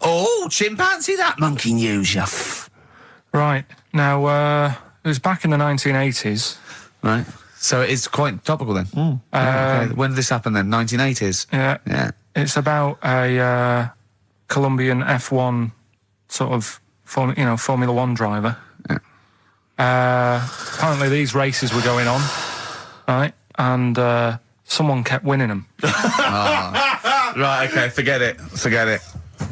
Oh, chimpanzee, that monkey news, you Right. Now, it was back in the 1980s. Right. So it's quite topical then. Okay. When did this happen then? 1980s? Yeah. Yeah. It's about a Colombian F1 sort of, Formula One driver. Yeah. Apparently these races were going on, right? And someone kept winning them. Right, okay, forget it.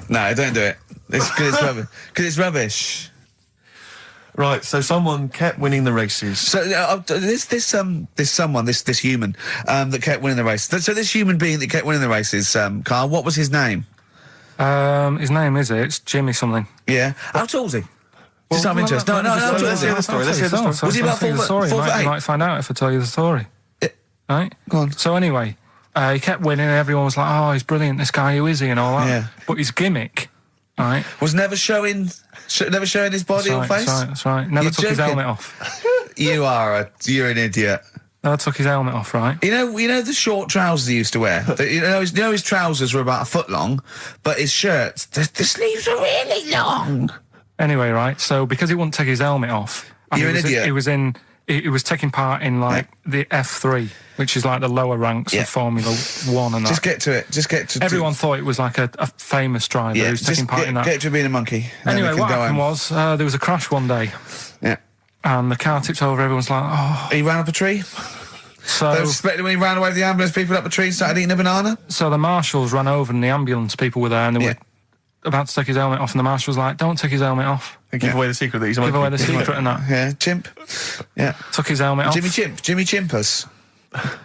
No, don't do it. It's because it's rubbish. Because it's rubbish. Right, so someone kept winning the races. So this human that kept winning the races. So this human being that kept winning the races, Karl, what was his name? His name it's Jimmy something. Yeah. How tall is he? Just out of interest. No, let's hear the story. Let's hear the story. Was he about 4 foot 8? You might find out if I tell you the story. Right? Go on. So anyway, he kept winning and everyone was like, oh, he's brilliant, this guy, who is he, and all that. Yeah. But his gimmick, right? Was never showing his body or face? That's right. Never took his helmet off. You're an idiot. Never took his helmet off, right? You know the short trousers he used to wear? His trousers were about a foot long, but his shirts, the sleeves were really long. Anyway, right, so because he wouldn't take his helmet off... You're an idiot. He was taking part in, the F3, which is like the lower ranks of Formula 1 and that. Just get to... Everyone thought it was like a famous driver who's taking part in that. Get to being a monkey. Anyway, what happened was, there was a crash one day. Yeah. And the car tipped over, everyone's like, oh... He ran up a tree? So... They were suspecting when he ran away with the ambulance people up a tree and started eating a banana? So the marshals ran over and the ambulance people were there and they were about to take his helmet off, and the marshal was like, don't take his helmet off. Give away the secret that he's a monkey. Give away the secret and that. Yeah, chimp. Yeah. Took his helmet off. Jimmy Chimpus.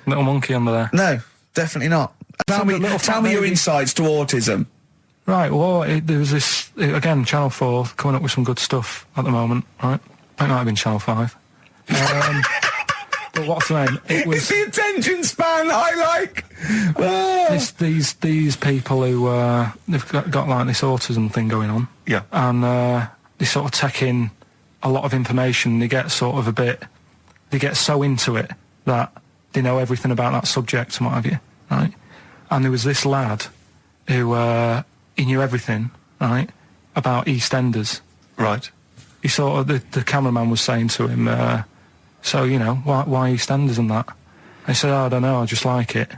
Little monkey under there. No, definitely not. Tell me your insights to autism. Right, well, there was this, again, Channel 4 coming up with some good stuff at the moment, right? It might have been Channel 5. But what's the name? It's the attention span I like. These people who they've got like this autism thing going on. Yeah. And they sort of take in a lot of information. They get sort of they get so into it that they know everything about that subject and what have you, right? And there was this lad who he knew everything, right, about EastEnders. Right. He sort of the cameraman was saying to him. So, why EastEnders and that? And he said, I don't know, I just like it.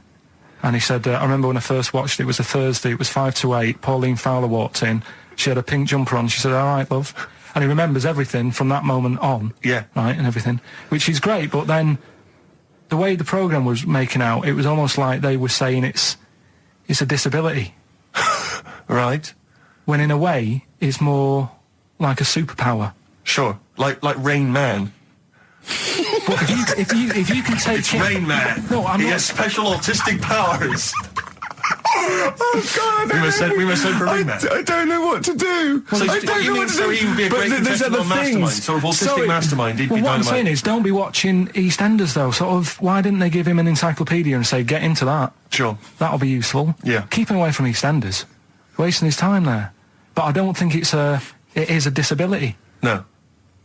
And he said, I remember when I first watched it was a Thursday, it was 5 to 8, Pauline Fowler walked in, she had a pink jumper on, she said, all right, love. And he remembers everything from that moment on. Yeah. Right, and everything, which is great, but then the way the programme was making out, it was almost like they were saying it's a disability. Right. When in a way, it's more like a superpower. Sure, like Rain Man. But if you can take it's Rain Man. No, he has special autistic powers. Oh God! We must send for Rain Man. I don't know what to do. So I don't know what to do. So he would be a great contestant mastermind, sort of autistic mastermind. He'd be what dynamite. I'm saying is, don't be watching EastEnders though. Sort of, why didn't they give him an encyclopedia and say, get into that? Sure. That'll be useful. Yeah. Keep him away from EastEnders. Wasting his time there. But I don't think it is a disability. No.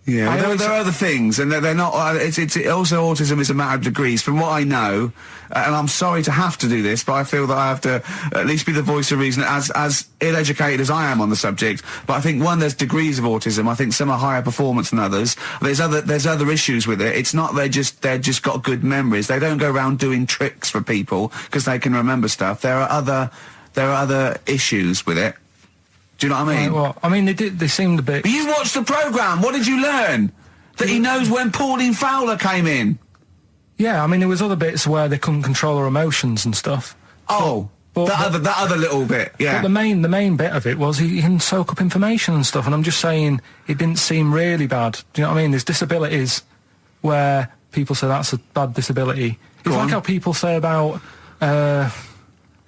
Yeah, there are other things, and they're not. It's also autism is a matter of degrees. From what I know, and I'm sorry to have to do this, but I feel that I have to at least be the voice of reason, as ill-educated as I am on the subject. But I think there's degrees of autism. I think some are higher performance than others. There's other issues with it. It's not they're just got good memories. They don't go around doing tricks for people because they can remember stuff. There are other issues with it. Do you know what I mean? Well, I mean, they seemed a bit... But you watched the programme, what did you learn? That he knows when Pauline Fowler came in? Yeah, I mean, there was other bits where they couldn't control their emotions and stuff. Oh, that other little bit, yeah. But the main bit of it was he can soak up information and stuff, and I'm just saying, it didn't seem really bad. Do you know what I mean? There's disabilities where people say that's a bad disability. It's like how people say about...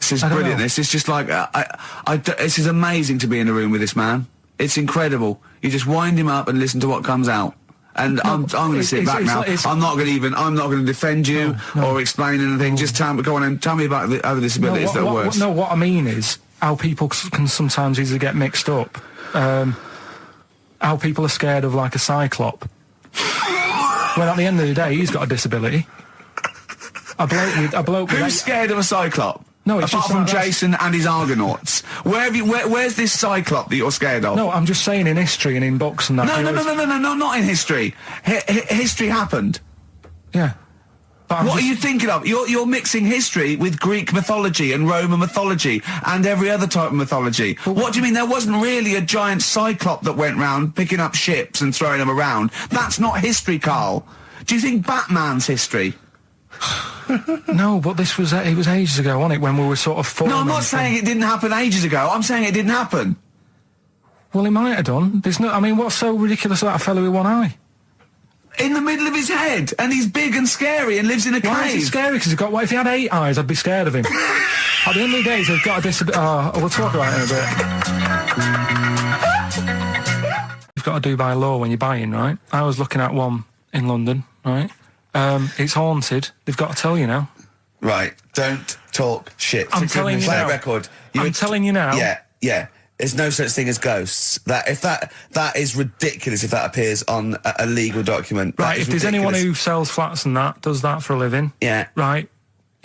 This is brilliant. This is just like this is amazing to be in a room with this man. It's incredible. You just wind him up and listen to what comes out. And I'm going to sit back now. I'm not going to defend you or explain anything. Just go on and tell me about the other disabilities that are worse. No, what I mean is how people can sometimes easily get mixed up. How people are scared of like a cyclop. When at the end of the day, he's got a disability. A bloke with Who's scared of a cyclop? No, it's apart from Jason and his Argonauts. Where's this cyclop that you're scared of? No, I'm just saying in history and in books and that. No, not in history. History happened. Yeah. What are you thinking of? You're mixing history with Greek mythology and Roman mythology and every other type of mythology. What do you mean? There wasn't really a giant cyclop that went round picking up ships and throwing them around. That's not history, Carl. Do you think Batman's history? No, but this was it was ages ago, wasn't it? When we were sort of No, I'm not saying it didn't happen ages ago. I'm saying it didn't happen. Well, it might have done. There's no. I mean, what's so ridiculous about a fellow with one eye? In the middle of his head, and he's big and scary and lives in a cave. Why is he scary? Because he's got. What if he had 8 eyes? I'd be scared of him. At the end of the day, he's got a disability. We'll talk about it in a bit. You've got to do by law when you're buying, right? I was looking at one in London, right? It's haunted. They've got to tell you now. Right. Don't talk shit. I'm telling you now. Play a record. I'm telling you now. Yeah. There's no such thing as ghosts. That is ridiculous if that appears on a legal document. Right, if there's anyone who sells flats and that, does that for a living. Yeah. Right,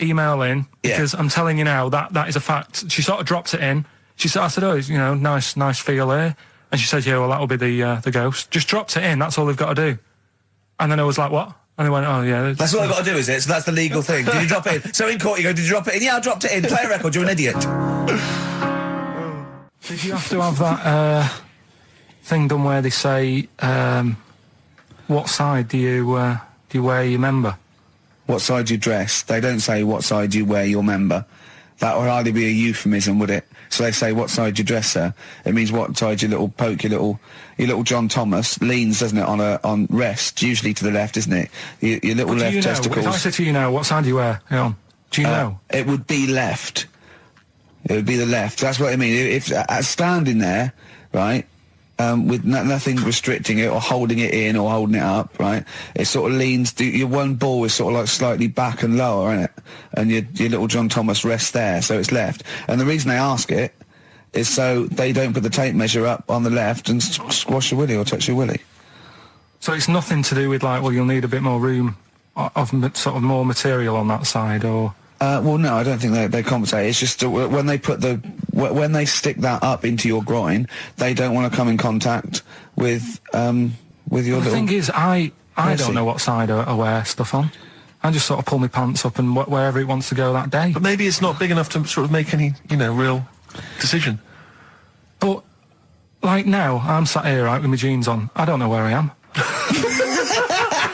email in, because I'm telling you now, that is a fact. She sort of dropped it in. I said, oh, nice feel here. And she said, yeah, well, that'll be the ghost. Just dropped it in, that's all they've got to do. And then I was like, what? And they went, oh, yeah. That's all I've got to do, is it? So that's the legal thing. Did you drop it in? So in court you go, did you drop it in? Yeah, I dropped it in. Play a record, you're an idiot. Did you have to have that thing done where they say, what side do you wear your member? What side you dress? They don't say what side you wear your member. That would hardly be a euphemism, would it? So they say what side you dress, sir. It means what side your little John Thomas leans, doesn't it, on rest, usually to the left, isn't it? Your little left testicles. If I said to you now, what side do you wear? Hang on. Do you know? It would be left. It would be the left. That's what I mean. If standing there, right, with nothing restricting it or holding it in or holding it up, right, it sort of leans. Your one ball is sort of like slightly back and lower, isn't it? And your little John Thomas rests there, so it's left. And the reason they ask it is so they don't put the tape measure up on the left and squash your willy or touch your willy. So it's nothing to do with like, well, you'll need a bit more room of sort of more material on that side, or. Well, no, I don't think they compensate. It's just when they when they stick that up into your groin, they don't want to come in contact with your little. The thing is, I don't know what side I wear stuff on. I just sort of pull my pants up and wherever it wants to go that day. But maybe it's not big enough to sort of make any, real decision. But like now, I'm sat here right with my jeans on. I don't know where I am.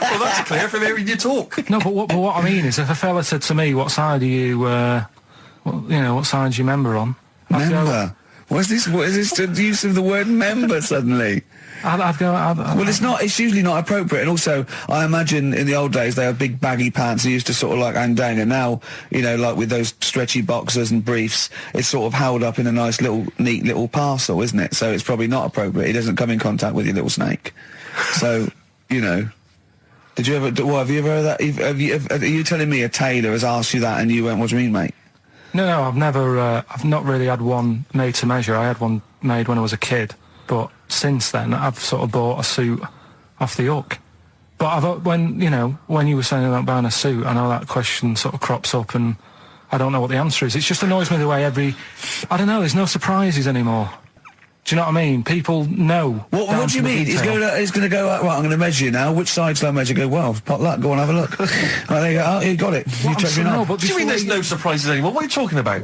Well, that's clear from hearing you talk. No, but what I mean is, if a fella said to me, "What side are you? What side's your member on?" Member. What is this use of the word member suddenly? I'd go. Well, it's not. It's usually not appropriate. And also, I imagine in the old days they had big baggy pants. They used to sort of like hang down. And now, like with those stretchy boxers and briefs, it's sort of held up in a nice neat little parcel, isn't it? So it's probably not appropriate. It doesn't come in contact with your little snake. So, Did you ever? Have you ever heard that? Are you telling me a tailor has asked you that and you went, "What do you mean, mate?" No, I've never. I've not really had one made to measure. I had one made when I was a kid, but since then I've sort of bought a suit off the hook. But when you were saying about buying a suit, I know that question sort of crops up, and I don't know what the answer is. It just annoys me the way I don't know. There's no surprises anymore. Do you know what I mean? People know. What do you mean? He's going to go, right, I'm going to measure you now. Which side shall I measure? Go, well, pot luck, go on, have a look. Right, there you go. Oh, you got it. You check me out. What do you mean there's no surprises anymore? What are you talking about?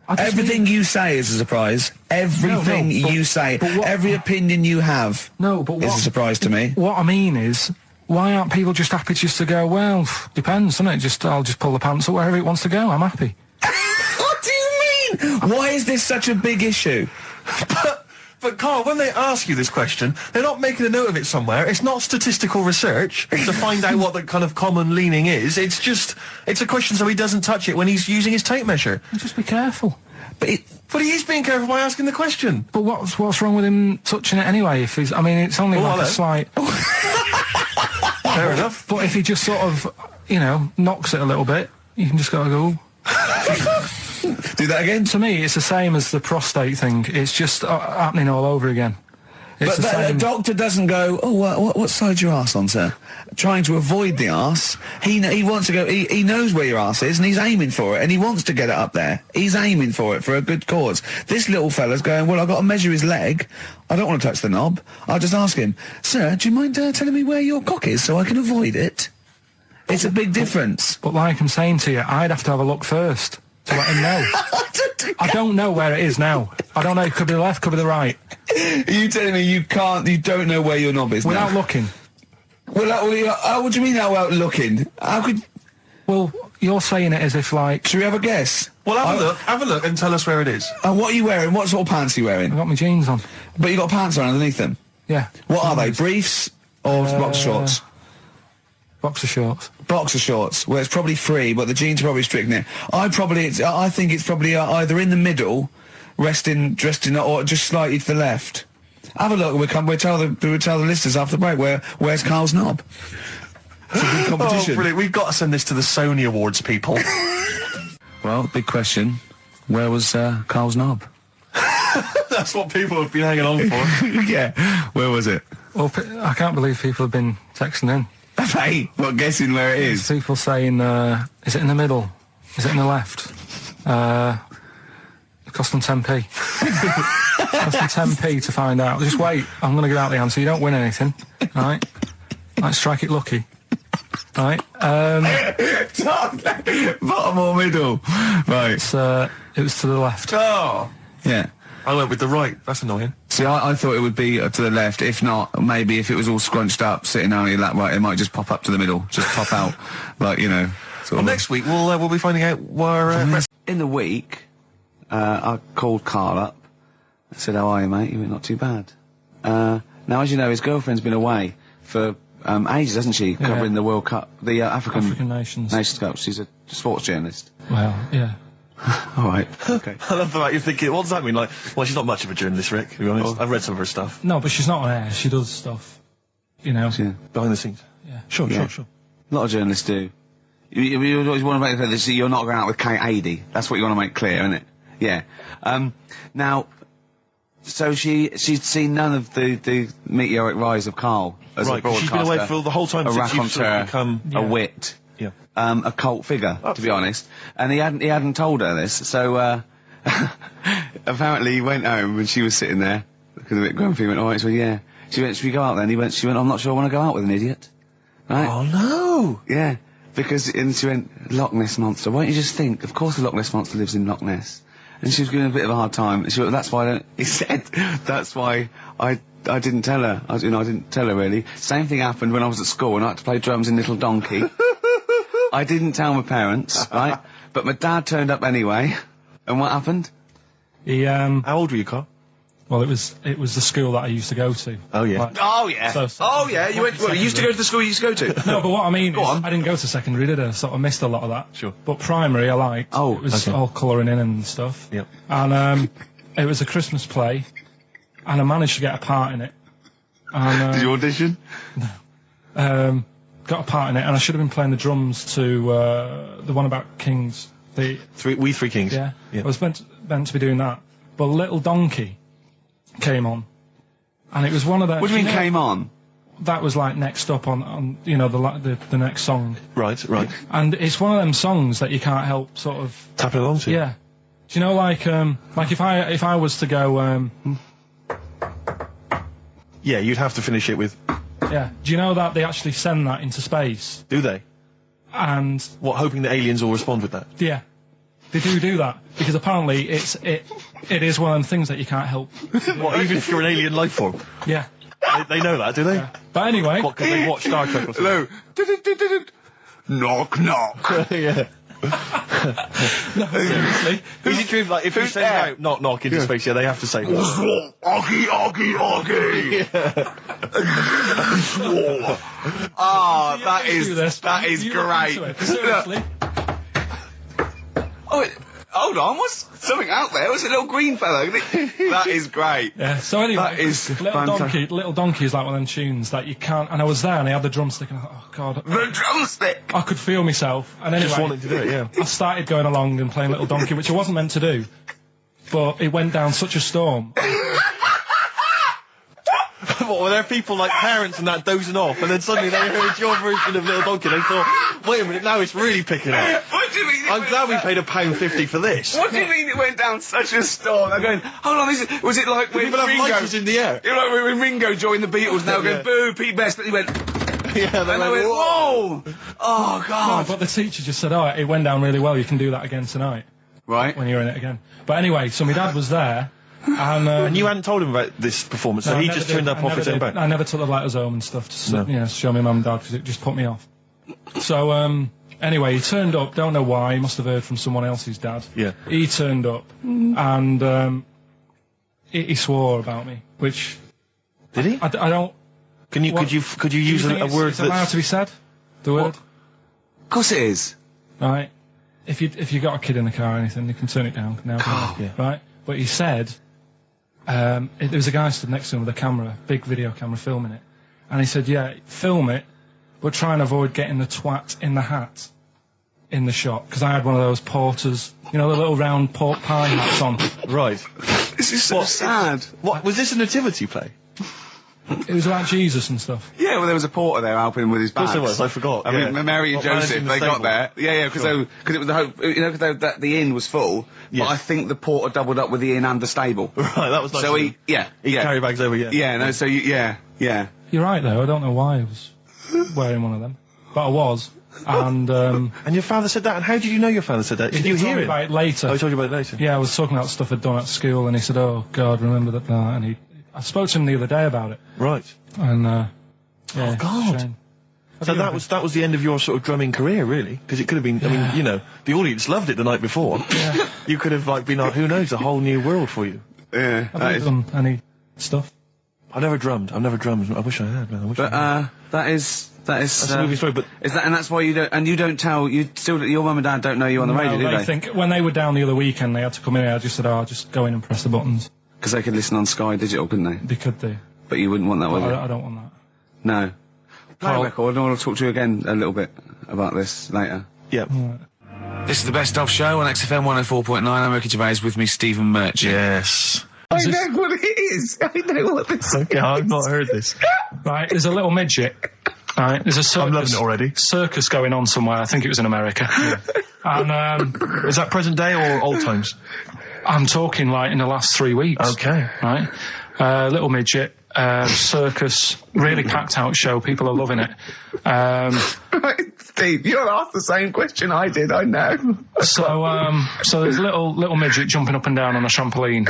Everything you say is a surprise. Everything you say, every opinion you have is a surprise to me. What I mean is, why aren't people just happy just to go, well, depends, doesn't it? I'll just pull the pants up wherever it wants to go. I'm happy. What do you mean? Why is this such a big issue? But Carl, when they ask you this question, they're not making a note of it somewhere. It's not statistical research to find out what the kind of common leaning is. It's a question so he doesn't touch it when he's using his tape measure. Just be careful. But he is being careful by asking the question. But what's wrong with him touching it anyway? If he's, it's only a slight. Fair enough. But if he just sort of, knocks it a little bit, you can just go. Do that again? To me, it's the same as the prostate thing. It's just happening all over again. It's But the a same. doctor doesn't go, oh, what side's your arse on, sir? Trying to avoid the arse. He wants to go, he knows where your arse is and he's aiming for it and he wants to get it up there. He's aiming for it for a good cause. This little fella's going, well, I've got to measure his leg. I don't want to touch the knob. I'll just ask him, sir, do you mind telling me where your cock is so I can avoid it? It's a big difference. But like I'm saying to you, I'd have to have a look first to let him know. I don't know where it is now. I don't know. It could be the left, could be the right. Are you telling me you don't know where your knob is Without now? looking. What do you mean without looking? How could... Well, you're saying it as if like... Should we have a guess? Well, have a look and tell us where it is. What are you wearing? What sort of pants are you wearing? I've got my jeans on. But you got pants on underneath them? Yeah. What are they? Briefs or boxer shorts? Boxer shorts. Boxer shorts. Well, it's probably free, but the jeans are probably stricken it. I think it's probably either in the middle, dressed in, or just slightly to the left. Have a look. We'll tell the listeners after the break where's Carl's knob. It's a good competition. Oh, brilliant. We've got to send this to the Sony Awards people. Well, big question. Where was Carl's knob? That's what people have been hanging on for. Yeah. Where was it? Well, I can't believe people have been texting in. Hey, what, guessing where it is? People saying, is it in the middle? Is it in the left? It cost them 10p. Cost them 10p to find out. Just wait, I'm going to give out the answer. You don't win anything, right? Like, strike it lucky. Right? Bottom or middle? Right. It was to the left. Oh! Yeah. I went with the right. That's annoying. See, I thought it would be to the left. If not, maybe if it was all scrunched up, sitting on your lap, right, it might just pop up to the middle. Just pop out, like, you know. Well, next week we'll be finding out where... In the week, I called Karl up. I said, how are you, mate? He went, not too bad. Now, as you know, his girlfriend's been away for ages, hasn't she? Yeah. Covering the World Cup, the African Nations Cup. She's a sports journalist. Well, yeah. All right. Okay. I love the fact you're thinking, what does that mean? Like, well, she's not much of a journalist, Rick, to be honest. I've read some of her stuff. No, but she's not on air. She does stuff, you know. Yeah. Behind the scenes. Yeah. Sure. A lot of journalists do. You always want to make clear that you're not going out with Kate Adie. That's what you want to make clear, isn't it? Yeah. Now, so she'd seen none of the meteoric rise of Karl as a broadcaster. She's been away for the whole time a since you've sort of raconteur, become... a wit, a cult figure, to be honest. And he hadn't told her this, so apparently he went home and she was sitting there, looking a bit grumpy. He went, all right, so yeah. She went, should we go out then? She went, I'm not sure I want to go out with an idiot. Right? Oh, no! Yeah. And she went, Loch Ness Monster. Why don't you just think, of course the Loch Ness Monster lives in Loch Ness. And she was giving a bit of a hard time. And she went, that's why he said, that's why I didn't tell her. I didn't tell her really. Same thing happened when I was at school and I had to play drums in Little Donkey. I didn't tell my parents, right? But my dad turned up anyway. And what happened? He, How old were you, Carl? well, it was the school that I used to go to. Oh, yeah. Like, Oh, yeah. So- You went, well, you used to go to the school you used to go to? no, but what I mean is, on. I didn't go to secondary, did I? So I missed a lot of that. Sure. But primary, I liked. Oh, it was okay. all colouring in and stuff. Yep. And it was a Christmas play, and I managed to get a part in it. And, Did you audition? got a part in it, and I should have been playing the drums to the one about Kings. The We Three Kings. yeah, Yeah. I was meant to be doing that, but Little Donkey came on, and it was one of the. What do you mean came on? That was like next up on the next song, Right. and it's one of them songs that you can't help sort of. Tapping along to. Yeah, do you know like if I was to go Yeah, you'd have to finish it with... yeah, do you know that they actually send that into space? Do they? And What, hoping that aliens will respond with that? yeah, they do that because apparently it is one of them things that you can't help. What, even if you're an alien life form? Yeah, They know that, do they? but anyway, What, because they watch Star Trek or something? Hello. Knock, knock. Yeah. seriously, Is it true, like, if you send out knock knock into space, yeah, they have to say Oggy, oggy, oggy. Oh, that is You look great. into it, seriously. Oh, hold on, what's something out there? What's a little green fellow? That is great. Yeah. So anyway, That is Little Donkey is like one of them tunes that you can't. And I was there, and I had the drumstick, and I thought, oh god, The drumstick. I could feel myself. And anyway, just wanting to do it, yeah. I started going along and playing Little Donkey, which I wasn't meant to do, but it went down such a storm. What, were there people like parents and that dozing off, and then suddenly they heard your version of Little Donkey, they thought, wait a minute, now it's really picking up. What do you mean? I'm glad we paid £1.50 for this. What do you mean it went down such a storm? I'm going, hold on, was it like when People have Ringo... mics in the air. You know, like when Ringo joined the Beatles, now going, boo, Pete Best, but he went... Yeah, and I went, whoa! Oh, No, God. but the teacher just said, oh, it went down really well, you can do that again tonight. Right. When you're in it again. But anyway, so my dad was there, and... And you hadn't told him about this performance, so he just turned up off his own back. I never took the letters home and stuff to show my mum and dad, because it just put me off. So, anyway, he turned up, don't know why, he must have heard from someone else's dad. Yeah. He turned up, and he swore about me, which... Did he? I don't... Could you use a word that's allowed to be said? The word? Of course it is. Right. If you got a kid in the car or anything, you can turn it down now. Yeah. Right. But he said, there was a guy stood next to him with a camera, big video camera, filming it, and he said, yeah, film it, but try and avoid getting the twat in the hat in the shot, because I had one of those porters, you know, the little round pork pie hats on. Right. This is so sad. What, was this a nativity play? It was about Jesus and stuff. Yeah, well, there was a porter there helping him with his bags. Of course there was, I forgot. I mean, Mary and Joseph, they got there. Yeah, because it was the hope, you know, because the inn was full. Yes. But I think the porter doubled up with the inn and the stable. Right, that was nice. So he carry bags over, yeah. Yeah, no, so yeah. You're right, though. I don't know why I was wearing one of them, but I was. And And your father said that, and how did you know your father said that? Did you hear me it? about it later? Oh, he told you about it later? Yeah, I was talking about stuff I'd done at school, and he said, oh, God, remember that, and I spoke to him the other day about it. Right. And, yeah, Oh, God. shame. So that was the end of your sort of drumming career, really? Because it could have been, I mean, you know, the audience loved it the night before. Yeah. You could have, like, been, who knows, a whole new world for you. Yeah. Have you done any stuff? I've never drummed. I wish I had, man. That is That's a movie story, but... Is that, and that's why you don't tell, your mum and dad don't know you on the radio, do they? Think, when they were down the other weekend, they had to come in, I just said, I'll just go in and press the buttons. Because they could listen on Sky Digital, couldn't they? They could do. But you wouldn't want that, would you? I don't want that. No. Play a record, and I want to talk to you again a little bit about this later. Yeah. Right. This is the Best Of Show on XFM 104.9. I'm Ricky Gervais, with me, Stephen Merchant. Yes. I know what it is. I know what this is. Okay, I've not heard this. Right, there's a little midget. Right, there's a circus. I'm loving it already. Circus going on somewhere. I think it was in America. And is that present day or old times? I'm talking like in the last 3 weeks. Okay. Right, little midget. Circus, really packed out show. People are loving it. Right, Steve, you're asked the same question I did. I know. So there's a little midget jumping up and down on a trampoline.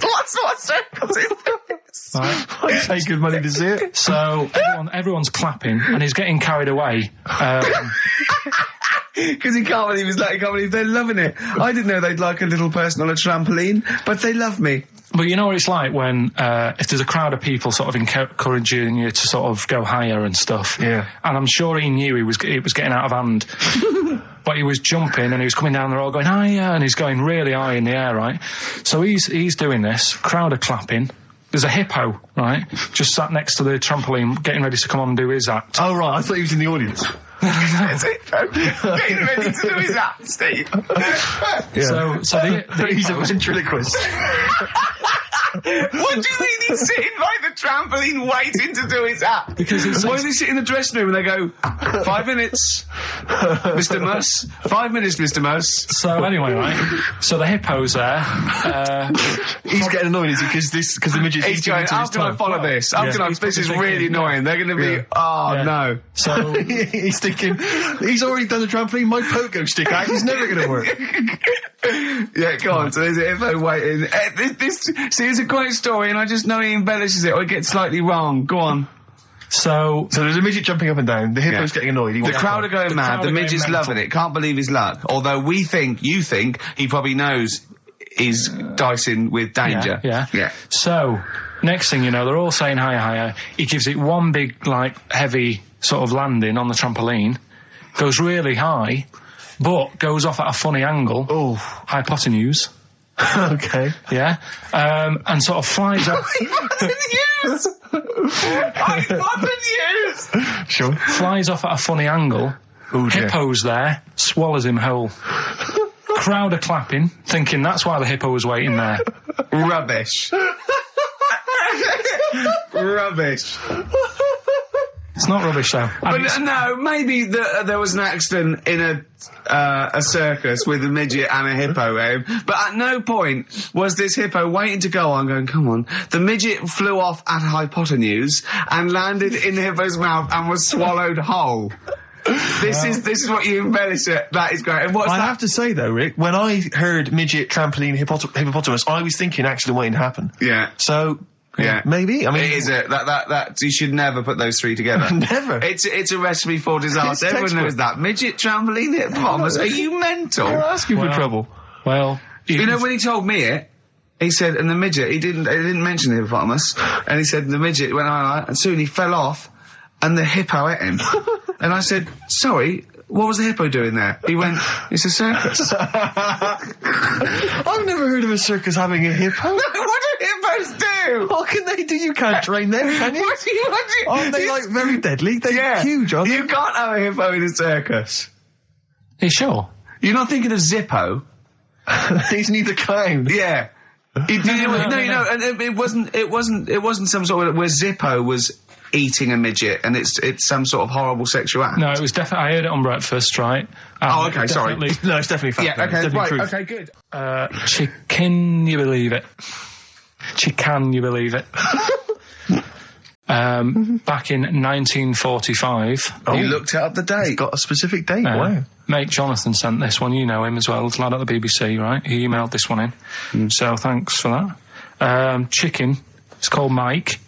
What circus is this? Right. I pay good money to see it. So everyone's clapping, and he's getting carried away. Because he can't believe they're loving it. I didn't know they'd like a little person on a trampoline, but they love me. But you know what it's like when, if there's a crowd of people sort of encouraging you to sort of go higher and stuff. Yeah. And I'm sure he knew it was getting out of hand. But he was jumping and he was coming down the road going higher, and he's going really high in the air, right? So he's doing this, crowd are clapping. There's a hippo, right, just sat next to the trampoline getting ready to come on and do his act. Oh, right, I thought he was in the audience. There's a hippo getting ready to do his act, Steve. Yeah. So he's a ventriloquist. What do you mean he's sitting by the trampoline waiting to do his act? Because why does he sit in the dressing room and they go, 5 minutes, Mr. Muss, 5 minutes, Mr. Muss. So anyway, right, so the hippo's there. He's getting annoyed, is he? Because the midget's... He's going, how can I follow this? This is really annoying. They're going to be, no. So he's thinking, he's already done the trampoline, my pogo stick act is never going to work. Yeah, go on. So there's a hippo waiting. See, it's a great story, and I just know he embellishes it or it gets slightly wrong. Go on. So there's a midget jumping up and down. The hippo's getting annoyed. The crowd are going mad. The midget's loving it. Can't believe his luck. Although you think he probably knows he's dicing with danger. Yeah. So next thing you know, they're all saying higher. He gives it one big, like, heavy sort of landing on the trampoline, goes really high, but goes off at a funny angle. Oh. Hypotenuse. Okay. Yeah. And sort of flies up. Hypotenuse! Sure. Flies off at a funny angle. Ooh, dear. Hippo's there, swallows him whole. Crowd are clapping, thinking that's why the hippo was waiting there. Rubbish. rubbish. It's not rubbish, though. But no, maybe there was an accident in a circus with a midget and a hippo, but at no point was this hippo waiting to go on going, come on. The midget flew off at hypotenuse and landed in the hippo's mouth and was swallowed whole. This is what you embellish it. That is great. And what's I that? have to say though, Rick, when I heard midget, trampoline, hippopotamus, I was thinking accident waiting to happen. Yeah. So... Yeah, maybe. I mean, it is that you should never put those three together. Never. It's a recipe for disaster. Everyone knows that. Midget, trampoline, hippopotamus. Are you mental? You're asking for trouble. Well, you know when he told me it, he said, and the midget. He didn't mention the hippopotamus, and he said the midget went on, and soon he fell off, and the hippo ate him. And I said, sorry. What was the hippo doing there? He went, it's a circus. I've never heard of a circus having a hippo. What do hippos do? What can they do? You can't train them, can you? What do you... Aren't they, like, very deadly? They're huge, aren't they? You can't have a hippo in a circus. Are you sure? You're not thinking of Zippo? He's neither clown. Yeah. No, and it wasn't some sort of where Zippo was eating a midget and it's some sort of horrible sexual act. No, it was definitely, I heard it on breakfast, right? Oh, okay, sorry. No, it's definitely fact. Yeah, okay, it's right, truth. okay, good. Chicken, you believe it? Chicken, you believe it? Back in 1945. You looked up the date. It's got a specific date, wow. Mate Jonathan sent this one, you know him as well, the lad at the BBC, right? He emailed this one in. So thanks for that. Chicken, it's called Mike.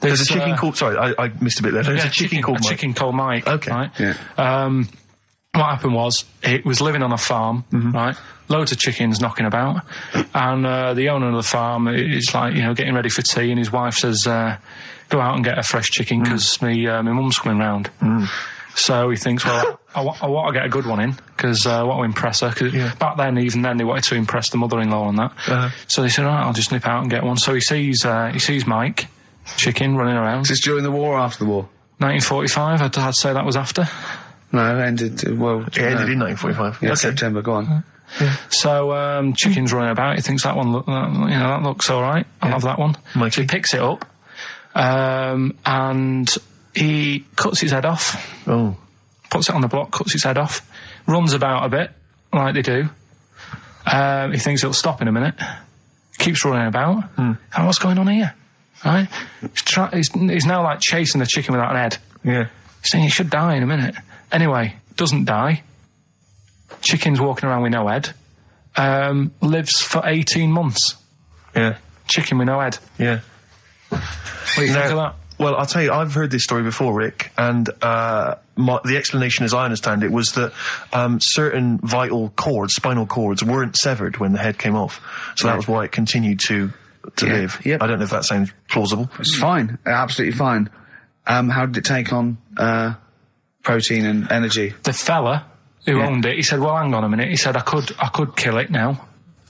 There's a chicken called... Sorry, I missed a bit there. There's a chicken called Mike. A chicken called Mike. Okay. Right? Yeah. What happened was, it was living on a farm, right? Loads of chickens knocking about. And the owner of the farm is like, getting ready for tea, and his wife says, go out and get a fresh chicken, because my mum's coming round. So he thinks, well, I want to get a good one in, because I want to impress her. Cause back then, even then, they wanted to impress the mother-in-law and that. So they said, all right, I'll just nip out and get one. So he sees Mike, chicken, running around. Is this during the war or after the war? 1945, I'd say that was after. No, it ended, It ended in 1945. Yeah, Okay. September, go on. So, chicken's running about, he thinks that one, that looks alright, I'll have that one. Mikey. So he picks it up, and he cuts its head off. Oh. Puts it on the block, cuts its head off, runs about a bit, like they do. He thinks it'll stop in a minute, keeps running about, and what's going on here? Right? He's now like chasing the chicken without an head. Yeah. He's saying he should die in a minute. Anyway, doesn't die. Chicken's walking around with no head. Lives for 18 months. Yeah. Chicken with no head. Yeah. What do you think of that? Well, I'll tell you, I've heard this story before, Rick, and the explanation, as I understand it, was that certain vital cords, spinal cords, weren't severed when the head came off. So that was why it continued to live. Yep. I don't know if that sounds plausible. It's fine. Absolutely fine. How did it take on protein and energy? The fella who owned it, he said, well, hang on a minute. He said, I could kill it now.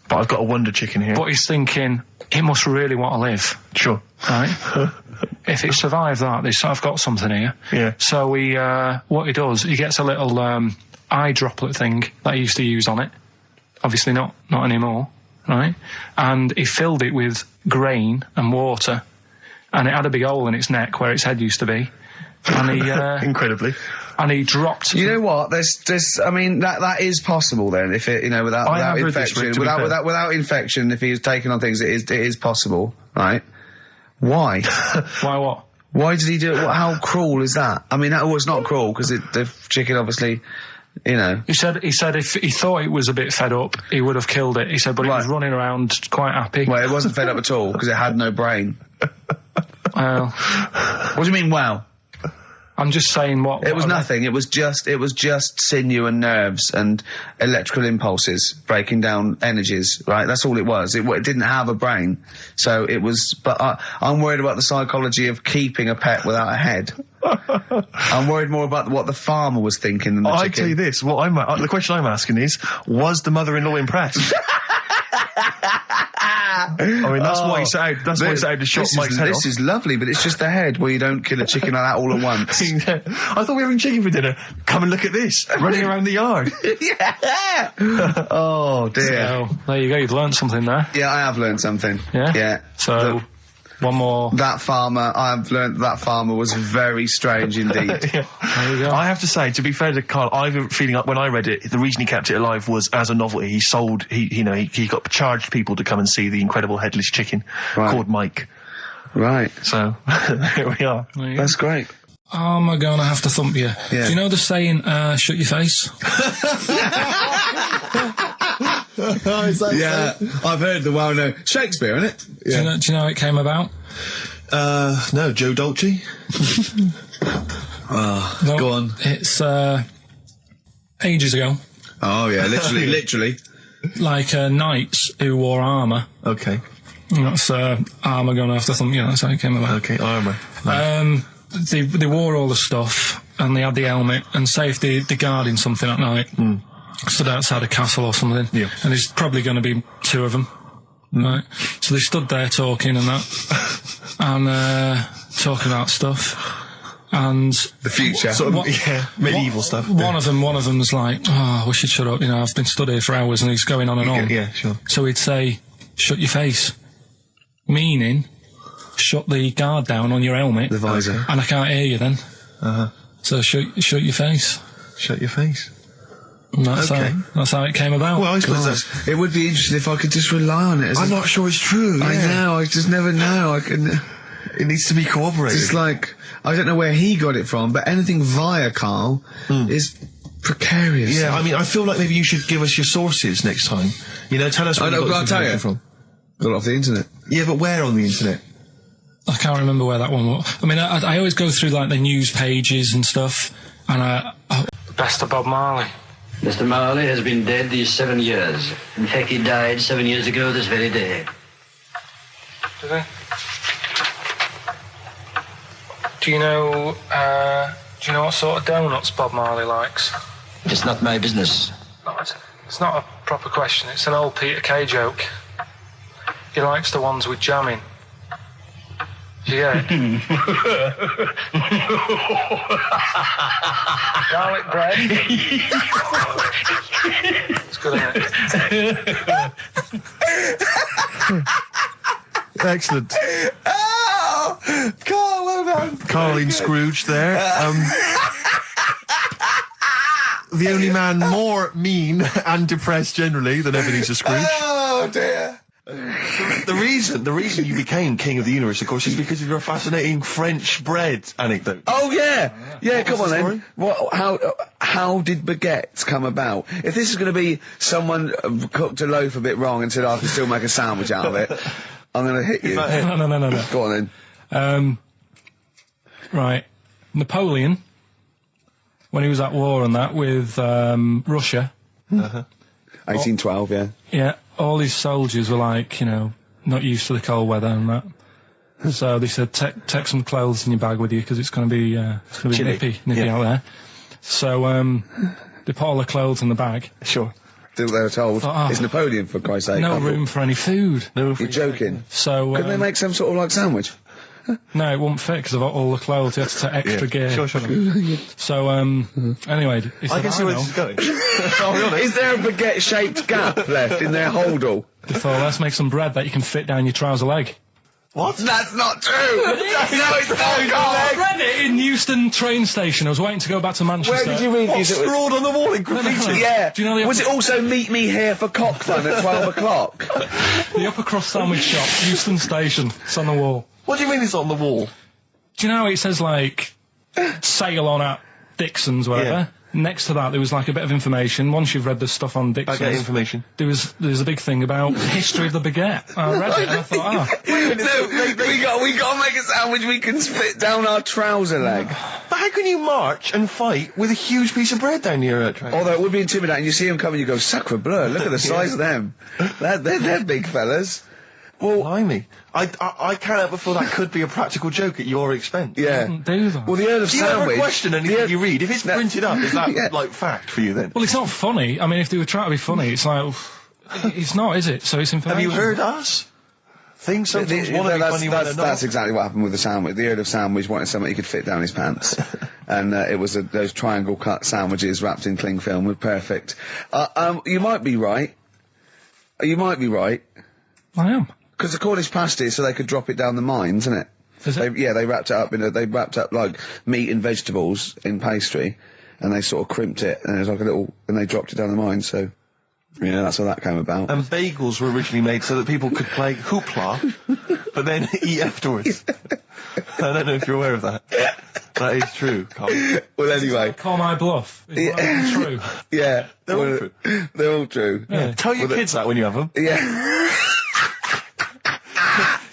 But I've got a wonder chicken here. But he's thinking, it must really want to live. Sure. Right? If it survived that, I've got something here. Yeah. So what he does, he gets a little eye droplet thing that he used to use on it. Obviously not anymore, right? And he filled it with grain and water, and it had a big hole in its neck where its head used to be. And he incredibly. And he dropped. You know what? There's. I mean, that is possible. Then, if it, without infection, without infection, if he was taking on things, it is possible, right? Why? Why what? Why did he do it? How cruel is that? I mean, it's not cruel because the chicken obviously, He said if he thought it was a bit fed up, he would have killed it. He said, but it was running around quite happy. Well, it wasn't fed up at all because it had no brain. Well, what do you mean? Wow. I'm just saying what... It was nothing. It was just sinew and nerves and electrical impulses breaking down energies, right? That's all it was. It didn't have a brain. So it was... But I'm worried about the psychology of keeping a pet without a head. I'm worried more about what the farmer was thinking than the chicken. I tell you this, the question I'm asking is, was the mother-in-law impressed? I mean, that's why he set out to shot Mike's head off. This is lovely, but it's just the head where you don't kill a chicken like that all at once. I thought we were having chicken for dinner. Come and look at this, running around the yard. Yeah. Oh, dear. So, there you go, you've learned something there. Yeah, I have learned something. Yeah? Yeah. So... One more. That farmer, I've learned that farmer was very strange indeed. Yeah. There you go. I have to say, to be fair to Carl, I have a feeling like when I read it, the reason he kept it alive was as a novelty. He got charged people to come and see the incredible headless chicken called Mike. Right. So, here we are. That's great. Oh, am I gonna have to thump you? Yeah. Do you know the saying, shut your face? Yeah, I've heard the well-known Shakespeare, innit? Yeah. Do you know how it came about? No, Joe Dolce. No, Go on. It's, ages ago. Oh yeah, literally. Like, knights who wore armour. Okay. That's, armour gonna have to thump you, that's how it came about. Okay, armour. They wore all the stuff, and they had the helmet, and say if they're guarding something at night, stood outside a castle or something, Yeah. and there's probably going to be two of them, right? So they stood there talking and that, and talking about stuff, and The future. medieval stuff. one of them's like, oh, we should shut up, I've been stood here for hours, and he's going on and on. Yeah, sure. So he'd say, shut your face, meaning shut the guard down on your helmet, The visor. and I can't hear you then. So shut your face. Shut your face. And that's how it came about. Well, I suppose that's... It would be interesting if I could just rely on it. I'm not sure it's true. I know. I just never know. It needs to be corroborated. It's like I don't know where he got it from, but anything via Carl is precarious. Yeah, I mean, I feel like maybe you should give us your sources next time. Tell us where you got this information from. Got it off the internet. Yeah, but where on the internet? I can't remember where that one was. I mean, I always go through like the news pages and stuff, and best of Bob Marley. Mr. Marley has been dead these 7 years. In fact, he died 7 years ago this very day. Did he? Do you know what sort of donuts Bob Marley likes? It's not my business. No, it's not a proper question. It's an old Peter Kay joke. He likes the ones with jam in. Do you get it? Garlic bread. It's good, isn't it? Excellent. Oh, Carl, well done. Carling Scrooge there. The only man more mean and depressed generally than Ebenezer Scrooge. Oh dear. The reason you became King of the Universe, of course, is because of your fascinating French bread anecdote. Oh yeah, come on the then. How did baguettes come about? If this is going to be someone cooked a loaf a bit wrong and said I can still make a sandwich out of it, I'm going to hit you. No. Go on then. Right. Napoleon, when he was at war and that with Russia. 1812, yeah. Yeah, all his soldiers were like, not used to the cold weather and that. So they said, take some clothes in your bag with you because it's going to be nippy out there. So they put all the clothes in the bag. Sure. They were told. It's Napoleon, for Christ's sake. No room for any food. You're joking. So couldn't they make some sort of like sandwich? No, it wouldn't fit because of all the clothes. You had to take extra gear. Sure. So, anyway, he said, I can see where this is going. I'll be honest. Is there a baguette-shaped gap left in their holdall? They thought, let's make some bread that you can fit down your trouser leg. What? That's not true! No, it's not, I Carl! read it in Euston train station. I was waiting to go back to Manchester. Where did you read What, these? scrawled on the wall in graffiti? Yeah. Do you know the Was it also meet me here for cock fun at 12 o'clock? The Upper Cross Sandwich Shop, Euston Station. It's on the wall. What do you mean it's on the wall? Do you know how it says, like, sail on at Dixon's, whatever? Yeah. Next to that, there was, like, a bit of information. Once you've read the stuff on Dixon's... I get information. There was a big thing about the history of the baguette. I read it and I thought, No, we got to make a sandwich we can spit down our trouser leg. But how can you march and fight with a huge piece of bread down your train? Although it would be intimidating. You see them coming, you go, sacre bleu, look at the size of them. They're big fellas. Well, blimey. I can't help but feel that could be a practical joke at your expense. Yeah. do that. Well, the Earl of Do you ever Sandwich... question anything you read? If it's printed up, is that, like, fact for you then? Well, it's not funny. I mean, if they were trying to be funny, it's like... it's not, is it? So it's information. Have you heard us? Things sometimes want to be funny when they're not. That's exactly what happened with the sandwich. The Earl of Sandwich wanted something he could fit down his pants. And it was those triangle cut sandwiches wrapped in cling film were perfect. You might be right. You might be right. I am. Because the Cornish pasty is so they could drop it down the mines, isn't it? Is it? They wrapped it up they wrapped up like meat and vegetables in pastry, and they sort of crimped it, and it was like and they dropped it down the mine, so, yeah, that's how that came about. And bagels were originally made so that people could play hoopla, but then eat afterwards. I don't know if you're aware of that. That is true, Carl. Well, anyway. Call my bluff. Is that true? Yeah. They're all true. They're all true. Yeah. Tell your kids that when you have them. Yeah.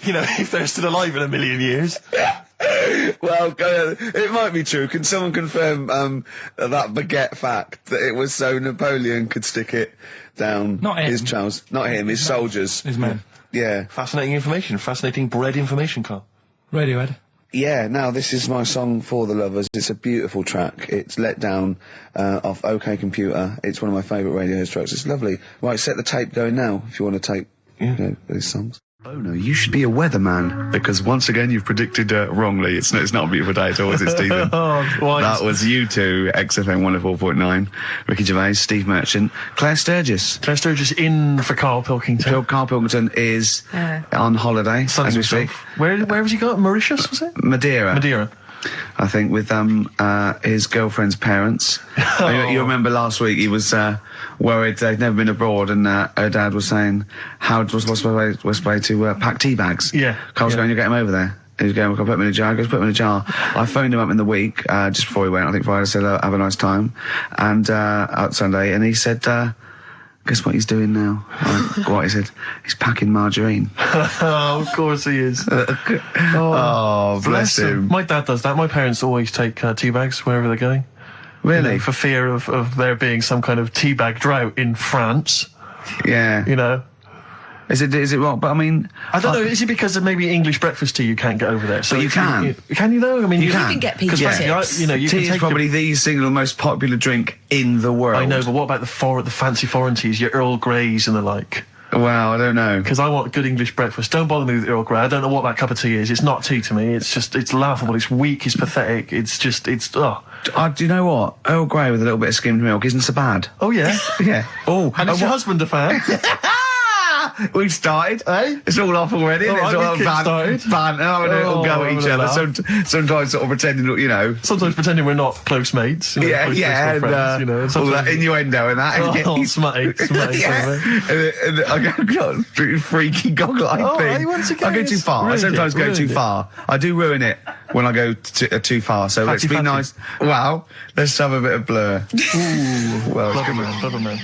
You know, if they're still alive in a million years. Well, it might be true. Can someone confirm that baguette fact that it was so Napoleon could stick it down Not him. his trousers? Not him, his soldiers. His men. Yeah. Fascinating information. Fascinating bread information, Carl. Radiohead. Yeah, now this is my song for the lovers. It's a beautiful track. It's Let Down off OK Computer. It's one of my favourite Radiohead tracks. It's lovely. Right, set the tape going now if you want to tape these songs. Oh no, you should be a weatherman, because once again you've predicted wrongly. It's not a beautiful day at all, is it, Stephen? That was you two, XFM 104.9. Ricky Gervais, Steve Merchant, Claire Sturgis. Claire Sturgis in for Karl Pilkington. Karl Pilkington is on holiday as we speak. Where has he got? Mauritius, was it? Madeira. I think, with his girlfriend's parents. You remember last week he was worried they'd never been abroad, and her dad was saying, what's the way to pack tea bags? Yeah. Carl's going, you get him over there. He was going, I'll put him in a jar. He goes, put him in a jar. I phoned him up in the week, just before he went, I think Friday, said, have a nice time. And, out Sunday, and he said, guess what he's doing now? What he said? He's packing margarine. Oh, of course he is. Oh, bless him. My dad does that. My parents always take tea bags wherever they're going. Really? You know, for fear of there being some kind of tea bag drought in France. Yeah. You know. Is it wrong? But I mean, I don't know. Is it because of maybe English breakfast tea you can't get over there? So you can. Can you though? I mean, you You can get pizza chips. You know, you tea can is take probably the single most popular drink in the world. I know, but what about the fancy foreign teas, your Earl Greys and the like? Well, I don't know. Because I want good English breakfast. Don't bother me with Earl Grey. I don't know what that cup of tea is. It's not tea to me. It's laughable. It's weak. It's pathetic. Do you know what? Earl Grey with a little bit of skimmed milk isn't so bad. Oh yeah. Yeah. Oh, And is your husband a fan? We've started. It's all off already. All It's right, all we've kick-started. banter, having a little go at each other. Sometimes sort of pretending, you know. Sometimes pretending we're not close mates. You know, close and friends, you know. all Sometimes that innuendo and that. Oh, smutty. And I got a freaky goggle-eyed Oh, thing. hey, once again, I go too it's far. I ruined sometimes it, go too ruined it. far. I do ruin it when I go too far. So let's be Fatty. nice. Wow, let's have a bit of Blur. Ooh, Well, clever man.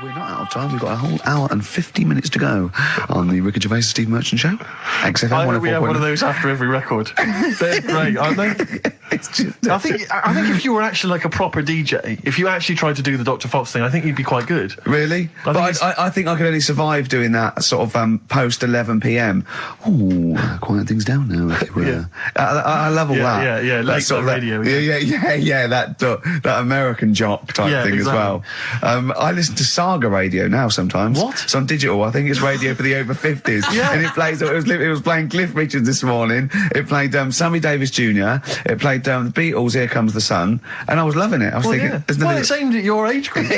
We're not out of time. We've got a whole hour and 50 minutes to go on the Ricky Gervais Steve Merchant Show. XFM I hope we have 104.9. one of those after every record. They're great, aren't they? It's just, I think if you were actually like a proper DJ, if you actually tried to do the Dr. Fox thing, I think you'd be quite good. really? I think But I think I could only survive doing that sort of post 11 p.m. Ooh, quiet things down now. Yeah. I love all that. Yeah, That late sort of night radio, Yeah. That American jock type Yeah, thing exactly. as well. I listen to Saga radio now sometimes. What? It's on digital. I think it's radio for the over 50s. Yeah. And it plays. It was playing Cliff Richards this morning. It played Sammy Davis Jr. It played the Beatles. Here Comes the Sun, and I was loving it. I was thinking, there's nothing. Well, it's aimed at your age group.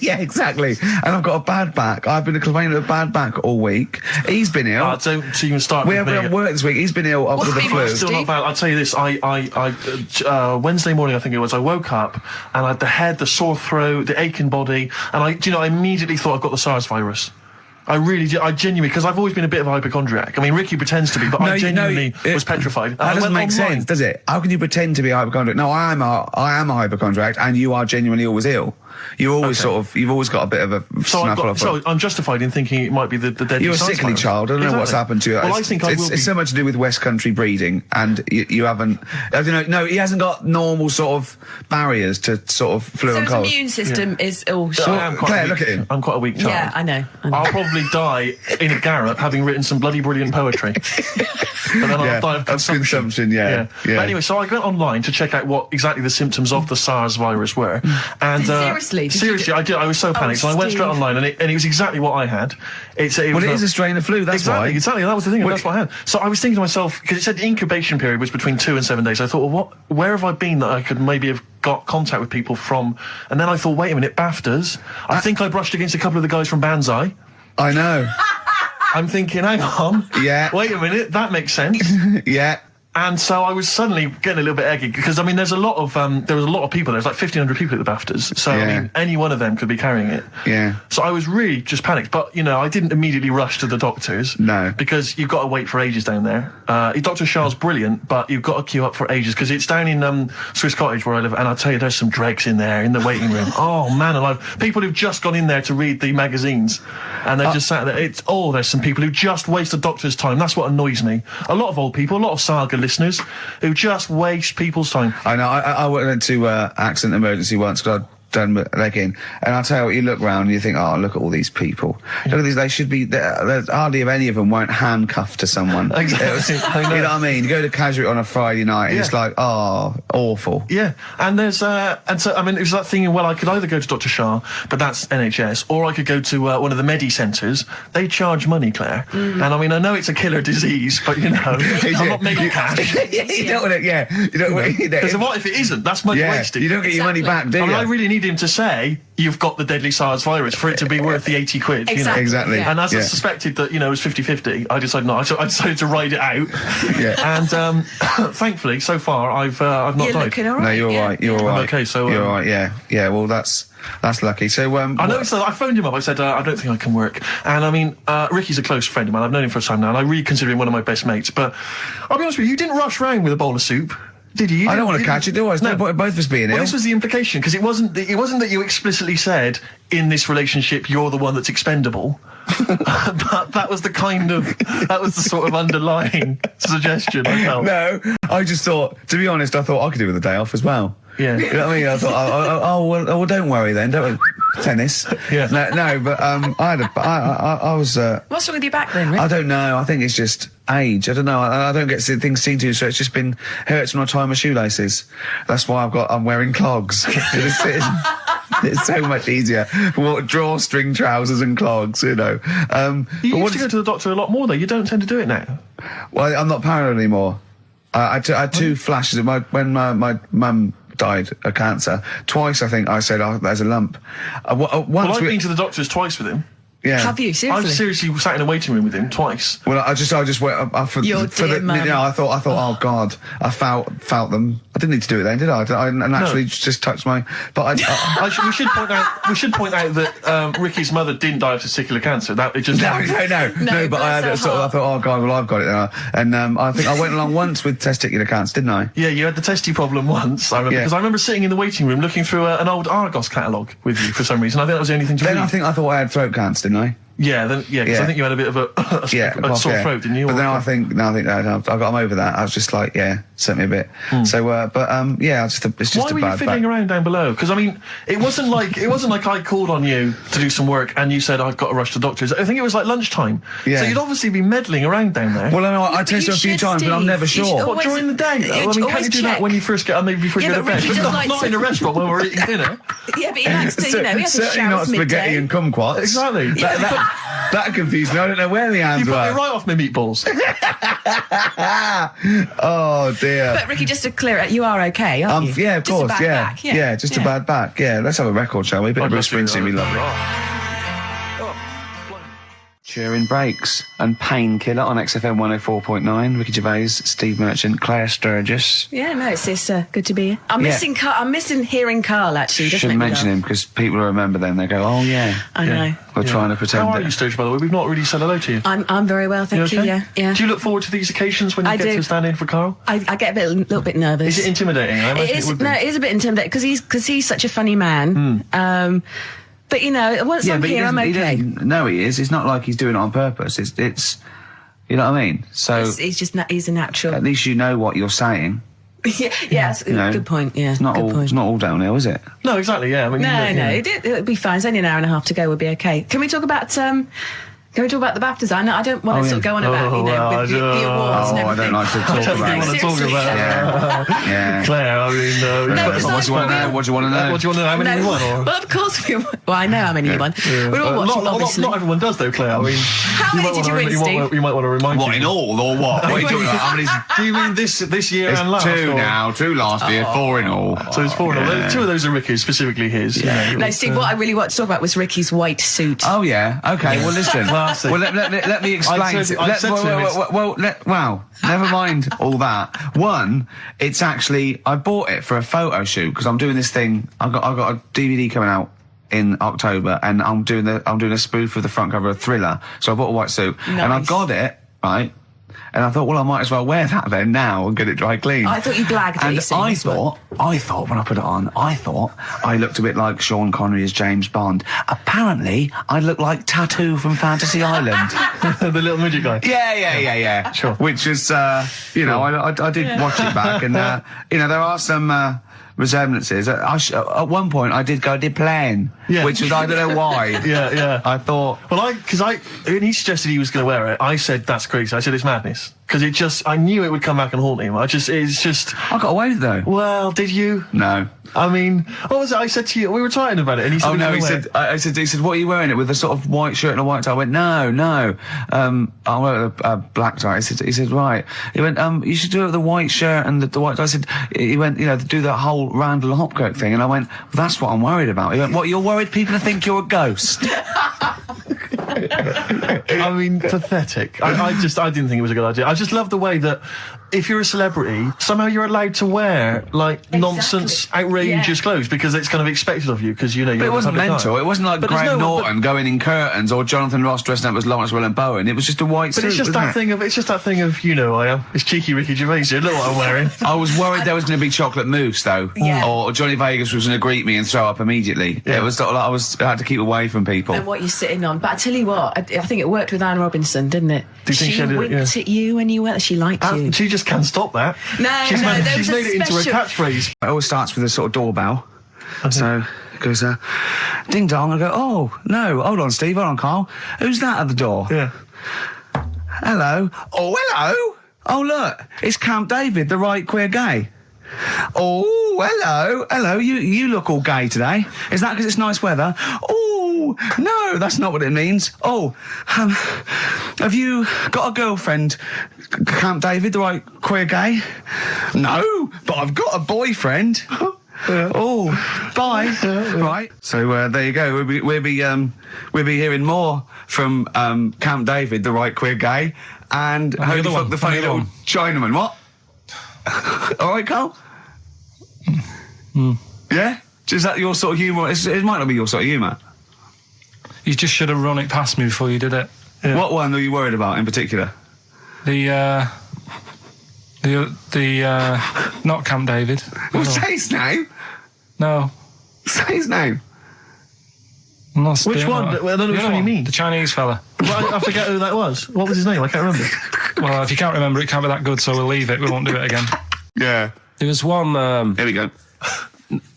Yeah, exactly. And I've got a bad back. I've been complaining of a bad back all week. He's been ill. Don't even start We with me. haven't worked this week. He's been ill with the been flu. worse? Still not bad. I'll tell you this. I Wednesday morning, I think it was, I woke up and I had the head, the sore throat, the aching body, and I immediately thought I've got the SARS virus. I really did. I genuinely, because I've always been a bit of a hypochondriac. I mean, Ricky pretends to be, but I genuinely was petrified. That doesn't make sense, does it? How can you pretend to be a hypochondriac? No, I am a hypochondriac, and you are genuinely always ill. You're always you've always got a bit of a snaffle. So I'm justified in thinking it might be the deadly You're a SARS sickly virus. child. I don't know what's happened to you. Well, I think I will be. It's so much to do with West Country breeding, and you haven't. I don't know. No, he hasn't got normal sort of barriers to sort of flu So and his cold. immune system is all shot. I am quite Claire, a weak, look at him. I'm quite a weak child. Yeah, I know. I'll probably die in a garret having written some bloody brilliant poetry. But then I'll die of consumption. Yeah. But anyway, so I went online to check out what exactly the symptoms of the SARS virus were. And Seriously? Did you seriously, I did. I was so panicked. So I went Steve. straight online, and it was exactly what I had. Well, it is a strain of flu. That's why. Exactly. That was the thing. That's what I had. So I was thinking to myself, because it said the incubation period was between 2 and 7 days. I thought, well, where have I been that I could maybe have got contact with people from? And then I thought, wait a minute, BAFTAs. I think I brushed against a couple of the guys from Banzai. I know. I'm thinking, hang on. Yeah. Wait a minute, that makes sense. Yeah. And so I was suddenly getting a little bit eggy because, I mean, there was a lot of people. There's like 1,500 people at the BAFTAs. So, I mean, any one of them could be carrying it. Yeah. So I was really just panicked. But, you know, I didn't immediately rush to the doctors. No. Because you've got to wait for ages down there. Dr. Shah's brilliant, but you've got to queue up for ages because it's down in Swiss Cottage where I live. And I'll tell you, there's some dregs in there in the waiting room. Oh, man alive. People who've just gone in there to read the magazines. And they've just sat there. There's some people who just waste the doctor's time. That's what annoys me. A lot of old people, a lot of Saga listeners who just waste people's time. I know. I went to accident emergency once because I'd done my leg in, and I'll tell you what, you look round and you think, oh, look at all these people. Look at these, they should be, there's hardly any of them weren't handcuffed to someone. Exactly. You know what I mean? You go to Casualty on a Friday night and it's like, oh, awful. Yeah, and there's, and so, I mean, it was that thing, well, I could either go to Dr. Shah, but that's NHS, or I could go to one of the Medi centres. They charge money, Claire. And I mean, I know it's a killer disease, but you know, I'm not making cash. You don't want it, you don't want it. Because what if it isn't? That's money wasted. You don't get your money back, do you? I mean, I really need him to say, you've got the deadly SARS virus for it to be worth the 80 quid. You know? Exactly. Yeah. And as I suspected that, you know, it was 50-50, I decided not. I decided to ride it out. Yeah. And thankfully, so far, I've not You're died. looking all right. No, you're all right. You're all right. okay, so, you're all right. Yeah. Yeah. Well, that's lucky. So I noticed that I phoned him up. I said, I don't think I can work. And I mean, Ricky's a close friend of mine. I've known him for a time now, and I really consider him one of my best mates. But I'll be honest with you, you didn't rush round with a bowl of soup. Did you? I don't want to catch it, do I? There's no point in both of us being ill. Well, this was the implication, because it wasn't that you explicitly said, in this relationship, you're the one that's expendable. But that was the sort of underlying suggestion I felt. No, I just thought, to be honest, I thought I could do with a day off as well. Yeah. You know what I mean? I thought, well, don't worry then, don't worry. Tennis. Yeah. No, but I was. What's wrong with your back then, Rick? I don't know. I think it's just age. I don't know. I don't get things seen to, so it's just been hurts when I tie my shoelaces. That's why I'm wearing clogs. It's so much easier. Drawstring trousers and clogs, you know. You used to go to the doctor a lot more, though. You don't tend to do it now. Well, I'm not paranoid anymore. I had two flashes when my mum died of cancer. Twice, I think, I said, oh, there's a lump. Once I've been to the doctors twice with him. Yeah. Have you, seriously? I've seriously sat in a waiting room with him twice. Well, I just went for Your dear mum. You know, I thought, oh God, I felt them. I didn't need to do it then, did I? I naturally just touched my. But we should point out that Ricky's mother didn't die of testicular cancer. That it just No. But I had I thought, oh God, well I've got it now. And I think I went along once with testicular cancer, didn't I? Yeah, you had the testy problem once. I remember because I remember sitting in the waiting room looking through an old Argos catalogue with you for some reason. I think that was the only thing to read. Then I thought I had throat cancer, didn't I? Yeah, because I think you had a bit of a sore throat, didn't you? But then I think that I'm over that. I was just like, sent me a bit. So, it's just Why were you fiddling around down below? Because I mean, it wasn't like I called on you to do some work and you said I've got to rush to the doctors. I think it was like lunchtime. Yeah. So you'd obviously be meddling around down there. Well, I know I texted her a few times, but I'm never sure. What, during the day? Though? I mean, can't you do that when you first get, maybe before you go to bed? Not in a restaurant when we're eating dinner. Yeah, but he likes to, he has a certainly not spaghetti and kumquats. Exactly. That confused me. I don't know where the hands You were. put it right off my meatballs. Oh dear. But Ricky, just to clear it, you are okay, aren't you? Yeah, of Just a course. bad back, Yeah, just a bad back. Yeah, let's have a record, shall we? A bit of Bruce Springsteen, we love it. Cheering Breaks and Painkiller on XFM 104.9. Ricky Gervais, Steve Merchant, Claire Sturgis. Yeah, no, it's good to be here. I'm missing hearing Carl, actually. Shouldn't mention him because people remember then. They go, oh yeah. I know. We're trying to pretend. How are you, Sturgis, by the way? We've not really said hello to you. I'm very well, thank you. Okay? Yeah. Do you look forward to these occasions when you get to stand in for Carl? I get a little bit nervous. Is it intimidating? I imagine it would be. No, it is a bit intimidating because he's such a funny man. But you know, once I'm here, I'm okay. No, he is. It's not like he's doing it on purpose. It's you know what I mean? So he's a natural. At least you know what you're saying. yeah, that's good point. Yeah, it's not all downhill, is it? No, exactly. Yeah. I mean, it'll be fine. It's only an hour and a half to go. We'll be okay. Can we talk about Can we talk about the BAFTAs? I don't want to sort of go on about, with the awards and everything. I don't like to talk about want to talk about Yeah. Claire, I mean... What do you want to know? What do you want to know? What do you want to know? How many you won? Or? Well, of course we... Well, I know how many you won. We're all watching, obviously. Not everyone does, though, Claire. I mean... How many did you win, Steve? You might want to remind What, in all, or what? What are you talking about? How many... Do you mean this year and last? 2 now, 2 last year, 4 in all. So it's 4 in all. 2 of those are Ricky's, specifically his. Yeah. No, Steve, what I really want to talk about was Ricky's white suit. Oh, yeah. Okay, well, listen. Classic. Well, let me explain. Well, never mind all that. One, it's actually, I bought it for a photo shoot, because I'm doing this thing, I've got a DVD coming out in October, and I'm doing a spoof of the front cover of Thriller, so I bought a white suit, Nice. and I got it, right, and I thought, well, I might as well wear that then now and get it dry clean. I thought you blagged it. And you said, I thought when I put it on, I looked a bit like Sean Connery as James Bond. Apparently, I look like Tattoo from Fantasy Island. The little midget guy. Yeah. Sure. Which was, I did watch it back, and there are some resemblances. At one point, I did plan, which was, I don't know why. Yeah. I thought, well, when he suggested he was going to wear it, I said that's crazy. I said it's madness, because I knew it would come back and haunt him. I got away with it though. Well, did you? No. I mean, what was it I said to you? We were talking about it, and he said, he said, what are you wearing it with? A sort of white shirt and a white tie. I went, no. I wear a black tie. He said, right. He went, you should do it with the white shirt and the white tie. I said, he went, do that whole Randall Hopkirk thing. And I went, well, that's what I'm worried about. He went, what, you're worried people think you're a ghost? I mean, pathetic. I didn't think it was a good idea. I just love the way that if you're a celebrity, somehow you're allowed to wear, nonsense, outrageous clothes, because it's kind of expected of you, because, you're But it wasn't mental. Guy. It wasn't like Graham Norton going in curtains, or Jonathan Ross dressing up as Lawrence Llewellyn Bowen. It was just a white suit. But it's just that thing of, I am. It's cheeky Ricky Gervais here. Look what I'm wearing. I was worried there was going to be chocolate mousse, though. Yeah. Or Johnny Vegas was going to greet me and throw up immediately. Yeah. It was sort of like I had to keep away from people. And what you're sitting on. But I tell you what, I think it worked with Anne Robinson, didn't it? Do you think she winked at you when you went. She liked you. She just can't stop that. She's made it into a catchphrase. It always starts with a sort of doorbell. So it goes, ding dong. I go, oh, no, hold on, Steve, hold on, Carl. Who's that at the door? Yeah. Hello. Oh, hello. Oh, look, it's Camp David, the right queer gay. Oh, hello. You look all gay today. Is that because it's nice weather? Oh, no, that's not what it means. Oh, have you got a girlfriend, Camp David, the right queer gay? No, but I've got a boyfriend. Oh, bye. Right. So there you go. We'll be hearing more from Camp David, the right queer gay, and Holy Fuck the funny little Chinaman. What? All right, Carl? Yeah? Is that your sort of humour? It might not be your sort of humour. You just should have run it past me before you did it. Yeah. What one were you worried about in particular? The not Camp David. Well, say his name. No. Say his name. Which one? I don't know which one you mean. The Chinese fella. Well, I forget who that was. What was his name? I can't remember. Well, if you can't remember, it can't be that good, so we'll leave it. We won't do it again. Yeah. There was one... Here we go.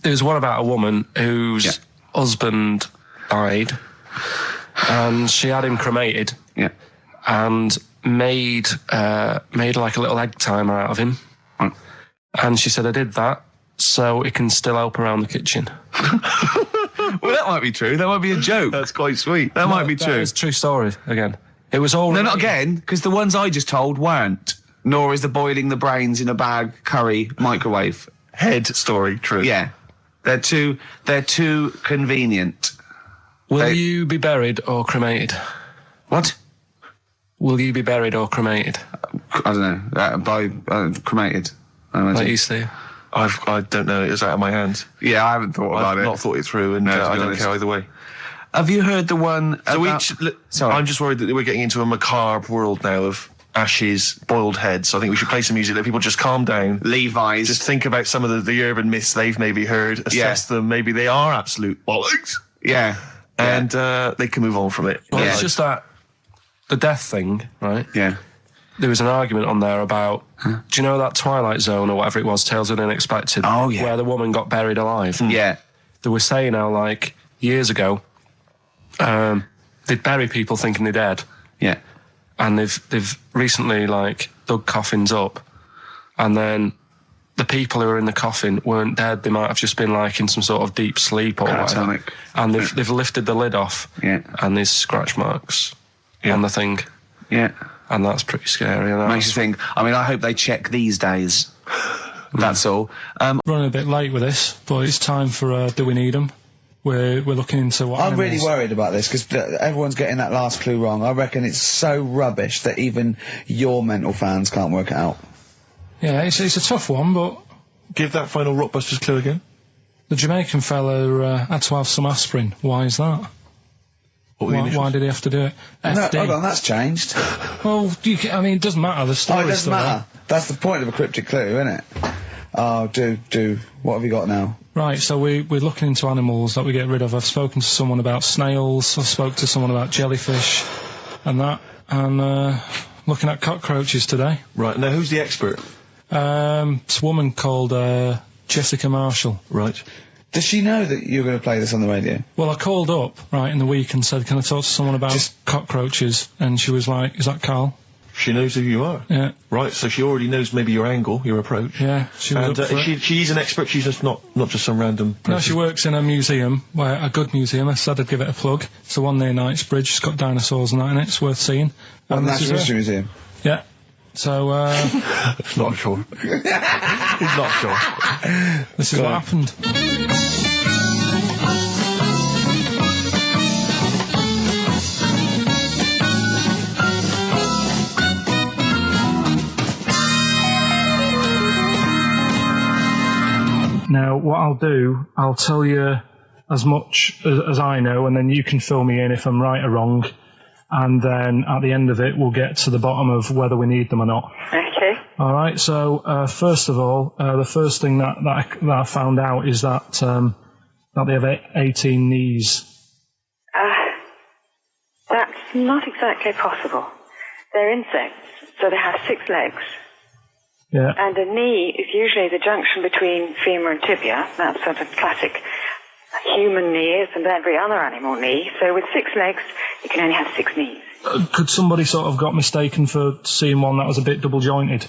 There was one about a woman whose husband died, and she had him cremated. Yeah. And made like a little egg timer out of him. Mm. And she said, I did that so it can still help around the kitchen. Well, that might be true. That might be a joke. That's quite sweet. That might be true. It's a true story, again. It was all... No, not again, because the ones I just told weren't. Nor is the boiling the brains in a bag curry microwave head story true. Yeah. They're too convenient. Will you be buried or cremated? What? Will you be buried or cremated? I don't know. Cremated. I imagine. Like you, Steve? I don't know. It was out of my hands. Yeah, I haven't thought about it. I've not thought it through, and I don't care either way. Have you heard the one about... Sorry. I'm just worried that we're getting into a macabre world now of ashes, boiled heads. So I think we should play some music. Let people just calm down. Levi's. Just think about some of the urban myths they've maybe heard, assess them. Maybe they are absolute bollocks. Yeah. And they can move on from it. Well, it's just that the death thing, right? Yeah. There was an argument on there about, do you know that Twilight Zone or whatever it was, Tales of the Unexpected? Oh, yeah. Where the woman got buried alive. Yeah. They were saying how, like, years ago, they'd bury people thinking they're dead. Yeah. And they've recently, like, dug coffins up, and then the people who were in the coffin weren't dead. They might have just been, like, in some sort of deep sleep or whatever. And they've lifted the lid off. Yeah. And there's scratch marks on the thing. Yeah. And that's pretty scary. And Makes you think, I mean, I hope they check these days. That's all. Running a bit late with this, but it's time for Do We Need 'Em? We're looking into what I'm animals... really worried about this because everyone's getting that last clue wrong. I reckon it's so rubbish that even your mental fans can't work it out. Yeah, it's a tough one, but... Give that final Rockbusters clue again. The Jamaican fella had to have some aspirin. Why is that? Why did he have to do it? No, FD. hold on, that's changed. Well, it doesn't matter. The story It doesn't matter. That's the point of a cryptic clue, isn't it? Oh, do. What have you got now? Right, so we're looking into animals that we get rid of. I've spoken to someone about snails. I spoke to someone about jellyfish and that. And looking at cockroaches today. Right, now who's the expert? It's a woman called Jessica Marshall. Right. Does she know that you're going to play this on the radio? Well, I called up, right, in the week and said, can I talk to someone about cockroaches? And she was like, is that Karl? She knows who you are. Yeah. Right, so she already knows maybe your angle, your approach. Yeah, she was up for it. She's an expert, she's just not just some random person. No, she works in a museum, a good museum. I said I'd give it a plug. It's the one near Knightsbridge. It's got dinosaurs and that in it. It's worth seeing. National History Museum? Yeah. So, Not sure. He's not sure. This is what happened. Now, what I'll do, I'll tell you as much as I know, and then you can fill me in if I'm right or wrong. And then at the end of it, we'll get to the bottom of whether we need them or not. Okay. All right. So first of all, the first thing that I found out is that they have 18 knees. That's not exactly possible. They're insects, so they have 6 legs. Yeah. And a knee is usually the junction between femur and tibia. That's sort of classic human knee and every other animal knee. So with 6 legs, you can only have 6 knees. Could somebody sort of got mistaken for seeing one that was a bit double jointed?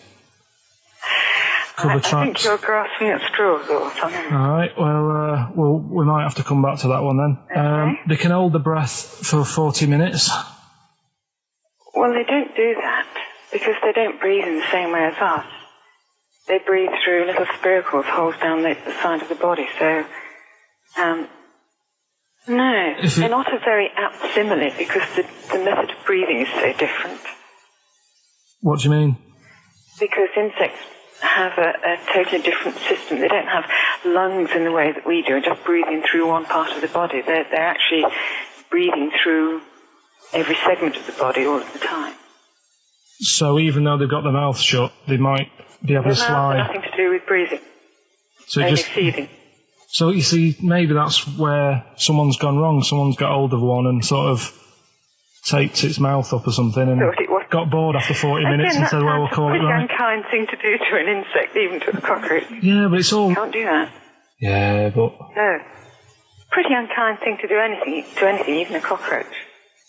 I think you're grasping at straws or something. All right. Well, we might have to come back to that one then. Okay. They can hold the breath for 40 minutes. Well, they don't do that because they don't breathe in the same way as us. They breathe through little spiracles, holes down the side of the body. So, no, they're not a very apt simile because the method of breathing is so different. What do you mean? Because insects have a totally different system. They don't have lungs in the way that we do, just breathing through one part of the body. They're actually breathing through every segment of the body all of the time. So even though they've got their mouth shut, they might be able to slide. Nothing to do with breathing. So only feeding. So you see, maybe that's where someone's gone wrong. Someone's got hold of one and sort of taped its mouth up or something and got bored after 40 minutes and said, well, we'll call it right. It's a pretty unkind thing to do to an insect, even to a cockroach. Yeah, but it's all... You can't do that. Yeah, but... No. Pretty unkind thing to do to anything, even a cockroach.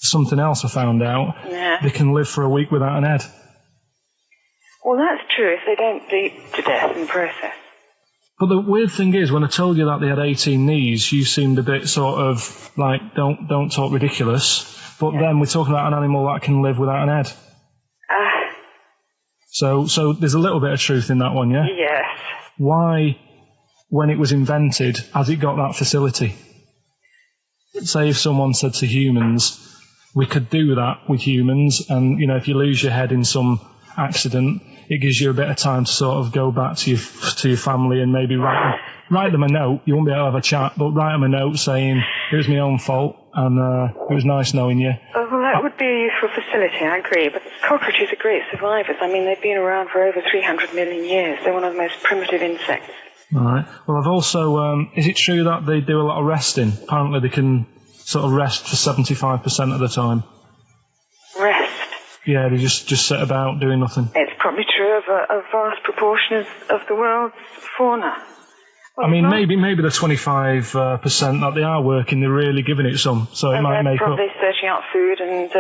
Something else I found out. Yeah. They can live for a week without an head. Well, that's true if they don't bleed to death in the process. But the weird thing is, when I told you that they had 18 knees, you seemed a bit sort of like, don't talk ridiculous. But then we're talking about an animal that can live without an head. So there's a little bit of truth in that one, yeah? Yes. Why, when it was invented, has it got that facility? Say if someone said to humans, we could do that with humans, and, you know, if you lose your head in some accident, it gives you a bit of time to sort of go back to your family and maybe write them a note. You won't be able to have a chat, but write them a note saying, it was my own fault, and it was nice knowing you. Well, that would be a useful facility, I agree, but cockroaches are great survivors. I mean, they've been around for over 300 million years. They're one of the most primitive insects. All right. Well, I've also, is it true that they do a lot of resting? Apparently they can sort of rest for 75% of the time. Rest? Yeah, they just sit about doing nothing. It's probably true of a vast proportion of the world's fauna. I mean, maybe the 25% that they are working, they're really giving it some, so it might make up. They're probably searching out food and,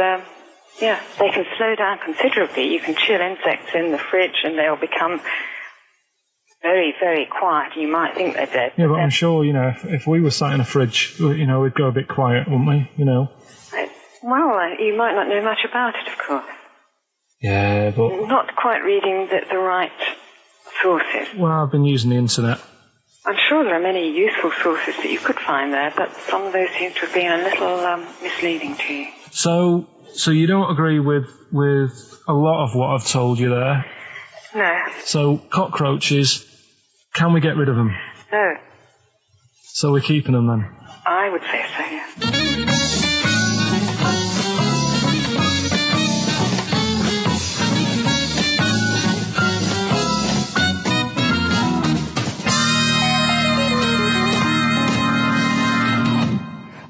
yeah, they can slow down considerably. You can chill insects in the fridge and they'll become very, very quiet. You might think they're dead. Yeah, but I'm sure, if we were sat in a fridge, we'd go a bit quiet, wouldn't we, Well, you might not know much about it, of course. Yeah, but... Not quite reading the right sources. Well, I've been using the internet. I'm sure there are many useful sources that you could find there, but some of those seem to have been a little misleading to you. So you don't agree with a lot of what I've told you there? No. So, cockroaches, can we get rid of them? No. So we're keeping them then? I would say so, yes.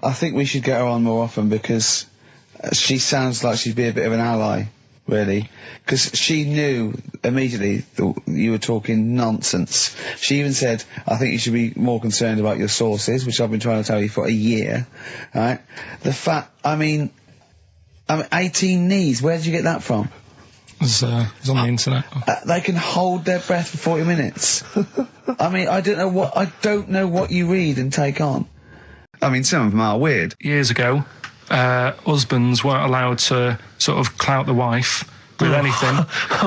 I think we should get her on more often because she sounds like she'd be a bit of an ally, really. Because she knew immediately that you were talking nonsense. She even said, I think you should be more concerned about your sources, which I've been trying to tell you for a year, right? The fact, I mean 18 knees, where did you get that from? It's on the internet. They can hold their breath for 40 minutes. I mean, I don't know what you read and take on. I mean, some of them are weird. Years ago, husbands weren't allowed to sort of clout the wife with anything.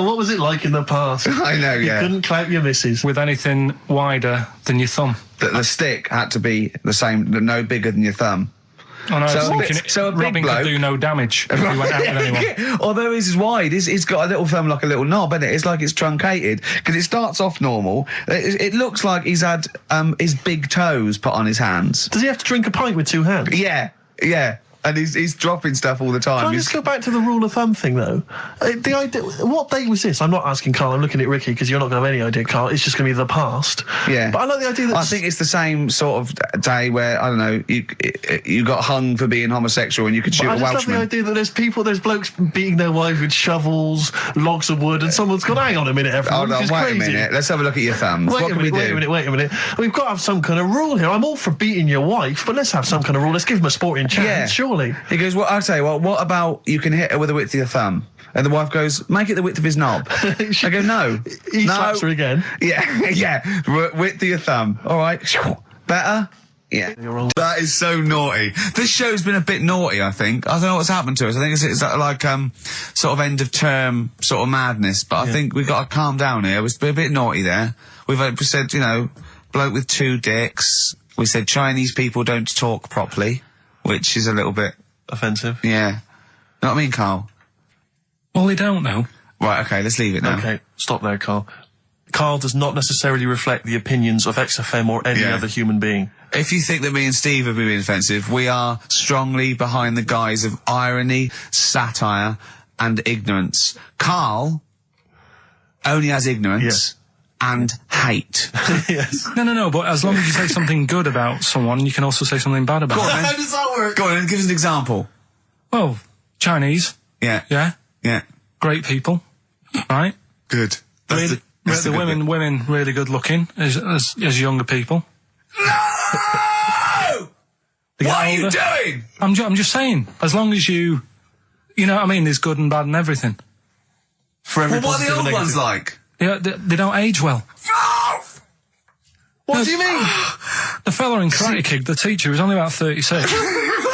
What was it like in the past? I know, yeah. You couldn't clout your missus. With anything wider than your thumb. The stick had to be the same, no bigger than your thumb. Oh, no, So a big Robin bloke could do no damage if he went out with anyone. Yeah, although his is wide, he's got a little thumb like a little knob, isn't it? It's like it's truncated, because it starts off normal. It looks like he's had his big toes put on his hands. Does he have to drink a pint with two hands? Yeah. And he's dropping stuff all the time. Can I just go back to the rule of thumb thing, though? The idea, what day was this? I'm not asking Carl, I'm looking at Ricky, because you're not going to have any idea, Carl. It's just going to be the past. Yeah. But I like the idea that... I think it's the same sort of day where, I don't know, you got hung for being homosexual and you could shoot a Welshman. I just love the idea that there's blokes beating their wives with shovels, logs of wood, and someone's gone, hang on a minute, everyone, Hold on, wait a minute. Let's have a look at your thumbs. What can we do? Wait a minute. We've got to have some kind of rule here. I'm all for beating your wife, but let's have some kind of rule. Let's give him a sporting chance, surely. He goes, well, I'll tell you what about you can hit her with the width of your thumb? And the wife goes, make it the width of his knob. I go, no. He slaps her again. Yeah. Width of your thumb. All right. Better? Yeah. That is so naughty. This show's been a bit naughty, I think. I don't know what's happened to us. I think it's like, sort of end of term sort of madness, but I think we've got to calm down here. We've been a bit naughty there. We've said, bloke with two dicks. We said Chinese people don't talk properly, which is a little bit... offensive. Yeah. Know what I mean, Carl? Well, they don't know. Right, okay, let's leave it now. Okay, stop there, Carl. Carl does not necessarily reflect the opinions of XFM or any other human being. If you think that me and Steve have been offensive, we are strongly behind the guise of irony, satire, and ignorance. Carl only has ignorance and hate. Yes. No, but as long as you say something good about someone, you can also say something bad about them. How does that work? Go on, give us an example. Well, Chinese. Yeah. Yeah. Great people. Right? Good. The women really good looking as younger people. No! What are you doing? I'm just saying, as long as you know what I mean, there's good and bad and everything. For every What are the old ones like? Yeah, they don't age well. What do you mean? The fella in Karate Kid, the teacher, was only about 36.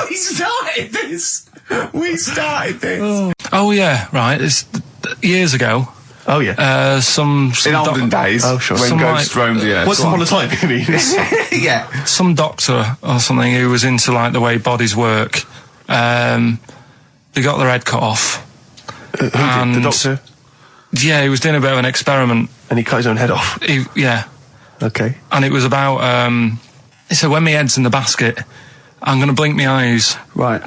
We started this. Oh yeah, right. It's years ago. Oh yeah. Some in olden days. Oh sure. When ghosts roamed the earth. Once upon a time, you mean? Yeah. Some doctor or something who was into like the way bodies work. They got their head cut off. Who did? The doctor? Yeah, he was doing a bit of an experiment. And he cut his own head off? Yeah. Okay. And it was about, he said, when my head's in the basket, I'm going to blink my eyes. Right.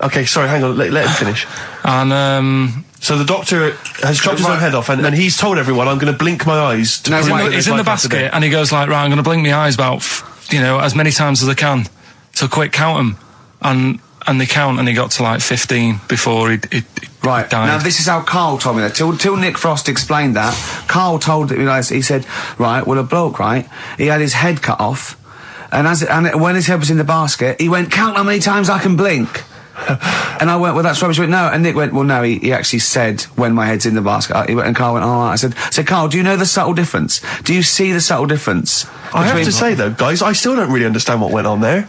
Okay, sorry, hang on, let him finish. And, so the doctor has chopped his own head off, and he's told everyone, I'm going to blink my eyes. He's in the basket, and he goes like, right, I'm going to blink my eyes about, as many times as I can. So quick, count them. And they count, and he got to like 15 before he died. Now this is how Carl told me that. Till Nick Frost explained that, Karl told me, he said, right, well, a bloke, right, he had his head cut off, and when his head was in the basket, he went, count how many times I can blink. And I went, well, that's rubbish. He went, no. And Nick went, well, no, he actually said, when my head's in the basket. And Karl went, all right. I said, Karl, do you know the subtle difference? Do you see the subtle difference? I have to say, though, guys, I still don't really understand what went on there.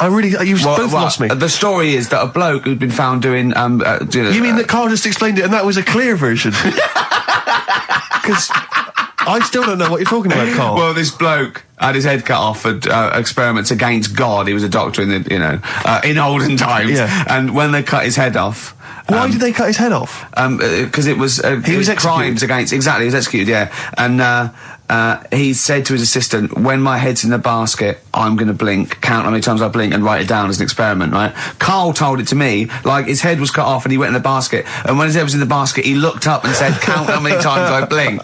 You've both lost me. The story is that a bloke who'd been found doing, You mean that Karl just explained it and that was a clear version? Because I still don't know what you're talking about, Karl. Well, this bloke had his head cut off at experiments against God. He was a doctor in the, in olden times. Yeah. And when they cut his head off... Why did they cut his head off? Because it was... he was crimes against... Exactly, he was executed, yeah. And, he said to his assistant, when my head's in the basket, I'm going to blink, count how many times I blink and write it down as an experiment, right? Karl told it to me, like his head was cut off and he went in the basket, and when his head was in the basket, he looked up and said, count how many times I blink.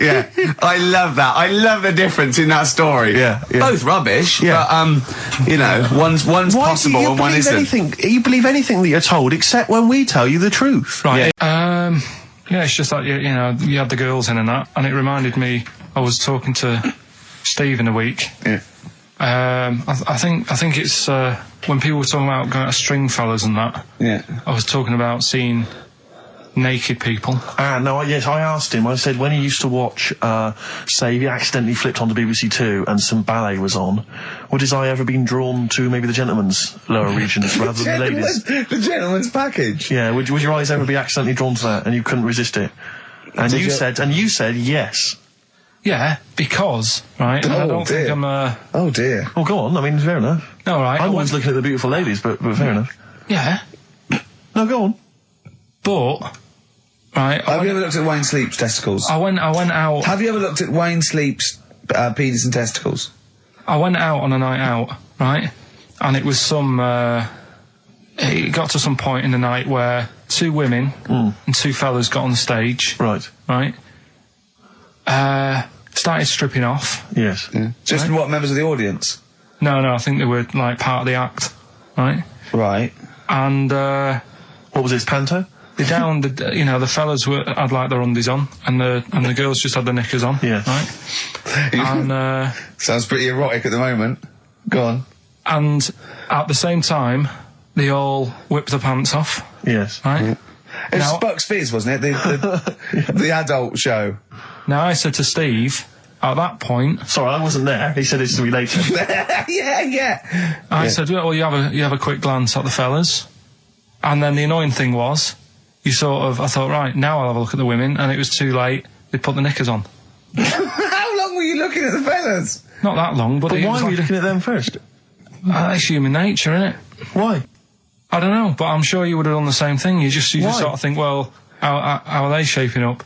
Yeah. I love that. I love the difference in that story. Yeah. Both rubbish, but, one's possible and one isn't. You believe anything that you're told except when we tell you the truth. Right. Yeah, it's just like, you had the girls in and that, and it reminded me, I was talking to Steve in a week. Yeah. I think it's when people were talking about going to Stringfellas and that. Yeah. I was talking about seeing naked people. Yes, I asked him. I said when he used to watch, say, he accidentally flipped onto BBC Two and some ballet was on. Would his eye ever been drawn to maybe the gentleman's lower regions rather than the ladies? The gentleman's package. Yeah. Would your eyes ever be accidentally drawn to that and you couldn't resist it? And you said yes. Yeah, because, right, I don't think I'm, Oh, dear. Well, go on, I mean, fair enough. No, right. I'm always looking at the beautiful ladies, but fair enough. Yeah. No, go on. But, right... Have you ever looked at Wayne Sleep's testicles? I went out... Have you ever looked at Wayne Sleep's penis and testicles? I went out on a night out, right, and it was it got to some point in the night where two women and two fellas got on stage. Right. Started stripping off. Yes. Yeah. Just what, members of the audience? No, I think they were, like, part of the act, right? Right. And, what was it, panto? The fellas had, like, their undies on, and the girls just had their knickers on. Yeah. Right? And, sounds pretty erotic at the moment. Go on. And at the same time, they all whipped their pants off. Yes. Right? Yeah. It was Bucks Fizz, wasn't it? The adult show. Now, I said to Steve, at that point... Sorry, I wasn't there. He said this to me later. Yeah. I said, well, you have a quick glance at the fellas. And then the annoying thing was, I thought, right, now I'll have a look at the women, and it was too late. They put the knickers on. How long were you looking at the fellas? Not that long, but why were you looking at them first? It's human nature, isn't it? Why? I don't know, but I'm sure you would have done the same thing. You just sort of think, well, how are they shaping up?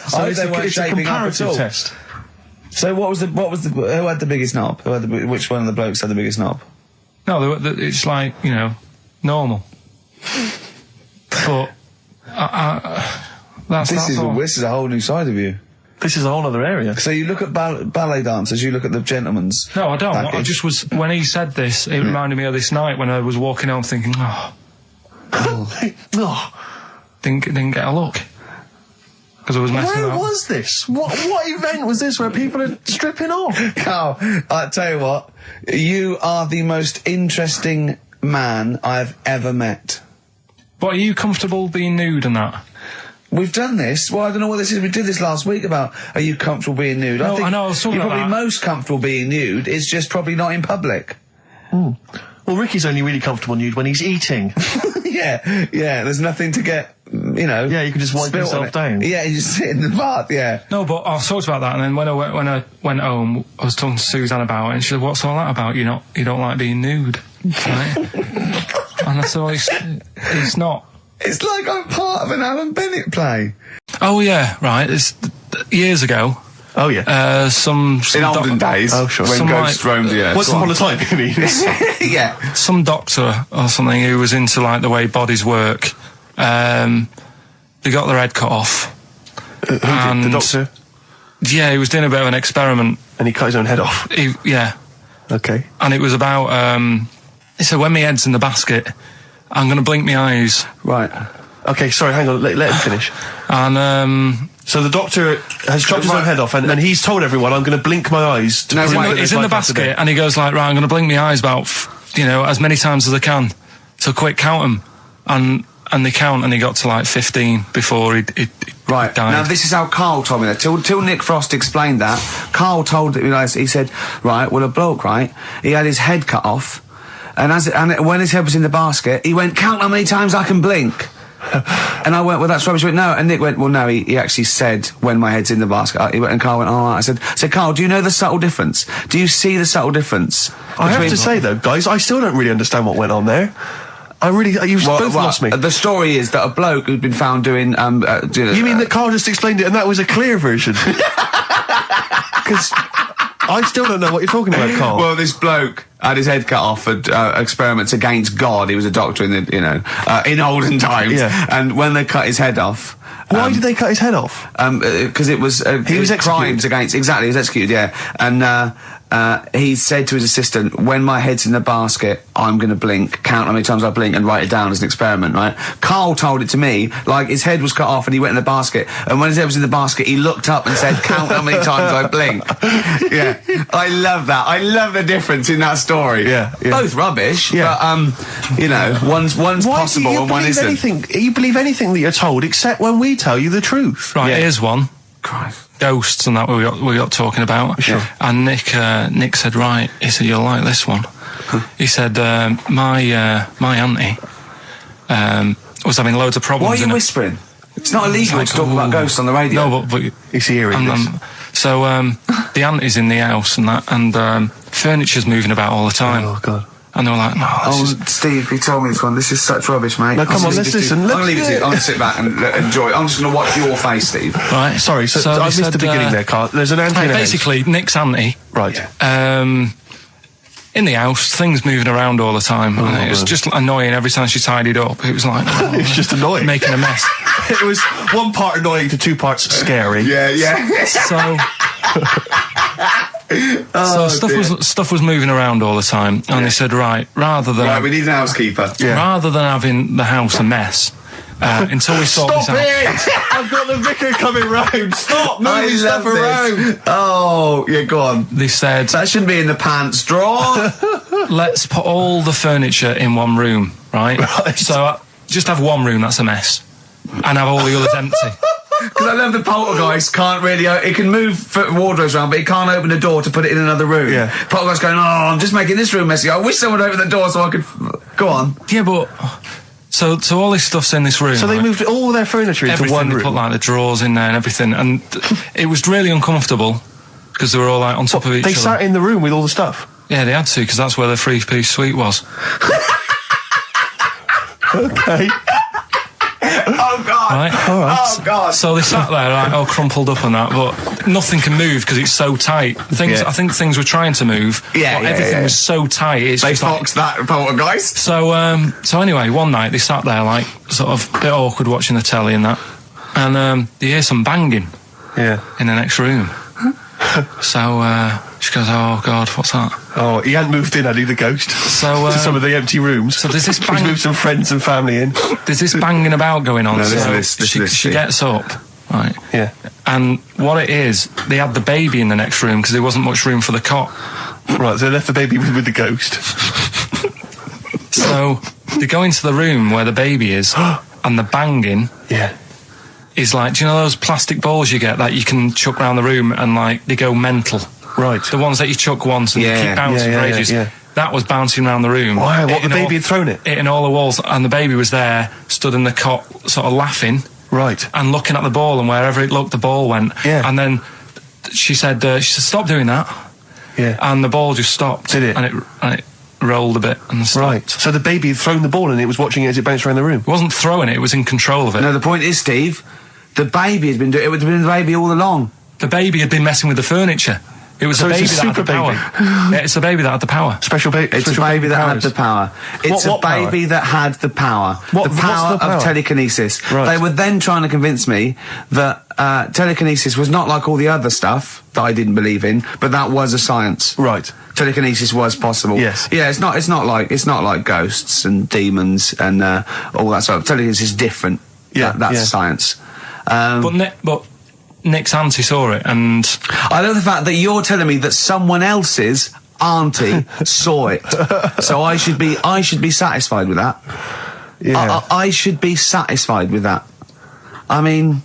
So it's a comparative test. So who had the biggest knob? Which one of the blokes had the biggest knob? No, it's like, normal. But this is a whole new side of you. This is a whole other area. So you look at ballet dancers, you look at the gentleman's. No, I don't. package. I just was, when he said this, it reminded me of this night when I was walking home thinking, didn't get a look. Because I was messing up. Where was this? What event was this where people are stripping off? Carl, I tell you what, you are the most interesting man I've ever met. But are you comfortable being nude and that? We've done this. Well, I don't know what this is. We did this last week about, are you comfortable being nude? No, I know, I was talking you're about probably that. most comfortable being nude. It's just probably not in public. Well, Ricky's only really comfortable nude when he's eating. Yeah, there's nothing to get, Yeah, you can just wipe yourself down. Yeah, you just sit in the bath, yeah. No, but I talked about that, and then when I went home, I was talking to Suzanne about it, and she said, what's all that about? You don't like being nude, right? And I said, well, it's not. It's like I'm part of an Alan Bennett play. Oh, yeah, right. It's years ago. Oh, yeah. Some in olden days. Oh, sure. When ghosts roamed the earth. Once upon a time, you mean? Yeah. Some doctor or something who was into, like, the way bodies work. They got their head cut off. Who did? The doctor? Yeah, he was doing a bit of an experiment. And he cut his own head off? Yeah. Okay. And it was about, he said, when my head's in the basket, I'm going to blink my eyes. Right. Okay, sorry, hang on, let him finish. And, So the doctor has chopped his own head off, and he's told everyone, I'm going to blink my eyes to prove that he's there's in the life after basket, death. and he goes like, right, I'm going to blink my eyes about, as many times as I can. So quick, count them. And they count, and he got to like 15 before he Right. died. Now, this is how Carl told me that. Till Nick Frost explained that, Carl told me, he said, right, well, a bloke, right, he had his head cut off, and when his head was in the basket, he went, count how many times I can blink. And I went, well, that's rubbish. He went, no. And Nick went, well, no, he actually said, when my head's in the basket. He went, and Carl went, all right. I said, Carl, do you know the subtle difference? Do you see the subtle difference? I have to say, though, guys, I still don't really understand what went on there. You've both lost me. The story is that a bloke who'd been found doing, You mean that Carl just explained it and that was a clear version? Because I still don't know what you're talking about, Carl. Well, this bloke had his head cut off at experiments against God. He was a doctor in the, in olden times. Yeah. And when they cut his head off... Why did they cut his head off? Because it was... he was executed. Crimes against... Exactly, he was executed, yeah. And, he said to his assistant, when my head's in the basket, I'm going to blink, count how many times I blink and write it down as an experiment, right? Carl told it to me, like his head was cut off and he went in the basket, and when his head was in the basket, he looked up and said, count how many times I blink. Yeah. I love that. I love the difference in that story. Yeah. Both rubbish, Yeah. but, one's possible and one isn't. You believe anything that you're told except when we tell you the truth. Right, here's one. Christ. Ghosts and that we got talking about. Sure. And Nick said, right, he said, you'll like this one. He said, my auntie was having loads of problems. Why are you whispering? It's not illegal to talk about ghosts on the radio. No, but He's hearing this. so the auntie's in the house and that, and furniture's moving about all the time. Oh, God. And they were like, no, Steve, he told me this one. This is such rubbish, mate. No, come on, let's listen. I'm going to leave it to you. I'm going to sit back and enjoy it. I'm just going to watch your face, Steve. right. Sorry, so I missed the beginning there, Carl. There's an auntie in a house. Basically, Nick's auntie. Right. In the house, things moving around all the time. And it was just annoying every time she tidied up. It was like... It was just annoying. Making a mess. It was one part annoying to two parts scary. Yeah. So... stuff was moving around all the time, and they said, right, rather than we need an housekeeper. rather than having the house a mess, until we sort this out. I've got the vicar coming round. Stop moving stuff love around. this. Oh, yeah, go on. They said, That shouldn't be in the pants drawer. let's put all the furniture in one room, right? So just have one room that's a mess, and have all the others empty. Because I love the poltergeist can't really... It can move wardrobes around, but it can't open a door to put it in another room. Yeah. Poltergeist going, I'm just making this room messy. I wish someone would open the door so I could... Go on. Yeah, but... So all this stuff's in this room. So they right? moved all their furniture into Everything, one they room. put like the drawers in there and everything, and it was really uncomfortable because they were all like on top of each They other. sat in the room with all the stuff. Yeah, they had to, because that's where the three-piece suite was. Okay. Oh, God. Right? All right. Oh, God. So they sat there, like, all crumpled up and that, but nothing can move because it's so tight. I think things were trying to move, but everything was so tight. It's They just like, foxed that poltergeist. So anyway, one night they sat there, like, sort of a bit awkward watching the telly and that, and they hear some banging Yeah. in the next room. So she goes, oh, God, what's that? Oh, he hadn't moved in, had he, the ghost? So, to some of the empty rooms. So there's this He's bang... moved some friends and family in. There's this banging about going on. No, so listen, she gets up, right? Yeah. And what it is, they had the baby in the next room because there wasn't much room for the cot. Right, so they left the baby with the ghost. So they go into the room where the baby is, and the banging Yeah. is like, do you know those plastic balls you get that you can chuck around the room and like they go mental? Right. The ones that you chuck once and Yeah, they keep bouncing for ages. yeah. That was bouncing around the room. Wow, what, the Hitting baby had thrown it? Hitting all the walls, and the baby was there, stood in the cot, sort of laughing. Right. And looking at the ball, and wherever it looked, the ball went. Yeah. And then she said, stop doing that. Yeah. And the ball just stopped. Did it? And it rolled a bit and stopped. Right. So the baby had thrown the ball and it was watching it as it bounced around the room. It wasn't throwing it, it was in control of it. No, the point is, Steve, the baby has been doing it. It would have been the baby all along. The baby had been messing with the furniture. It was So the it's baby a that had the super power. baby. Yeah, it's the baby that had the power. Special baby. It's a baby that had the power. It's What a baby power? that had the power. What- the what's power the power? of telekinesis. Right. They were then trying to convince me that telekinesis was not like all the other stuff that I didn't believe in, but that was a science. Right. Telekinesis was possible. Yes. Yeah, it's not like ghosts and demons and all that stuff. Telekinesis is different. Yeah, That's science. But Nick's auntie saw it, and I love the fact that you're telling me that someone else's auntie saw it. So I should be satisfied with that. Yeah. I should be satisfied with that. I mean...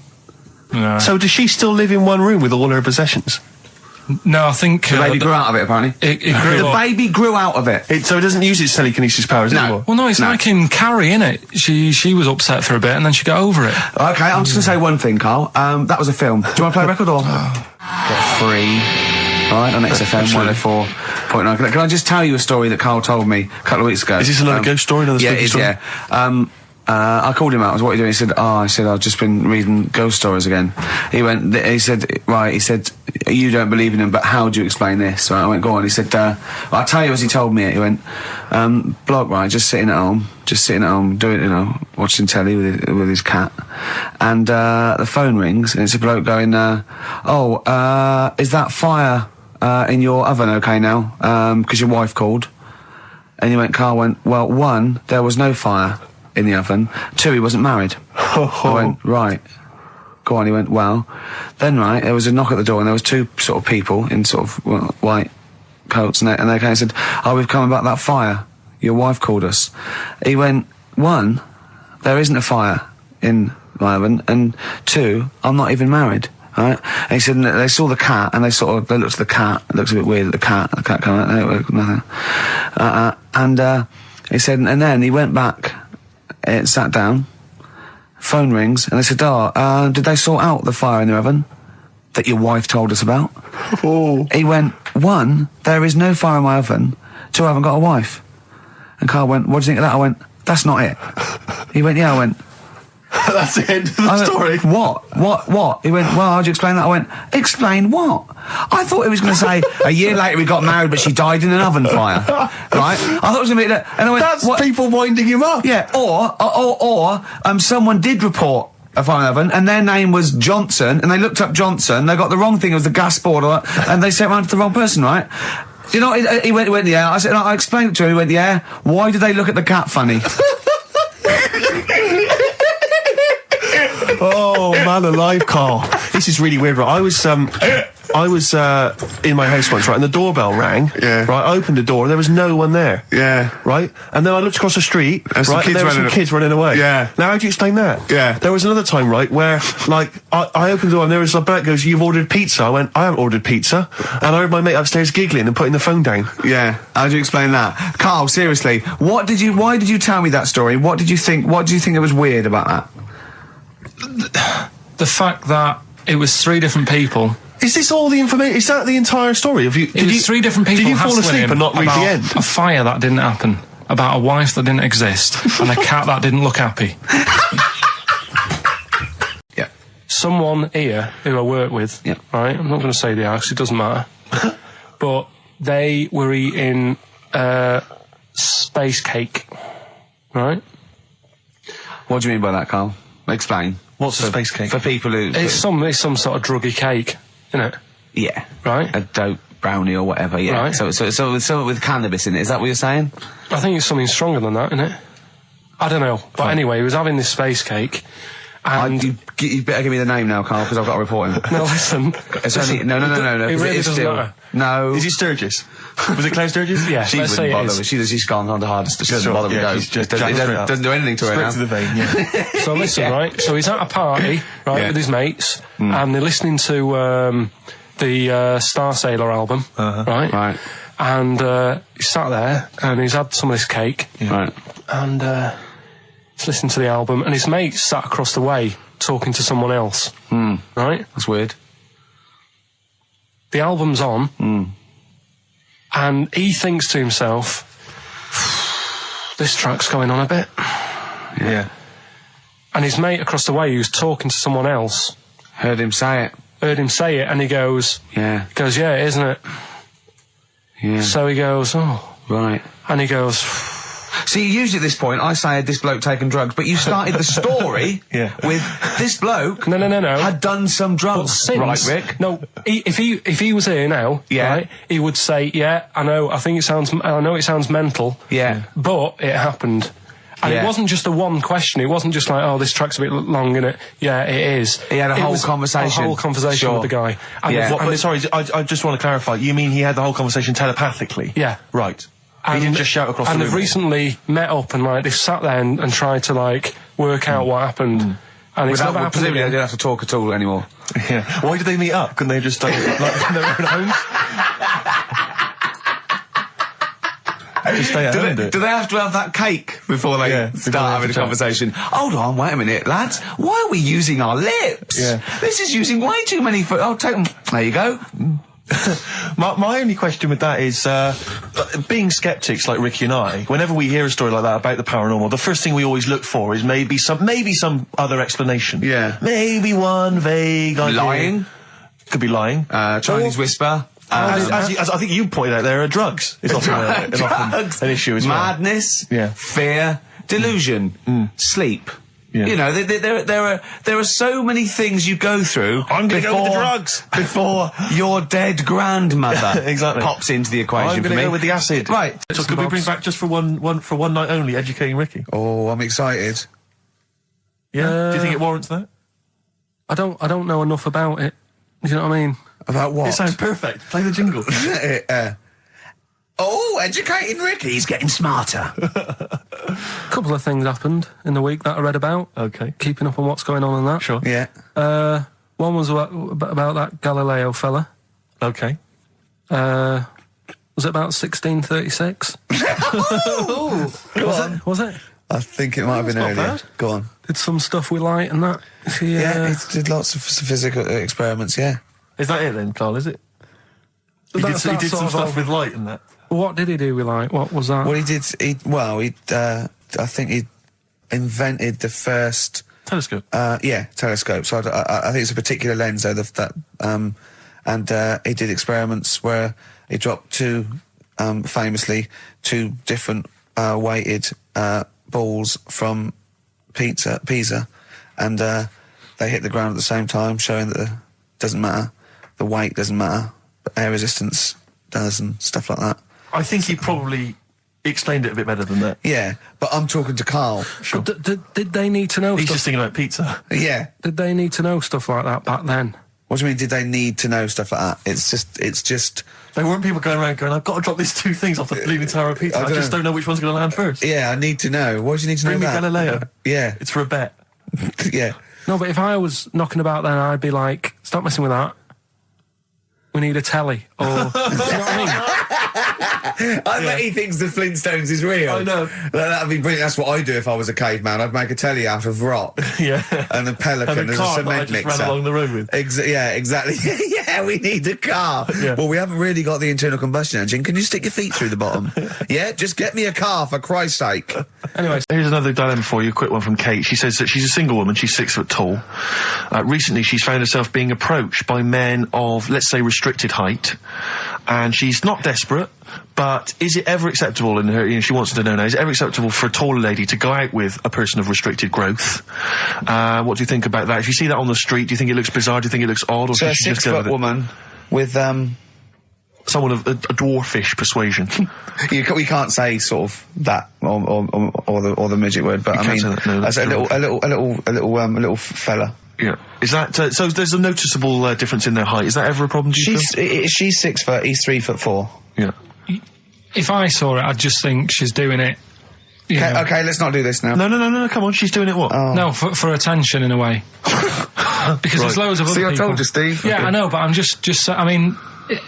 no. So does she still live in one room with all her possessions? No, I think The baby grew out of it, apparently. It grew The up. baby grew out of it. So it doesn't use its telekinesis powers anymore? Well, no, it's No. like in Carrie, innit? She was upset for a bit, and then she got over it. Okay, I'm just going to say one thing, Carl. That was a film. Do you want to play a record or...? Get free. All right, on XFM 104.9. Can I just tell you a story that Carl told me a couple of weeks ago? Is this another ghost story, another yeah, spooky it is, story? Yeah. I called him out. I was, what are you doing? He said, I've just been reading ghost stories again. He said, you don't believe in them, but how do you explain this? So I went, go on. He said, I'll tell you as he told me it. He went, bloke, right, just sitting at home, doing, watching telly with his cat. And, the phone rings, and it's a bloke going, is that fire, in your oven okay now? 'Cause your wife called. And Carl went, well, 1, there was no fire in the oven. 2, he wasn't married. I went, right. Go on. He went, well, then right, there was a knock at the door, and there was 2 sort of people in sort of white coats, and they came and said, we've come about that fire. Your wife called us. He went, 1, there isn't a fire in my oven, and 2, I'm not even married. Right? And he said, and they saw the cat, and they looked at the cat. It looks a bit weird at the cat came out, nothing. And he said, and then he went back, sat down, phone rings, and they said, did they sort out the fire in the oven that your wife told us about? Oh. He went, 1, there is no fire in my oven. 2, I haven't got a wife. And Carl went, what do you think of that? I went, that's not it. He went, yeah. I went, That's the end of the story. What? He went, well, how'd you explain that? I went, explain what? I thought he was going to say, a year later we got married, but she died in an oven fire. Right? I thought it was going to be that. And I went, That's what? people winding him up. Yeah, or someone did report a fire in the oven, and their name was Johnson, and they looked up Johnson, they got the wrong thing, it was the gas board, and they sent around to the wrong person, right? You know, he went, yeah. I said, I explained it to him, he went, yeah. Why did they look at the cat funny? Oh, man alive, Carl. This is really weird, right? I was in my house once, right, and the doorbell rang. Yeah. Right, I opened the door, and there was no one there. Yeah. Right? And then I looked across the street, There's some right, and kids there were some running kids running away. Yeah. Now, how do you explain that? Yeah. There was another time, right, where, like, I opened the door, and there was a bloke goes, you've ordered pizza. I went, I haven't ordered pizza. And I heard my mate upstairs giggling and putting the phone down. Yeah. How do you explain that? Carl, seriously, why did you tell me that story? What did you think that was weird about that? The fact that it was 3 different people. Is this all the information? Is that the entire story? It was 3 different people. Did you fall hassling asleep him and not read about the end? A fire that didn't happen, about a wife that didn't exist, and a cat that didn't look happy. Yeah. Someone here who I work with, Yeah. right? I'm not going to say the house, it doesn't matter. But they were eating space cake, right? What do you mean by that, Carl? Explain. What's a space cake? For people who... It's some sort of druggy cake, isn't it? Yeah. Right? A dope brownie or whatever, yeah. Right. So with cannabis in it, is that what you're saying? I think it's something stronger than that, isn't it? I don't know. But anyway, he was having this space cake, and... You better give me the name now, Carl, because I've got to report him. No, listen. It's only... No. It really doesn't still, matter. No. Is he Sturgis? Was it Claire Sturgis? Yeah, She let's say wouldn't it bother. is. She's gone on the hardest. She doesn't Sure, bother with yeah, those. she's just It jacked straight up. doesn't do anything to her Straight now. to the vein, yeah. So listen, right? So he's at a party, right, Yeah. with his mates, and they're listening to the Star Sailor album, right? Right. And he's sat there, and he's had some of this cake, Right. and he's listening to the album, and his mate's sat across the way talking to someone else, right? That's weird. The album's on, and he thinks to himself, this track's going on a bit. Yeah. And his mate across the way, who's talking to someone else, Heard him say it. and he goes, Yeah. yeah, isn't it? Yeah. So he goes, oh, Right. and he goes, See, usually at this point, I say, had this bloke taken drugs, but you started the story Yeah. with this bloke no. had done some But drugs. since, Right, Rick? no, if he was here now, Yeah. right, he would say, yeah, I know it sounds mental, Yeah. but it happened. And Yeah. it wasn't just a one question. It wasn't just like, oh, this track's a bit long, innit? Yeah, it is. He had a It whole was conversation. A whole conversation Sure. with the guy. And Yeah. Sorry, I just want to clarify. You mean he had the whole conversation telepathically? Yeah. Right. He didn't just shout across the And room. they've recently met up and, like, they've sat there and tried to, like, work out what happened. And it's never happened Presumably they again. don't have to talk at all anymore. Yeah. Why did they meet up? Couldn't they just like in their own homes? Just stay at home, Do they have to have that cake before they Yeah, before they start have having a to chat. conversation? Hold on, wait a minute, lads. Why are we using our lips? Yeah. This is using way too many foot. Oh, take them. There you go. My only question with that is, being skeptics like Ricky and I, whenever we hear a story like that about the paranormal, the first thing we always look for is maybe some other explanation. Yeah. Maybe one vague idea. Lying. Could be lying. Chinese whisper. As I think you pointed out, there are drugs. It's often Drugs. an issue as well. Madness. Yeah. Fear. Delusion. Sleep. Yeah. You know, there are so many things you go through. I'm gonna go with the drugs. before your dead grandmother Exactly. pops into the equation I'm for going me. to go with the acid. Right. So could we bring back just for one night only, educating Ricky? Oh, I'm excited. Yeah. Do you think it warrants that? I don't know enough about it. Do you know what I mean? About what? It sounds perfect. Play the jingle. Oh, educating Ricky. He's getting smarter. A couple of things happened in the week that I read about. Okay. Keeping up on what's going on in that. Sure. Yeah. One was about that Galileo fella. Okay. Was it about 1636? Was it? I think it might have been not earlier. bad. Go on. Did some stuff with light and that. Yeah, he did lots of physical experiments, yeah. Is that it then, Carl? Is it? He did some stuff with light and that. What did he do with light? What was that? Well, I think he invented the first... Telescope. Telescope. So I think it's a particular lens, though, and he did experiments where he dropped famously two different weighted balls from Pisa, and they hit the ground at the same time, showing that it doesn't matter, the weight doesn't matter, but air resistance does, and stuff like that. I think he probably explained it a bit better than that. Yeah, but I'm talking to Karl. Sure. Did they need to know He's stuff? just thinking about pizza. Yeah. Did they need to know stuff like that back then? What do you mean, did they need to know stuff like that? It's just... There weren't people going around going, I've got to drop these two things off the Leaning Tower of Pizza. I just don't know which one's going to land first. Yeah, I need to know. Why do you need to Bring know me that? Galileo. Yeah. It's for a bet. Yeah. No, but if I was knocking about then, I'd be like, stop messing with that. We need a telly. Or, do you know what I mean? I bet he thinks the Flintstones is real. I know. That'd be brilliant. That's what I'd do if I was a caveman. I'd make a telly out of rock. Yeah. And a pelican And a as car a that I cement just mixer. ran along the road with. Yeah, exactly. Yeah, we need a car. Yeah. Well, we haven't really got the internal combustion engine. Can you stick your feet through the bottom? Yeah, just get me a car, for Christ's sake. Anyway, Here's another dilemma for you, a quick one from Kate. She says that she's a single woman, she's 6 foot tall. Recently she's found herself being approached by men of, let's say, restricted height, and she's not desperate, but is it ever acceptable in her, she wants to know now, is it ever acceptable for a taller lady to go out with a person of restricted growth? What do you think about that? If you see that on the street, do you think it looks bizarre, do you think it looks odd, or So a should she just go 6 with foot it? woman with Someone of a dwarfish persuasion. we can't say sort of that or the midget word, but You I can't mean say that, no, as that's a little fella. Yeah. Is that, so there's a noticeable difference in their height. Is that ever a problem, do you feel? She's 6 foot, he's 3'4". Yeah. if I saw it, I'd just think she's doing it. You know. Okay, let's not do this now. No, come on, she's doing it what? Oh. No, for attention in a way. Because there's loads of other See, people. I told you, Steve. Yeah, Okay. I know, but I'm just. I mean,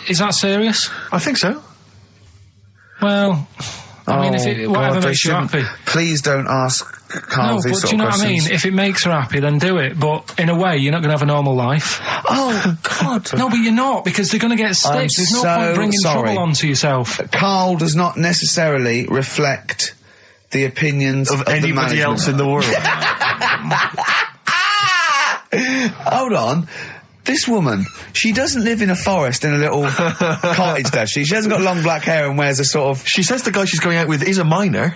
is that serious? I think so. Well, I mean, if it, whatever God, makes you happy. Please don't ask Carl No, these but sort do you know of what I questions. mean? If it makes her happy, then do it. But in a way, you're not going to have a normal life. Oh, God. No, but you're not, because they're going to get stiff. I'm There's no so point bringing sorry. trouble onto yourself. Carl does not necessarily reflect the opinions Of the anybody management. else in the world. Hold on. This woman, she doesn't live in a forest in a little cottage, does she? She hasn't got long black hair and wears a sort of... She says the guy she's going out with is a miner.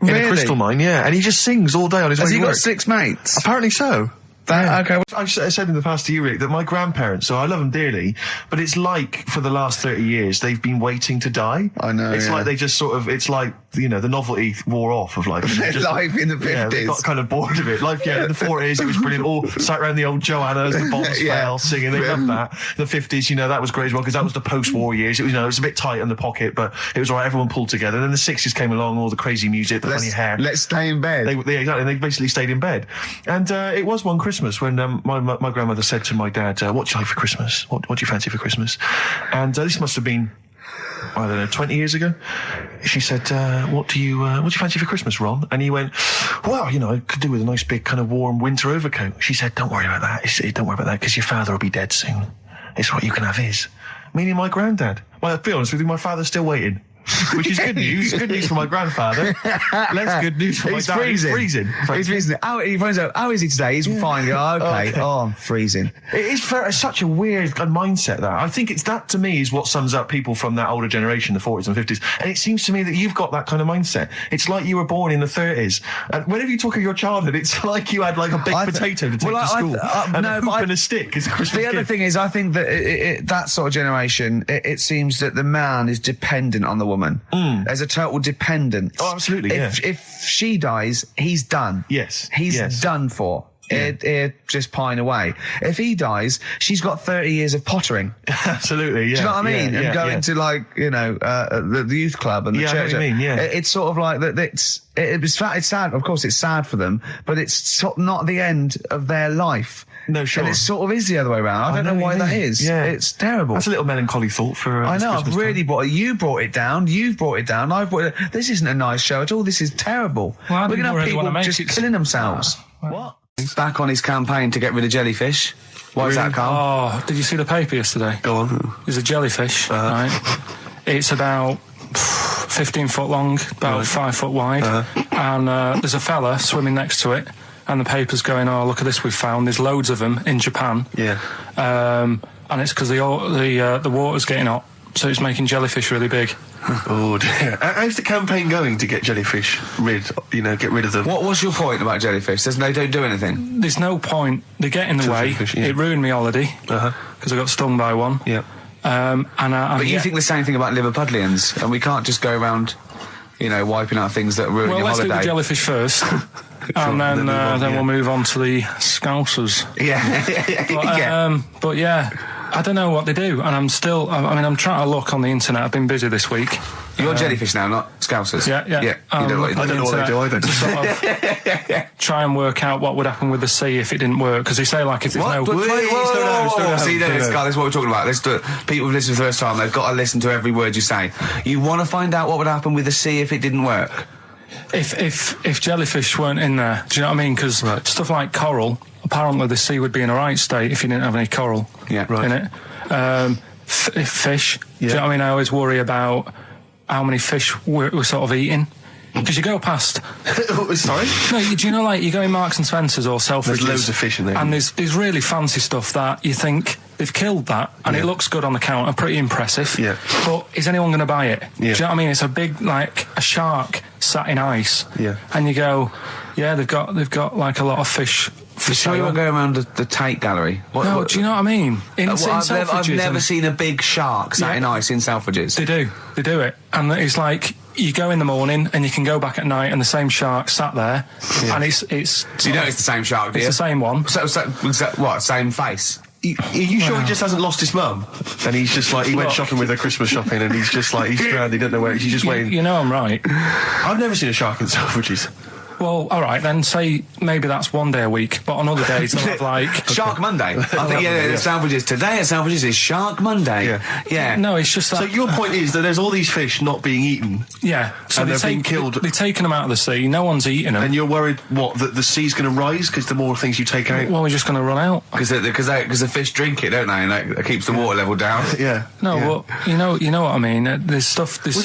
In Really? a crystal mine, yeah. And he just sings all day on his way Has to he work. got 6 mates? Apparently so. Okay. I've said in the past to you, Rick, that my grandparents, so I love them dearly, but it's like for the last 30 years they've been waiting to die. I know, It's yeah. like they just sort of, it's like, you know, the novelty wore off of life. Life in the 50s. Yeah, they got kind of bored of it. Life, in the 40s, it was brilliant. All sat around the old Joanna as the bombs fell, singing. They loved that. The 50s, you know, that was great as well, because that was the post-war years. It was, you know, it was a bit tight in the pocket, but it was all right. Everyone pulled together. And then the 60s came along, all the crazy music, the funny hair. Let's stay in bed. Exactly. They basically stayed in bed. And it was one Christmas when my grandmother said to my dad, what do you like for Christmas? What do you fancy for Christmas? And this must have been, I don't know, 20 years ago. She said, what do you fancy for Christmas, Ron? And he went, well, you know, I could do with a nice big kind of warm winter overcoat. She said, don't worry about that. Don't worry about that, because your father will be dead soon. It's what you can have his. Meaning my granddad. Well, to be honest with you, my father's still waiting. Which is good news. Good news for my grandfather. Less good news for my dad. He's freezing. He's freezing. He finds out, how is he today? He's fine. Oh, okay. Oh, I'm freezing. It is such a weird mindset, that. I think it's that, to me, is what sums up people from that older generation, the 40s and 50s. And it seems to me that you've got that kind of mindset. It's like you were born in the 30s. And whenever you talk of your childhood, it's like you had like a baked potato to take to school. And a hoop and a stick as a Christmas gift. The other thing is, I think that that sort of generation, it seems that the man is dependent on the woman. There's a total dependence. Oh, absolutely, If she dies, he's done. Yes. He's done for. He'd just pine away. If he dies, she's got 30 years of pottering. Absolutely, yeah. Do you know what I mean? And going to, like, you know, the youth club and the church. I know what you mean, yeah. It's sort of like that. It's sad. Of course, it's sad for them, but it's sort of not the end of their life. No, sure. And it sort of is the other way around. I don't know why that is. Yeah. It's terrible. That's a little melancholy thought for I know, I've Christmas really time. brought it. You brought it down. You've brought it down. I've brought it. This isn't a nice show at all. This is terrible. Well, We're going to have really wanna people make just it- killing themselves. What? He's back on his campaign to get rid of jellyfish. Why is that, Carl? Oh, did you see the paper yesterday? Go on. There's a jellyfish, right? It's about 15 foot long, about 5 foot wide, and there's a fella swimming next to it, and the paper's going, oh, look at this we've found. There's loads of them in Japan. Yeah. And it's because the water's getting hot, so it's making jellyfish really big. Oh dear. How's the campaign going to get jellyfish get rid of them? What was your point about jellyfish? They don't do anything. There's no point. They get in the way. Jellyfish, yeah. It ruined me holiday because I got stung by one. Yeah. But you think the same thing about Liverpudlians, and we can't just go around, wiping out things that ruin your let's holiday. do the jellyfish first, and then we'll move on to the Scousers. Yeah. But yeah, I don't know what they do, and I'm trying to look on the internet. I've been busy this week. You're jellyfish now, not Scousers. Yeah. You don't know what I don't know what they do either. To sort of try and work out what would happen with the sea if it didn't work, because they say, like, if there's no... See, this is what we're talking about. People who listen for the first time, they've got to listen to every word you say. You want to find out what would happen with the sea if it didn't work? If jellyfish weren't in there, do you know what I mean? Because stuff like coral, apparently the sea would be in a right state if you didn't have any coral in it. Fish, do you know what I mean? I always worry about how many fish we're sort of eating. Because you go past... Sorry? No, do you know, like, you go in Marks and Spencer's or Selfridges... There's loads of fish in there. And there's really fancy stuff that you think they've killed that, and it looks good on the counter, pretty impressive. Yeah. But is anyone going to buy it? Yeah. Do you know what I mean? It's a big, like, a shark sat in ice. Yeah. And you go, yeah, they've got like, a lot of fish... You sure you won't go around the Tate Gallery? Do you know what I mean? I've never seen a big shark sat in ice in Selfridges. They do it. And it's like, you go in the morning and you can go back at night and the same shark sat there. Yeah. And it's... So you know it's the same shark, do you? It's the same one. So what, same face? Are you sure he just hasn't lost his mum? And he's just like, he went shopping with her Christmas shopping, and he's just like, he's stranded, he doesn't know where, he's just waiting. You know I'm right. I've never seen a shark in Selfridges. Well, all right, then say maybe that's one day a week, but on other days they'll have like... Shark Monday. I think, Selfridges. Today at Selfridges is Shark Monday. Yeah. No, it's just that... So your point is that there's all these fish not being eaten. Yeah. So and they're being killed. They're taking them out of the sea, no one's eating them. And you're worried, that the sea's going to rise because the more things you take out? Well, we're just going to run out. Because the fish drink it, don't they? And that keeps the water level down. Yeah. No, well, you know what I mean. There's stuff that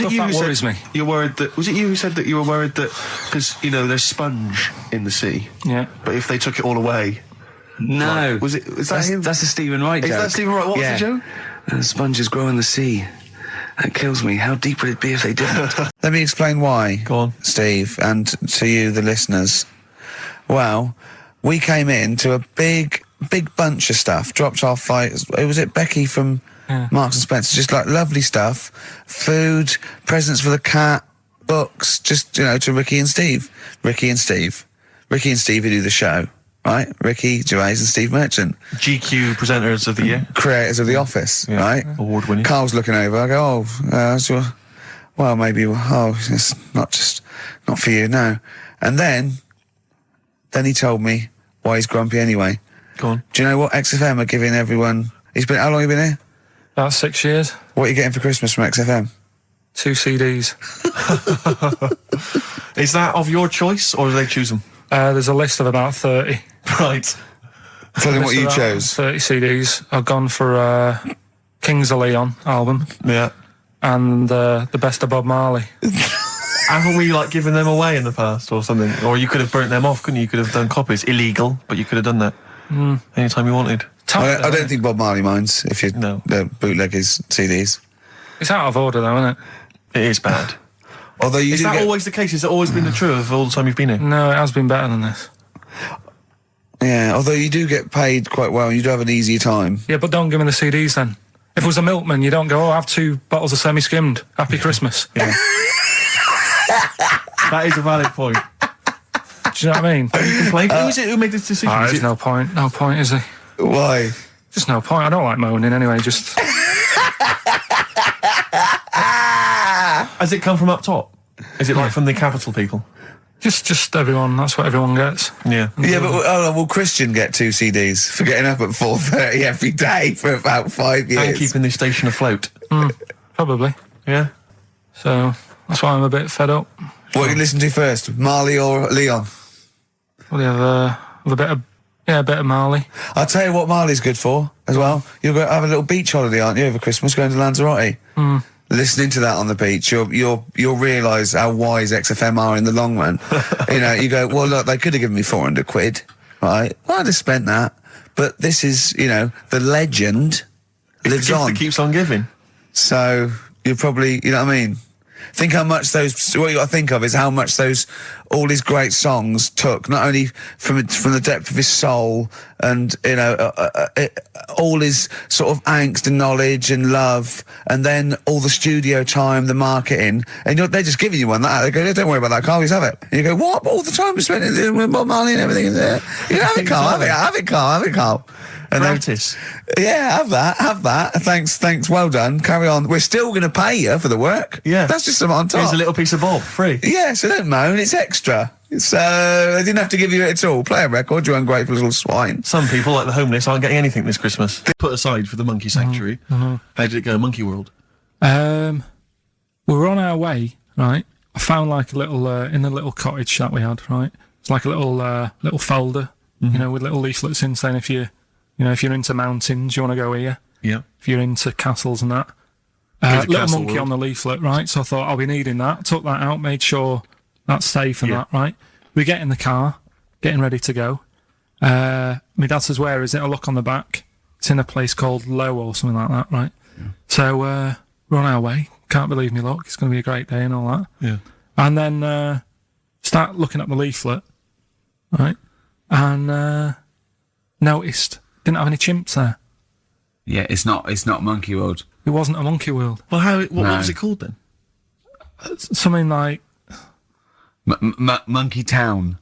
worries me. You're worried that... Was it you who said that you were worried that... Because, there's sponge in the sea. Yeah. But if they took it all away... No. Is that him? That's a Stephen Wright joke. Is that Stephen Wright? What was the joke? Sponges grow in the sea. That kills me. How deep would it be if they didn't? Let me explain why. Go on. Steve, and to you, the listeners. Well, we came in to a big bunch of stuff, dropped off by, was it Becky from Marks and Spencer, just like lovely stuff, food, presents for the cat, books, just, you know, to Ricky and Steve who do the show, right? Ricky Gervais and Steve Merchant. GQ presenters of the year. Creators of The Office, right? Award-winning. Carl's looking over, I go, well, maybe, it's not for you, no. And then he told me why he's grumpy anyway. Go on. Do you know what XFM are giving everyone? How long have you been here? About 6 years. What are you getting for Christmas from XFM? 2 CDs. Is that of your choice, or do they choose them? There's a list of about 30. Right. Tell them what you chose. 30 CDs. I've gone for Kings of Leon album. Yeah. And the best of Bob Marley. Haven't we, like, given them away in the past or something? Or you could have burnt them off, couldn't you? You could have done copies. Illegal, but you could have done that anytime you wanted. I don't think Bob Marley minds if you bootleg his CDs. It's out of order, though, isn't it? It is bad. Although is that always the case? Has it always been the truth of all the time you've been here? No, it has been better than this. Yeah, although you do get paid quite well, you do have an easier time. Yeah, but don't give me the CDs then. If it was a milkman, you don't go, I have 2 bottles of semi-skimmed. Happy Christmas. Yeah. That is a valid point. Do you know what I mean? You complain. Who is it who made this decision? There's no point. No point, is there? Why? Just no point. I don't like moaning anyway, just... Has it come from up top? Is it like from the capital people? Just everyone. That's what everyone gets. Yeah. Yeah, but will Christian get 2 CDs for getting up at 4:30 every day for about 5 years? And keeping this station afloat. Probably. Yeah. So that's why I'm a bit fed up. What do you listen to first, Marley or Leon? Well, you have a bit of Marley. I'll tell you what Marley's good for as well. You'll go have a little beach holiday, aren't you, over Christmas, going to Lanzarote? Listening to that on the beach, you'll realise how wise XFM are in the long run. You know, you go, well, look, they could have given me 400 quid, right? Well, I'd have spent that. But this is, you know, the legend lives on. It keeps on giving. So you're probably, you know what I mean? Think how much what you got to think of is how much all his great songs took, not only from the depth of his soul and, you know, all his sort of angst and knowledge and love, and then all the studio time, the marketing, and they're just giving you one. They go, don't worry about that, Carl, just have it. And you go, what? All the time we spent with Bob Marley and everything. You know, have it, Carl, have it, Carl. And practice. Yeah, have that. Thanks, well done. Carry on. We're still going to pay you for the work. Yeah. That's just something on top. Here's a little piece of Bob, free. Yeah, so don't moan, it's extra. So, they didn't have to give you it at all. Play a record, you ungrateful little swine. Some people, like the homeless, aren't getting anything this Christmas. Put aside for the monkey sanctuary. How did it go, Monkey World? We were on our way, right? I found like a little, in a little cottage that we had, right? It's like a little folder, you know, with little leaflets in saying if you're into mountains, you want to go here. Yeah. If you're into castles and that. Little monkey world on the leaflet, right? So I thought, I'll be needing that. Took that out, made sure that's safe and that, right? We get in the car, getting ready to go. My dad says, where is it? I look on the back. It's in a place called Low or something like that, right? Yeah. So we're on our way. Can't believe me luck. It's going to be a great day and all that. Yeah. And then start looking at the leaflet, right? And noticed didn't have any chimps there. Yeah, it's not Monkey World. It wasn't a Monkey World. Well, what was it called then? Something like Monkey Town.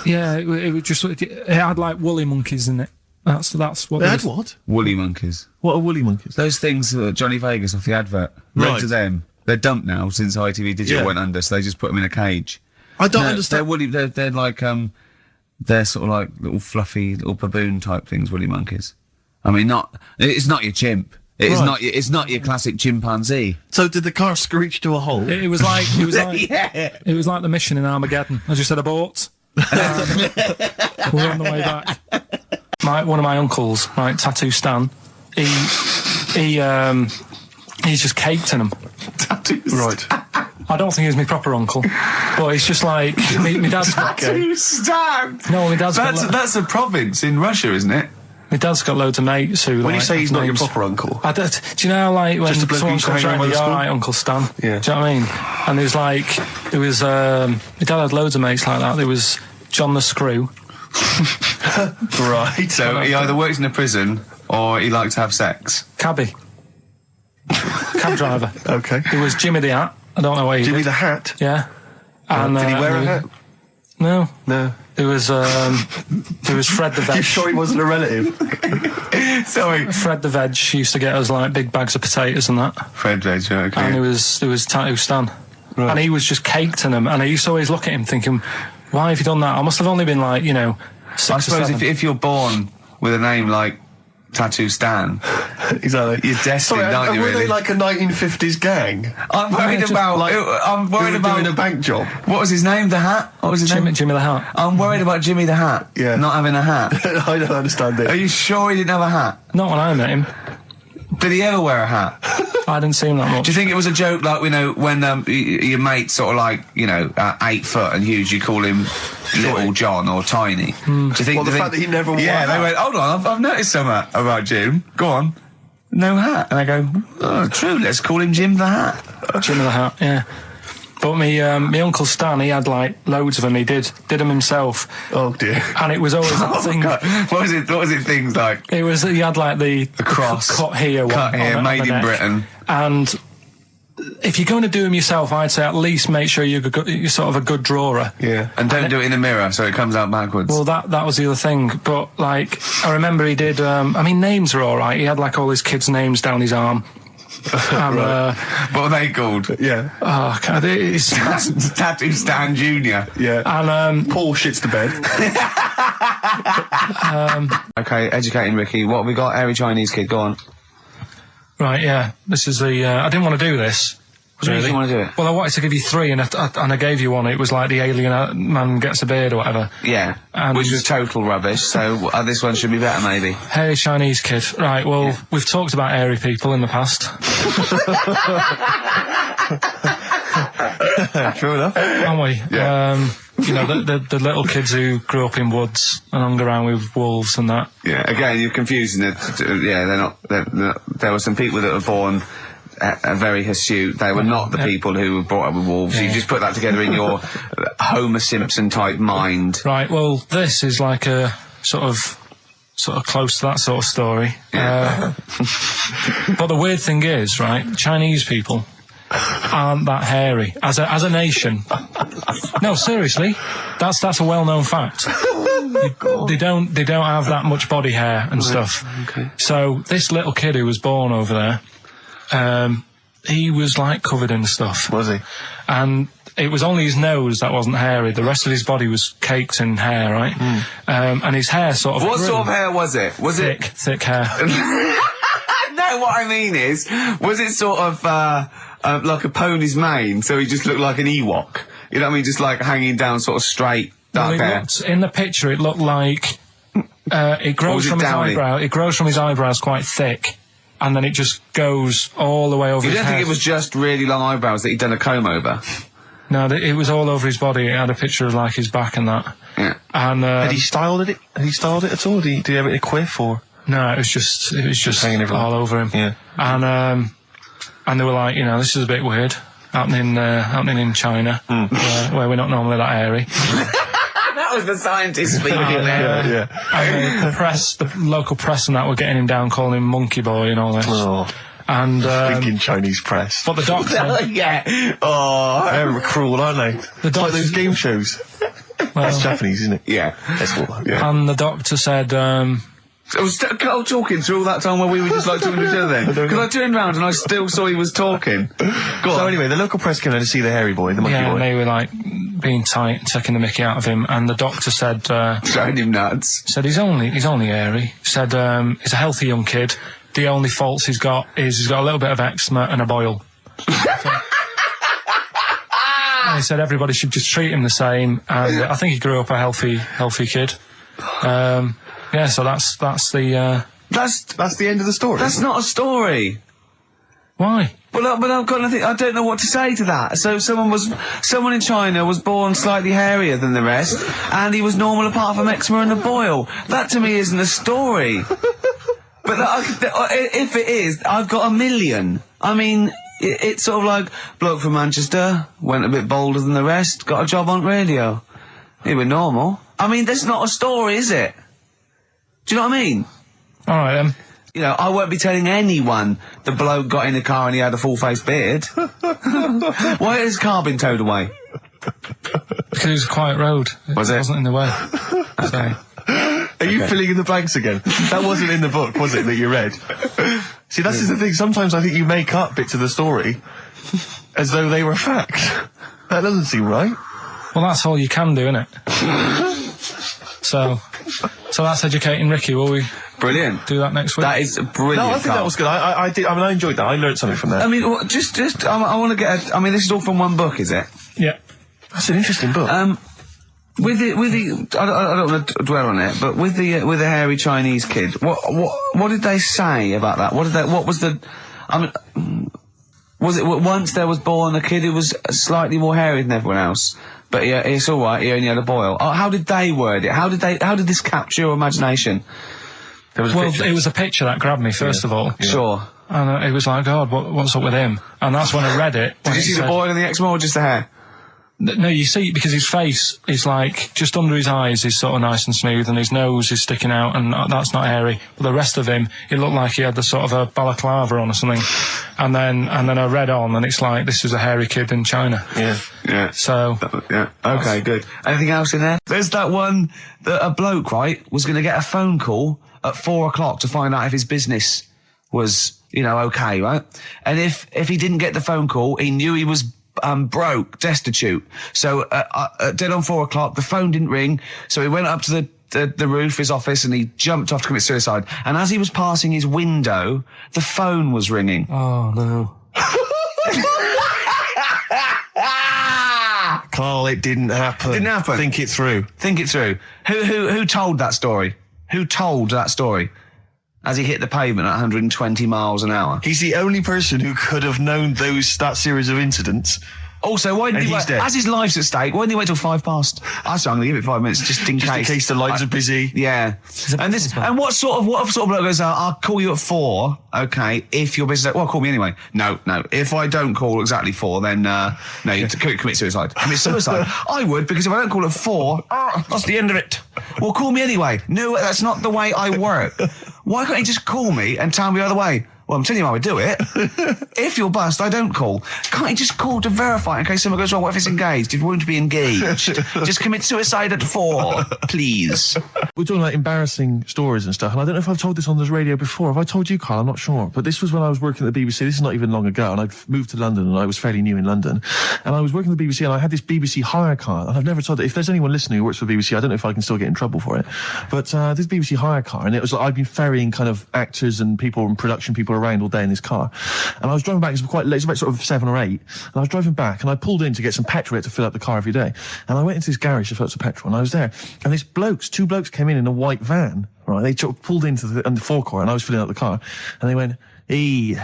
Yeah, it was just it had like woolly monkeys in it. That's what they had. What? Woolly monkeys. What are woolly monkeys? Those things Johnny Vegas off the advert. Right. To them. They're dumped now since ITV Digital went under, so they just put them in a cage. I don't understand. They're woolly. They're like they're sort of like little fluffy little baboon type things. Woolly monkeys. I mean, it's not your chimp. It's not your classic chimpanzee. So did the car screech to a halt? It was like it was like the mission in Armageddon. I just said abort. We're on the way back. One of my uncles, right, Tattoo Stan, he's just caked in them. Tattoos. Right. I don't think he's my proper uncle, but it's just like my dad's got Tattoo Stan. No, my dad's got. That's a province in Russia, isn't it? My dad's got loads of mates who. When you say he's not your proper uncle, do you know how, like when just a someone comes around, you're right, Uncle Stan. Yeah. Do you know what I mean? And my dad had loads of mates like that. There was John the Screw. Right. So he either works in a prison or he likes to have sex. Cabbie. Cab driver. Okay. It was Jimmy the Hat. I don't know where he Jimmy did. the Hat? Yeah. And, Did he wear a hat? No. No. It was Fred the Veg. You sure he wasn't a relative? Sorry. Fred the Veg used to get us like big bags of potatoes and that. Fred Veg, okay. And it was Tattoo Stan. Right. And he was just caked in them. And I used to always look at him thinking, why have you done that? I must have only been like, 6 I or suppose 7. if you're born with a name like Tattoo Stan, Exactly. you're destined, aren't you, were really? they like a 1950s gang? I'm worried just about... like- I'm worried about... doing a bank job. What was his name? The Hat? What was his name? Jimmy the Hat. I'm worried about Jimmy the Hat. Yeah. Not having a hat. I don't understand it. Are you sure he didn't have a hat? Not when I met him. Did he ever wear a hat? I didn't see him that much. Do you think it was a joke, like, when your mate's sort of like, 8 foot and huge, you call him Little John or Tiny? Do you think... Well, the do you fact that he never wore Yeah, a they hat. went, hold on, I've noticed something about Jim. Go on. No hat. And I go, oh, true, let's call him Jim the Hat. Jimmy the Hat, yeah. But me Uncle Stan, he had like loads of them. He did them himself. Oh dear. And it was always that thing. God. What was it things like? He had like the cross. cut here, Cut here, on made the in neck. Britain. And if you're going to do them yourself, I'd say at least make sure you're sort of a good drawer. Yeah. And don't do it in the mirror so it comes out backwards. Well, that was the other thing. But like, I remember he did. Names are all right. He had like all his kids' names down his arm. And, what are they called? Yeah. oh, God, it's Tattoo Stan Jr. Yeah. and Paul shits to bed. Okay, educating Ricky. What have we got? Airy Chinese kid, go on. right, yeah. This is the. I didn't want to do this. What do you mean you want to do it? Well, I wanted to give you 3, and I gave you one. It was like the alien man gets a beard or whatever. Yeah, And- which was total rubbish, so this one should be better, maybe. Hairy Chinese kid. Right, well, we've talked about hairy people in the past. True enough. Haven't we? Yeah. The little kids who grew up in woods and hung around with wolves and that. Yeah, again, you're confusing it. Yeah, they're not, there were some people that were born very hirsute. They were not the people who were brought up with wolves. Yeah. You just put that together in your Homer Simpson type mind. Right, well, this is like a sort of close to that sort of story. But the weird thing is, right, Chinese people aren't that hairy as a nation. No, seriously, that's a well-known fact. They don't have that much body hair and stuff. Okay. So this little kid who was born over there, he was like covered in stuff. Was he? And it was only his nose that wasn't hairy. The rest of his body was caked in hair, right? And his hair sort of What grew. sort of hair was it? Was Thick hair. No, what I mean is, was it sort of like a pony's mane, so he just looked like an Ewok? You know what I mean? Just like hanging down sort of straight, dark hair. In the picture, it looked like it grows from his eyebrow. It grows from his eyebrows quite thick, and then it just goes all the way over You his don't head. think it was just really long eyebrows that he'd done a comb over? No, it was all over his body. It had a picture of like his back and that. Yeah. And Had he styled it? Had he styled it at all? Did he have it in a quiff or? no, it was just hanging everywhere. all over him. Yeah. And they were like, this is a bit weird, happening in China, where we're not normally that hairy. That was the scientist speaking there. Yeah. And the local press and that were getting him down, calling him Monkey Boy and all this. Oh, And thinking Chinese press. but the doctor, Yeah. Oh. They're cruel, aren't they? It's like those game shows. That's Japanese, isn't it? Yeah. That's what. Yeah. and the doctor said, I was talking through all that time while we were just like talking to each other then. Because I turned around and I still saw he was talking. Go on. So anyway, the local press came in to see the hairy boy, the monkey yeah, boy. and they were like being tight, taking the mickey out of him, and the doctor said Showing him nuts. he's only hairy. Said he's a healthy young kid. The only faults he's got is he's got a little bit of eczema and a boil. And he said everybody should just treat him the same, and I think he grew up a healthy kid. Yeah, so that's the That's the end of the story. That's not a story. why. But I've got nothing. I don't know what to say to that. So someone in China was born slightly hairier than the rest, and he was normal apart from eczema and a boil. That to me isn't a story. But if it is, I've got a million. I mean, it's sort of like bloke from Manchester went a bit bolder than the rest, got a job on radio. He was normal. I mean, that's not a story, is it? Do you know what I mean? All right, then. You know, I won't be telling anyone the bloke got in the car and he had a full-face beard. Why has his car been towed away? Because it was a quiet road. It wasn't in the way. So. Are you filling in the blanks again? That wasn't in the book, was it, that you read? See, that's the thing. Sometimes I think you make up bits of the story as though they were fact. That doesn't seem right. Well, that's all you can do, innit? So that's educating Ricky. Will we? Brilliant. Do that next week. That is brilliant. No, I think that was good. I did. I mean, I enjoyed that. I learned something from that. I mean, I want to get. I mean, this is all from one book, is it? Yeah. That's an interesting book. With the, I don't want to dwell on it, but with the hairy Chinese kid, what did they say about that? What was the, I mean, was it once there was born a kid who was slightly more hairy than everyone else? But yeah, it's all right. He only had a boil. How did they word it? How did this capture your imagination? It was a picture that grabbed me first of all. Yeah. Sure. And it was like, God, what's up with him? And that's when I read it. Did you see the boil in the eczema or just the hair? No, you see, because his face is like, just under his eyes is sort of nice and smooth, and his nose is sticking out, and that's not hairy. But the rest of him, it looked like he had the sort of a balaclava on or something. And then I read on, and it's like, this is a hairy kid in China. Yeah. Yeah. So. Yeah. Okay, good. Anything else in there? There's that one that a bloke, right, was going to get a phone call at 4 o'clock to find out if his business was, okay, right? And if he didn't get the phone call, he knew he was broke, destitute. So dead on 4 o'clock, the phone didn't ring, so he went up to the roof of his office and he jumped off to commit suicide. And as he was passing his window, the phone was ringing. Oh no. Carl, it didn't happen. Didn't happen. Think it through. Think it through. Who told that story? Who told that story? As he hit the pavement at 120 miles an hour. He's the only person who could have known that series of incidents. Also, why didn't he wait? As his life's at stake, why didn't he wait till 5 past? I said I'm going to give it 5 minutes just in case. Just in case the lines are busy. Yeah. And what sort of bloke goes out, I'll call you at 4, okay, if your business, well, call me anyway. No. If I don't call exactly 4, then, no, you commit suicide. Commit suicide. I would, because if I don't call at 4, that's the end of it. Well, call me anyway. No, that's not the way I work. Why can't you just call me and tell me the other way? Well, I'm telling you how I do it. If you're bust, I don't call. Can't you just call to verify in case someone goes wrong? What if it's engaged? It won't be engaged. Just commit suicide at 4, please. We're talking about embarrassing stories and stuff, and I don't know if I've told this on the radio before. Have I told you, Carl? I'm not sure. But this was when I was working at the BBC. This is not even long ago, and I'd moved to London, and I was fairly new in London. And I was working at the BBC, and I had this BBC hire car, and I've never told it. If there's anyone listening who works for the BBC, I don't know if I can still get in trouble for it. But this BBC hire car, and it was like I'd been ferrying kind of actors and people and production people around all day in this car. And I was driving back, it was quite late, it was about sort of 7 or 8, and I was driving back, and I pulled in to get some petrol to fill up the car every day. And I went into this garage to fill up some petrol, and I was there, and two blokes came in a white van, right? They pulled into the forecourt, and I was filling up the car, and they went, "Hey, do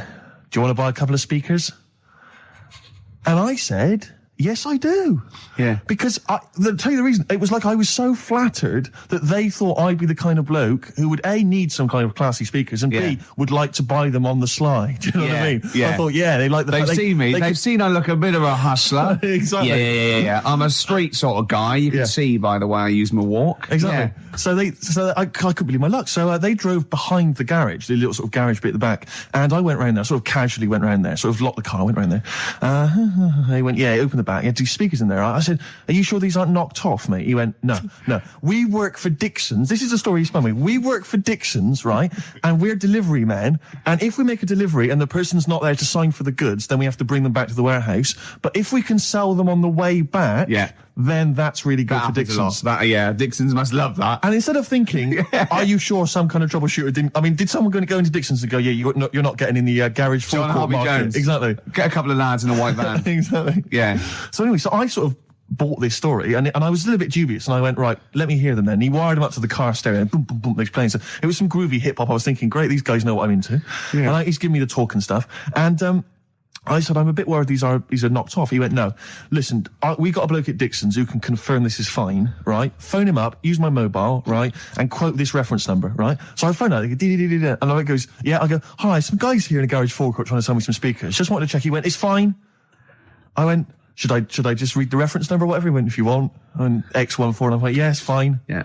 you want to buy a couple of speakers?" And I said, "Yes, I do." Yeah. Because I'll tell you the reason. It was like I was so flattered that they thought I'd be the kind of bloke who would A, need some kind of classy speakers, and B, would like to buy them on the sly. Do you know what I mean? Yeah. I thought, they like the They've seen me. They've seen I look a bit of a hustler. Exactly. Yeah. I'm a street sort of guy. You can see by the way I use my walk. Exactly. Yeah. So I couldn't believe my luck. So they drove behind the garage, the little sort of garage bit at the back, and I went round there, sort of casually went round there, sort of locked the car, went round there. They went, open the back. You had 2 speakers in there. I said, "Are you sure these aren't knocked off, mate?" He went, No. We work for Dixon's. This is the story he spun me. We work for Dixon's, right? And we're delivery men. And if we make a delivery and the person's not there to sign for the goods, then we have to bring them back to the warehouse. But if we can sell them on the way back, then that's really good for Dixon's. Dixon's must love that. And instead of thinking, are you sure some kind of troubleshooter didn't... I mean, did someone go into Dixon's and go, you're not getting in the garage forecourt market? Jones. Exactly. Get a couple of lads in a white van. Exactly. Yeah. So anyway, so I sort of bought this story, and I was a little bit dubious, and I went, right, let me hear them then. And he wired them up to the car stereo, and boom, boom, boom, they're playing. So it was some groovy hip-hop. I was thinking, great, these guys know what I'm into. Yeah. And he's giving me the talk and stuff. And I said, I'm a bit worried these are knocked off. He went, no, listen, we got a bloke at Dixon's who can confirm this is fine, right? Phone him up, use my mobile, right? And quote this reference number, right? So I phone out, and I goes, I go, hi, some guys here in the garage forecourt trying to sell me some speakers. Just wanted to check. He went, it's fine. I went, should I just read the reference number or whatever? He went, if you want, and X14, and I'm like, yes, fine. Yeah.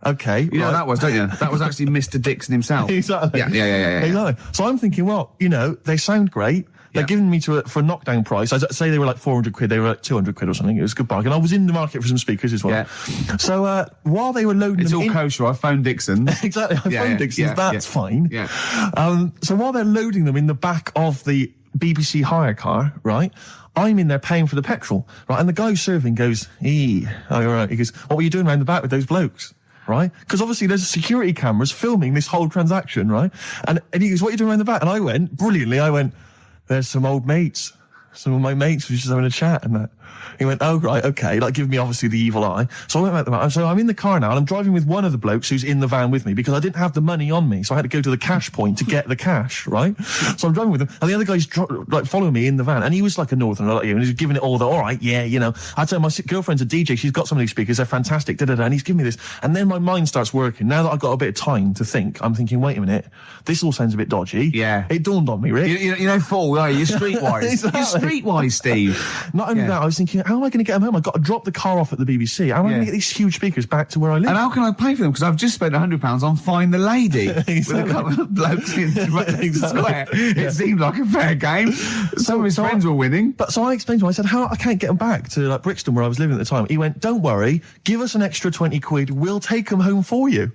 Okay. You know what that was, don't you? That was actually Mr. Dixon himself. Exactly. Yeah. Exactly. So I'm thinking, well, they sound great. They're giving me for a knockdown price. I'd say they were like 400 quid, they were like 200 quid or something. It was a good bargain. I was in the market for some speakers as well. Yeah. So while they were loading it's them all kosher. I phoned Dixon. Exactly. I phoned Dixon. That's fine. Yeah. So while they're loading them in the back of the BBC hire car, right, I'm in there paying for the petrol, right, and the guy who's serving goes, all right. He goes, what were you doing around the back with those blokes? Right? Because obviously there's security cameras filming this whole transaction, right? And he goes, what are you doing around the back? And I went, brilliantly, there's some old mates. Some of my mates were just having a chat and that. He went, oh, right, okay, like giving me obviously the evil eye. So I went back to the van. So I'm in the car now and I'm driving with one of the blokes who's in the van with me because I didn't have the money on me. So I had to go to the cash point to get the cash, right? So I'm driving with him and the other guy's following me in the van and he was like a northerner like you and he was giving it all the, all right, yeah, I tell my girlfriend's a DJ, she's got some of these speakers, they're fantastic, and he's giving me this. And then my mind starts working. Now that I've got a bit of time to think, I'm thinking, wait a minute, this all sounds a bit dodgy. Yeah. It dawned on me, Rick. Fool, are you? You're streetwise. Exactly. You're streetwise, Steve. Not only that, I was thinking, how am I going to get them home? I've got to drop the car off at the BBC. How am I going to get these huge speakers back to where I live? And how can I pay for them? Because I've just spent £100 on Find the Lady Exactly. with a couple of blokes in the square. It seemed like a fair game. Some of his friends were winning. But so I explained to him, I said, I can't get them back to like Brixton where I was living at the time. He went, don't worry, give us an extra 20 quid, we'll take them home for you.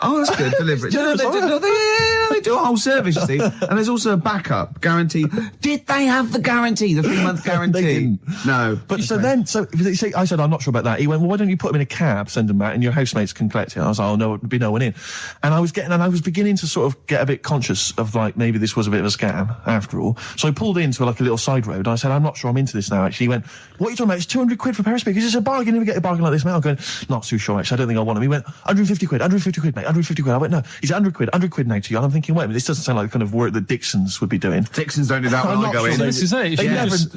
Oh, that's good. Deliberate. They do a whole service, you see. And there's also a backup guarantee. Did they have the guarantee, the 3-month guarantee? They didn't. No. But I said, I'm not sure about that. He went, well, why don't you put them in a cab, send them back, and your housemates can collect it? I was like, oh, no, there'd be no one in. And I was beginning to sort of get a bit conscious of like, maybe this was a bit of a scam after all. So I pulled into like a little side road. And I said, I'm not sure I'm into this now, actually. He went, what are you talking about? It's 200 quid for a pair of speakers. It's a bargain. You never get a bargain like this, mate. I'm going, not too sure, actually. I don't think I want them. He went, 150 quid, mate. 150 quid. I went, no, he's 100 quid now to you. And I'm thinking, wait a minute, this doesn't sound like the kind of work that Dixons would be doing. Dixons don't do that when I go in. This is it.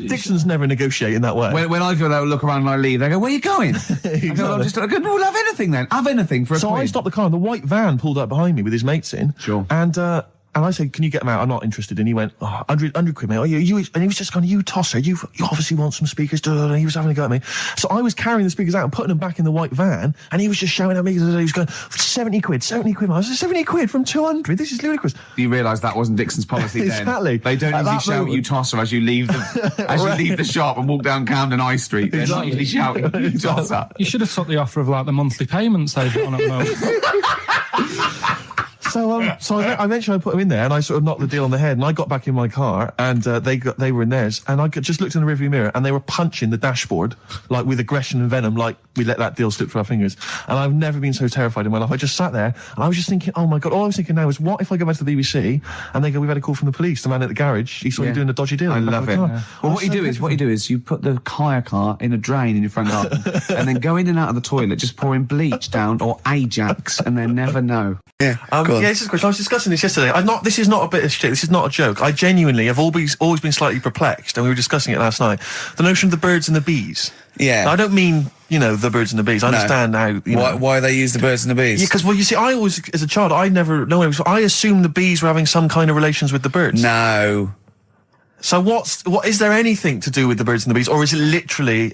Dixons never negotiate in that way. When I go there, look around and I leave, they go, where are you going? Exactly. I go, no, we'll have anything then. Have anything for a So quid. I stopped the car and the white van pulled up behind me with his mates in. Sure. And I said, can you get them out? I'm not interested. And he went, 100 quid, mate. Oh, you, and he was just going, you tosser, you obviously want some speakers. And he was having a go at me. So I was carrying the speakers out and putting them back in the white van. And he was just shouting at me. He was going, 70 quid. I was like, 70 quid from 200. This is ludicrous. You realise that wasn't Dixon's policy then. Exactly. They don't usually shout you tosser as you leave the shop and walk down Camden High Street. They're not usually shouting you tosser. You should have took the offer of like the monthly payments they've got on at the moment. So I eventually put them in there and I sort of knocked the deal on the head and I got back in my car and they were in theirs and I just looked in the rearview mirror and they were punching the dashboard like with aggression and venom, like we let that deal slip through our fingers. And I've never been so terrified in my life. I just sat there and I was just thinking, oh my God, all I was thinking now is what if I go back to the BBC and they go, we've had a call from the police, the man at the garage, he saw you doing a dodgy deal. I love it. Well, what you do is you put the hire car in a drain in your front garden and then go in and out of the toilet, just pouring bleach down or Ajax and they never know. Yeah. This is a question. I was discussing this yesterday. This is not a bit of shit. This is not a joke. I genuinely have always been slightly perplexed, and we were discussing it last night. The notion of the birds and the bees. Yeah. Now, I don't mean, the birds and the bees. I understand now. Why they use the birds and the bees? Yeah, because, you see, I always, as a child, I assumed the bees were having some kind of relations with the birds. No. So what is there anything to do with the birds and the bees, or is it literally,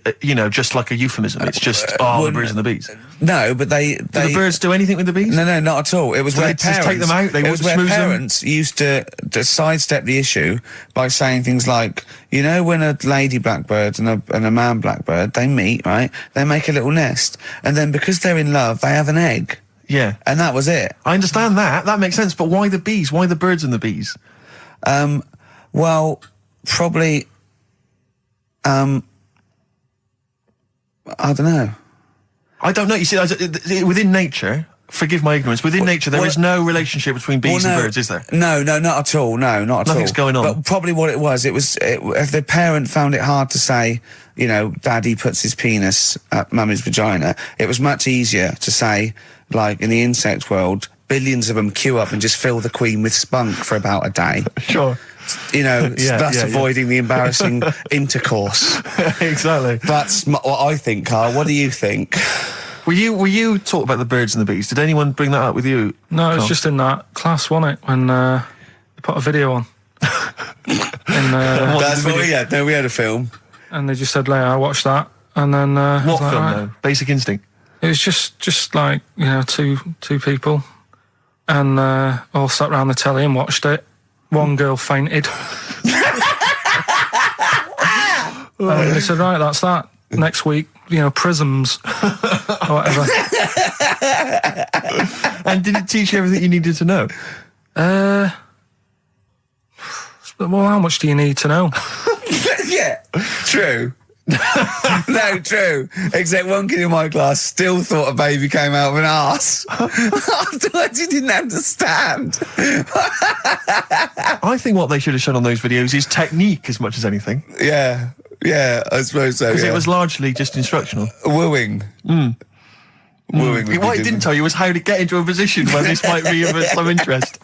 just like a euphemism? It's just, the birds and the bees. No, but do the birds do anything with the bees? No, not at all. It was where they just take them out. It was where parents used to sidestep the issue by saying things like, when a lady blackbird and a man blackbird, they meet, right? They make a little nest, and then because they're in love, they have an egg. Yeah, and that was it. I understand that. That makes sense. But why the bees? Why the birds and the bees? Well, probably, I don't know. I don't know. You see, within nature, forgive my ignorance, within nature there is no relationship between bees and birds, is there? No, not at all. No, not at all. Nothing's going on. But probably what it was, if the parent found it hard to say, daddy puts his penis at mummy's vagina, it was much easier to say, like in the insect world, billions of them queue up and just fill the queen with spunk for about a day. Sure. Thus avoiding the embarrassing intercourse. Exactly. That's what I think, Carl. What do you think? Were you taught about the birds and the bees? Did anyone bring that up with you? No, it was just in that class, wasn't it? When they put a video on. That's what we had. No, we had a film. And they just said, "Lay out, watch that." And then What film though? Basic Instinct. It was just like, you know, two people, and all sat round the telly and watched it. One girl fainted. And they said, "Right, that's that. Next week, you know, prisms or whatever." And did it teach you everything you needed to know? Well, how much do you need to know? Yeah, true. No, true. Except one kid in my class still thought a baby came out of an arse. Afterwards, he didn't understand. I think what they should have shown on those videos is technique as much as anything. Yeah, I suppose so. Because yeah. it was largely just instructional. Wooing. Wooing. What it didn't tell you was how to get into a position where this might be of some interest.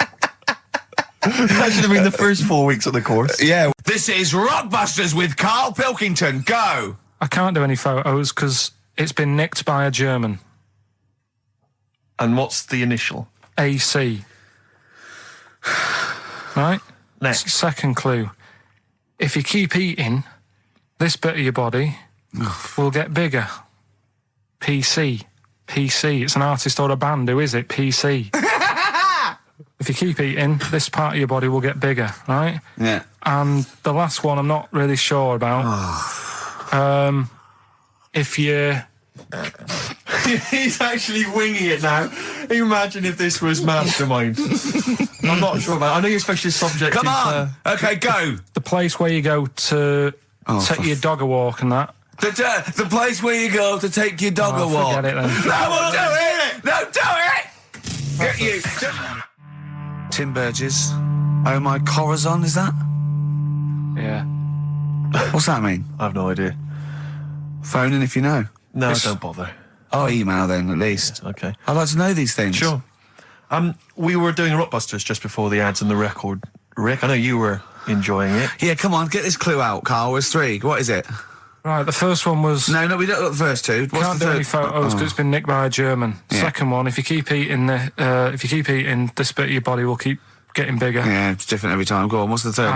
That should have been the first 4 weeks of the course. Yeah. This is Rockbusters with Karl Pilkington. Go! I can't do any photos because it's been nicked by a German. And what's the initial? AC. Right? Next. Second clue. If you keep eating, this bit of your body will get bigger. PC. PC. It's an artist or a band. Who is it? PC. If you keep eating, this part of your body will get bigger, right? Yeah. And the last one I'm not really sure about. If you... He's actually winging it now. Imagine if this was Mastermind. I'm not sure about it. I know you're especially subject. Come on! Okay, go! The place where you go to take your dog a walk and that. The place where you go to take your dog a walk. Forget it then. No, do it! No, do it! Get you! Tim Burgess. Oh my Corazon, is that? Yeah. What's that mean? I have no idea. Phone in if you know. No, don't bother. Oh, email then, at least. Okay. I'd like to know these things. Sure. We were doing Rockbusters just before the ads and the record. Rick, I know you were enjoying it. Yeah, come on, get this clue out, Carl. There's three. What is it? Right, the first one was... No, we don't got the first two. What's Can't the do third? any photos because it's been nicked by a German. Yeah. Second one, if you keep eating, this bit of your body will keep getting bigger. Yeah, it's different every time. Go on, what's the third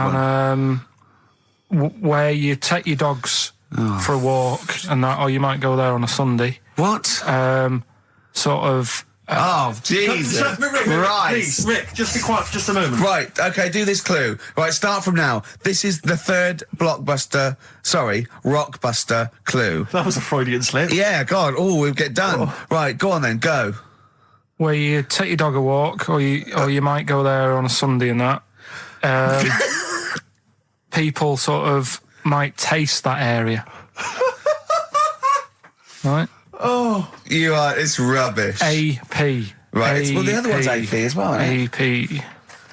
one? Where you take your dogs for a walk and that, or you might go there on a Sunday. What? Sort of... Oh, Jesus Christ. Please, Rick, just be quiet for just a moment. Right, okay, do this clue. Right, start from now. This is the third Rockbuster clue. That was a Freudian slip. Yeah, God, we'll get done. Right, go on then, go. Where you take your dog a walk, or you might go there on a Sunday and that. People sort of might taste that area. Right? Oh. It's rubbish. AP. Right, well, the other one's AP as well, isn't it? AP.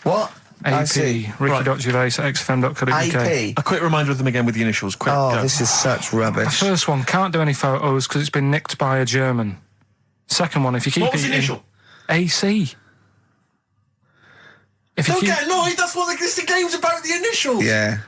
What? I see. Ricky.Gervais at XFM.co.uk. AP. A quick reminder of them again with the initials. Quick, Oh, go. this is such The rubbish. first one, can't do any photos because it's been nicked by a German. Second one, if you keep What was the eating... initial? AC. If you Don't keep, get annoyed, that's what the game's about, the initials. Yeah.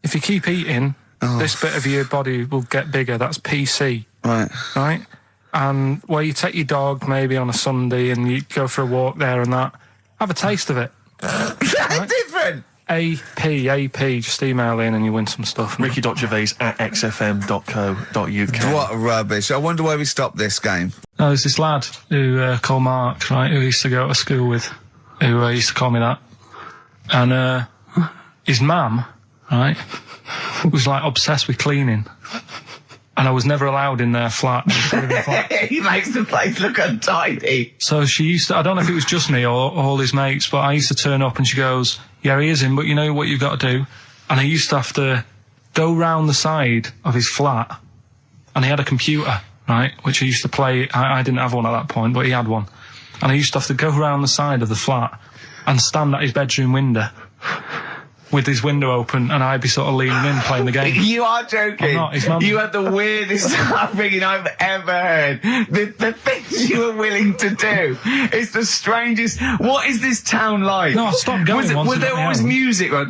if you keep eating, this bit of your body will get bigger. That's PC. Right. Right? And where you take your dog maybe on a Sunday and you go for a walk there and that, have a taste of it. Right? Different. AP, just email in and you win some stuff. Ricky.Gervais at xfm.co.uk. What rubbish. I wonder why we stopped this game. Oh, there's this lad who called Mark, right, who I used to go to school with, who used to call me that. And his mum, right, was like obsessed with cleaning. And I was never allowed in their flat. He makes the place look untidy. So she used to, I don't know if it was just me or all his mates, but I used to turn up and she goes, yeah, he is in, but you know what you've got to do? And I used to have to go round the side of his flat, and he had a computer, right, which I used to play. I didn't have one at that point, but he had one. And I used to have to go round the side of the flat and stand at his bedroom window with his window open, and I'd be sort of leaning in playing the game. You are joking. I'm not, his mum. You had the weirdest upbringing I've ever heard. The things you were willing to do. It's the strangest. What is this town like? No, I stopped going once Was I there got my always own. music? Right?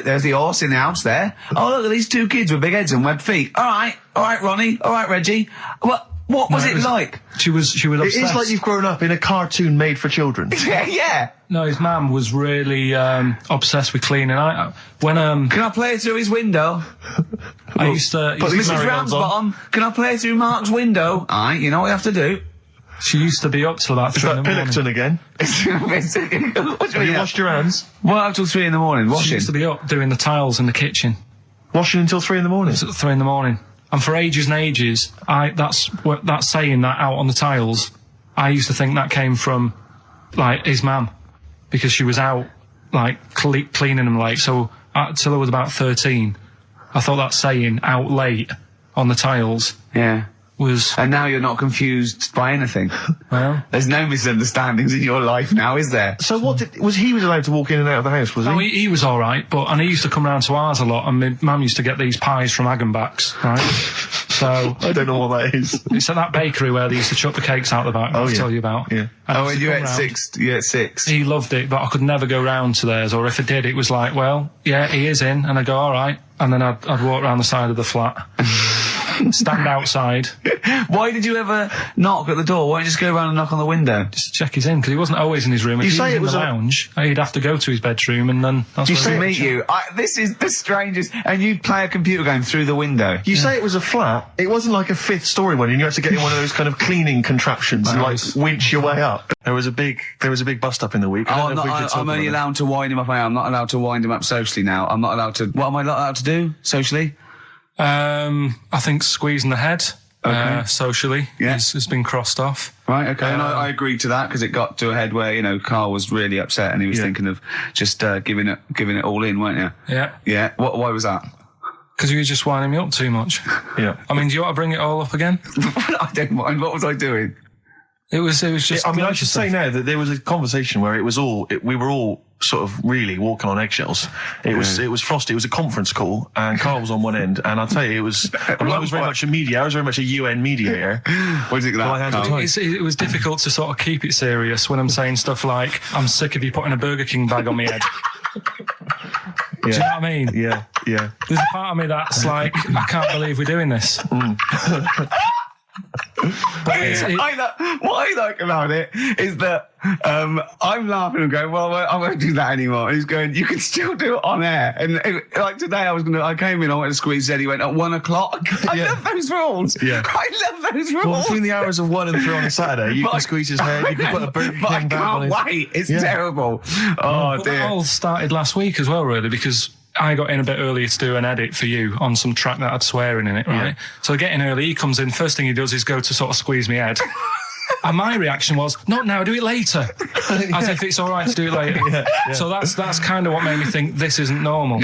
There's the horse in the house there. Oh, look at these two kids with big heads and webbed feet. All right, Ronnie. All right, Reggie. What? What was it like? She was obsessed. It is like you've grown up in a cartoon made for children. Yeah. No, his mum was really obsessed with cleaning. When Can I play through his window? I used to... Mrs. Ramsbottom, can I play through Mark's window? Aye, you know what you have to do. She used to be up till about 3 in the morning. Pilkington again? Have you washed your hands? What, up till 3 in the morning? She Washing? used to be up doing the tiles in the kitchen. Washing until 3 in the morning? It's at 3 in the morning. And for ages and ages, that saying that out on the tiles, I used to think that came from, like, his mum. Because she was out, like, cleaning them late. So, till I was about 13, I thought that saying, out late, on the tiles... Yeah. Was... And now you're not confused by anything. Well... There's no misunderstandings in your life now, is there? So he was allowed to walk in and out of the house, was he? No, he was alright, and he used to come round to ours a lot, and my mum used to get these pies from Hagenbach's, right? So... I don't know what that is. It's at that bakery where they used to chuck the cakes out the back, I'll tell you about. Yeah. And you ate six. He loved it, but I could never go round to theirs, or if I did, it was like, well, yeah, he is in, and I'd go, alright, and then I'd walk round the side of the flat. Stand outside. Why did you ever knock at the door? Why don't you just go around and knock on the window? Just to check he's in, because he wasn't always in his room. If he was in the lounge, he'd have to go to his bedroom, and then that's to meet you. This is the strangest. And you'd play a computer game through the window. You say it was a flat. It wasn't like a 5th story one, and you had to get in one of those kind of cleaning contraptions and like winch your way up. There was a big bust up in the week. I'm only allowed to wind him up. I'm not allowed to wind him up socially now. I'm not allowed to. What am I not allowed to do socially? I think squeezing the head, socially, has been crossed off. Right, okay, and I agreed to that because it got to a head where, Karl was really upset and he was thinking of just giving it all in, weren't you? Yeah. Yeah, why was that? Because you were just winding me up too much. Yeah. I mean, do you want to bring it all up again? I don't mind, what was I doing? It was just... I should say now that there was a conversation where we were all sort of really walking on eggshells. It was frosty. It was a conference call, and Karl was on one end. And I'll tell you, I was very much a mediator. I was very much a UN mediator. What do you think of that? It was difficult to sort of keep it serious when I'm saying stuff like, "I'm sick of you putting a Burger King bag on my head." Do you know what I mean? Yeah. There's a part of me that's like, I can't believe we're doing this. What I like about it is that I'm laughing and going, well, I won't do that anymore. And he's going, you can still do it on air. And like today, I came in, I went to squeeze Eddie, went at 1 o'clock. I love those rules. Yeah. I love those rules. Well, between the hours of 1 and 3 on a Saturday, you can squeeze his head, you can put a Burger King back on his... I can't wait. It's terrible. Oh, dear. That all started last week as well, really, because I got in a bit earlier to do an edit for you on some track that had swearing in it, right? Yeah. So I get in early, he comes in, first thing he does is go to sort of squeeze me head. And my reaction was, not now, do it later. As if it's all right to do it later. Yeah. So that's kind of what made me think this isn't normal.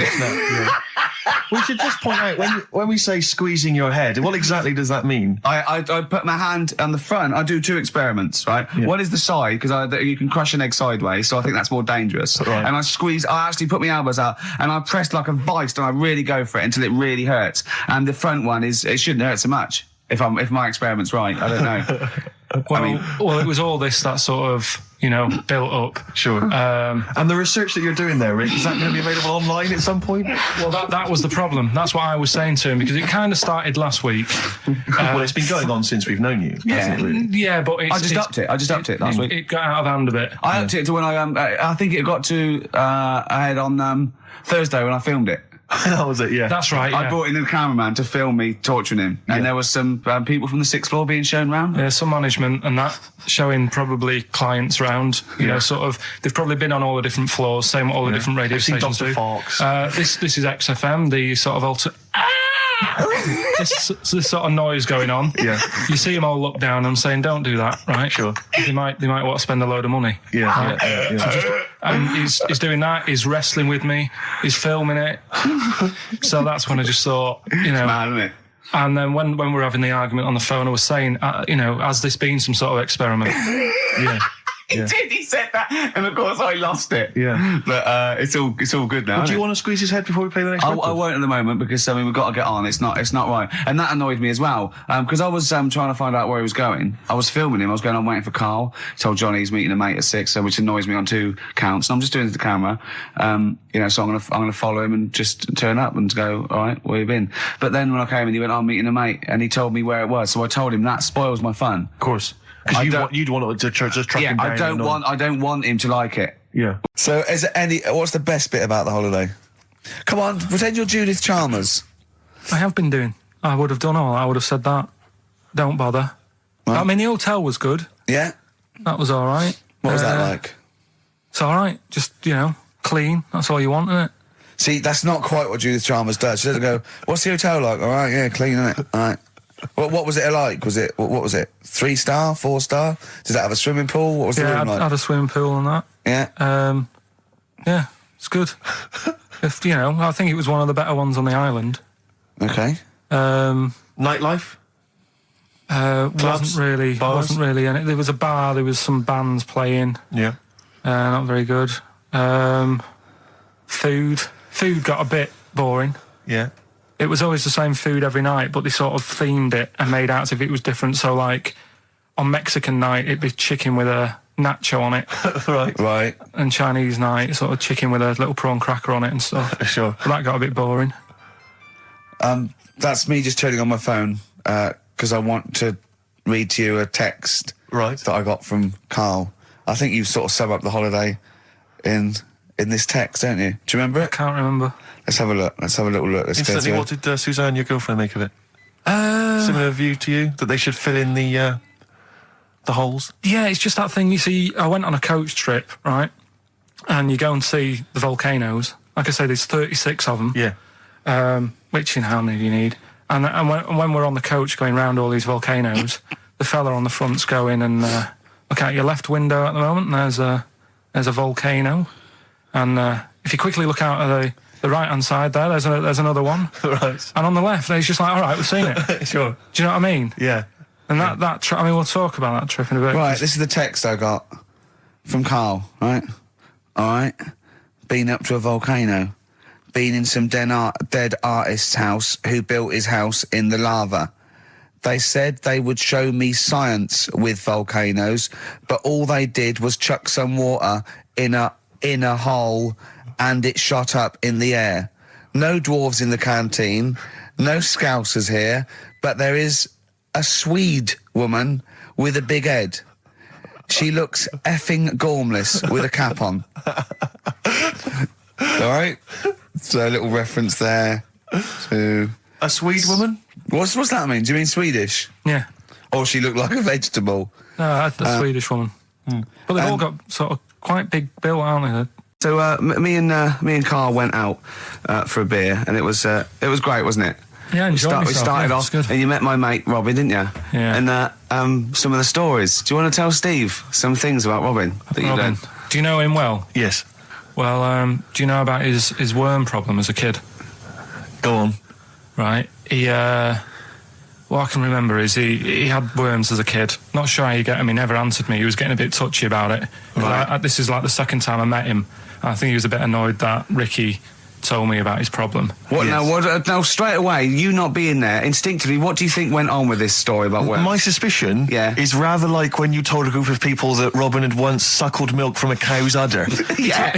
We should just point out, when we say squeezing your head, what exactly does that mean? I put my hand on the front. I do 2 experiments, right? Yeah. One is the side, because you can crush an egg sideways, so I think that's more dangerous. Right. And I actually put my elbows out, and I pressed like a vice, and I really go for it until it really hurts. And the front one it shouldn't hurt so much, if my experiment's right. I don't know. Well, it was all this that sort of, built up. Sure. And the research that you're doing there, Rick, is that going to be available online at some point? Well, that was the problem. That's what I was saying to him, because it kind of started last week. Well, it's been going on since we've known you. Yeah, yeah, but I just upped it last week. It got out of hand a bit. I upped it to when I think it got to ahead on Thursday when I filmed it. That was it, yeah. That's right, I brought in a cameraman to film me torturing him. And there was some people from the 6th floor being shown round. Yeah, some management and that, showing probably clients round. Sort of, they've probably been on all the different floors, same what all the different radio stations do. This is XFM, the sort of this sort of noise going on. Yeah. You see them all look down and saying, don't do that, right? Sure. They might want to spend a load of money. Yeah. Right? Yeah. And he's doing that, he's wrestling with me, he's filming it. So that's when I just thought, It's mad, isn't it? And then when we were having the argument on the phone, I was saying, has this been some sort of experiment? Yeah. He did. He said that, and of course I lost it. Yeah. But it's all good now. Do you want to squeeze his head before we play the next I record? won't at the moment because we've got to get on. It's not right, and that annoyed me as well because I was trying to find out where he was going. I was filming him. I was going on waiting for Carl. Told Johnny he's meeting a mate at 6, which annoys me on 2 counts. And I'm just doing it to the camera, So I'm gonna follow him and just turn up and go. All right, where you been? But then when I came in, he went, "I'm meeting a mate," and he told me where it was. So I told him that spoils my fun. Of course. Because you'd want to just track him down. I don't want him to like it. Yeah. So, is there what's the best bit about the holiday? Come on, pretend you're Judith Chalmers. I have been doing. I would have done all. I would have said that. Don't bother. Right. I mean, the hotel was good. Yeah? That was all right. What was that like? It's all right. Just, clean. That's all you want, isn't it? See, that's not quite what Judith Chalmers does. She doesn't go, what's the hotel like? All right, yeah, clean, isn't it? All right. What was it like? What was it? 3-star, 4-star? Did it have a swimming pool? What was the room like? Had a swimming pool and that. Yeah. Yeah, it's good. I think it was one of the better ones on the island. Okay. Nightlife? Wasn't really. And there was a bar. There was some bands playing. Yeah. Not very good. Food got a bit boring. Yeah. It was always the same food every night, but they sort of themed it and made out as if it was different. So, like, on Mexican night, it'd be chicken with a nacho on it. Right. And Chinese night, sort of chicken with a little prawn cracker on it and stuff. Sure. But that got a bit boring. That's me just turning on my phone, because I want to read to you a text that I got from Carl. I think you sort of sum up the holiday in this text, don't you? Do you remember it? I can't remember. Let's have a look. Let's have a little look. Instantly, what did Suzanne, your girlfriend, make of it? Similar view to you? That they should fill in the holes? Yeah, it's just that thing. You see, I went on a coach trip, right? And you go and see the volcanoes. Like I say, there's 36 of them. Yeah. Which, how many do you need? And when we're on the coach going round all these volcanoes, the fella on the front's going and look out your left window at the moment, and there's a volcano. And if you quickly look out at the right-hand side there, there's another one. Right. And on the left, he's just like, all right, we've seen it. Sure. Do you know what I mean? Yeah. And that trip, we'll talk about that trip in a bit. Right, this is the text I got from Carl, right? All right. Been up to a volcano. Been in some dead artist's house who built his house in the lava. They said they would show me science with volcanoes, but all they did was chuck some water in a hole and it shot up in the air. No dwarves in the canteen, no Scousers here, but there is a Swede woman with a big head. She looks effing gormless with a cap on. All right? So a little reference there to... A Swede woman? What's that mean? Do you mean Swedish? Yeah. Or she looked like a vegetable? No, the Swedish woman. But they've all got sort of quite big bill, aren't they? So me and Carl went out for a beer, and it was great, wasn't it? Yeah, we started off, good. and you met my mate Robin, didn't you? Yeah. And some of the stories. Do you want to tell Steve some things about Robin that you've done? Do you know him well? Yes. Well, do you know about his worm problem as a kid? Go on. Right. What I can remember is he had worms as a kid. Not sure how you get them. He never answered me. He was getting a bit touchy about it. Right. This is like the second time I met him. I think he was a bit annoyed that Ricky told me about his problem. What now? Straight away, you not being there, instinctively, what do you think went on with this story about worms? My suspicion is rather like when you told a group of people that Robin had once suckled milk from a cow's udder. Yeah.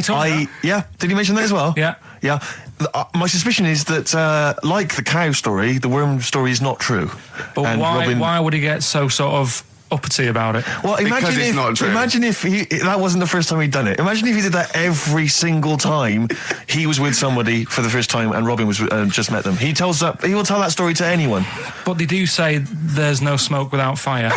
Did he mention that as well? Yeah. Yeah. My suspicion is that, like the cow story, the worm story is not true. But why would he get so sort of uppity about it? Well, imagine if that wasn't the first time he'd done it. Imagine if he did that every single time he was with somebody for the first time and Robin was just met them. He will tell that story to anyone. But they do say there's no smoke without fire.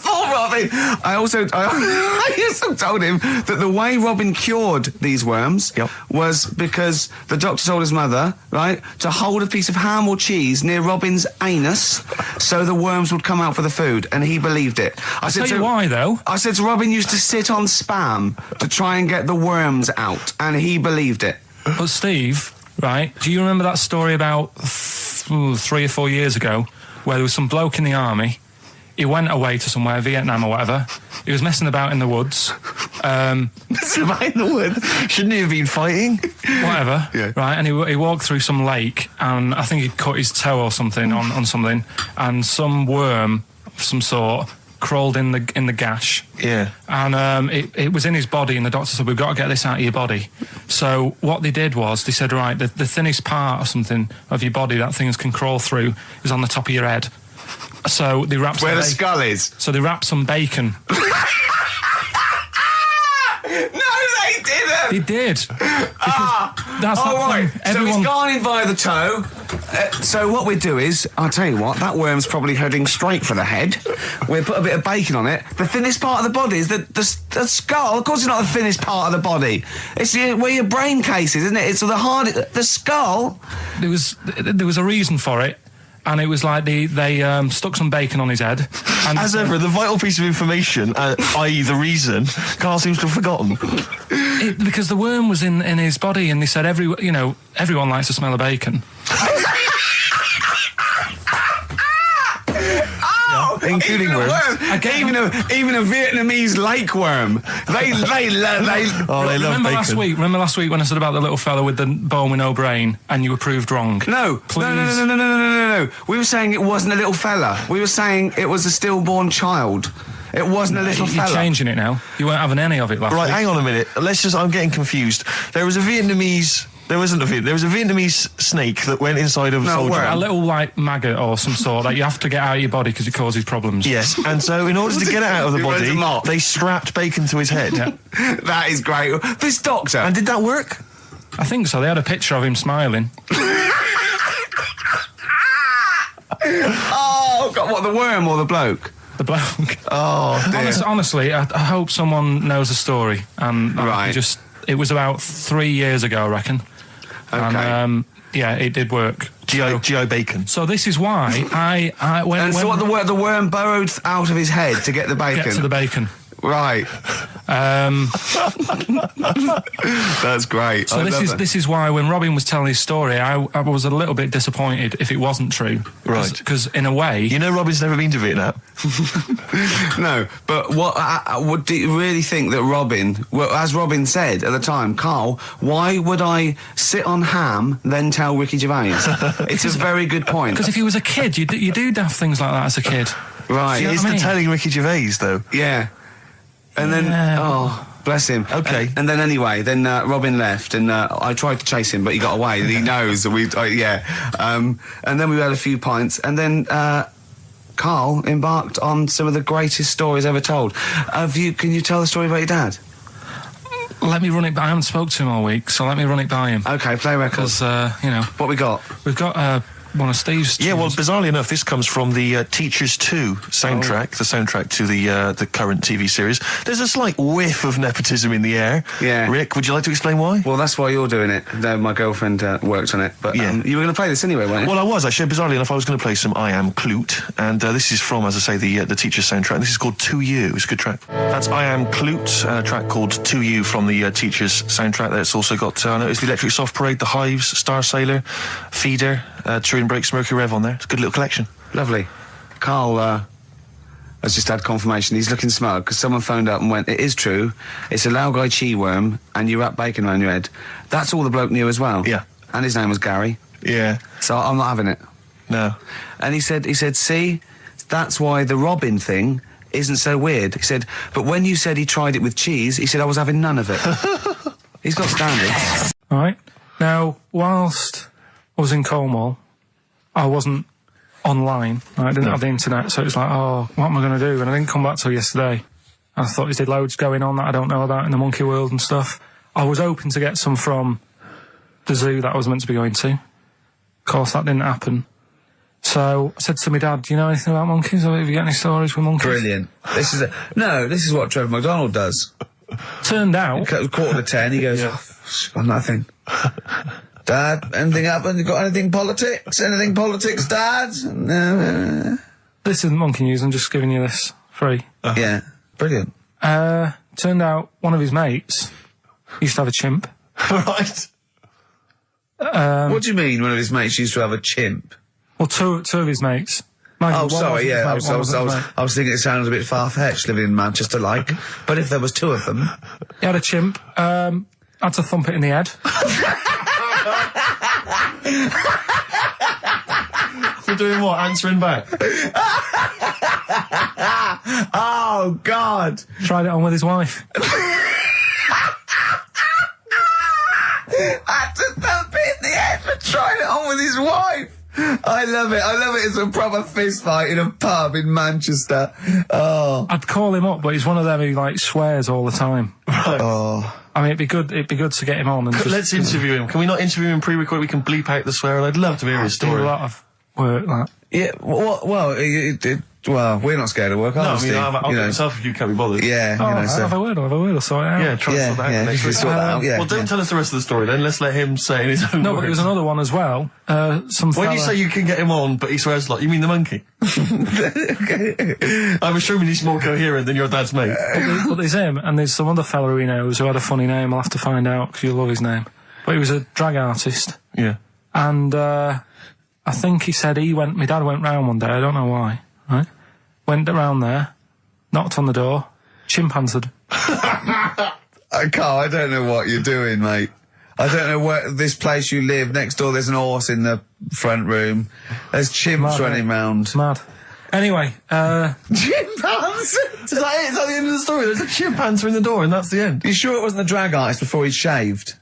Robin. I also told him that the way Robin cured these worms was because the doctor told his mother, right, to hold a piece of ham or cheese near Robin's anus so the worms would come out for the food, and he believed it. I'll tell you why, though. I said to Robin used to sit on spam to try and get the worms out, and he believed it. But Steve, right, do you remember that story about 3 or 4 years ago where there was some bloke in the army? he went away to somewhere, Vietnam or whatever. He was messing about in the woods. Messing about in the woods? Shouldn't he have been fighting? Whatever. Yeah. Right, and he walked through some lake, and I think he'd cut his toe or something on something, and some worm of some sort crawled in the gash. Yeah. And it was in his body, and the doctor said, we've got to get this out of your body. So what they did was, they said, right, the thinnest part or something of your body that things can crawl through is on the top of your head. So they wrapped Where the skull is. So they wrapped some bacon. No, they didn't! They did. That's oh, that right. thing. So Everyone... he's gone in via the toe. So what we do is, I'll tell you what, that worm's probably heading straight for the head. We'll put a bit of bacon on it. The thinnest part of the body is the skull. Of course it's not the thinnest part of the body. It's where your brain case is, isn't it? It's the skull. There was a reason for it. And it was like they stuck some bacon on his head. And as ever, the vital piece of information, i.e. the reason, Carl seems to have forgotten. Because the worm was in his body, and they said everyone likes the smell of bacon. Including worms. Even a Vietnamese lake worm. They love bacon. Remember last week when I said about the little fella with the bone with no brain, and you were proved wrong? No. We were saying it wasn't a little fella. We were saying it was a stillborn child. It wasn't a little fella. You're changing it now. You weren't having any of it last week. Right, hang on a minute. I'm getting confused. There was a Vietnamese snake that went inside of a soldier. A little, like, maggot or some sort that you have to get out of your body because it causes problems. Yes, and so in order to get it out of the body, they strapped bacon to his head. Yeah. That is great. This doctor. And did that work? I think so. They had a picture of him smiling. Oh, God, what, the worm or the bloke? The bloke. Oh, dear. Honestly, I hope someone knows the story. And right. It was about 3 years ago, I reckon. Okay. And, it did work. GI bacon. So this is why I went. So what, the worm burrowed out of his head to get the bacon? Get to the bacon. Right. That's great. So this is why when Robin was telling his story, I was a little bit disappointed if it wasn't true. Right. Because in a way, you know, Robin's never been to Vietnam. No, but what do you really think that Robin? Well, as Robin said at the time, Carl, why would I sit on ham then tell Ricky Gervais? It's a very good point. Because if he was a kid, you do daft things like that as a kid. Right. It's the telling Ricky Gervais though. Yeah. And then, oh, bless him. Okay. And then anyway, Robin left, and I tried to chase him, but he got away. And he knows that and then we had a few pints, and then Carl embarked on some of the greatest stories ever told. Can you tell the story about your dad? Let me run it by. I haven't spoke to him all week, so let me run it by him. Okay, play records. Because what we got? We've got one of Steve's tunes. Yeah, well, bizarrely enough, this comes from the Teachers 2 soundtrack, the soundtrack to the current TV series. There's a slight whiff of nepotism in the air. Yeah. Rick, would you like to explain why? Well, that's why you're doing it. No, my girlfriend worked on it. But yeah. You were going to play this anyway, weren't you? Well, I was, actually. Bizarrely enough, I was going to play some I Am Clute, and this is from, as I say, the Teachers soundtrack. This is called To You. It's a good track. That's I Am Clute, a track called To You from the Teachers soundtrack. That's also got, I noticed, the Electric Soft Parade, The Hives, Star Sailor, Feeder, Turin Breaks, Mercury Rev on there. It's a good little collection. Lovely. Carl has just had confirmation. He's looking smug because someone phoned up and went, it is true, it's a Laogai chi worm and you wrap bacon around your head. That's all the bloke knew as well. Yeah. And his name was Gary. Yeah. So I'm not having it. No. And he said, see, that's why the Robin thing isn't so weird. He said, but when you said he tried it with cheese, he said I was having none of it. He's got standards. All right. Now, whilst I was in Cornwall, I wasn't online. I didn't have the internet, so it was like, oh, what am I going to do? And I didn't come back till yesterday. And I thought there's loads going on that I don't know about in the monkey world and stuff. I was hoping to get some from the zoo that I was meant to be going to. Of course, that didn't happen. So I said to my dad, do you know anything about monkeys? Or have you got any stories with monkeys? Brilliant. This is what Trevor McDonald does. Turned out... 9:45, he goes, got nothing. Dad, anything happened? You got anything politics? Anything politics, Dad? No. This isn't monkey news, I'm just giving you this free. Yeah, brilliant. Turned out one of his mates used to have a chimp. Right. What do you mean one of his mates used to have a chimp? Well, two of his mates. Mind you, Oh, one sorry, wasn't yeah, his I mate, was, one I was, wasn't I was, his mate. I was thinking it sounded a bit far-fetched living in Manchester, like. But if there was two of them, He had a chimp. Had to thump it in the head. You're doing what? Answering back? oh God! Tried it on with his wife. Had to thump it in the head for trying it on with his wife. I love it. It's a proper fist fight in a pub in Manchester. Oh. I'd call him up, but he's one of them who like swears all the time. Oh. I mean, it'd be good to get him on and just Let's interview him. Can we not interview him pre-record? We can bleep out the swear. I'd love to hear his do a story. lot of work. That. Yeah. Well, we're not scared of work, No, are I we, mean, Steve? I'll You get know. myself if you can't be bothered. Yeah. Oh, you know. I'll So. have a word. I'll sort it out. Yeah, try and sort that out Yeah. next You week. sort that out. Yeah. Well, don't tell us the rest of the story then. Let's let him say in his own No, words. but there was another one as well. When you say you can get him on, but he swears a lot, you mean the monkey? I'm assuming he's more coherent than your dad's mate. But there's him, and there's some other fella who he knows who had a funny name. I'll have to find out, because you'll love his name. But he was a drag artist. Yeah. And I think he said my dad went round one day, I don't know why, right? Went around there, knocked on the door, chimp answered. Carl, I don't know what you're doing, mate. I don't know where this place you live. Next door, there's an horse in the front room. There's chimps running round. Mad. Anyway, Chimpanzee! Is that it? Is that the end of the story? There's a chimpanzee in the door and that's the end. You sure it wasn't the drag artist before he'd shaved?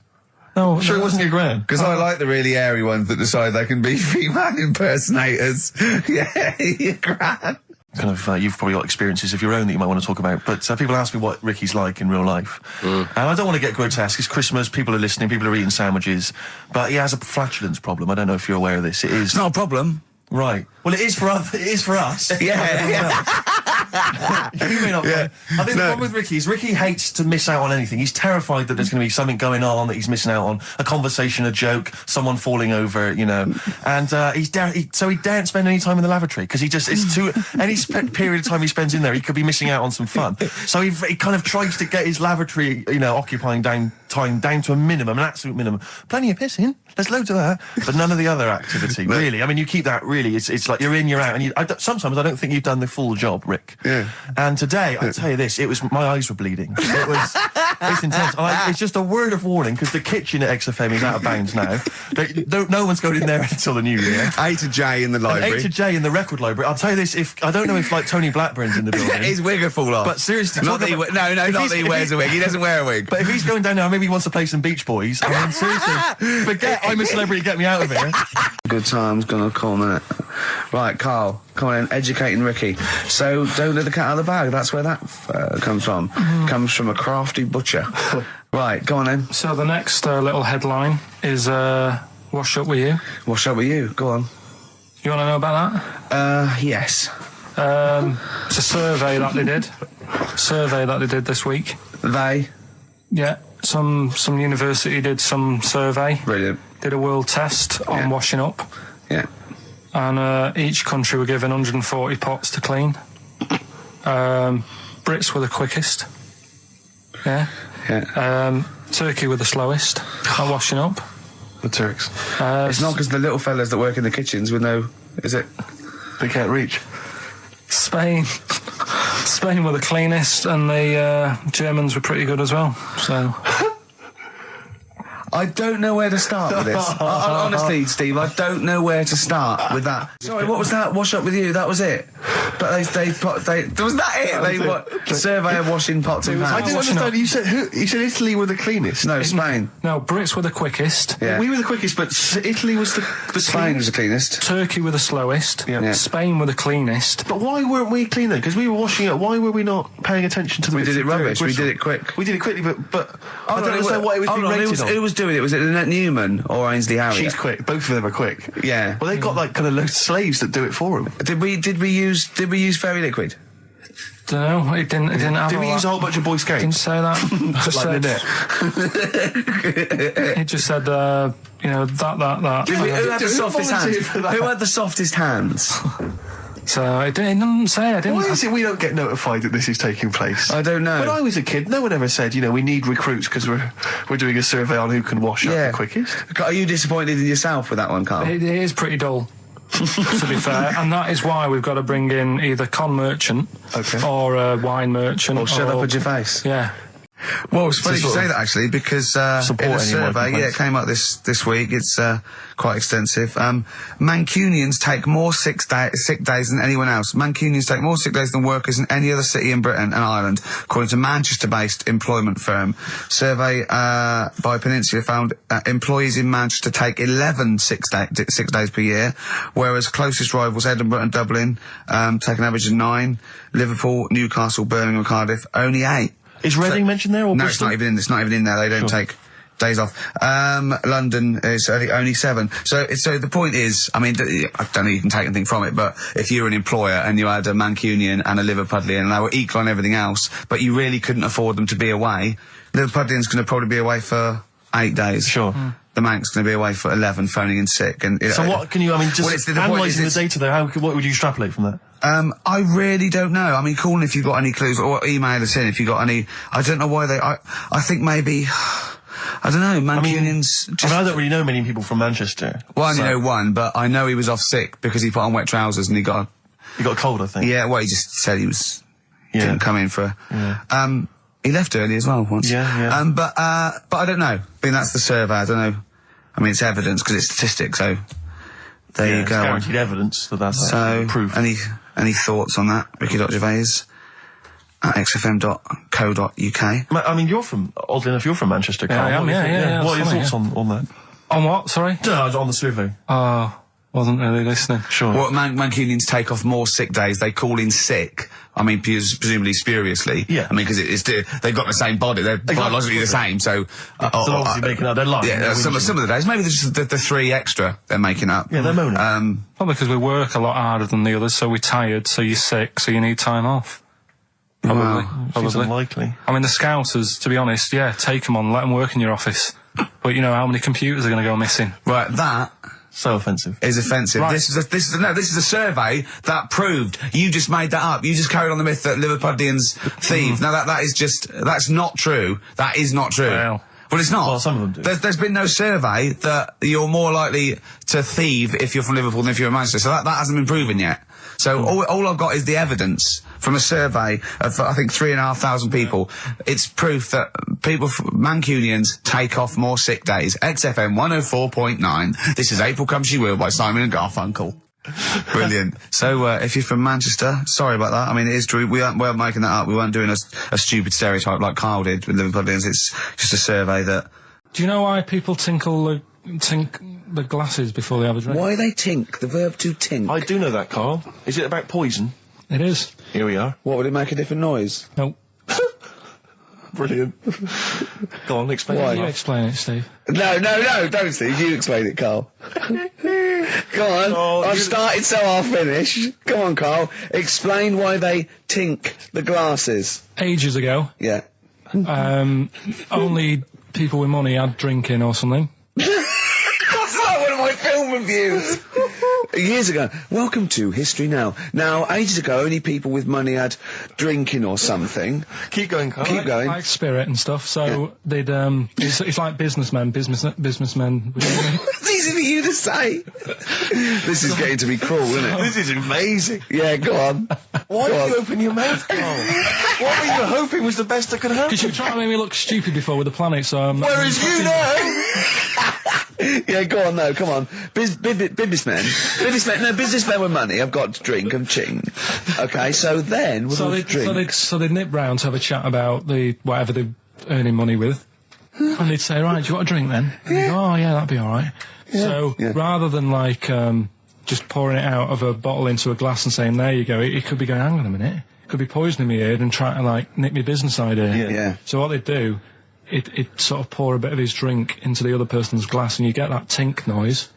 no, Sure it wasn't your gran? Because I like the really airy ones that decide they can be female impersonators. Yeah, you're grand. Kind of, you've probably got experiences of your own that you might want to talk about, but people ask me what Ricky's like in real life. And I don't want to get grotesque. It's Christmas, people are listening, people are eating sandwiches, but he has a flatulence problem. I don't know if you're aware of this. It is... It's not a problem. Right. Well, it is for us. Yeah. You may not. Yeah. I think the No. problem with Ricky is Ricky hates to miss out on anything. He's terrified that there's going to be something going on that he's missing out on. A conversation, a joke, someone falling over, you know. And so he daren't spend any time in the lavatory because it's too any period of time he spends in there, he could be missing out on some fun. So he kind of tries to get his lavatory, occupying time down to a minimum, an absolute minimum. Plenty of pissing. There's loads of that, but none of the other activity. Really, I mean, you keep that. Really, it's like you're in, you're out, and sometimes I don't think you've done the full job, Rick. Yeah. And today, I tell you this, my eyes were bleeding. It's intense. It's just a word of warning because the kitchen at XFM is out of bounds now. No one's going in there until the new year. A to J in the library. A to J in the record library. I'll tell you this, I don't know if like Tony Blackburn's in the building. His wig will fall off. But seriously, not that he wears a wig. He doesn't wear a wig. But if he's going down now, maybe he wants to play some Beach Boys. I mean, seriously, forget I'm a celebrity, get me out of here. Good time's gonna come, innit? Right, Carl, come on in, educating Ricky. So, don't let the cat out of the bag, that's where that comes from. Comes from a crafty butcher. Right, go on then. So the next little headline is Wash Up With You. Wash up with you, go on. You want to know about that? Yes. It's a survey that they did this week. They? Yeah, some university did some survey. Brilliant. Did a world test on washing up. Yeah. And each country were given 140 pots to clean. Brits were the quickest. Yeah. Yeah. Turkey were the slowest at washing up. The Turks. It's not because the little fellas that work in the kitchens with no... Is it? They can't reach. Spain were the cleanest, and the Germans were pretty good as well. So... I don't know where to start with this. Honestly, Steve, I don't know where to start with that. Sorry, what was that? Wash up with you? That was it. But was that it? Survey of washing pots and I pans. didn't understand. You said You said Italy were the cleanest. No, Spain. No, Brits were the quickest. Yeah. We were the quickest, but Italy was the Spain was the cleanest. Turkey were the slowest. Yeah. Spain were the cleanest. But why weren't we clean then? Because we were washing up. Why were we not paying attention to the? We did it rubbish. We Whistle? did it quick. We did it quickly, but I don't understand why it was being rated on. Who was doing it? Was it Lynette Newman or Ainsley Harriott? She's quick. Both of them are quick. Yeah. Well, they've got like kind of loads of slaves that do it for them. Did we use fairy liquid? Don't know. It didn't have. Did we use a whole bunch of Boy Scouts? Didn't say that. Just Like said, Lynette. it just said, that. Who had the softest hands? Who had the softest hands? So it didn't say. I didn't. Why is it we don't get notified that this is taking place? I don't know. When I was a kid, no one ever said, we need recruits because we're doing a survey on who can wash up the quickest. Are you disappointed in yourself with that one, Carl? It is pretty dull. to be fair, and that is why we've got to bring in either con merchant or a wine merchant. Or shut up a Gervais. Yeah. Well, it's funny you say that, actually, because in a survey, it came up this week, it's quite extensive. Mancunians take more sick days than anyone else. Mancunians take more sick days than workers in any other city in Britain and Ireland, according to Manchester-based employment firm. Survey by Peninsula found employees in Manchester take 11 sick days per year, whereas closest rivals Edinburgh and Dublin take an average of 9. Liverpool, Newcastle, Birmingham and Cardiff, only 8. Is Reading mentioned there, or no, Bristol? it's not even in there. They don't take days off. London is only 7. So the point is, I mean, I don't know you can take anything from it, but if you're an employer and you had a Mancunian and a Liverpudlian and they were equal on everything else, but you really couldn't afford them to be away, Liverpudlian's going to probably be away for 8 days. Sure. The Manc's going to be away for 11, phoning in sick. And so what can you? I mean, just analysing the data there. What would you extrapolate from that? I really don't know. I mean, call in if you've got any clues, or email us in if you've got any. I don't know why they. I think maybe. I don't know. Mancunians. I don't really know many people from Manchester. Well, I only know one, but I know he was off sick because he put on wet trousers and he got a cold, I think. Yeah. Well, he just said he was. Didn't come in for. Yeah. He left early as well once. Yeah. But I don't know. I mean, that's the survey. I don't know. I mean, it's evidence because it's statistics. So there you go. It's guaranteed evidence that's proof. Any thoughts on that, Ricky.Gervais at xfm.co.uk? I mean, oddly enough, you're from Manchester, Carl. Yeah, I am, yeah. What are your thoughts on that? On what, sorry? On the survey. Wasn't really listening. Sure. Well, Mancunians take off more sick days. They call in sick. I mean, presumably spuriously. Yeah. I mean, because they've got the same body. They're biologically the same, so... they're obviously making up. They're lying. Yeah, some of the days. Maybe there's just the 3 extra they're making up. Yeah, they're moaning. Probably because we work a lot harder than the others, so we're tired, so you're sick, so you need time off. Probably. Seems unlikely. I mean, the Scousers, to be honest, take them on, let them work in your office. But you know how many computers are going to go missing? Right, that... So offensive. Is offensive. Right. This is a survey that proved. You just made that up. You just carried on the myth that Liverpudlians thieve. Now that's not true. That is not true. Well, it's not. Well, some of them do. There's been no survey that you're more likely to thieve if you're from Liverpool than if you're in Manchester. So that hasn't been proven yet. So all I've got is the evidence from a survey of, I think, 3,500 people. It's proof that Mancunians take off more sick days. XFM 104.9. This is April Come She Will by Simon and Garfunkel. Brilliant. So, if you're from Manchester, sorry about that. I mean, it is true. We aren't making that up. We weren't doing a stupid stereotype like Kyle did with Liverpudlians. It's just a survey that... Do you know why people tink the glasses before they have a drink? Why they tink? The verb to tink. I do know that, Carl. Is it about poison? It is. Here we are. What, would it make a different noise? Nope. Brilliant. Go on, explain Why? it. You explain it, Steve. No, don't, Steve. You explain it, Carl. Go on. I've started, so I'll finish. Go on, Carl. Explain why they tink the glasses. Ages ago, Yeah. only people with money had drinking or something. That's like one of my film reviews. Years ago. Welcome to History Now. Now, ages ago, only people with money had drinking or something. Keep going, Carl. Keep going. Like spirit and stuff, so they'd, it's like businessmen. It's easy for you to say. This is getting to be cruel, isn't it? This is amazing. Yeah, go on. Why did you open your mouth, Carl? What were you hoping was the best that could happen? Because you were trying to make me look stupid before with the planet, so I'm... Whereas you know... Yeah, go on, no, come on. Businessmen with money have got to drink and ching. Okay, so then... So they'd nip round to have a chat about whatever they're earning money with. And they'd say, right, do you want a drink then? And they'd go, oh, yeah, that'd be alright. So, rather than, like, just pouring it out of a bottle into a glass and saying, there you go, it could be going, hang on a minute, it could be poisoning me head and trying to, like, nick my business idea. Yeah. So what they'd do, it'd sort of pour a bit of his drink into the other person's glass and you get that tink noise.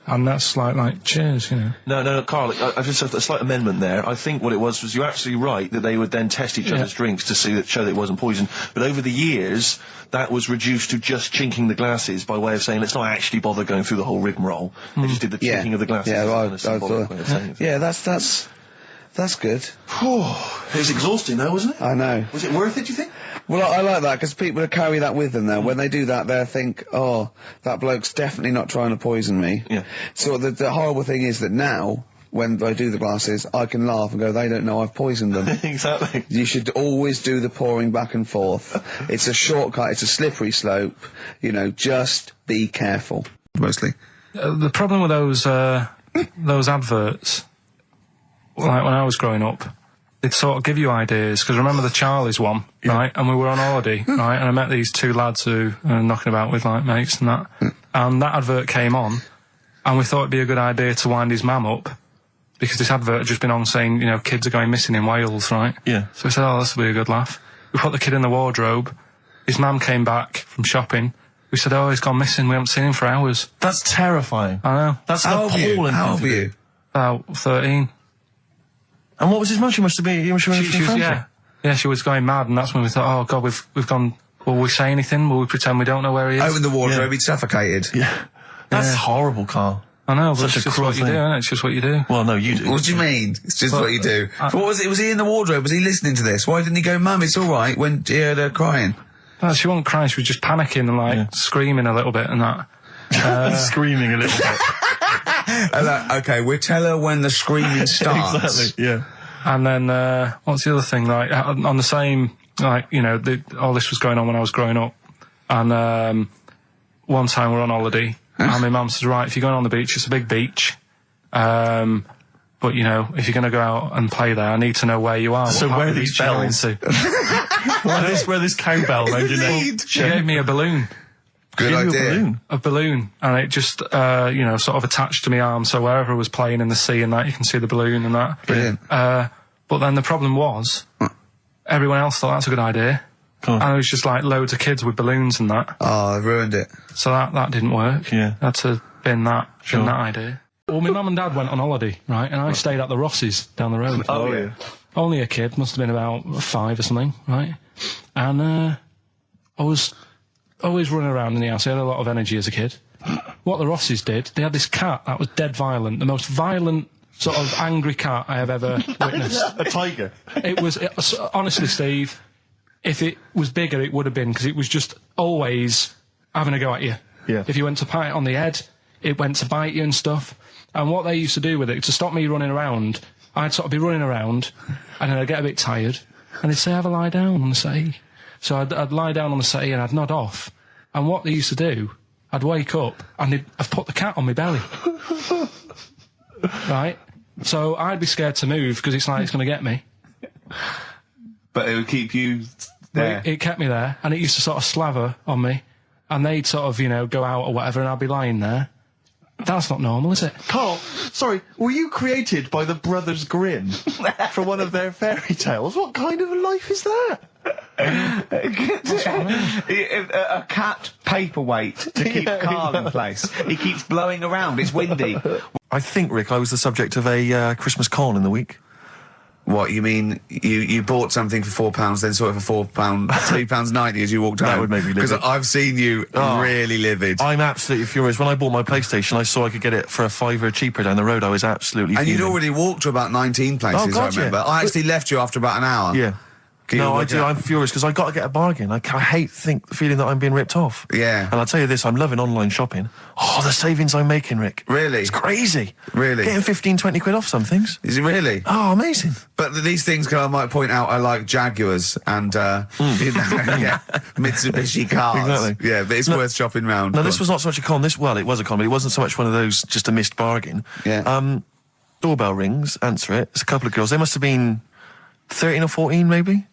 And that's like cheers, you know. No, Carl, I've just a slight amendment there. I think what it was you're absolutely right that they would then test each other's drinks to show that it wasn't poison. But over the years, that was reduced to just chinking the glasses by way of saying, let's not actually bother going through the whole rigmarole. They just did the chinking of the glasses. Yeah, That's good. It was exhausting though, wasn't it? I know. Was it worth it, do you think? Well, I like that, because people carry that with them now. When they do that, they'll think, oh, that bloke's definitely not trying to poison me. Yeah. So the horrible thing is that now, when I do the glasses, I can laugh and go, they don't know I've poisoned them. Exactly. You should always do the pouring back and forth. It's a shortcut, it's a slippery slope. You know, just be careful. Mostly. The problem with those adverts, like when I was growing up, they'd sort of give you ideas, because remember the Charlie's one, right? And we were on holiday, right? And I met these two lads who are knocking about with, like, mates and that. And that advert came on, and we thought it'd be a good idea to wind his mum up, because this advert had just been on saying, you know, kids are going missing in Wales, right? Yeah. So we said, oh, this will be a good laugh. We put the kid in the wardrobe. His mum came back from shopping. We said, oh, he's gone missing. We haven't seen him for hours. That's terrifying. I know. That's an appalling How old thing were to you? do. About 13. And what was his mum? She must have been... She was, yeah, she was going mad, and that's when we thought, oh, God, we've gone... Will we say anything? Will we pretend we don't know where he is? Open the wardrobe, he'd suffocated. Yeah. That's horrible, Carl. I know, but Such it's a just cruel what you do, thing. isn't it? It's just what you do. Well, no, you do. What do you mean? It's just what you do. What was it? Was he in the wardrobe? Was he listening to this? Why didn't he go, Mum, it's all right, when he heard her crying? No, she wasn't crying, she was just panicking and, like, screaming a little bit and that. Screaming a little bit. Okay, we'll tell her when the screaming starts. Exactly, yeah. And then, what's the other thing? Like, on the same, like, you know, all this was going on when I was growing up. And, one time we're on holiday, and my mum says, right, if you're going on the beach, it's a big beach. But, you know, if you're going to go out and play there, I need to know where you are. So where are these bells? Where this cowbell round your neck? She gave me a balloon. Good idea. A balloon, and it just, you know, sort of attached to my arm, so wherever I was playing in the sea and that, you can see the balloon and that. Brilliant. But then the problem was, everyone else thought that's a good idea. Cool. And it was just like loads of kids with balloons and that. Oh, I ruined it. So that didn't work. Yeah. I had to bin that idea. Well, my mum and dad went on holiday, right, and I stayed at the Ross's down the road. Oh, yeah. Only a kid, must have been about 5 or something, right? And, I was always running around in the house. I had a lot of energy as a kid. What the Rosses did, they had this cat that was dead violent, the most violent sort of angry cat I have ever witnessed. A tiger. It was, honestly, Steve, if it was bigger, it would have been, because it was just always having a go at you. Yeah. If you went to pat it on the head, it went to bite you and stuff. And what they used to do with it, to stop me running around, I'd sort of be running around, and then I'd get a bit tired, and they'd say, have a lie down on the settee. So I'd lie down on the settee and I'd nod off. And what they used to do, I'd wake up and I'd put the cat on my belly. Right? So I'd be scared to move because it's like it's going to get me. But it would keep you there. It kept me there, and it used to sort of slaver on me. And they'd sort of, you know, go out or whatever, and I'd be lying there. That's not normal, is it? Carl, sorry, were you created by the Brothers Grimm for one of their fairy tales? What kind of a life is that? A cat paperweight to keep Carl in place. He keeps blowing around. It's windy. I think, Rick, I was the subject of a Christmas con in the week. What, you mean you bought something for £4, then saw it for £4, £3.90 as you walked home? That would make me livid. Because I've seen you really livid. I'm absolutely furious. When I bought my PlayStation, I saw I could get it for £5 cheaper down the road. I was absolutely And fuming. you'd already walked to about 19 places, Oh, God, I remember. yeah. I actually left you after about an hour. Yeah. No, I do. I'm furious because I got to get a bargain. I hate the feeling that I'm being ripped off. Yeah. And I'll tell you this, I'm loving online shopping. Oh, the savings I'm making, Rick. Really? It's crazy. Really? Getting 15, 20 quid off some things. Is it really? Oh, amazing. But these things, I might point out, are like Jaguars and Mitsubishi cars. Exactly. Yeah, but it's worth shopping round. No, this was not so much a con. It was a con, but it wasn't so much one of those just a missed bargain. Yeah. Doorbell rings, answer it. It's a couple of girls. They must have been 13 or 14, maybe.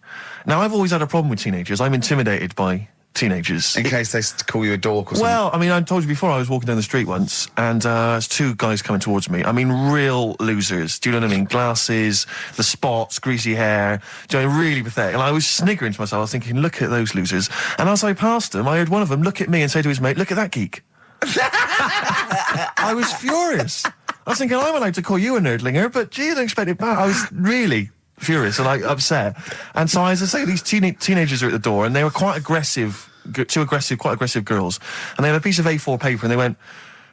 Now, I've always had a problem with teenagers. I'm intimidated by teenagers. In case they call you a dork or something. Well, I mean, I told you before, I was walking down the street once, and there's 2 guys coming towards me. I mean, real losers. Do you know what I mean? Glasses, the spots, greasy hair. Do you know, really pathetic. And I was sniggering to myself. I was thinking, look at those losers. And as I passed them, I heard one of them look at me and say to his mate, look at that geek. I was furious. I was thinking, I'm allowed to call you a nerdlinger, but gee, I don't expect it back. I was really furious and like upset. And so, as I say, these teenagers are at the door, and they were quite aggressive, quite aggressive girls. And they had a piece of A4 paper, and they went,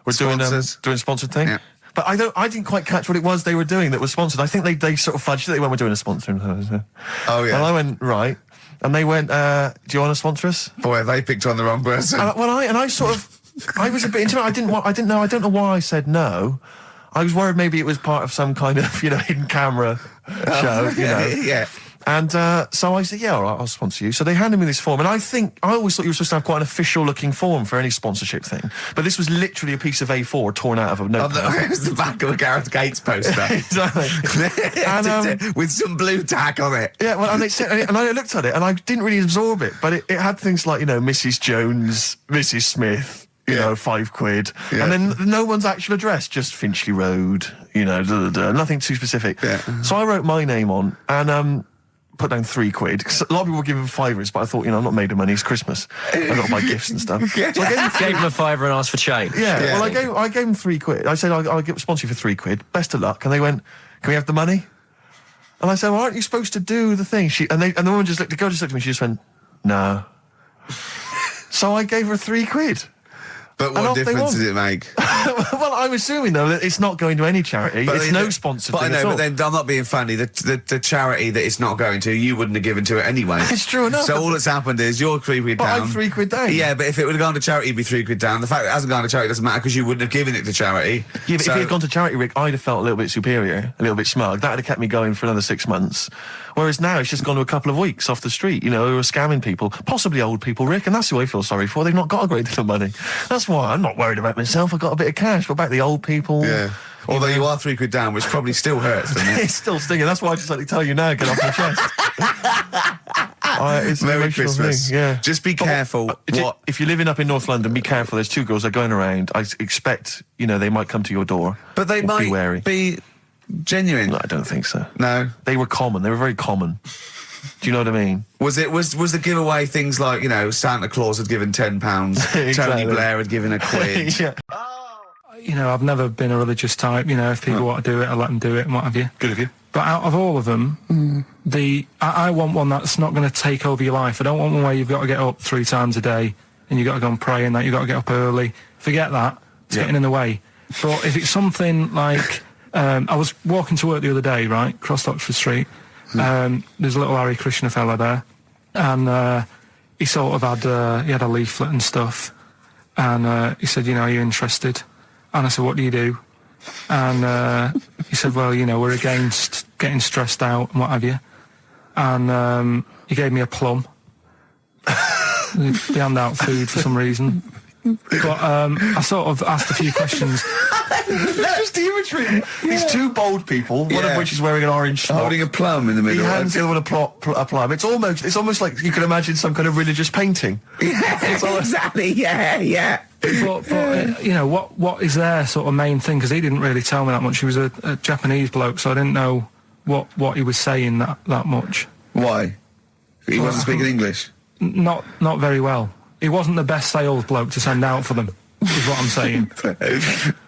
"We're doing a sponsored thing." Yeah. But I didn't quite catch what it was they were doing that was sponsored. I think they sort of fudged it. They went, we're doing a sponsor. Oh, yeah. And I went, right. And they went, do you want to sponsor us? Boy, they picked on the wrong person. I was a bit into it. I don't know why I said no. I was worried maybe it was part of some kind of, hidden camera show, Yeah. And so I said, yeah, all right, I'll sponsor you. So they handed me this form, and I always thought you were supposed to have quite an official-looking form for any sponsorship thing. But this was literally a piece of A4 torn out of a notepad. It was the back of a Gareth Gates poster. Exactly. And, with some blue tack on it. Yeah, well, and I looked at it, and I didn't really absorb it, but it had things like, Mrs. Jones, Mrs. Smith, £5. Yeah. And then no one's actual address, just Finchley Road, nothing too specific. Yeah. So I wrote my name on, and put down £3. 'Cause a lot of people were giving fivers, but I thought, I'm not made of money, it's Christmas. I've got to buy gifts and stuff. Yeah. So I Gave him a fiver and asked for change. well, I gave them £3. I said, I'll sponsor you for £3. Best of luck. And they went, can we have the money? And I said, well, aren't you supposed to do the thing? And the woman the girl just looked at me, she just went, no. So I gave her £3. But what difference does it make? Well, I'm assuming, though, that it's not going to any charity. It's no sponsored thing at all. But then I'm not being funny. The charity that it's not going to, you wouldn't have given to it anyway. It's true enough. So all that's happened is you're £3 down. But I'm £3 down. Yeah, but if it would have gone to charity, it'd be £3 down. The fact that it hasn't gone to charity doesn't matter because you wouldn't have given it to charity. Yeah, but if it had gone to charity, Rick, I'd have felt a little bit superior, a little bit smug. That would have kept me going for another 6 months. Whereas now it's just gone to a couple of weeks off the street, who are scamming people, possibly old people, Rick, and that's who I feel sorry for. They've not got a great deal of money. That's why I'm not worried about myself. I've got a bit of cash. What about the old people? Yeah. Although you are £3 down, which probably still hurts, doesn't it? It's still stinging. That's why I just like to tell you now, get off my chest. It's an Merry emotional Christmas. thing, yeah. Just be careful. If you're living up in North London, be careful. There's 2 girls that are going around. I expect, they might come to your door. But they might be wary. Be genuine. No, I don't think so. No. They were common. They were very common. Do you know what I mean? Was the giveaway things like, Santa Claus had given £10, Exactly. Tony Blair had given £1? Yeah. I've never been a religious type. If people want to do it, I let them do it and what have you. Good of you. But out of all of them, I want one that's not going to take over your life. I don't want one where you've got to get up 3 times a day and you've got to go and pray and that you've got to get up early. Forget that. It's getting in the way. But if it's something like... I was walking to work the other day, right, across Oxford Street. There's a little Hare Krishna fella there. And he sort of had... he had a leaflet and stuff. And he said, are you interested? And I said, what do you do? And he said, well, we're against getting stressed out and what have you. And he gave me a plum. They hand out food for some reason. But I sort of asked a few questions. That's just the imagery. These 2 bold people, one of which is wearing an orange smock. Holding a plum in the middle. He hands the other one a plum. It's almost like you can imagine some kind of religious painting. Yeah, exactly. Yeah. But what is their sort of main thing? Because he didn't really tell me that much. He was a Japanese bloke, so I didn't know what he was saying that much. Why? He wasn't speaking English? Not very well. He wasn't the best sales bloke to send out for them, is what I'm saying.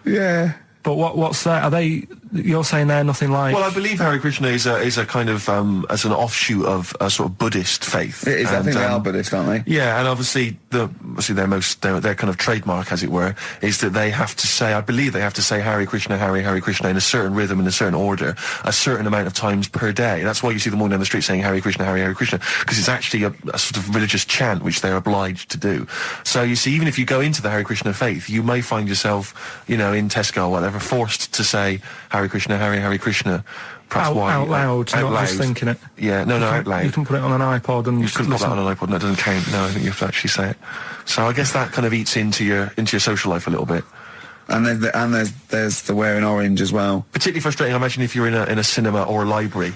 Yeah. But what's that? Are they? You're saying they're nothing like? Well, I believe Hare Krishna is a kind of as an offshoot of a sort of Buddhist faith. It is. I think they are Buddhist, aren't they? Yeah, and obviously their kind of trademark, as it were, is that they have to say. I believe they have to say Hare Krishna, Hare Krishna in a certain rhythm, in a certain order, a certain amount of times per day. That's why you see them walking down the street saying Hare Krishna, Hare Krishna, because it's actually a sort of religious chant which they're obliged to do. So you see, even if you go into the Hare Krishna faith, you may find yourself, in Tesco or whatever, forced to say Hare Krishna, Hare Krishna. Perhaps out loud, out not loud. just thinking it. Yeah, no, out loud. You can put it on an iPod and you couldn't put that on an iPod. That doesn't count. No, I think you have to actually say it. So I guess that kind of eats into your social life a little bit. And there's the wearing orange as well. Particularly frustrating, I imagine, if you're in a cinema or a library.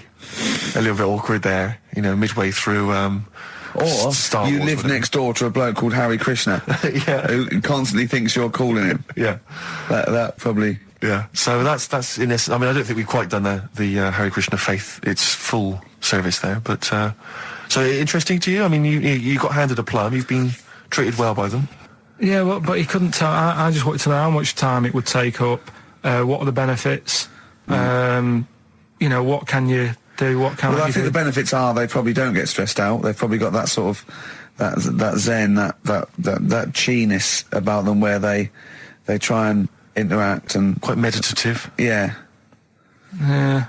A little bit awkward there, midway through. Or Star you Wars, live next door to a bloke called Hare Krishna, yeah, who constantly thinks you're calling him. Yeah, that probably. Yeah, so that's in essence. I mean, I don't think we've quite done the Hare Krishna faith its full service there, but so interesting to you. I mean, you got handed a plum. You've been treated well by them. Yeah, well, but he couldn't tell. I just wanted to know how much time it would take up. What are the benefits? What can you do? What can I think the benefits are they probably don't get stressed out. They've probably got that sort of that zen, that chi-ness about them, where they try and interact and quite meditative. Yeah. Yeah.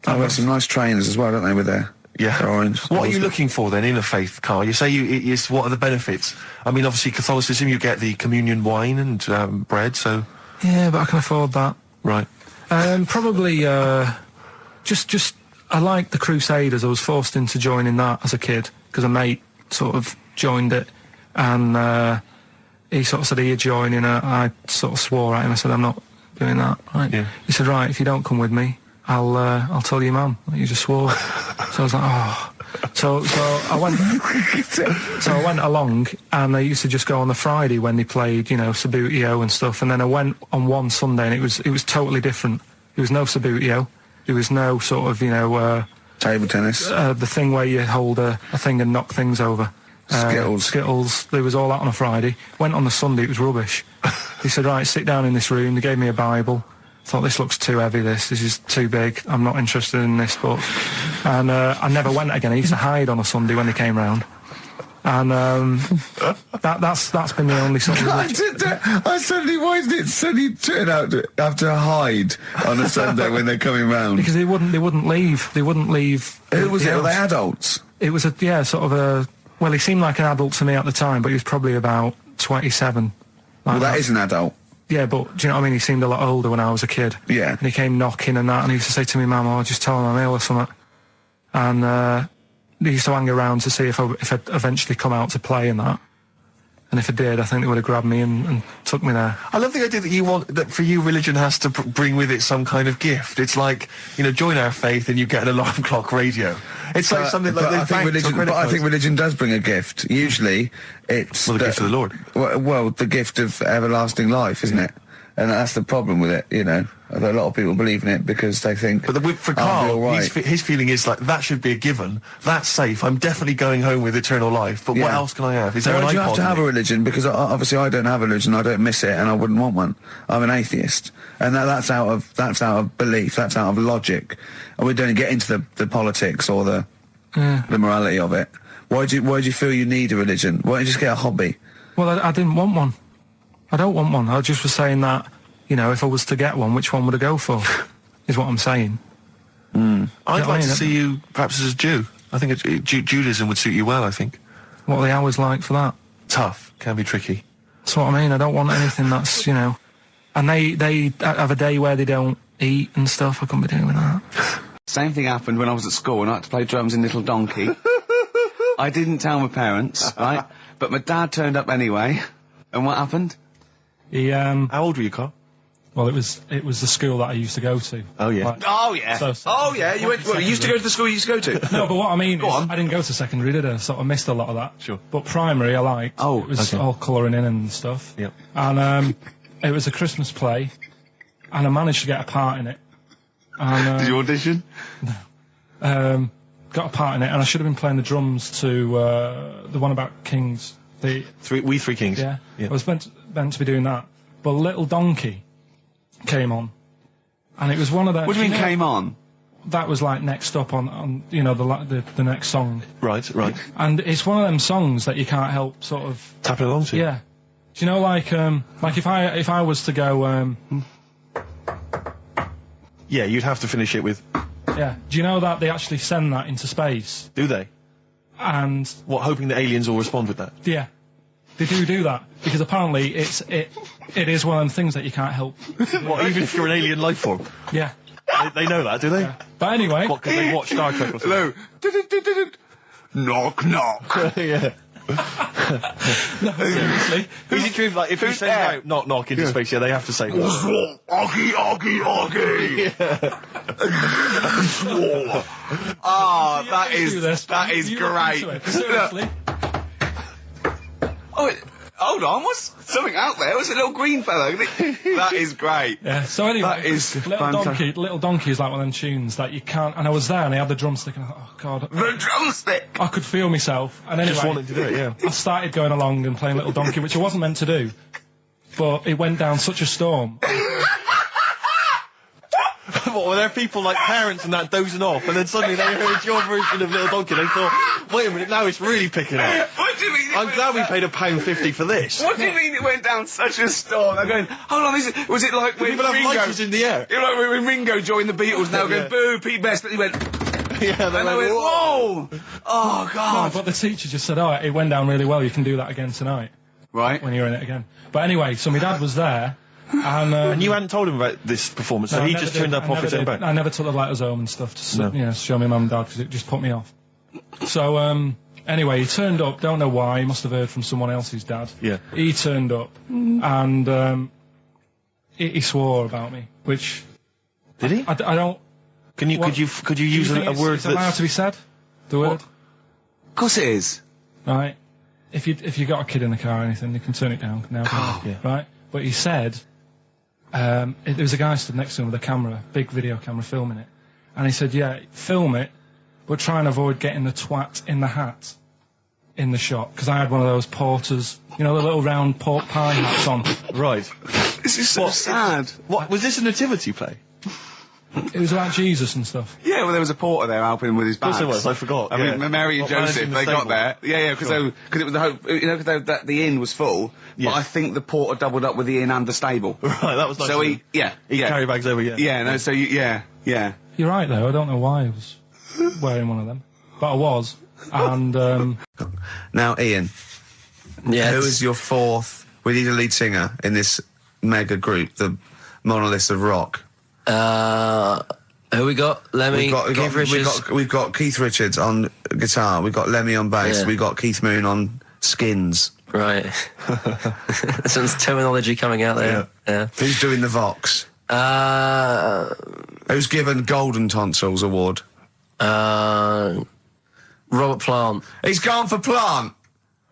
I've got some nice trainers as well, don't they, with their orange. What are you looking for then in a faith, Carl? You say what are the benefits? I mean, obviously Catholicism, you get the communion wine and bread, so... Yeah, but I can afford that. Right. Probably, just I like the Crusaders. I was forced into joining that as a kid, because a mate sort of joined it, and he sort of said he'd join in. I sort of swore at him. I said, I'm not doing that. Right? Yeah. He said, right, if you don't come with me, I'll tell your mum that you just swore. So I was like, oh. So I went. So I went along, and I used to just go on the Friday when they played, Sabutio and stuff. And then I went on one Sunday, and it was totally different. There was no Sabutio. There was no sort of table tennis. The thing where you hold a thing and knock things over. Skittles. There was all that on a Friday. Went on the Sunday. It was rubbish. He said, right, sit down in this room. They gave me a Bible. Thought, this looks too heavy, this is too big, I'm not interested in this book. And I never went again. I used to hide on a Sunday when they came round. And that's been the only sort of... why did it suddenly turn out to have to hide on a Sunday when they're coming round? Because they wouldn't leave. Who was it? Were they adults? It was well, he seemed like an adult to me at the time, but he was probably about 27. Well, that is an adult. Yeah, but do you know what I mean? He seemed a lot older when I was a kid. Yeah. And he came knocking and that, and he used to say to me, Mum, I'll just tell him I'm ill or something. And he used to hang around to see if I'd eventually come out to play and that. And if I did, I think they would have grabbed me and took me there. I love the idea that for you, religion has to bring with it some kind of gift. It's like, join our faith and you get an alarm clock radio. It's like something like I think religion does bring a gift. Usually, it's the gift of the Lord. Well, the gift of everlasting life, isn't it? And that's the problem with it, A lot of people believe in it because they think. But for Carl, right. his feeling is like that should be a given. That's safe. I'm definitely going home with eternal life. But what else can I have? Is there an iPod? You have to have a religion because obviously I don't have a religion. I don't miss it, and I wouldn't want one. I'm an atheist, and that's out of belief. That's out of logic, and we don't get into the politics or the morality of it. Why do you feel you need a religion? Why don't you just get a hobby? Well, I didn't want one. I don't want one. I just was saying that, if I was to get one, which one would I go for? Is what I'm saying. I'd like to see you perhaps as a Jew. I think Judaism would suit you well, I think. What are the hours like for that? Tough. Can be tricky. That's what I mean. I don't want anything that's, And they have a day where they don't eat and stuff. I couldn't be doing that. Same thing happened when I was at school and I had to play drums in Little Donkey. I didn't tell my parents, right? But my dad turned up anyway. And what happened? He, How old were you, Carl? Well, it was the school that I used to go to. Oh, yeah. You used to go to the school you used to go to? No, but what I mean is, I didn't go to secondary, did I? Sort of missed a lot of that. Sure. But primary I liked. It was all colouring in and stuff. Yep. And it was a Christmas play, and I managed to get a part in it. And, did you audition? No. Got a part in it, and I should have been playing the drums to the one about Kings. We Three Kings. Yeah. I was meant to be doing that. But Little Donkey came on. And it was one of those... What do you mean came on? That was like next up on the next song. Right. And it's one of them songs that you can't help sort of... tapping along to. Yeah. Do you know, like if I was to go... Yeah, you'd have to finish it with... Yeah. Do you know that they actually send that into space? Do they? And... What, hoping that aliens will respond with that? Yeah. They do that. Because apparently it is one of them things that you can't help. What, even if you're an alien life form? Yeah. They know that, do they? Yeah. But anyway... What, because they watch Star Trek or something? Hello. Knock, knock. Yeah. No, seriously. Who's it true? Like, if you send out knock knock into space, they have to say Oggy, oggy. Oh, that is great. Seriously. Hold on, what's something out there? Was a little green fellow? That is great. Yeah, so anyway, that is Little Donkey is like one of them tunes that you can't... And I was there and I had the drumstick and I thought, oh, God. The drumstick! I could feel myself. And anyway... Just wanted to do it, yeah. I started going along and playing Little Donkey, which I wasn't meant to do. But it went down such a storm. What, were there people like parents and that dozing off, and then suddenly they heard your version of Little Donkey, and they thought, wait a minute, now it's really picking up. What do you mean? I'm glad we paid £1.50 for this. What do you mean it went down such a storm? I'm going, hold on, was it like when People have Ringo... lighters in the air. You know, like when Ringo joined the Beatles now going, boo, Pete Best, but he went... Yeah, and they went, whoa! Oh, God. But the teacher just said, it went down really well, you can do that again tonight. Right. When you're in it again. But anyway, so my dad was there, and you hadn't told him about this performance, so he just turned up off his own back. I never took the letters home and stuff to show my mum and dad, because it just put me off. So, anyway, he turned up, don't know why, he must have heard from someone else's dad. Yeah. He turned up, and he swore about me, which... Did he? I don't... Could you use a word that's allowed to be said? The word? Of course it is. Right. If you got a kid in the car or anything, you can turn it down now. Yeah. Right. But he said, there was a guy stood next to him with a camera, big video camera, filming it, and he said, "Yeah, film it, but try and avoid getting the twat in the hat in the shot, because I had one of those porters, you know, the little round pork pie hats on." Right. This is so sad. What was this a nativity play? It was about Jesus and stuff. Yeah, well, there was a porter there helping him with his bags. Of course it was, I forgot. I mean, Mary and Joseph, they got there. Yeah, because it was the hope, you know, because the inn was full. Yes. But I think the porter doubled up with the inn and the stable. Right, that was nice. So he carry bags over, yeah. Yeah, no, so yeah. You're right, though. I don't know why I was wearing one of them, but I was. And now, Ian. Yes. Who is your fourth? We need a lead singer in this mega group, the Monoliths of Rock. Who we got? Lemmy, Keith Richards. We've got Keith Richards on guitar. We've got Lemmy on bass. Yeah. We've got Keith Moon on skins. Right. Some terminology coming out there. Yeah. Who's doing the Vox? Who's given Golden Tonsils Award? Robert Plant. He's gone for Plant.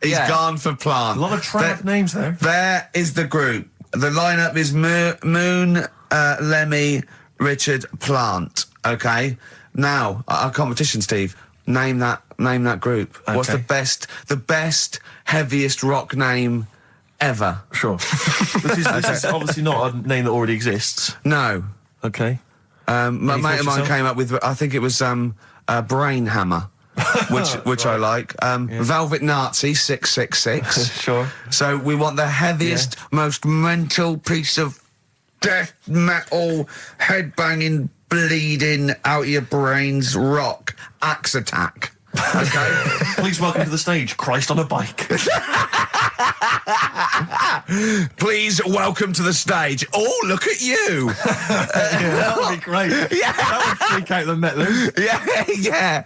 He's gone for Plant. A lot of trap names there. There is the group. The lineup is Moon, Lemmy, Richard, Plant. Okay. Now our competition, Steve. Name that group. Okay. What's the best, heaviest rock name ever? Sure. This is obviously not a name that already exists. No. Okay. My mate of mine came up with. I think it was Brain Hammer. which I like. Velvet Nazi 666. Sure. So we want the heaviest, most mental piece of death metal, headbanging, bleeding out your brains rock. Axe Attack. Okay. Please welcome to the stage, Christ on a bike. Please welcome to the stage. Oh, look at you. That would be great. Yeah. That would freak out the metalers. Yeah.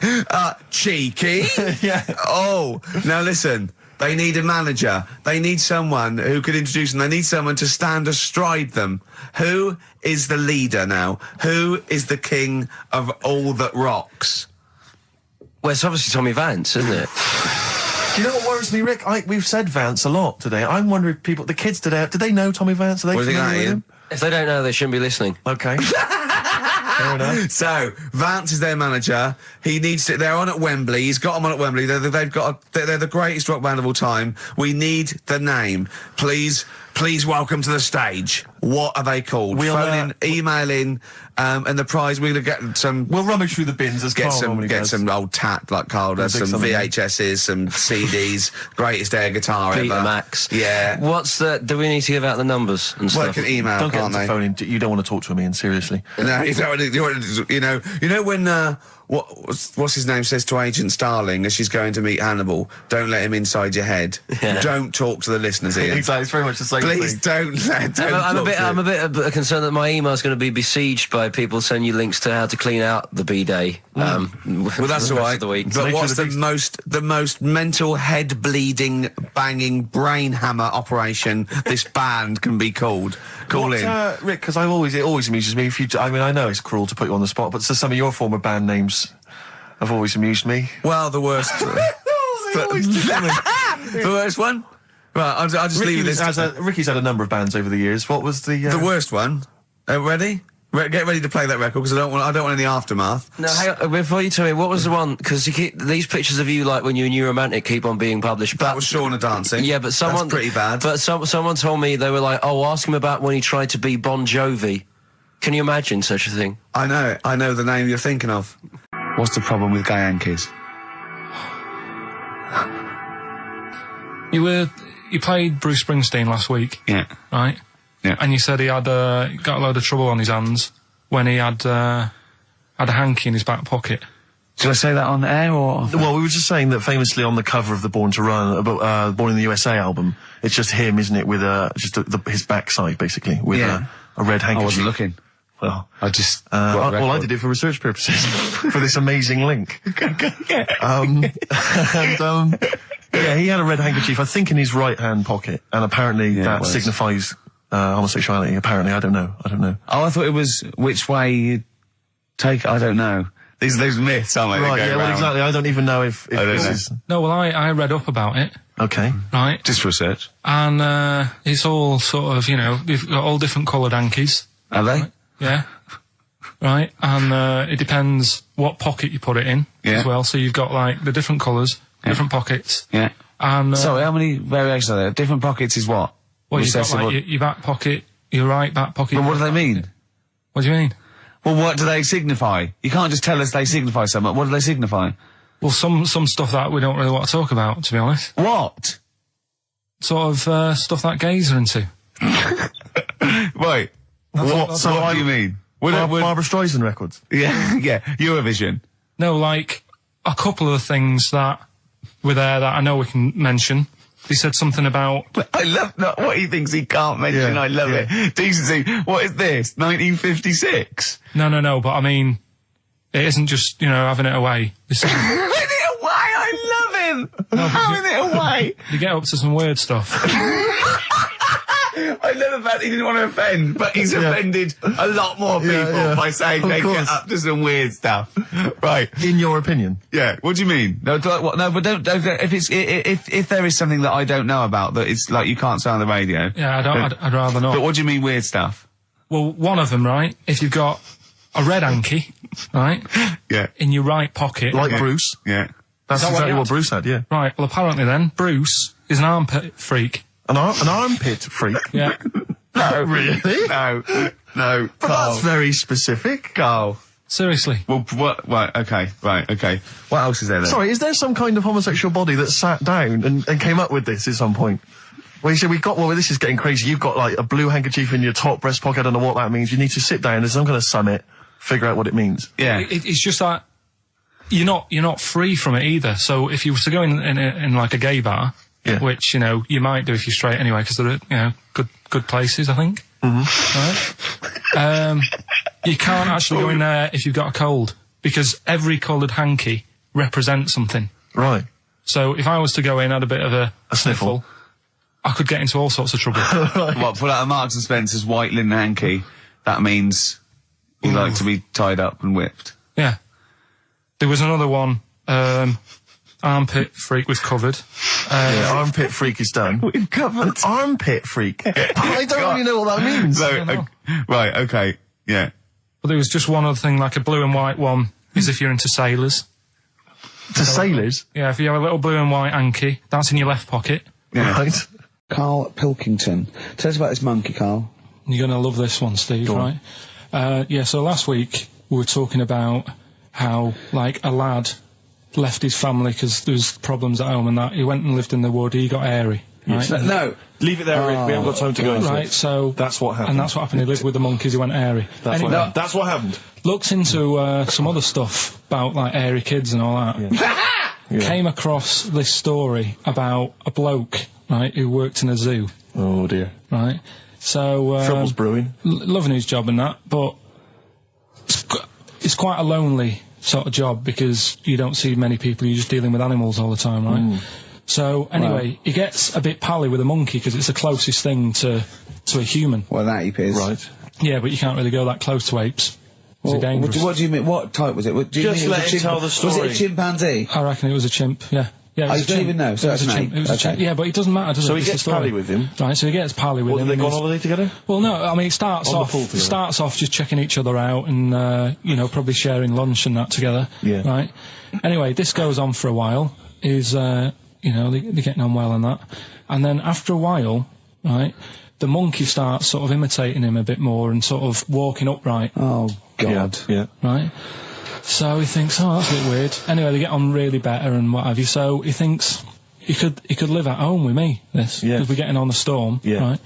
Cheeky. Yeah. Oh, now listen. They need a manager. They need someone who could introduce them. They need someone to stand astride them. Who is the leader now? Who is the king of all that rocks? Well, it's obviously Tommy Vance, isn't it? Do you know what worries me, Rick? We've said Vance a lot today. I'm wondering if the kids today, do they know Tommy Vance? Are they What do you think, familiar with Ian? him? If they don't know, they shouldn't be listening. Okay. Fair enough. So Vance is their manager. He needs to. They're on at Wembley. He's got them on at Wembley. They're the greatest rock band of all time. We need the name. Please welcome to the stage. What are they called? We'll, Phone in, email in, and the prize we're gonna get some. We'll rummage through the bins as Get Carl normally does. some old tat like Carl does, We'll some dig VHSs, some CDs, greatest air guitar ever. Betamax. Yeah. Do we need to give out the numbers and Well, stuff? they can email, Don't get them can't to they? phone in. You don't want to talk to him, Ian, seriously. No, you know when what's his name says to Agent Starling as she's going to meet Hannibal, don't let him inside your head. Yeah. Don't talk to the listeners, Ian. Exactly, it's very much the same Please thing. I'm a bit concerned that my email's going to be besieged by people sending you links to how to clean out the B-Day. Well, that's all right. The week. But Nature what's of the the most mental, head bleeding, banging brain hammer operation this band can be called? Call in. Rick, because it always amuses me. I know it's cruel to put you on the spot, but some of your former band names have always amused me. Well, the worst. The worst one. Right, I'll just leave you this. Ricky's had a number of bands over the years. What was the worst one? Ready? Get ready to play that record because I don't want any aftermath. No, hang on, before you tell me, what was the one? Because these pictures of you, like when you're New Romantic, keep on being published. That was Shauna dancing. Yeah, but someone... That's pretty bad. But someone told me, they were like, oh, ask him about when he tried to be Bon Jovi. Can you imagine such a thing? I know the name you're thinking of. What's the problem with gay Yankees? You played Bruce Springsteen last week. Yeah. Right? Yeah. And you said he had got a load of trouble on his hands when he had a hanky in his back pocket. Did I say that on air or? Well, we were just saying that famously on the cover of the Born to Run, Born in the USA album, it's just him, isn't it, with just his backside basically with a red handkerchief. I wasn't looking. Well, I just. I did it for research purposes for this amazing link. Yeah, he had a red handkerchief, I think, in his right hand pocket, and apparently that signifies homosexuality. Apparently, I don't know. Oh, I thought it was which way you take. I don't know. These myths, aren't they? Right, yeah, well, exactly. I don't even know if this is... No, well, I read up about it. Okay. Right. Just research. And, it's all sort of, they've got all different coloured hankies. Are they? Right? Yeah. Right. And, it depends what pocket you put it in as well. So you've got, like, the different colours, different pockets. Yeah. And, sorry, how many variations are there? Different pockets is what? Well, you've got, like, your back pocket, your right back pocket. But what do they mean? What do you mean? Well, what do they signify? You can't just tell us they signify something. What do they signify? Well, some stuff that we don't really want to talk about, to be honest. What? Sort of, stuff that gays are into. Wait. What do you mean? Barbara Streisand records? Yeah, Eurovision. No, like, a couple of things that were there that I know we can mention. He said something about... I love what he thinks he can't mention. I love it. Decency. What is this? 1956? No, but I mean, it isn't just, having it away. This is... Having it away? I love him! No, having it away! You get up to some weird stuff. I love the fact he didn't want to offend, but he's offended a lot more people by saying they get up to some weird stuff. Right. In your opinion? Yeah. What do you mean? No, but don't if there is something that I don't know about that it's like you can't say on the radio. Yeah, I'd rather not. But what do you mean weird stuff? Well, one of them, right? If you've got a red hanky, right? Yeah. In your right pocket. Like Bruce? Yeah. That's exactly what Bruce had, yeah. Right, well apparently then, Bruce is an armpit freak. An armpit freak? Yeah. No. Really? No. But that's very specific. Carl. Seriously. Well, what? Right, okay. What else is there then? Sorry, is there some kind of homosexual body that sat down and came up with this at some point? Well, you said this is getting crazy. You've got, like, a blue handkerchief in your top breast pocket. I don't know what that means. You need to sit down. There's some kind of summit, figure out what it means. Yeah. It's just that you're not free from it either. So if you were to go in like a gay bar, which, you might do if you're straight anyway, because they're, good places, I think. Mm-hmm. Right? You can't actually go in there if you've got a cold, because every coloured hanky represents something. Right. So if I was to go in, had a bit of a sniffle, I could get into all sorts of trouble. Right. What, pull out a Marks and Spencer's white linen hanky, that means you like to be tied up and whipped. Yeah. There was another one, armpit freak was covered. Armpit freak is done. We've covered. An armpit freak? I don't really know what that means. Right, okay, yeah. But there was just one other thing, like a blue and white one, is if you're into sailors. To sailors? Yeah, if you have a little blue and white hanky, that's in your left pocket. Yeah. Right. Karl Pilkington. Tell us about this monkey, Karl. You're going to love this one, Steve, right? So last week we were talking about how, like, a lad left his family because there was problems at home and that. He went and lived in the wood. He got airy. Right? No. Leave it there, Rick. We haven't got time to go into right, it. so... That's what happened. And that's what happened. He lived with the monkeys. He went airy. That's what happened. Looked into some other stuff about, like, airy kids and all that. Yeah. Came across this story about a bloke, right, who worked in a zoo. Oh, dear. Right? So... Trouble's brewing. Loving his job and that, but it's quite a lonely sort of job because you don't see many people. You're just dealing with animals all the time, right? So, anyway, he gets a bit pally with a monkey because it's the closest thing to a human. Well, that ape is. Right. Yeah, but you can't really go that close to apes. Well, dangerous. What do you mean? What type was it? Do you Just mean let him tell the story. Was it a chimpanzee? I reckon it was a chimp, yeah. Yeah, I don't even know. So that's an ape. It was a chimp. Yeah, but it doesn't matter, does it? So he gets pally with him. Right, so he gets pally with him. Did they go on holiday together? Well, no, I mean, it starts off just checking each other out and, probably sharing lunch and that together. Yeah. Right? Anyway, this goes on for a while. They're getting on well and that. And then after a while, right, the monkey starts sort of imitating him a bit more and sort of walking upright. Oh, God. Yeah. Right? So he thinks, oh, that's a bit weird. Anyway, they get on really better and what have you. So he thinks, he could live at home with me, because we're getting on the storm, right?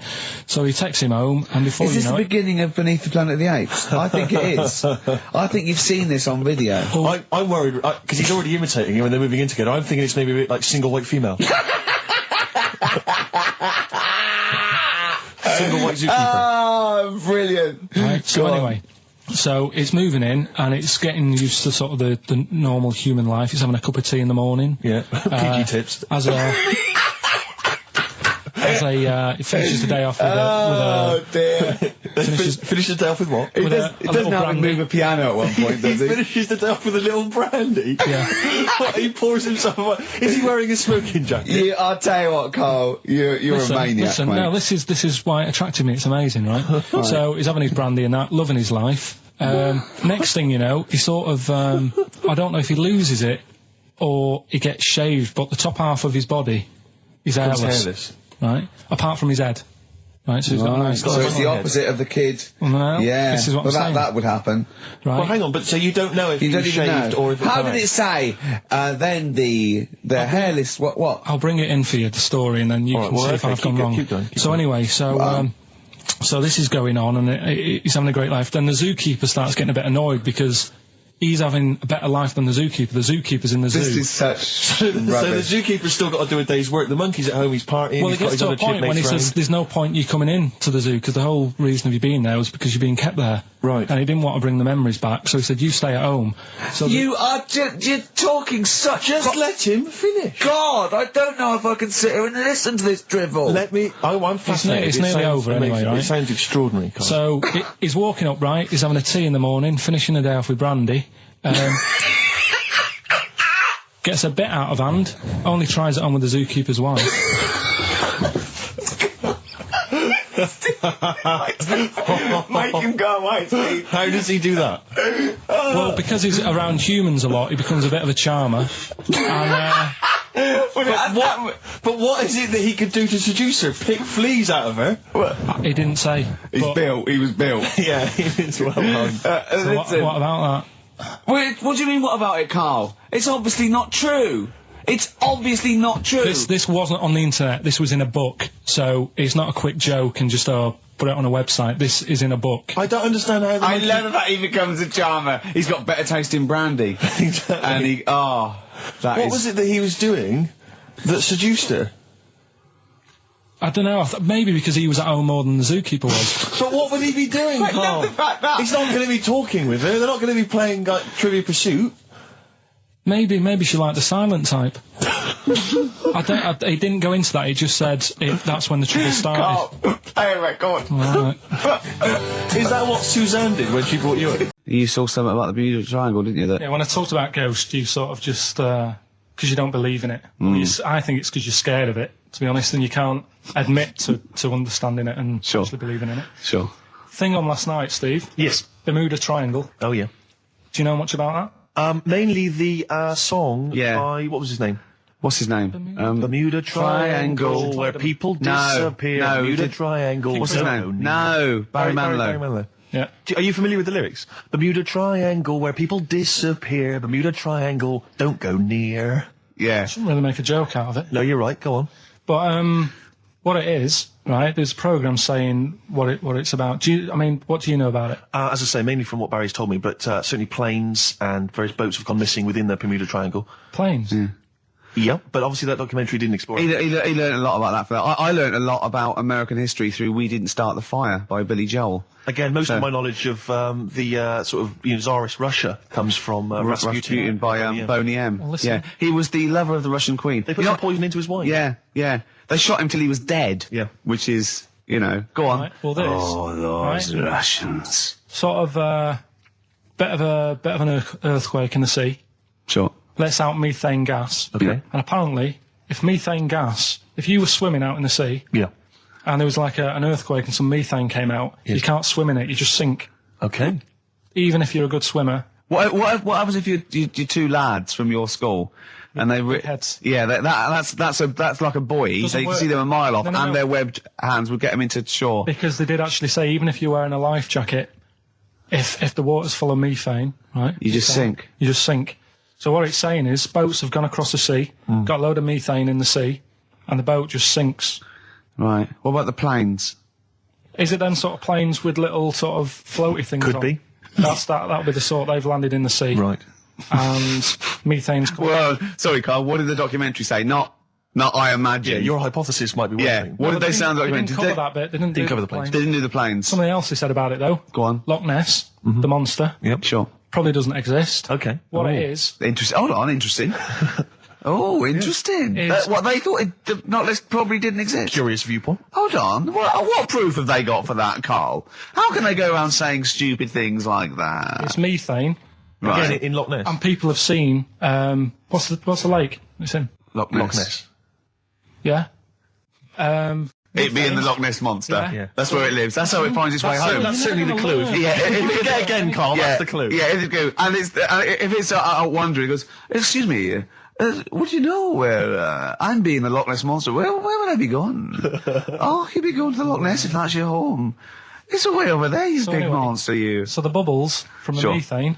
So he takes him home, and before Is you this know the it... beginning of Beneath the Planet of the Apes? I think it is. I think you've seen this on video. I'm worried, because he's already imitating him and they're moving in together. I'm thinking it's maybe a bit like Single White Female. Single White Zookeeper. Oh, brilliant. Right, so anyway, so it's moving in, and it's getting used to sort of the normal human life. It's having a cup of tea in the morning. Yeah, PG tips. It finishes the day off with a dear. Finishes the day off with what? It doesn't have to move a piano at one point, does He he? finishes the day off with a little brandy? Yeah. What, he pours himself... Is he wearing a smoking jacket? I'll tell you what, Carl, you're a maniac, mate. no, this is why it attracted me. It's amazing, right? So he's having his brandy and that, loving his life. Next thing you know, he sort of, I don't know if he loses it or he gets shaved, but the top half of his body is hairless. Right? Apart from his head. Right, so he's got a nice... So it's the opposite of the kid. Well, no, yeah. this is what I'm saying. That would happen. Right. Well, hang on, but so you don't know if You don't he's even shaved know. or if it's How dyed? did it say? Then the hairless... What? I'll bring it in for you, the story, and then you can see if I've gone wrong. Keep going. So anyway, so this is going on, and he's having a great life. Then the zookeeper starts getting a bit annoyed because he's having a better life than the zookeeper. The zookeeper's in the zoo. This is such So the rubbish. zookeeper's still got to do a day's work. The monkey's at home, he's partying, Well, he's it got gets his to a other point when he chipmates says round. there's no point you coming in to the zoo because the whole reason of you being there was because you're being kept there. Right. And he didn't want to bring the memories back, so he said, you stay at home. So You are you're talking such... Just let him finish. God, I don't know if I can sit here and listen to this drivel. I'm fascinated. It's It nearly sounds over anyway, amazing. right? It sounds extraordinary, Carl. So he's walking up, right? He's having a tea in the morning, finishing the day off with brandy. Gets a bit out of hand, only tries it on with the zookeeper's wife. Make him go away, Steve. How does he do that? Well, because he's around humans a lot, he becomes a bit of a charmer. And, But what is it that he could do to seduce her? Pick fleas out of her? he didn't say. He was built. Yeah, it's well done. So what about that? Wait, what do you mean, what about it, Carl? It's obviously not true. It's obviously not true. This wasn't on the internet. This was in a book. So it's not a quick joke and just put it on a website. This is in a book. I don't understand how... I love that he becomes a charmer. He's got better taste in brandy. Exactly. And he... What was it that he was doing that seduced her? I don't know. Maybe because he was at home more than the zookeeper was. But what would he be doing, Carl? He's not going to be talking with her. They're not going to be playing like Trivial Pursuit. Maybe she liked the silent type. He didn't go into that. He just said that's when the trouble started. Carl, play a record. Right. Is that what Suzanne did when she brought you in? You saw something about the Bermuda Triangle, didn't you? That Yeah, when I talked about ghosts, you sort of just because you don't believe in it. I think it's because you're scared of it, to be honest, and you can't admit to understanding it and Sure. actually believing in it. Sure. Thing on last night, Steve. Yes. Bermuda Triangle. Oh, yeah. Do you know much about Mainly the song by... What was his name? What's his name? Bermuda Triangle, where people disappear. No, Bermuda Triangle. What's his name? No, Barry Manilow. Barry Manilow. Yeah. Are you familiar with the lyrics? Bermuda Triangle, where people disappear. Bermuda Triangle, don't go near. Yeah. Shouldn't really make a joke out of it. No, you're right. Go on. But what it is, right? There's a program saying what it's about. What do you know about it? As I say, mainly from what Barry's told me, but certainly planes and various boats have gone missing within the Bermuda Triangle. Planes. Yeah, but obviously that documentary didn't explore He it. learned a lot about that. I learned a lot about American history through "We Didn't Start the Fire" by Billy Joel. Again, most of my knowledge of the sort of Tsarist Russia comes from Rasputin by Boney M. Well, listen. Yeah, he was the lover of the Russian queen. They put some poison into his wine. Yeah, yeah. They shot him till he was dead. Yeah. Which is, go on. Right, well, this. Oh, those Russians. Sort of bit of an earthquake in the sea. Sure. Lets out methane gas. Okay. And apparently, if you were swimming out in the sea, Yeah. and there was like an earthquake and some methane came out, you can't swim in it, you just sink. Okay. Even if you're a good swimmer. What happens if you're two lads from your school and they heads. Yeah, that's like a buoy. Doesn't So you can work. see them a mile off, No. and their webbed hands would get them into shore. Because they did actually say, even if you're wearing a life jacket, if the water's full of methane, right? You just sink. You just sink. So what it's saying is boats have gone across the sea, got a load of methane in the sea, and the boat just sinks. Right. What about the planes? Is it then sort of planes with little sort of floaty things Could on? be. That'll be the sort they've landed in the sea. Right. And methane's... Well, sorry, Carl, what did the documentary say? Not I imagine. Yeah, your hypothesis might be one thing. What did they say on the They documentary? didn't cover that bit. They didn't cover the planes. They didn't do the planes. Something else they said about it, though. Go on. Loch Ness, the monster, Yep. Sure. probably doesn't exist. Okay. What it is... Interesting. Hold on, interesting. Oh, interesting. It's- What they thought Loch Ness probably didn't exist. Curious viewpoint. Hold on. What proof have they got for that, Carl? How can they go around saying stupid things like that? It's methane, Right. Again, in Loch Ness. and people have seen... what's the lake it's in? Loch Ness. Loch Ness. Yeah? It being the Loch Ness monster. Yeah. Yeah. That's where it lives. That's how it finds its way home. That's certainly the clue. Yeah, if you Get again, Carl. That's the clue. Yeah, if you go, and it's if it's wondering, it goes, excuse me, would you know where I'm being the Loch Ness monster? Where would I be going? Oh, you'd be going to the Loch Ness if that's your home. It's way over there, you So big anyway, monster, you. So the bubbles from the Sure. methane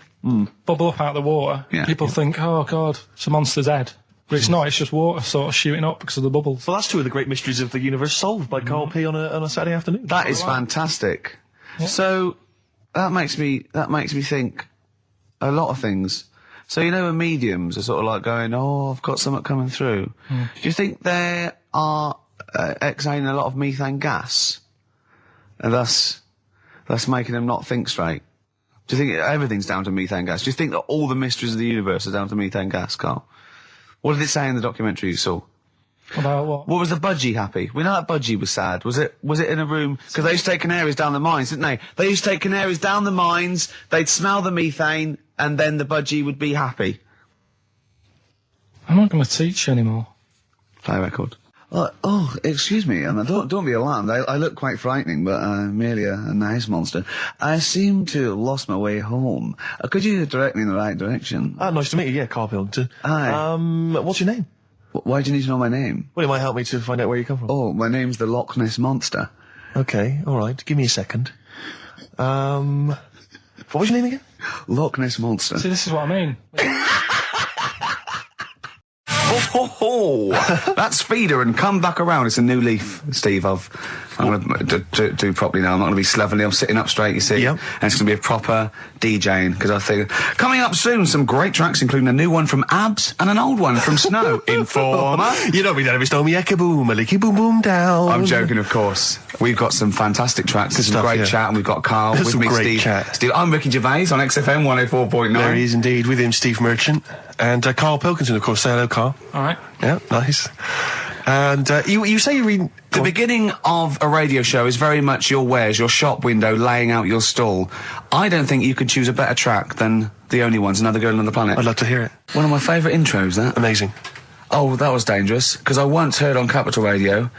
bubble up out of the water. Yeah. People think, oh, God, it's a monster's head. But it's not, it's just water sort of shooting up because of the bubbles. Well, that's two of the great mysteries of the universe solved by Karl P on a Saturday afternoon. That is fantastic. So that makes me think a lot of things. So you know when mediums are sort of like going, oh, I've got something coming through. Do you think they are exhaling a lot of methane gas, and thus making them not think straight? Do you think everything's down to methane gas? Do you think that all the mysteries of the universe are down to methane gas, Carl? What did it say in the documentary you saw? About what? What was the budgie happy? We know that budgie was sad. Was it in a room? Because they used to take canaries down the mines, didn't they? They used to take canaries down the mines, they'd smell the methane, and then the budgie would be happy. I'm not going to teach you anymore. Play a record. Oh, excuse me, and don't be alarmed. I look quite frightening, but I'm merely a nice monster. I seem to have lost my way home. Could you direct me in the right direction? Nice to meet you. Yeah, Karl Pilkington. Hi. What's your name? Why do you need to know my name? Well, it might help me to find out where you come from. Oh, my name's the Loch Ness Monster. Okay, all right. Give me a second. What was your name again? Loch Ness Monster. See, this is what I mean. That's Feeder and Come Back Around. It's a new leaf, Steve. I'm going to do properly now. I'm not going to be slovenly. I'm sitting up straight, you see. Yep. And it's going to be a proper DJing, because I think... Coming up soon, some great tracks, including a new one from Abs and an old one from Snow. Informer. You know me, David Stormy, Eka boom, a licky boom boom down. I'm joking, of course. We've got some fantastic tracks. There's some stuff, great yeah. chat, and we've got Carl with Some me, great Steve. chat. Steve. I'm Ricky Gervais on XFM 104.9. There he is indeed, with him, Steve Merchant. And Karl Pilkington, of course. Say hello, Karl. All right. Yeah, nice. And you say you read... The beginning of a radio show is very much your wares, your shop window, laying out your stall. I don't think you could choose a better track than The Only Ones, Another Girl on the Planet. I'd love to hear it. One of my favourite intros, that. Amazing. Oh, that was dangerous, because I once heard on Capital Radio,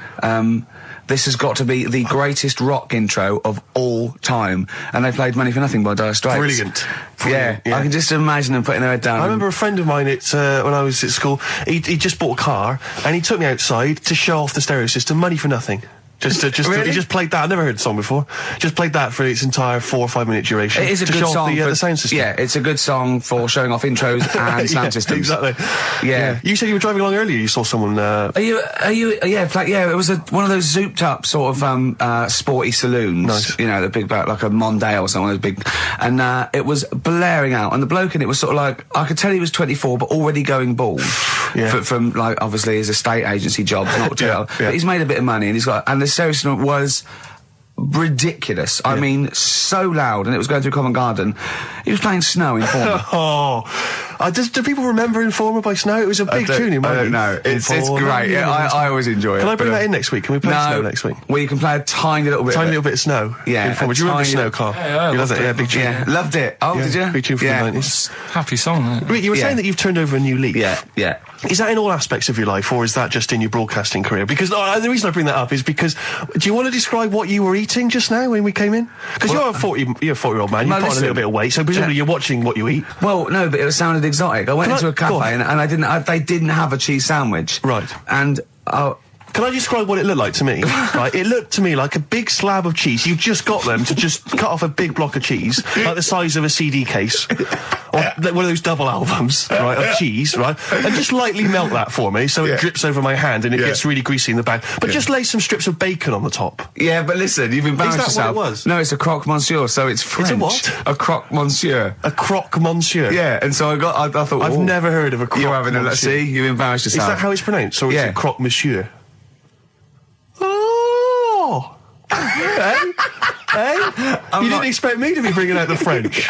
this has got to be the greatest rock intro of all time. And they played Money for Nothing by Dire Straits. Brilliant. Yeah, Yeah. I can just imagine them putting their head down. I remember a friend of mine when I was at school, he just bought a car and he took me outside to show off the stereo system, Money for Nothing. Really? He just played that. I've never heard the song before. Just played that for its entire 4 or 5 minute duration. It is a to good show off song the sound system. Yeah, it's a good song for showing off intros and sound Yeah, systems. Exactly. Yeah. You said you were driving along earlier. You saw someone. Are you? Yeah, it was one of those zooped up sort of sporty saloons. Nice. You know, the big like a Mondale or something. Those big, and it was blaring out, and the bloke in it was sort of like, I could tell he was 24, but already going bald. Yeah. From like obviously his estate agency job, not too Yeah, but he's made a bit of money, and the stereo system was ridiculous. I mean, so loud, and it was going through Covent Garden. He was playing Snow in Informer. Do people remember Informer by Snow? It was a big tune in my I don't youth. know. It's Informer, great. Yeah, I always enjoy it. Can I bring but, that in next week? Can we play Snow next week? Well, you can play a tiny little bit. Tiny of little bit of Snow. Yeah, Informer. a Do you remember tiny- Snow, Carl? Yeah, I you loved loved it. it. Yeah, big tune. Yeah, loved it. Oh, Yeah, did you? big tune from yeah. the 90s. Happy song, isn't it? You were Yeah. saying that you've turned over a new leaf. Yeah. Is that in all aspects of your life, or is that just in your broadcasting career? Because the reason I bring that up is because, do you want to describe what you were eating just now when we came in? Because you're a 40-year-old man. You've put on a little bit of weight, so presumably you're watching what you eat. Well, no, but it sounded exotic. I went Can into I- a go cafe on. and they didn't have a cheese sandwich. Right. And Can I describe what it looked like to me? Right, it looked to me like a big slab of cheese. You've just got them to just cut off a big block of cheese, like the size of a CD case, or one of those double albums, right, of cheese, right, and just lightly melt that for me so it drips over my hand and it gets really greasy in the bag. But just lay some strips of bacon on the top. Yeah, but listen, you've embarrassed yourself. Is that what it was? No, it's a croque monsieur, so it's French. It's a what? A croque monsieur. A croque monsieur. Yeah, and so I thought, I've never heard of a croque You're having monsieur. let's see, you embarrassed yourself. Is that how it's pronounced, or is it croque monsieur? You didn't expect me to be bringing out the French.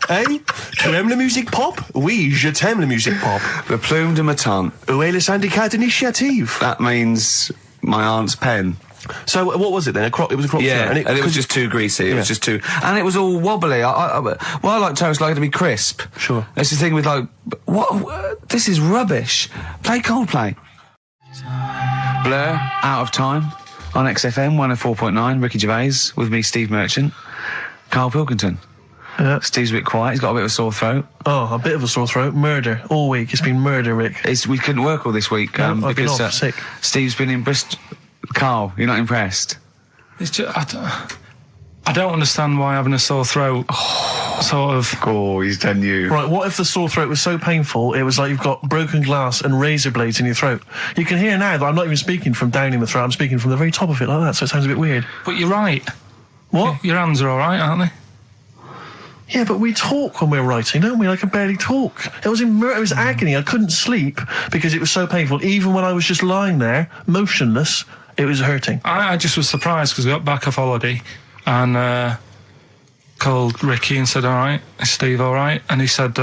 Tu aimes la musique pop? Oui, je t'aime la musique pop. Le plume de ma tante. Où est le syndicat d'initiative? That means my aunt's pen. So what was it then? It was a croque. Yeah, and it was just too greasy. It was just too, and it was all wobbly. I like toast, like it to be crisp. Sure. That's the thing with like, what? This is rubbish. Play Coldplay. Blur, Out of Time, on XFM 104.9. Ricky Gervais with me, Steve Merchant, Karl Pilkington. Steve's a bit quiet. He's got a bit of a sore throat. Oh, a bit of a sore throat. Murder all week. It's been murder, Rick. We couldn't work all this week I've been because off sick. Steve's been in Bristol. Carl, you're not impressed? It's just, I don't understand why having a sore throat sort of... Oh, he's done you. Right, what if the sore throat was so painful it was like you've got broken glass and razor blades in your throat? You can hear now that I'm not even speaking from down in the throat, I'm speaking from the very top of it like that, so it sounds a bit weird. But you're right. What? Your hands are all right, aren't they? Yeah, but we talk when we're writing, don't we? I can barely talk. It was agony. I couldn't sleep because it was so painful. Even when I was just lying there, motionless, it was hurting. I just was surprised because I got back off holiday and called Ricky and said, all right, is Steve all right? And he said,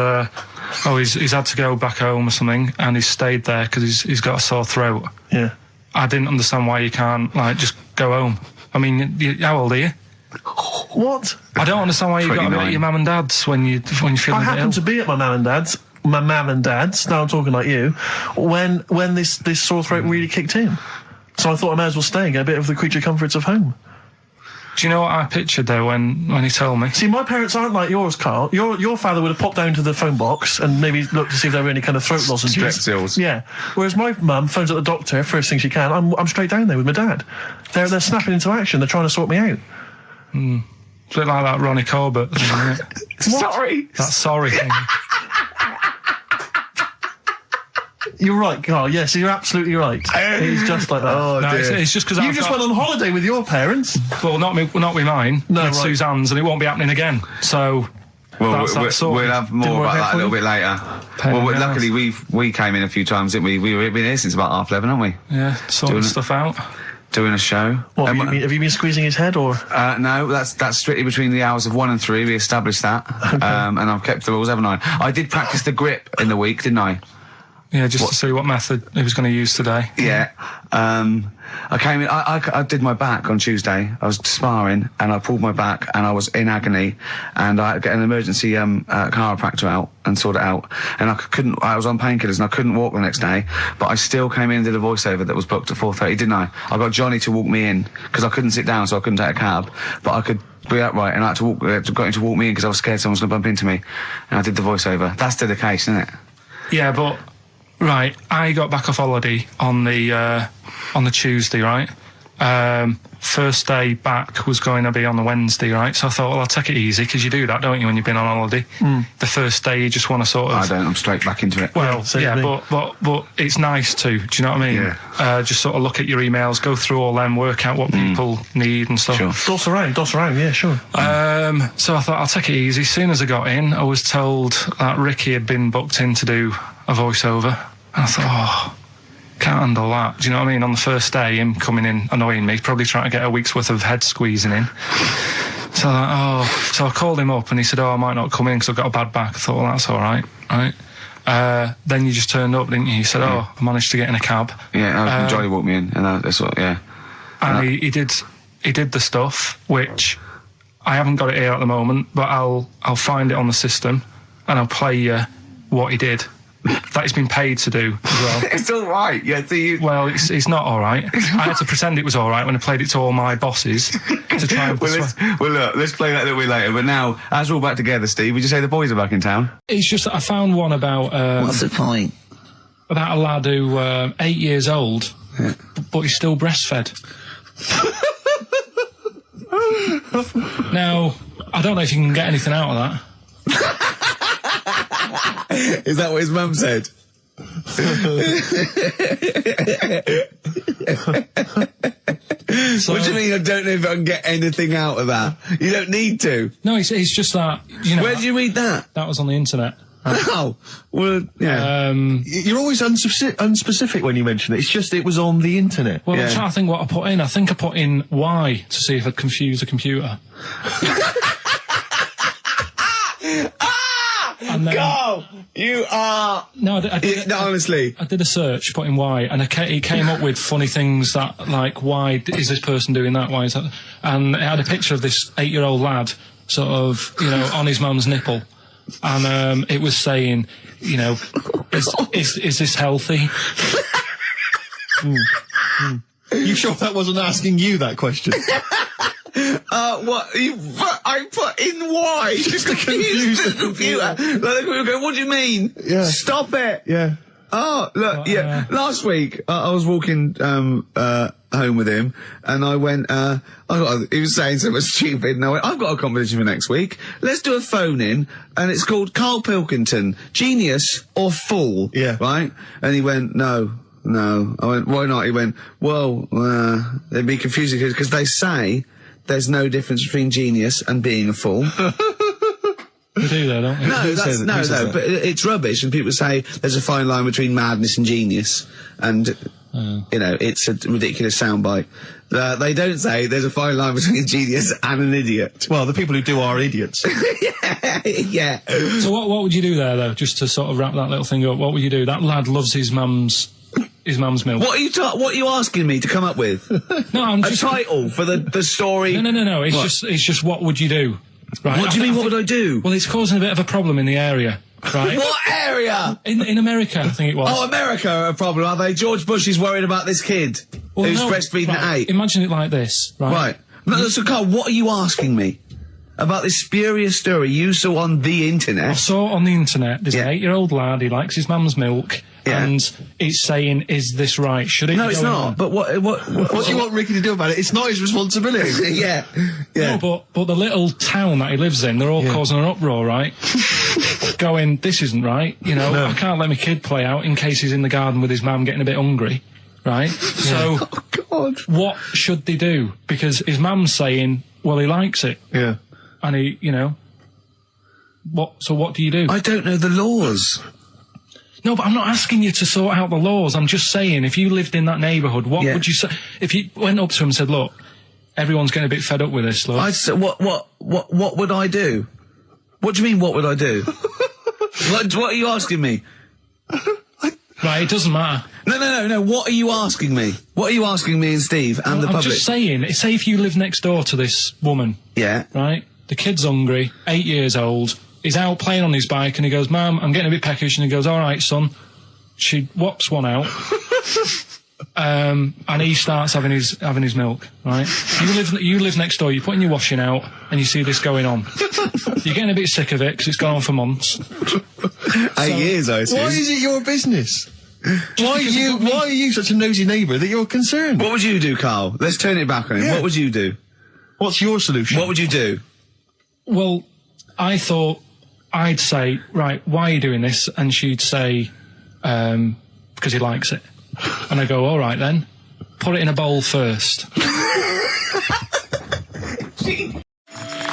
he's had to go back home or something and he's stayed there because he's got a sore throat. Yeah. I didn't understand why you can't, like, just go home. I mean, how old are you? What? I don't understand why you got to be at your mum and dad's when you're feeling I happened to be at my mum and dad's. Now I'm talking like you. When this sore throat really kicked in, so I thought I might as well stay and get a bit of the creature comforts of home. Do you know what I pictured though when he told me? See, my parents aren't like yours, Carl. Your father would have popped down to the phone box and maybe looked to see if there were any kind of throat lozenges. Strepsils. Yeah. Whereas my mum phones up the doctor first thing she can. I'm straight down there with my dad. They're snapping into action. They're trying to sort me out. It's a bit like that Ronnie Corbett thing, isn't it? Sorry. That sorry thing. You're right, Carl. Yes, you're absolutely right. It's just like that. Oh, No, dear. it's just because You just went on holiday with your parents. Well, not with mine. No, with right. Suzanne's, and it won't be happening again. So Well, that's we'll sorted. have Didn't more work about out that a for little you? bit later. Pain in Well, the luckily arse. we came in a few times, didn't we? We've been here since about 11:30, haven't we? Yeah, sorting stuff out. Doing a show. What, have you been squeezing his head, or...? No, that's strictly between the hours of 1 and 3. We established that. Okay. And I've kept the rules, haven't I? I did practice the grip in the week, didn't I? Yeah, just to see what method he was going to use today. Yeah. I came in, I did my back on Tuesday. I was sparring and I pulled my back and I was in agony and I had to get an emergency chiropractor out and sort it out. And I was on painkillers and I couldn't walk the next day, but I still came in and did a voiceover that was booked at 4:30, didn't I? I got Johnny to walk me in because I couldn't sit down, so I couldn't take a cab, but I could be upright and I had to got him to walk me in because I was scared someone was going to bump into me. And I did the voiceover. That's still the case, isn't it? Yeah, but right, I got back off holiday on the Tuesday, right? First day back was going to be on the Wednesday, right? So I thought, well, I'll take it easy because you do that, don't you, when you've been on holiday? The first day you just want to sort of. I don't. I'm straight back into it. Well, yeah, but it's nice too. Do you know what I mean? Yeah. Just sort of look at your emails, go through all them, work out what people need and stuff. Sure. Doss around, yeah, sure. So I thought I'll take it easy. As soon as I got in, I was told that Ricky had been booked in to do a voiceover. And I thought, can't handle that. Do you know what I mean? On the first day, him coming in annoying me, probably trying to get a week's worth of head squeezing in. So I called him up and he said, I might not come in because I've got a bad back. I thought, well, that's all right, right? Then you just turned up, didn't you? He said, I managed to get in a cab. Yeah, Johnny walked me in, and that's what, yeah. And he did the stuff, which I haven't got it here at the moment, but I'll find it on the system and I'll play you what he did. That he's been paid to do as well. It's all right. Yeah. Well, it's not all right. I had to pretend it was all right when I played it to all my bosses to try and look, let's play that a little bit later. But now, as we're all back together, Steve, would you say the boys are back in town? It's just that I found one about What's the point? about a lad who 8 years old, but he's still breastfed. Now, I don't know if you can get anything out of that. Is that what his mum said? So, What do you mean? I don't know if I can get anything out of that. You don't need to. no, it's just that, you know. Where did you read that? That was on the internet. Oh, well, yeah. You're always unspecific when you mention it. It's just it was on the internet. Well, Yeah. I'm trying to think what I put in. I think I put in Y to see if I'd confuse a computer. And then, Go! You are... no, I did, No, honestly. I did a search, put in Y, and it came up with funny things that, like, why is this person doing that? Why is that? And it had a picture of this 8-year-old lad, sort of, you know, on his mum's nipple. And it was saying, you know, is this healthy? You sure that wasn't asking you that question? What? I put in Y just to confuse the computer. Like, the computer go, what do you mean? Yeah. Stop it. Yeah. Oh, look, yeah. Last week, I was walking, home with him, and I went, he was saying something stupid, and I went, I've got a competition for next week. Let's do a phone-in, and it's called Karl Pilkington, Genius or Fool. Yeah. Right? And he went, no. I went, why not? He went, well, it'd be confusing, because they say there's no difference between genius and being a fool. We do though, don't we? No, but it's rubbish, and people say there's a fine line between madness and genius, and, you know, it's a ridiculous soundbite. They don't say there's a fine line between a genius and an idiot. Well, the people who do are idiots. Yeah. So what would you do there, though, just to sort of wrap that little thing up? What would you do? That lad loves his mum's milk. What are you asking me to come up with? No, I'm A just... title for the story? No. It's just what would you do? Right. What do you mean, what would I do? Well, it's causing a bit of a problem in the area, right? What area? In America, I think it was. Oh, America are a problem, are they? George Bush is worried about this kid who's no, breastfeeding right, at 8. Imagine it like this, right? Right. No, so Carl, what are you asking me? About this spurious story you saw on the I internet? saw on the internet, there's an Yeah. 8-year-old lad, he likes his mum's milk, Yeah. and it's saying, is this right? Should it No, be it's going not. on? But what What do you want Ricky to do about it? It's not his responsibility. yeah. No, but the little town that he lives in, they're all causing an uproar, right? Going, this isn't right, you know, I can't let my kid play out in case he's in the garden with his mum getting a bit hungry, right? So, Oh, God. what should they do? Because his mum's saying, well, he likes it, Yeah. and he, you know, so what do you do? I don't know the laws. No, but I'm not asking you to sort out the laws. I'm just saying, if you lived in that neighbourhood, what would you say? If you went up to him and said, look, everyone's getting a bit fed up with this, look. I'd say, what would I do? What do you mean, what would I do? what are you asking me? Right, it doesn't matter. No, what are you asking me? What are you asking me and Steve and the I'm public? just saying, say if you live next door to this woman, Yeah. right? The kid's hungry, 8 years old, he's out playing on his bike and he goes, Mum, I'm getting a bit peckish, and he goes, all right, son. She whops one out. And he starts having his milk, right? You live next door, you're putting your washing out, and you see this going on. You're getting a bit sick of it because it's gone on for months. 8 years, I assume. Why is it your business? Why are you such a nosy neighbour that you're concerned? What would you do, Carl? Let's turn it back on him. Yeah. What would you do? What's your solution? What would you do? Well, I thought I'd say, right, why are you doing this? And she'd say, because he likes it. And I go, all right then, put it in a bowl first.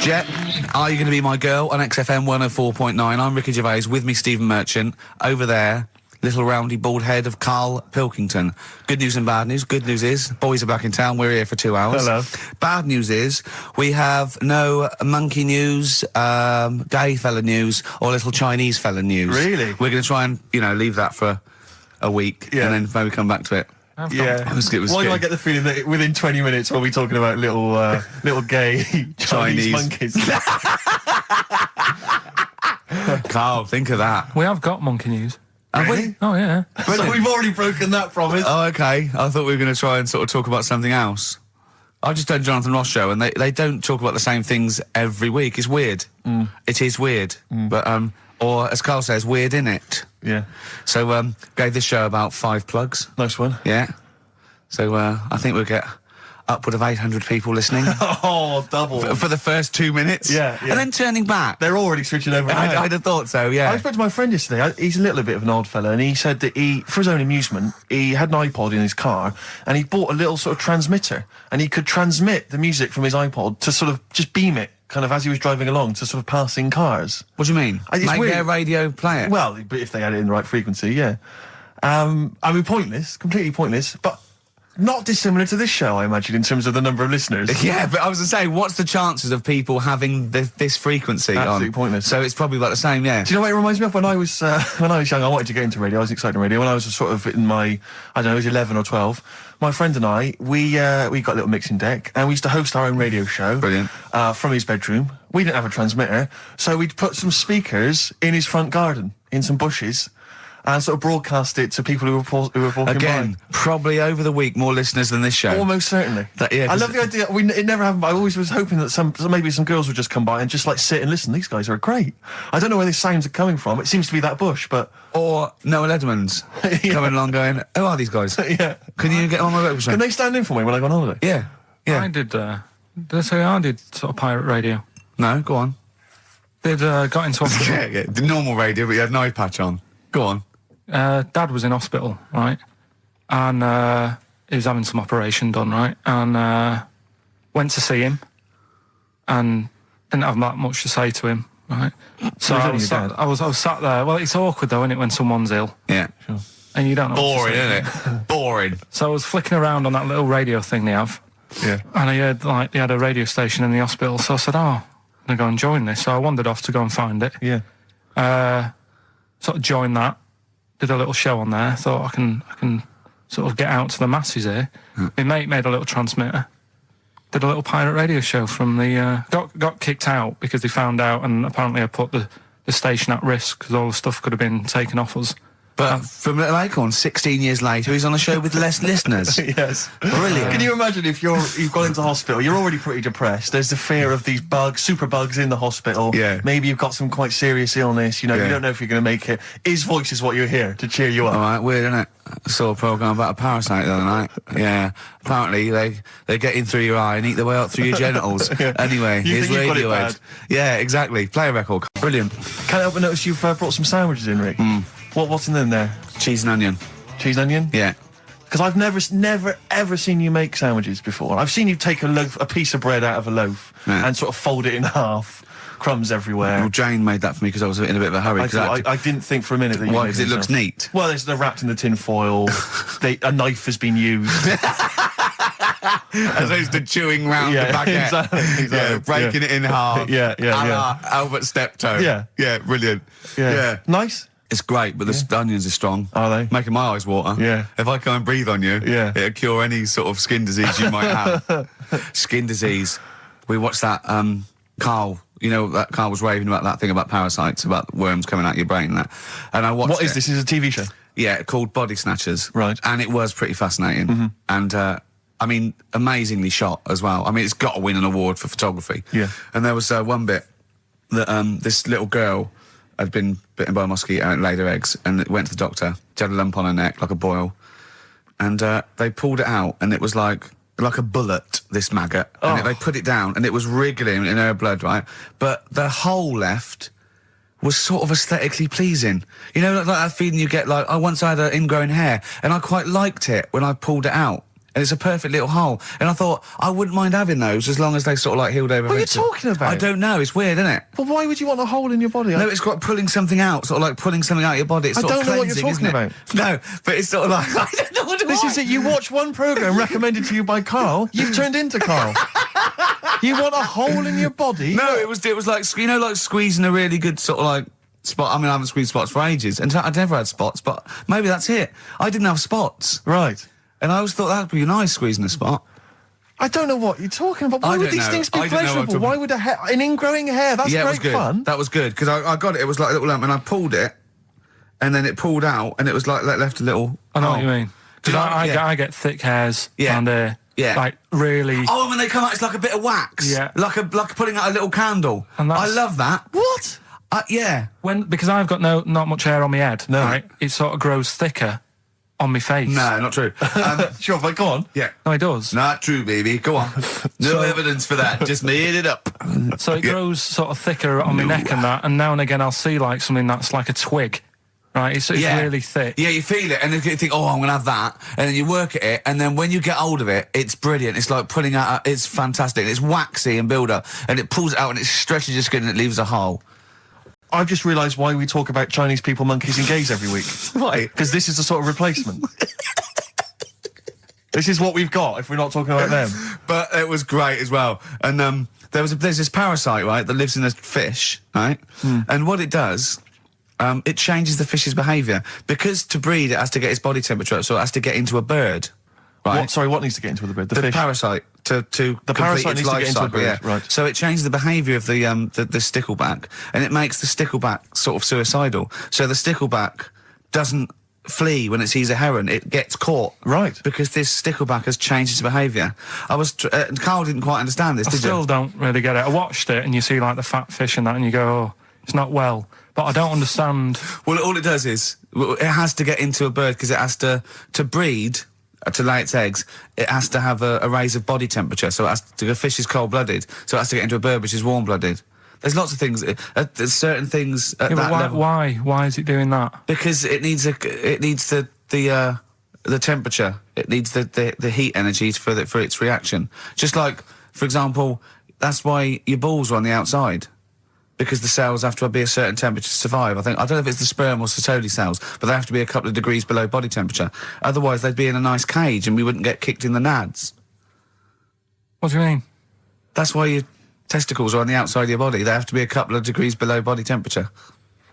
Jet, are you going to be my girl on XFM 104.9? I'm Ricky Gervais, with me Stephen Merchant. Over there, little roundy bald head of Karl Pilkington. Good news and bad news. Good news is, boys are back in town, we're here for 2 hours. Hello. Bad news is, we have no monkey news, gay fella news, or little Chinese fella news. Really? We're going to try and, leave that for a week, Yeah. and then maybe come back to it. Yeah. It was Why do I good. get the feeling that within 20 minutes we'll be talking about little gay Chinese monkeys? Carl, think of that. We have got monkey news. Have we? Oh, yeah. So we've already broken that promise. Oh, okay. I thought we were going to try and sort of talk about something else. I've just done Jonathan Ross show, and they don't talk about the same things every week. It's weird. It is weird. But, or as Carl says, weird innit? Yeah. So, gave this show about 5 plugs. Nice one. Yeah. So I think we'll get upward of 800 people listening. Oh, double. For the first 2 minutes. Yeah. And then turning back. They're already switching over. I'd have thought so, yeah. I spoke to my friend yesterday. He's a little bit of an odd fella, and he said that for his own amusement, he had an iPod in his car, and he bought a little sort of transmitter, and he could transmit the music from his iPod to sort of just beam it, kind of as he was driving along, to sort of passing cars. What do you mean? It's Make weird. their radio play it? Well, but if they had it in the right frequency, yeah. I mean, pointless, completely pointless, but not dissimilar to this show, I imagine, in terms of the number of listeners. Yeah, but I was going to say, what's the chances of people having this frequency Absolutely on? pointless. So it's probably like the same, yeah. Do you know what it reminds me of? When I was young, I wanted to get into radio. I was excited in radio. When I was sort of in my, I don't know, I was 11 or 12. My friend and I, we got a little mixing deck, and we used to host our own radio show. Brilliant. From his bedroom. We didn't have a transmitter, so we'd put some speakers in his front garden, in some bushes, and sort of broadcast it to people who were walking Again, by. probably over the week more listeners than this show. Almost certainly. Yeah, I love the idea. It never happened, but I always was hoping that maybe some girls would just come by and just like sit and listen. These guys are great. I don't know where these sounds are coming from. It seems to be that bush, but Or Noel Edmonds coming along going, who are these guys? yeah. Can you get on my radio show? Can they stand in for me when I go on holiday? Yeah, yeah. I did, did I say I did sort of pirate radio? No, go on. Got into hospital. Yeah, the normal radio, but you had an eye patch on. Go on. Dad was in hospital, right? And he was having some operation done, right? And went to see him and didn't have that much to say to him, right? So I was sat there. Well, it's awkward though, isn't it, when someone's ill? Yeah. Sure. And you don't know what Boring, to say. isn't it? Boring. So I was flicking around on that little radio thing they have. Yeah. And I heard, like, they had a radio station in the hospital. So I said, I'm going to go and join this. So I wandered off to go and find it. Yeah. Sort of joined that. Did a little show on there. Thought I can sort of get out to the masses here. My mate made a little transmitter. Did a little pirate radio show from the... got kicked out because they found out, and apparently I put the station at risk because all the stuff could have been taken off us. But from Little Acorn, 16 years later, he's on a show with less listeners. Yes. Brilliant. Can you imagine if you've gone into hospital, you're already pretty depressed, there's the fear of these super bugs in the hospital. Yeah. Maybe you've got some quite serious illness, you don't know if you're going to make it. His voice is what you hear to cheer you up. All right, weird, isn't it? I saw a programme about a parasite the other night. Yeah. Apparently, they get in through your eye and eat their way up through your genitals. Anyway, You here's think you've got it Radiohead. bad. Yeah, exactly. Play a record. Brilliant. Can't help but notice you've brought some sandwiches in, Rick. What's in them there? Cheese and onion. Cheese and onion? Yeah. Because I've never, ever seen you make sandwiches before. I've seen you take a piece of bread out of a loaf and sort of fold it in half, crumbs everywhere. Well, Jane made that for me because I was in a bit of a hurry. I didn't think for a minute that you Why? made Because it looks neat. Well, they're wrapped in the tin foil. A knife has been used. As opposed to chewing round the baguette. Exactly. Yeah, breaking it in half. Yeah. A la Albert Steptoe. Yeah. Yeah, brilliant. Yeah. Nice. It's great, but the onions are strong. Are they? Making my eyes water. Yeah. If I can't breathe on you, Yeah. it'll cure any sort of skin disease you might have. Skin disease. We watched that, Karl, you know, that Karl was raving about that thing about parasites, about worms coming out your brain and that. And I watched What is it. this? Is a TV show? Yeah, called Body Snatchers. Right. And it was pretty fascinating. And, I mean, amazingly shot as well. I mean, it's got to win an award for photography. Yeah. And there was one bit that this little girl had been bitten by a mosquito and laid her eggs, and it went to the doctor. She had a lump on her neck, like a boil. And they pulled it out, and it was like a bullet, this maggot. And they put it down, and it was wriggling in her blood, right? But the hole left was sort of aesthetically pleasing. You know, like that feeling you get, like, I once had an ingrown hair, and I quite liked it when I pulled it out. And it's a perfect little hole. And I thought, I wouldn't mind having those as long as they sort of, like, healed over. What are you talking about? I don't know, it's weird, isn't it? But why would you want a hole in your body? No, it's got pulling something out, sort of like pulling something out of your body. It's I sort don't of know what you're cleansing, talking isn't it? No, but it's sort of like, I don't know what it This was. is it. You watch one programme recommended to you by Karl. You've turned into Karl. You want a hole in your body? No, it was like, you know, like squeezing a really good sort of like spot. I mean, I haven't squeezed spots for ages. And I'd never had spots, but maybe that's it. I didn't have spots. Right. And I always thought that'd be nice, squeezing a spot. I don't know what you're talking about. Why I would don't these know. things be I don't know what I'm pleasurable? talking- Why would an ingrowing hair? That's Yeah, it great was good. fun. That was good, because I got it. It was like a little lump, and I pulled it, and then it pulled out, and it was like left a little... I know what you mean. Because Yeah. I get thick hairs Yeah. and Yeah. like really... Oh, and when they come out, it's like a bit of wax. Yeah. Like putting out a little candle. And I that's- love that. What? Yeah. Because I've got not much hair on my head, No. right? It sort of grows thicker on my face. No, not true. Sure, but go on. Yeah. No, it does. Not true, baby. Go on. No evidence for that. Just made it up. So it grows sort of thicker on my neck and that, and now and again I'll see like something that's like a twig. Right, it's really thick. Yeah, you feel it, and then you think, oh, I'm going to have that, and then you work at it, and then when you get hold of it, it's brilliant. It's like pulling out, it's fantastic. It's waxy and build up, and it pulls it out, and it stretches your skin, and it leaves a hole. I've just realised why we talk about Chinese people, monkeys and gays every week. Why? Because this is the sort of replacement. This is what we've got if we're not talking about them. But it was great as well. And there's this parasite, right, that lives in a fish, right? And what it does, it changes the fish's behaviour. Because to breed, it has to get its body temperature up, so it has to get into a bird, right? What needs to get into the bird? The fish? Parasite. To the parasite needs to get into a bird, yeah. right. So it changes the behaviour of the stickleback, and it makes the stickleback sort of suicidal. So the stickleback doesn't flee when it sees a heron, it gets caught. Right. Because this stickleback has changed its behaviour. Carl didn't quite understand this, I still don't really get it. I watched it, and you see like the fat fish and that, and you go, oh, it's not well. But I don't understand. Well, all it does is, it has to get into a bird, because it has to breed, to lay its eggs, it has to have a raise of body temperature. So it has to, the fish is cold-blooded, so it has to get into a bird which is warm-blooded. There's lots of things, there's certain things at that level. Why is it doing that? Because it needs the temperature. It needs the heat energy for its reaction. Just like, for example, that's why your balls are on the outside. Because the cells have to be a certain temperature to survive. I don't know if it's the sperm or Sertoli cells, but they have to be a couple of degrees below body temperature. Otherwise, they'd be in a nice cage and we wouldn't get kicked in the nads. What do you mean? That's why your testicles are on the outside of your body. They have to be a couple of degrees below body temperature.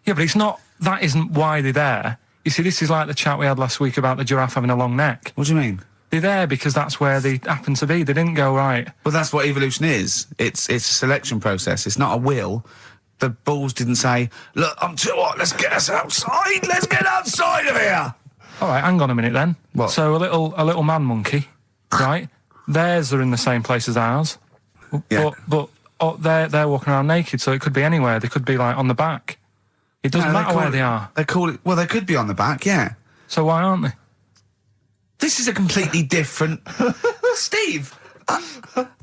Yeah, but it's not. That isn't why they're there. You see, this is like the chat we had last week about the giraffe having a long neck. What do you mean? They're there because that's where they happen to be. They didn't go right. Well, that's what evolution is. It's a selection process. It's not a will. The balls didn't say, look, I'm too hot, let's get us outside, let's get outside of here! All right, hang on a minute then. What? So a little man monkey, right? Theirs are in the same place as ours. Yeah. But they're walking around naked, so it could be anywhere. They could be, like, on the back. It doesn't matter where they are. They call it, well, they could be on the back, yeah. So why aren't they? This is a completely different... Steve!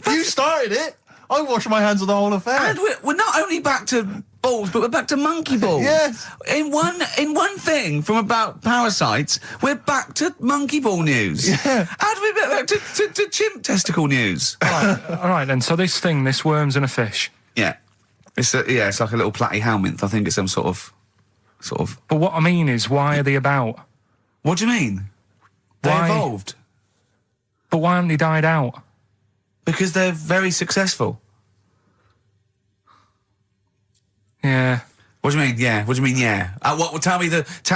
You started it! I wash my hands of the whole affair. And we're not only back to balls, but we're back to monkey balls. Yes. In one thing from about parasites, we're back to monkey ball news. Yeah. And we're back to chimp testicle news. All right then. So this worm's in a fish. Yeah. It's like a little platyhelminth. I think it's some sort of. But what I mean is, why are they about? What do you mean? They Why? evolved. But why haven't they died out? Because they're very successful. Yeah. What do you mean? Yeah. What do you mean? Yeah. Tell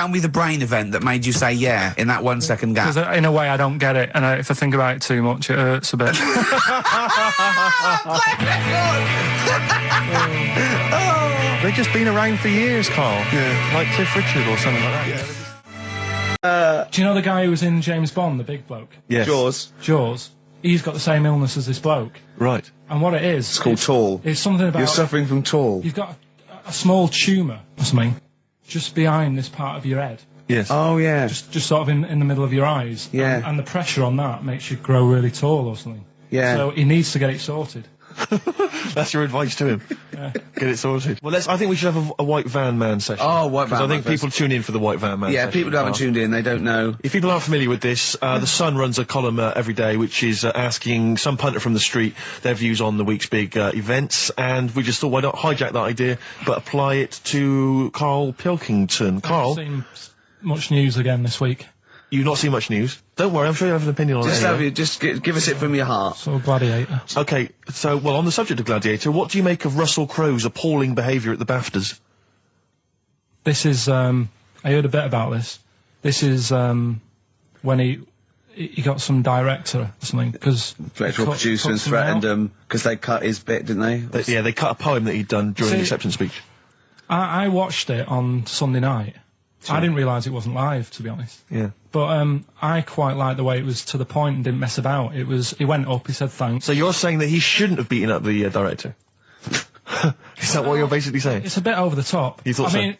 me the brain event that made you say yeah in that 1 second gap. Because in a way I don't get it, and if I think about it too much, it hurts a bit. They've just been around for years, Carl. Yeah. Like Cliff Richard or something like that. Yeah. Do you know the guy who was in James Bond, the big bloke? Yes. Jaws. He's got the same illness as this bloke. Right. And what it is... It's called tall. It's something about... You're suffering from tall. You've got a small tumour or something just behind this part of your head. Yes. Oh, yeah. Just sort of in the middle of your eyes. Yeah. And the pressure on that makes you grow really tall or something. Yeah. So he needs to get it sorted. That's your advice to him. Yeah. Get it sorted. Well, I think we should have a White Van Man session. Oh, White Van I think Man people tune in for the White Van Man Yeah, session. people who haven't tuned in, they don't know. If people aren't familiar with this, the Sun runs a column every day which is asking some punter from the street their views on the week's big events, and we just thought, why not hijack that idea but apply it to Karl Pilkington. Carl, I've seen much news again this week. you've not seen much news. Don't worry, I'm sure you have an opinion on it. Just give us it from your heart. So Gladiator. Okay, so, well, on the subject of Gladiator, what do you make of Russell Crowe's appalling behaviour at the BAFTAs? This is, I heard a bit about this. This is, when he got some director or something, because... Director or producer and threatened him, because they cut his bit, didn't they? Yeah, they cut a poem that he'd done during the acceptance speech. I watched it on Sunday night. I didn't realise it wasn't live, to be honest. Yeah. But I quite liked the way it was to the point and didn't mess about. He went up, he said thanks. So you're saying that he shouldn't have beaten up the director? Is that what you're basically saying? It's a bit over the top. You thought I so? mean,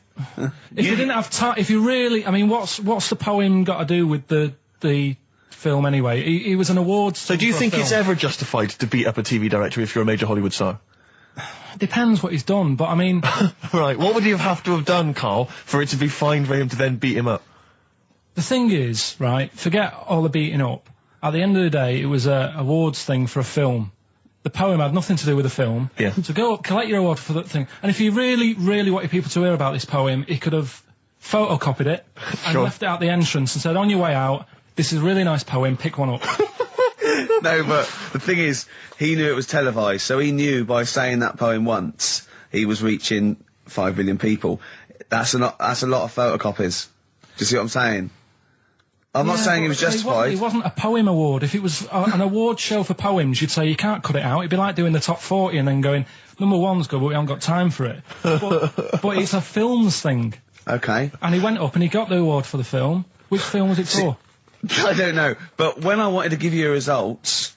if you didn't have time, if you really, I mean, what's the poem got to do with the film anyway? He was an awards. So do you think it's ever justified to beat up a TV director if you're a major Hollywood star? Depends what he's done, but I mean... Right, what would he have to have done, Carl, for it to be fine for him to then beat him up? The thing is, right, forget all the beating up. At the end of the day, it was a awards thing for a film. The poem had nothing to do with the film. Yeah. So go up, collect your award for that thing. And if he really, really wanted people to hear about this poem, he could have photocopied it and left it at the entrance and said, on your way out, this is a really nice poem, pick one up. No, but the thing is, he knew it was televised, so he knew by saying that poem once, he was reaching 5 billion people. That's a lot of photocopies. Do you see what I'm saying? I'm not saying he was justified. It wasn't a poem award. If it was an award show for poems, you'd say you can't cut it out. It'd be like doing the top 40 and then going, number one's good, but we haven't got time for it. But it's a films thing. Okay. And he went up and he got the award for the film. Which film was it for? I don't know. But when I wanted to give you results,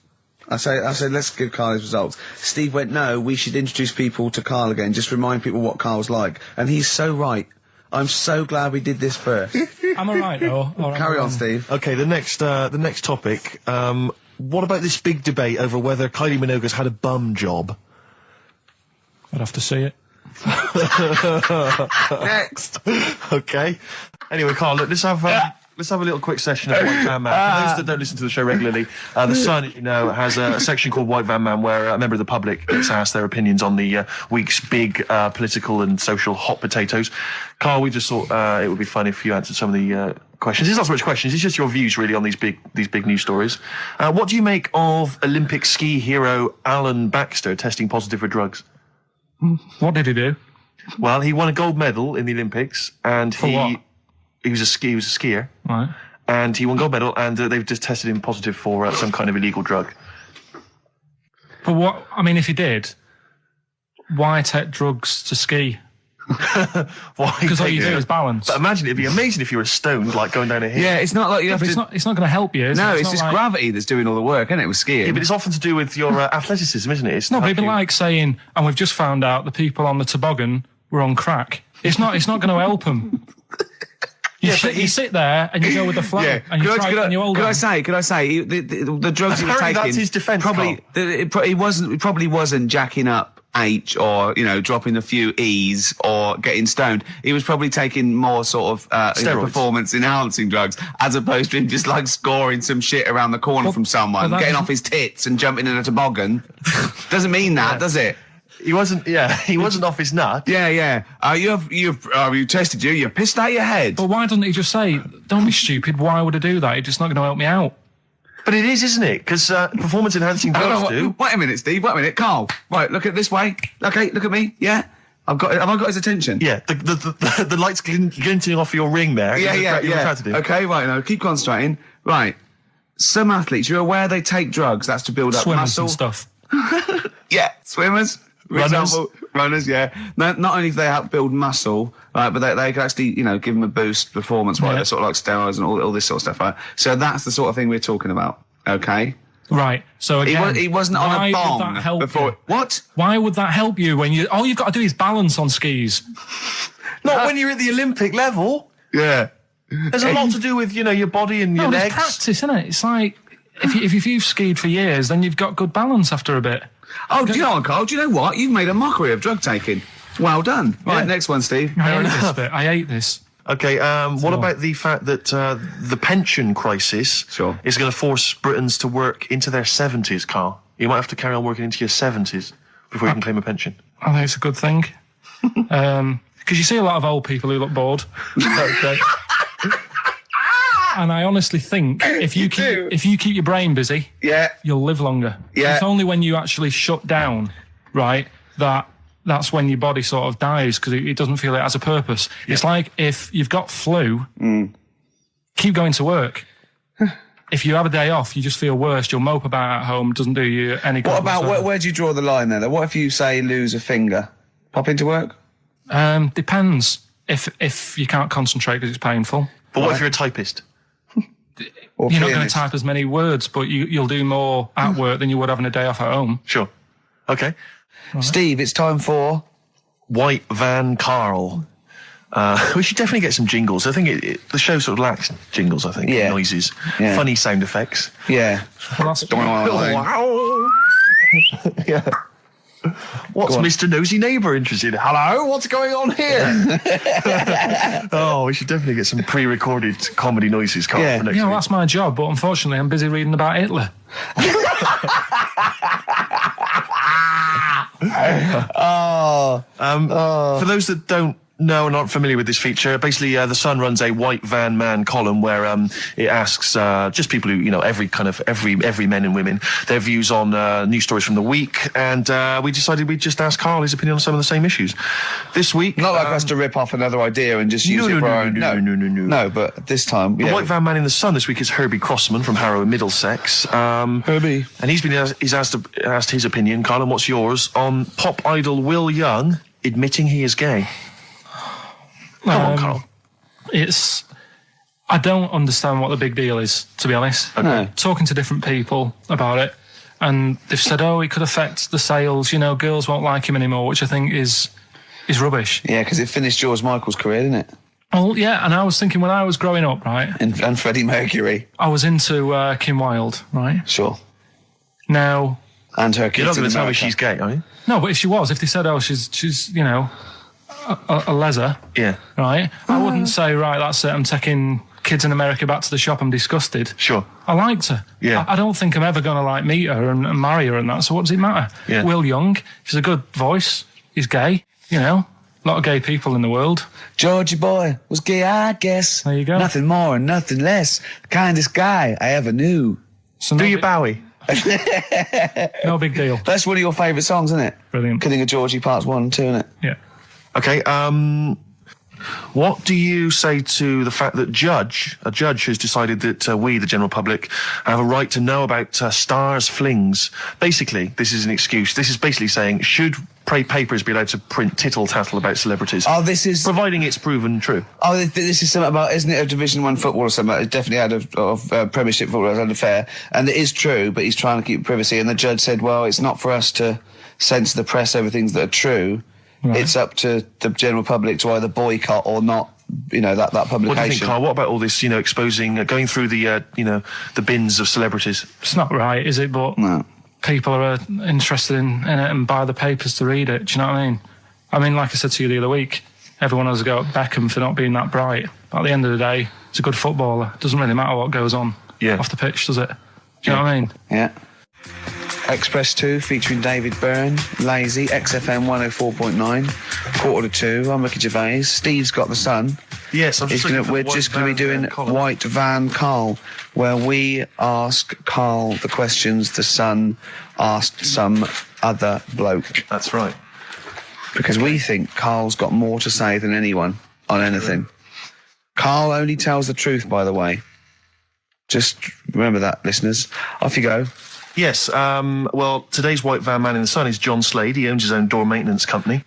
I said, let's give Carl his results. Steve went, no, we should introduce people to Carl again, just remind people what Carl's like. And he's so right. I'm so glad we did this first. Am I right, though? Carry on, Steve. Okay, the next topic. What about this big debate over whether Kylie Minogue's had a bum job? I'd have to see it. Next. Okay. Anyway, Carl, look, let's have a little quick session of White Van Man. For those that don't listen to the show regularly, The Sun, as you know, has a section called White Van Man where a member of the public gets asked their opinions on the week's big political and social hot potatoes. Carl, we just thought it would be fun if you answered some of the questions. It's not so much questions, it's just your views really on these big news stories. What do you make of Olympic ski hero Alan Baxter testing positive for drugs? What did he do? Well, he won a gold medal in the Olympics, and For what? He was a skier. Right. And he won gold medal, and they've just tested him positive for some kind of illegal drug. But what, I mean, if he did, why take drugs to ski? Why? Because all you do is balance. But imagine, it'd be amazing if you were stoned, like going down a hill. Yeah, it's not like you have to... It's not going to help you, is it? No, it's not just like... gravity that's doing all the work, isn't it, with skiing? Yeah, but it's often to do with your athleticism, isn't it? It's No, but it'd be like saying, and we've just found out the people on the toboggan were on crack. It's not going to help them. You sit there and you go with the flow, and you try and you hold on. Could I say, the drugs he was taking... that's his defence, It probably wasn't jacking up H or, dropping a few E's or getting stoned. He was probably taking more sort of performance-enhancing drugs, as opposed to him just, scoring some shit around the corner from someone, getting off his tits and jumping in a toboggan. Doesn't mean that, does it? He wasn't off his nut. Yeah. You tested you. You pissed out your head. But why doesn't he just say, don't be stupid, why would I do that? It's just not going to help me out. But it is, isn't it? Because performance-enhancing drugs do. Wait a minute, Steve. Wait a minute. Carl. Right, look at this way. Okay, look at me. Yeah. Have I got his attention? Yeah, the lights glinting off your ring there. Yeah. Okay, right, now, keep concentrating. Right. Some athletes, you're aware they take drugs, that's to build up Swimmers muscle. and stuff. Yeah, swimmers. For example, runners, yeah. Not only do they help build muscle, right, but they can actually, give them a boost performance-wise. They're sort of like steroids and all this sort of stuff, right? So that's the sort of thing we're talking about, okay? Right. So again, he wasn't on a bong would that help before. You? What? Why would that help you when all you've got to do is balance on skis? Not when you're at the Olympic level. Yeah. There's a lot to do with, your body and your legs. It's practice, isn't it? It's like, if you've skied for years, then you've got good balance after a bit. Oh, do you know what, Carl? Do you know what? You've made a mockery of drug taking. Well done. Right, next one, Steve. I hate this. Okay, what about the fact that the pension crisis is going to force Britons to work into their 70s, Carl? You might have to carry on working into your 70s before you can claim a pension. I think it's a good thing. Because you see a lot of old people who look bored. Okay. And I honestly think if you keep your brain busy, you'll live longer. Yeah. It's only when you actually shut down, right, that's when your body sort of dies because it doesn't feel it has a purpose. Yeah. It's like if you've got flu, keep going to work. If you have a day off, you just feel worse. You'll mope about at home. Doesn't do you any good. What about where do you draw the line there? What if you say lose a finger? Pop into work? Depends. If you can't concentrate because it's painful. But what if you're a typist? You're not going to type as many words, but you'll do more at work than you would having a day off at home. Sure. Okay. Right. Steve, it's time for White Van Karl. We should definitely get some jingles. I think the show sort of lacks jingles, I think. Yeah. Noises. Yeah. Funny sound effects. Yeah. Wow. Yeah. What's Mr. Nosy Neighbour interested in? Hello, what's going on here? Oh, we should definitely get some pre-recorded comedy noises, Carl, for next week. That's my job, but unfortunately I'm busy reading about Hitler. For those that don't know and aren't familiar with this feature, basically The Sun runs a White Van Man column where it asks just people who, every men and women, their views on news stories from the week, and we decided we'd just ask Carl his opinion on some of the same issues. This week... Not like us to rip off another idea and just use it for our own... No, No, but this time... The White Van Man in The Sun this week is Herbie Crossman from Harrow in Middlesex. Herbie. And he's asked his opinion. Carl, and what's yours on pop idol Will Young admitting he is gay? Come on, Carl. I don't understand what the big deal is, to be honest. Okay. No. Talking to different people about it, and they've said, it could affect the sales, girls won't like him anymore, which I think is rubbish. Yeah, because it finished George Michael's career, didn't it? Well, yeah, and I was thinking when I was growing up, right? And Freddie Mercury. I was into Kim Wilde, right? Sure. Now... And her kids. You're not going to tell me America. she's gay, are you? No, but if they said, she's a leather. Yeah. Right? I wouldn't say, right, that's it, I'm taking kids in America back to the shop, I'm disgusted. Sure. I liked her. Yeah. I don't think I'm ever going to, meet her and marry her and that, so what does it matter? Yeah. Will Young, he's a good voice, he's gay, a lot of gay people in the world. Georgie boy was gay, I guess. There you go. Nothing more and nothing less. The kindest guy I ever knew. So Do you Bowie? No big deal. That's one of your favourite songs, isn't it? Brilliant. Killing a Georgie Parts 1 and 2, isn't it? Yeah. Okay, what do you say to the fact that a judge has decided that we, the general public, have a right to know about stars' flings? Basically, this is an excuse. This is basically saying, should papers be allowed to print tittle-tattle about celebrities? Oh, this is... Providing it's proven true. Oh, this is something about, isn't it, a Division 1 football or something? It definitely had a Premiership football, it was unfair. And it is true, but he's trying to keep privacy. And the judge said, well, it's not for us to censor the press over things that are true. Right. It's up to the general public to either boycott or not, that publication. What do you think, Carl? What about all this, exposing, going through the, the bins of celebrities? It's not right, is it? But no. People are interested in it and buy the papers to read it. Do you know what I mean? I mean, like I said to you the other week, everyone has a go at Beckham for not being that bright. But at the end of the day, it's a good footballer. It doesn't really matter what goes on off the pitch, does it? Do you know what I mean? Yeah. Express 2 featuring David Byrne, Lazy, XFM 104.9, 1:45. I'm Ricky Gervais. Steve's got the Sun. Yes, we're just going to be doing White Van Karl, where we ask Karl the questions the Sun asked some other bloke. That's right. Because we think Karl's got more to say than anyone on anything. Yeah. Karl only tells the truth, by the way. Just remember that, listeners. Off you go. Yes, well, today's White Van Man in the Sun is John Slade. He owns his own door maintenance company.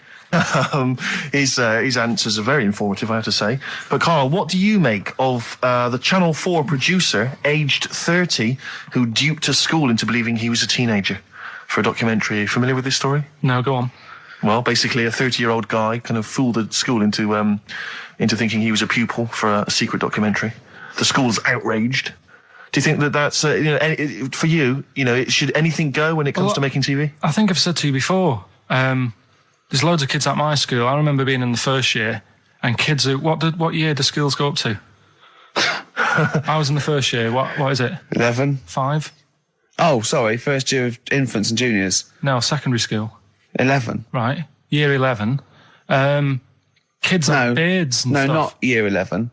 His answers are very informative, I have to say. But, Carl, what do you make of the Channel 4 producer, aged 30, who duped a school into believing he was a teenager for a documentary? Are you familiar with this story? No, go on. Well, basically, a 30-year-old guy kind of fooled the school into thinking he was a pupil for a secret documentary. The school's outraged. Do you think that that's, for you, should anything go when it comes to making TV? I think I've said to you before, there's loads of kids at my school. I remember being in the first year, and kids who, what year do schools go up to? I was in the first year. What is it? 11. 5? Oh, sorry, first year of infants and juniors. No, secondary school. 11. Right, year 11. Kids have beards and stuff. No, not year 11.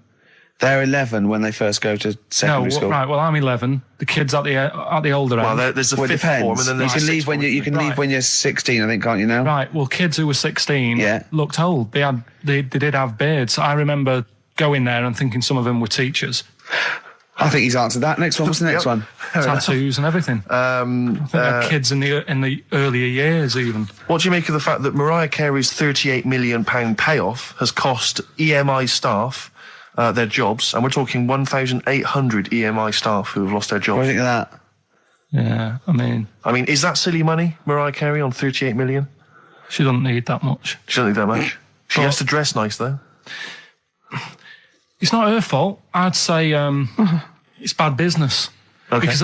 They're 11 when they first go to secondary school. Right. Well, I'm 11. The kids at the older end. Well, there's a fifth form, and then there's leave when you can leave when you're 16, I think, can't you now? Right. Well, kids who were 16 looked old. They did have beards. I remember going there and thinking some of them were teachers. I think he's answered that. Next one. What's the next one? Tattoos and everything. I think they're kids in the earlier years even. What do you make of the fact that Mariah Carey's £38 million payoff has cost EMI staff their jobs, and we're talking 1,800 EMI staff who have lost their jobs? What do you think of that? Yeah, I mean, is that silly money, Mariah Carey, on 38 million? She doesn't need that much. She doesn't need that much. She has to dress nice, though. It's not her fault. I'd say it's bad business. Okay. Because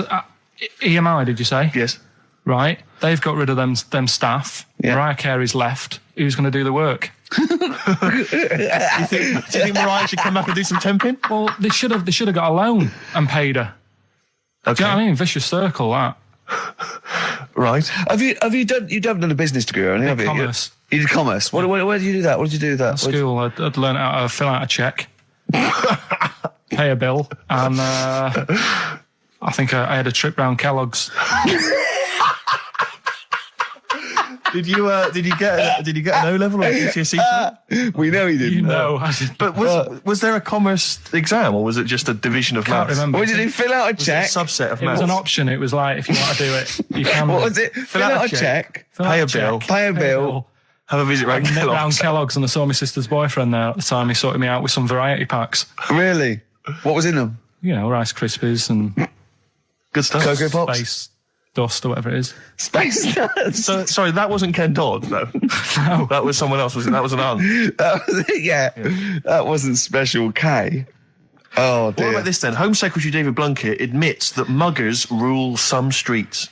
EMI, did you say? Yes. Right. They've got rid of them staff. Yeah. Mariah Carey's left. Who's going to do the work? Do you think Mariah should come back and do some temping? Well, they should have got a loan and paid her. Okay. Do you know what I mean? Vicious circle, that. Right. Have you done a business degree or anything? Have you? Commerce. You did commerce. Where did you do that? What did you do with that? At school, I'd learn how to fill out a cheque, pay a bill, and I think I had a trip round Kellogg's. Did you get an O level or a GCSE? We know he didn't. You know, But was there a commerce exam or was it just a division of can't maths? remember. What did he fill out a Was it a check? subset of It was maths? an option. It was like, if you want to do it, you can. What was it? Fill out a check. Fill out Pay a check, bill. Pay a bill. Have a visit round Nip round Kellogg's. Kellogg's, and I saw my sister's boyfriend there at the time. He sorted me out with some variety packs. Really? What was in them? You know, Rice Krispies and Good stuff. Cocoa Pops. Space Dust or whatever it is. Space Nuts. So, sorry, that wasn't Ken Dodd, no. No. That was someone else, was it? That was an aunt. That was it, yeah. That wasn't Special K. Oh, dear. What about this then? Home Secretary David Blunkett admits that muggers rule some streets.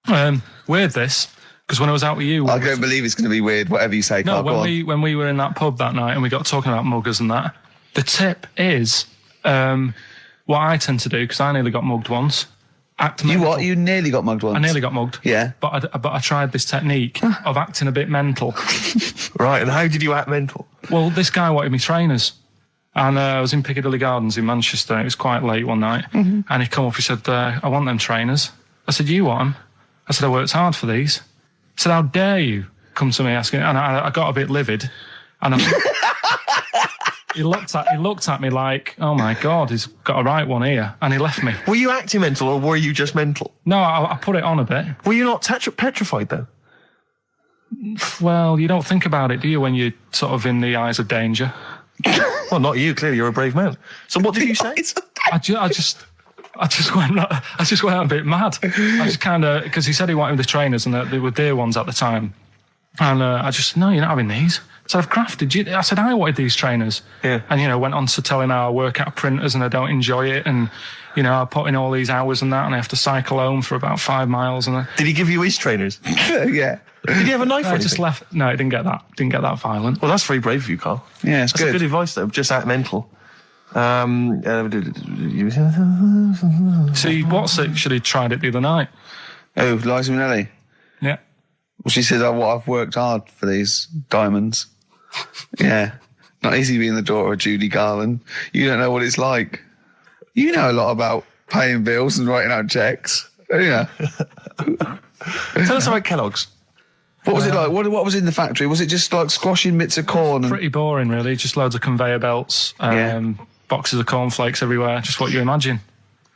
Weird this, because when I was out with you, I don't believe it's going to be weird, whatever you say, no, Carl. Go on. when we were in that pub that night and we got talking about muggers and that, the tip is what I tend to do, because I nearly got mugged once. Act You mental. what? You nearly got mugged once? I nearly got mugged. Yeah. But I tried this technique of acting a bit mental. Right, and how did you act mental? Well, this guy wanted me trainers. And I was in Piccadilly Gardens in Manchester. It was quite late one night. Mm-hmm. And he come up, he said, I want them trainers. I said, you want them? I said, I worked hard for these. He said, how dare you come to me asking? And I got a bit livid. And he looked at me like, oh my God, he's got a right one here. And he left me. Were you acting mental or were you just mental? No, I put it on a bit. Were you not petrified though? Well, you don't think about it, do you, when you're sort of in the eyes of danger? Well, not you, clearly, you're a brave man. So what did you say? I just went a bit mad. I just kind of, because he said he wanted the trainers and they were dear ones at the time. And I just, no, you're not having these. So I've crafted you. I said, I wanted these trainers. Yeah. And, went on to telling how I work at printers and I don't enjoy it. And, I put in all these hours and that and I have to cycle home for about 5 miles. And Did he give you his trainers? Yeah. Did he have a knife or I anything? just left. No, it didn't get that violent. Well, that's very brave of you, Carl. Yeah, it's That's good. good advice, though. Just act mental. See, Watts actually tried it the other night. Oh, Liza Minnelli. Yeah. Well, she says, I've worked hard for these diamonds. Yeah. Not easy being the daughter of Judy Garland. You don't know what it's like. You know a lot about paying bills and writing out checks. Yeah. Tell us about Kellogg's. What was it like? What was in the factory? Was it just like squashing bits of corn? And Pretty boring, really. Just loads of conveyor belts, boxes of cornflakes everywhere. Just what you imagine.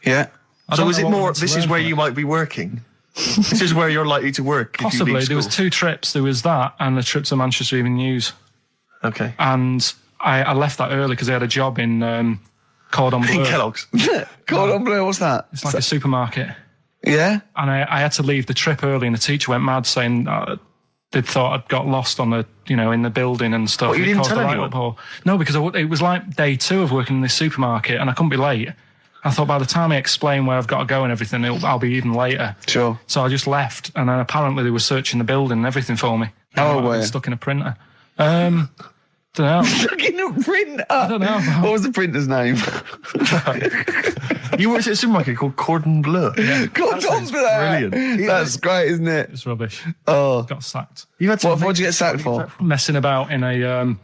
yeah. So is it more, to this is learn where from you it. might be working? This is where you're likely to work if you Possibly. leave There was school. 2 trips. There was that and a trip to Manchester Evening News. Okay. And I left that early because I had a job in Cordon Bleu. In Kellogg's. Cordon Bleu, what's that? It's like a supermarket. Yeah? And I had to leave the trip early and the teacher went mad saying they'd thought I'd got lost on the, in the building and stuff. What, you It didn't caused tell a right anyone? uproar. No, because it was like day 2 of working in this supermarket and I couldn't be late. I thought by the time I explain where I've got to go and everything, I'll be even later. Sure. So I just left, and then apparently they were searching the building and everything for me. Oh, I were was you? stuck in a printer. Don't know. Stuck in a printer? I don't know. What was the printer's name? You worked at a supermarket called Cordon Bleu. Cordon Bleu. brilliant. That's great, isn't it? It's rubbish. Oh. Got sacked. You had What did you get sacked for? Messing about in a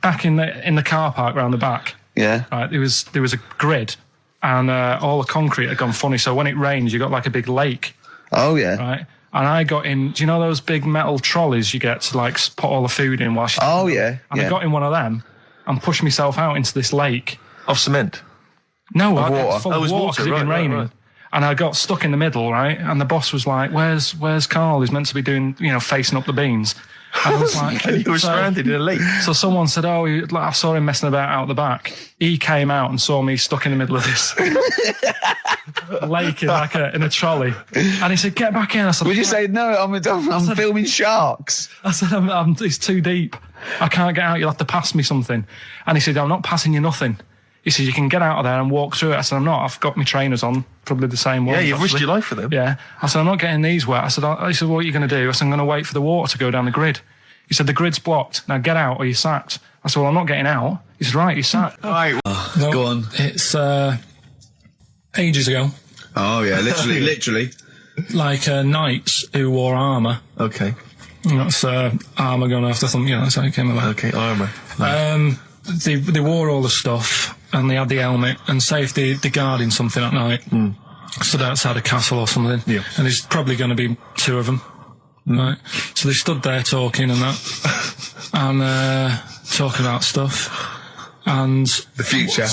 back in the car park round the back. Yeah. Right, there was a grid, and all the concrete had gone funny. So when it rains, you got like a big lake, Oh, yeah. right? And I got in. Do you know those big metal trolleys you get to like put all the food in? Whilst Oh, yeah. And I got in one of them and pushed myself out into this lake. Of cement. No, Of it was water. full Oh, it of was water water, 'cause it'd been right, raining. right. And I got stuck in the middle, right? And the boss was like, where's Carl? He's meant to be doing, facing up the beans. And I was like, And you were so- stranded in a lake. So someone said, I saw him messing about out the back. He came out and saw me stuck in the middle of this. lake in a trolley. And he said, get back in. I said, Would you say, no, I'm filming sharks? I said, it's too deep. I can't get out. You'll have to pass me something. And he said, I'm not passing you nothing. He said, you can get out of there and walk through it. I said, I'm not. I've got my trainers on, probably the same ones. Yeah, you've risked actually. your life for them. Yeah. I said, I'm not getting these wet. He said, what are you going to do? I said, I'm going to wait for the water to go down the grid. He said, the grid's blocked. Now get out or you're sacked. I said, well, I'm not getting out. He said, right, you're sacked. Right. No, go on. It's ages ago. Oh, yeah, literally. Like knights who wore armour. Okay. That's armour going after something. Yeah, that's how it came about. Okay, armour. They wore all the stuff and they had the helmet, and say if they're guarding something at night, stood outside a castle or something, yeah. And there's probably going to be two of them, right? So they stood there talking and that, and talking about stuff. And the future,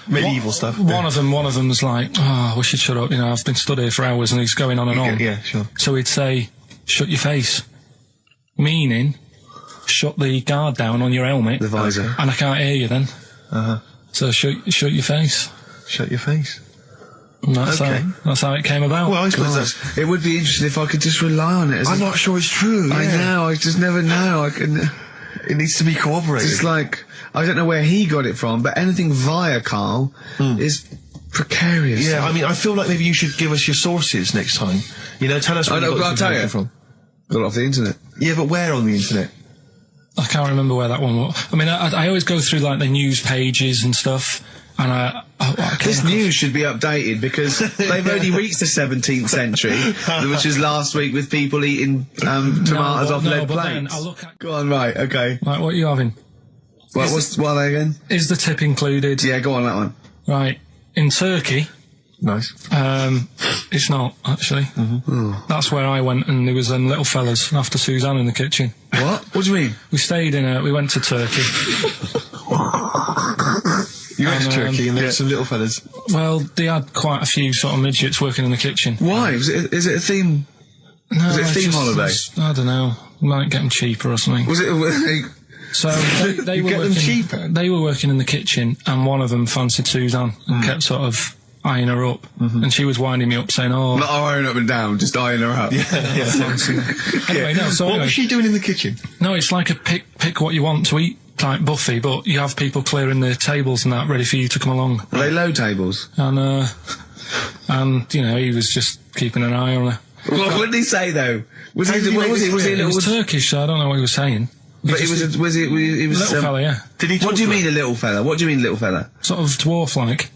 medieval stuff. One of them was like, "Oh, we should shut up. You know, I've been stood here for hours," and he's going on and on. Yeah, sure. So he'd say, "Shut your face," meaning, shut the guard down on your helmet, the visor, and I can't hear you then. So shut your face. Shut your face. And that's how it came about. Well, I suppose it would be interesting if I could just rely on it. I'm not sure it's true. I know. I just never know. It needs to be corroborated. It's like, I don't know where he got it from, but anything via Karl is precarious. Yeah, I mean, I feel like maybe you should give us your sources next time. You know, tell us where you got this information from. Got it off the internet. Yeah, but where on the internet? I can't remember where that one was. I mean, I always go through like the news pages and stuff, and this news should be updated because they've only reached the 17th century, which is last week with people eating tomatoes off lead plates. Go on, right, okay. Right, what are you having? What are they again? Is the tip included? Yeah, go on, that one. Right, in Turkey. Nice. It's not, actually. That's where I went, and there was little fellas after Suzanne in the kitchen. What? What do you mean? We went to Turkey. You went to Turkey and there were some little fellas. Well, they had quite a few sort of midgets working in the kitchen. Why? Is it a theme? No, was it a theme holiday? I don't know. Might get them cheaper or something. Was it? So they were working cheaper. They were working in the kitchen, and one of them fancied Suzanne and kept sort of eyeing her up, and she was winding me up saying, "Oh, not eyeing up and down, just eyeing her up." Yeah. Anyway, no. So what was she doing in the kitchen? No, it's like a pick what you want to eat type buffet, but you have people clearing the tables and that ready for you to come along. Are they low tables? And you know, he was just keeping an eye on her. What did he say though? Was he Turkish, so I don't know what he was saying. But he was little fella, yeah. Did he? What do you mean a little fella? What do you mean little fella? Sort of dwarf-like.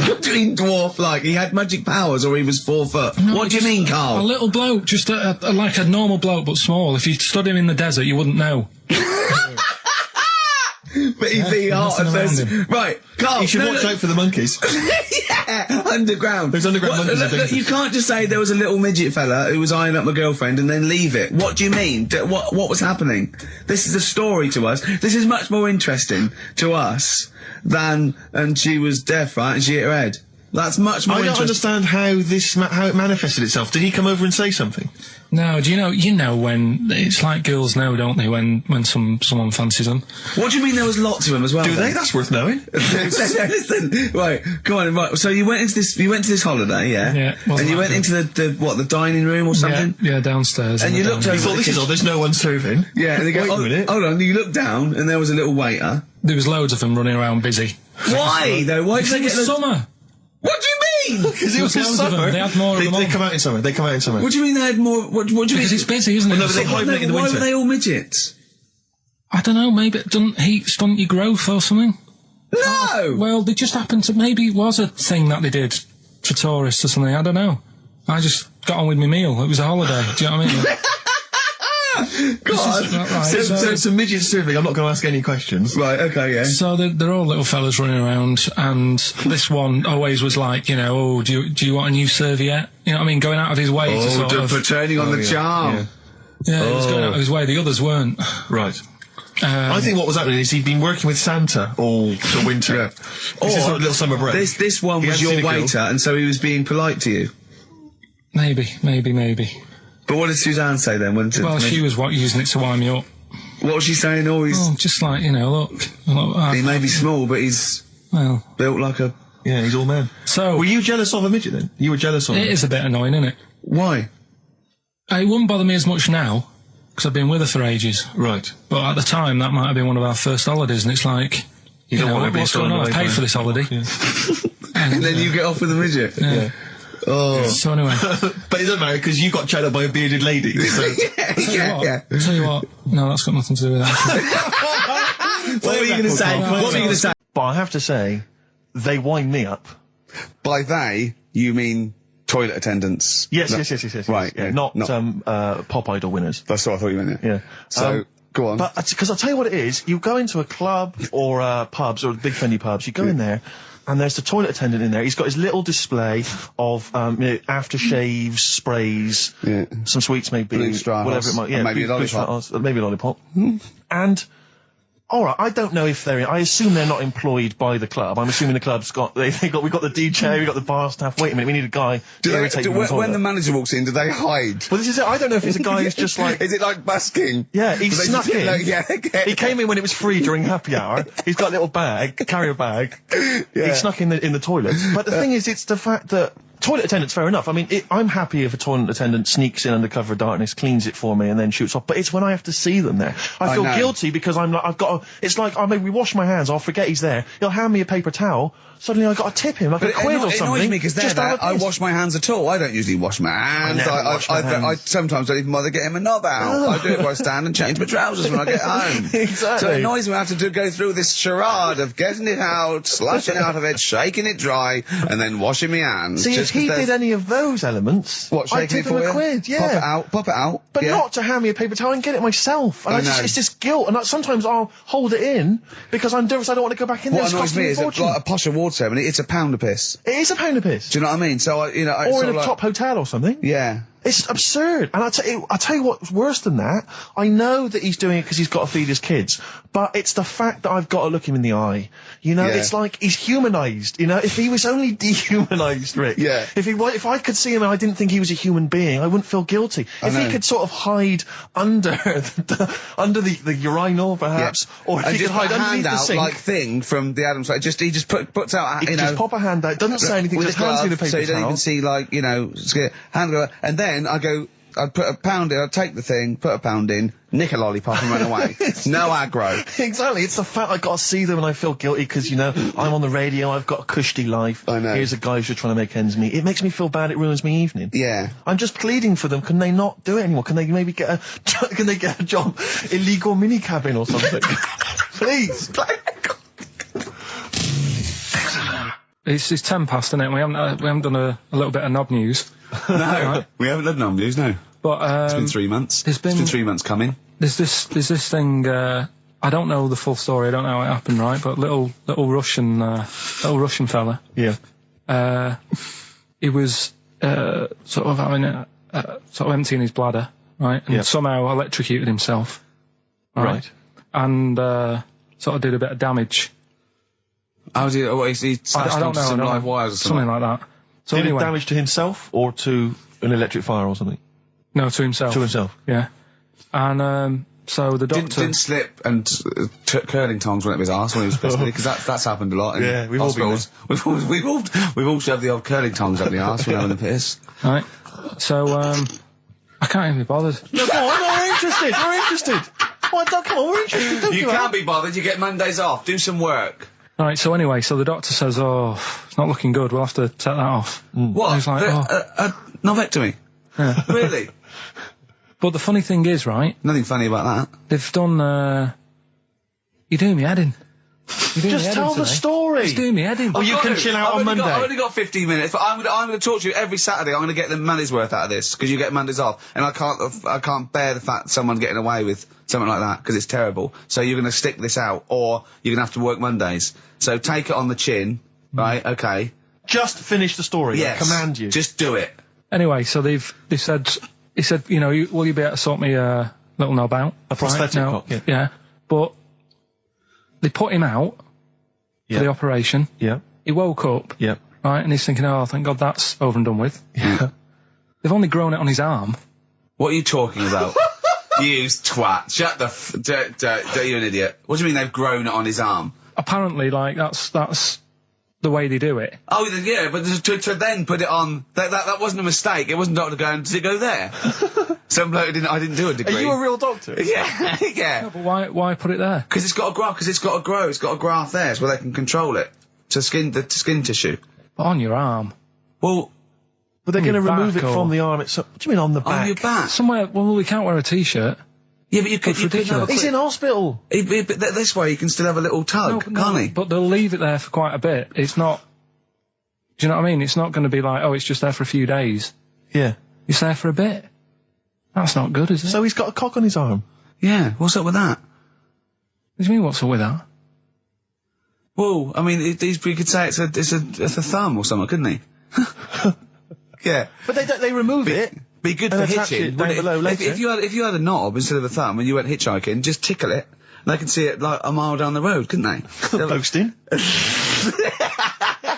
What do you mean dwarf-like? He had magic powers, or he was 4 foot? No, what do you mean, Karl? A little bloke, just like a normal bloke, but small. If you stood him in the desert, you wouldn't know. But he'd be hot at first. Right, Karl. You should watch out for the monkeys. Yeah, underground. There's underground monkeys. Look, you can't just say there was a little midget fella who was eyeing up my girlfriend and then leave it. What do you mean? What was happening? This is a story to us. This is much more interesting to us than, and she was deaf, right, and she hit her head. That's much more interesting. I don't understand how it manifested itself. Did he come over and say something? No, do you know when it's like girls know, don't they, when someone fancies them? What do you mean there was lots of them as well? Do they? That's worth knowing. Listen, right, come on, right. So you went to this holiday, yeah? Yeah. And you went into the dining room or something? Yeah, downstairs. And you looked over. You thought, this is odd, there's no one serving. Yeah, and they go, wait a minute. Hold on, you looked down and there was a little waiter. There was loads of them running around busy. Why though? Why did they get summer? What do you mean? Because it was in summer. They had more of them. They come out in summer. What do you mean they had more? What do you mean? Because it's busy, isn't it? Well, no, but they hibernate in the winter. Why were they all midgets? I don't know, maybe it doesn't heat stunt your growth or something. No! Well, they just happened to, maybe it was a thing that they did for tourists or something, I don't know. I just got on with my meal. It was a holiday, do you know what I mean? God. Right, so it's a midget serving. I'm not going to ask any questions. Right, okay, yeah. So they're all little fellas running around, and this one always was like, you know, oh, do you want a new serviette? You know what I mean? Going out of his way to sort of... for turning on the charm. Yeah, he was going out of his way. The others weren't. Right. I think what was happening is he'd been working with Santa all the winter. Yeah. This is a little summer break. This one was your waiter, and so he was being polite to you. Maybe. But what did Suzanne say then? Well, she was using it to wind me up. What was she saying? Oh, just like, you know, look. He may be small, but he's built like a Yeah, he's all man. So Were you jealous of a midget then? You were jealous of him? it is a bit annoying, isn't it? Why? It wouldn't bother me as much now, because I've been with her for ages. Right. But at the time, that might have been one of our first holidays, and it's like, you don't know, want to be what's going on? I've paid for this holiday. Yeah. And then you get off with a midget. Yeah. Oh. So anyway, But it doesn't matter because you got chatted up by a bearded lady. So. yeah. tell you what, no, that's got nothing to do with that. What were you going to say? What were you going to say? But I have to say, they wind me up. By they, you mean toilet attendants? Yes. Right, Yeah, yeah, not not- Pop Idol winners. That's what I thought you meant. Yeah. So, go on. But because I'll tell you what it is, you go into a club or pubs or big friendly pubs, you go in there, and there's the toilet attendant in there. He's got his little display of aftershaves, sprays, some sweets maybe, Blue Straws, whatever it might. Yeah, and maybe a blue lollipop. Straws, maybe a lollipop. And all right, I don't know if they're. I assume they're not employed by the club. I'm assuming the club's got. We've got the DJ, we've got the bar staff. Wait a minute, we need a guy to irritate them. When the manager walks in, do they hide? Well, this is it. I don't know if it's a guy who's just like. Is it like busking? Yeah, he snuck in. Okay. He came in when it was free during happy hour. He's got a little bag, carrier bag. He snuck in the toilet. But the thing is, it's the fact that toilet attendants, fair enough. I mean, I'm happy if a toilet attendant sneaks in under cover of darkness, cleans it for me, and then shoots off. But it's when I have to see them there. I feel guilty because it's like, I maybe wash my hands, I'll forget he's there. He'll hand me a paper towel. Suddenly I've got to tip him like a quid or something. It annoys me because I wash my hands at all. I don't usually wash my hands. I sometimes don't even bother getting my knob out. I do it while I stand and change my trousers when I get home. Exactly. So it annoys me I have to go through this charade of getting it out, slushing out of it, shaking it dry, and then washing my hands. See, if he did any of those elements, I'd tip him a quid, yeah. Pop it out. But not to hand me a paper towel and get it myself. And it's just guilt. And sometimes I'll hold it in because I'm nervous I don't want to go back in there. What annoys me is like a posh award ceremony, it's a pound a piss. It is a pound a piss. Do you know what I mean? So, or in a top hotel or something. Yeah. It's absurd. And I'll tell you what's worse than that. I know that he's doing it because he's got to feed his kids. But it's the fact that I've got to look him in the eye. You know, it's like he's humanised. You know, if he was only dehumanised, Rick. Yeah. If I could see him and I didn't think he was a human being, I wouldn't feel guilty. If he could sort of hide under the urinal, perhaps, or if he could hide underneath the sink. Like thing from the Adams side. He just puts out, just pop a hand out. Doesn't say anything. Just hands me the paper so you don't towel. even see, like, hand go, and then I'd put a pound in, I'd take the thing, put a pound in, nick a lollipop and run away. No aggro. Exactly. It's the fact I got to see them and I feel guilty because, you know, I'm on the radio, I've got a cushy life. I know. Here's a guy who's just trying to make ends meet. It makes me feel bad, it ruins my evening. Yeah. I'm just pleading for them. Can they not do it anymore? Can they maybe get a job in legal mini cabin or something? Please. It's 10 past, isn't it? We haven't done a little bit of knob news. No, right? We haven't done knob news, no. But it's been 3 months. It's been 3 months coming. There's this thing. I don't know the full story. I don't know how it happened, right? But little Russian fella. Yeah. He was sort of having sort of emptying his bladder, right? And somehow electrocuted himself. Right. And sort of did a bit of damage. How did he smashed onto some live wires or something? Something like that. So did anyway, it damage to himself or to an electric fire or something? No, to himself. To himself. Yeah. And so the doctor didn't slip and curling tongs went up his arse when he was pissed, because that's happened a lot. In we've all been there. We've all shoved the old curling tongs up the arse when having a piss. Right. So I can't even be bothered. No, go on, we're interested. We're interested. Come on, we're interested. You can't be bothered. You get Mondays off. Do some work. Right, so anyway, the doctor says, it's not looking good, we'll have to take that off. What? And he's like, Novectomy? Yeah. Really? But the funny thing is, right? Nothing funny about that. They've done, you're doing me head in. Just tell the story. Just doing me head in. Oh, you can chill out on Monday. I've only got 15 minutes, but I'm going to talk to you every Saturday. I'm going to get the money's worth out of this, because you get Mondays off. And I can't bear the fact someone getting away with something like that, because it's terrible. So you're going to stick this out, or you're going to have to work Mondays. So take it on the chin, right? Okay. Just finish the story. Yes. I command you. Just do it. Anyway, so he said, you know, will you be able to sort me a little knob out? A prosthetic cock, yeah. But they put him out for the operation. Yeah. He woke up. Yeah. Right, and he's thinking, thank God that's over and done with. Yeah. They've only grown it on his arm. What are you talking about? You twat. Shut the you're an idiot. What do you mean they've grown it on his arm? Apparently, like, that's the way they do it. Oh, yeah, but to then put it on, that wasn't a mistake. It wasn't doctor going, does it go there? Some bloke I didn't do a degree. Are you a real doctor? Yeah, yeah. No, but why put it there? Because it's got to grow, it's got a graft there, so they can control it. To skin tissue. But on your arm. Well, but they're going to remove it or- from the arm itself. What do you mean on the back? on your back. Somewhere, well, we can't wear a t-shirt. Yeah, but you could have a He's quick- in hospital. but this way you can still have a little tug, can't he? But they'll leave it there for quite a bit. It's not... Do you know what I mean? It's not going to be like, oh, it's just there for a few days. Yeah. It's there for a bit. That's not good, is it? So he's got a cock on his arm. Yeah, what's up with that? What do you mean, what's up with that? Well, I mean, we could say it's a thumb or something, couldn't he? Yeah. But they remove it. Be good for And attach hitching. it down wouldn't it? below later. If you had a knob instead of a thumb and you went hitchhiking, just tickle it, and they could see it like a mile down the road, couldn't they? Posting.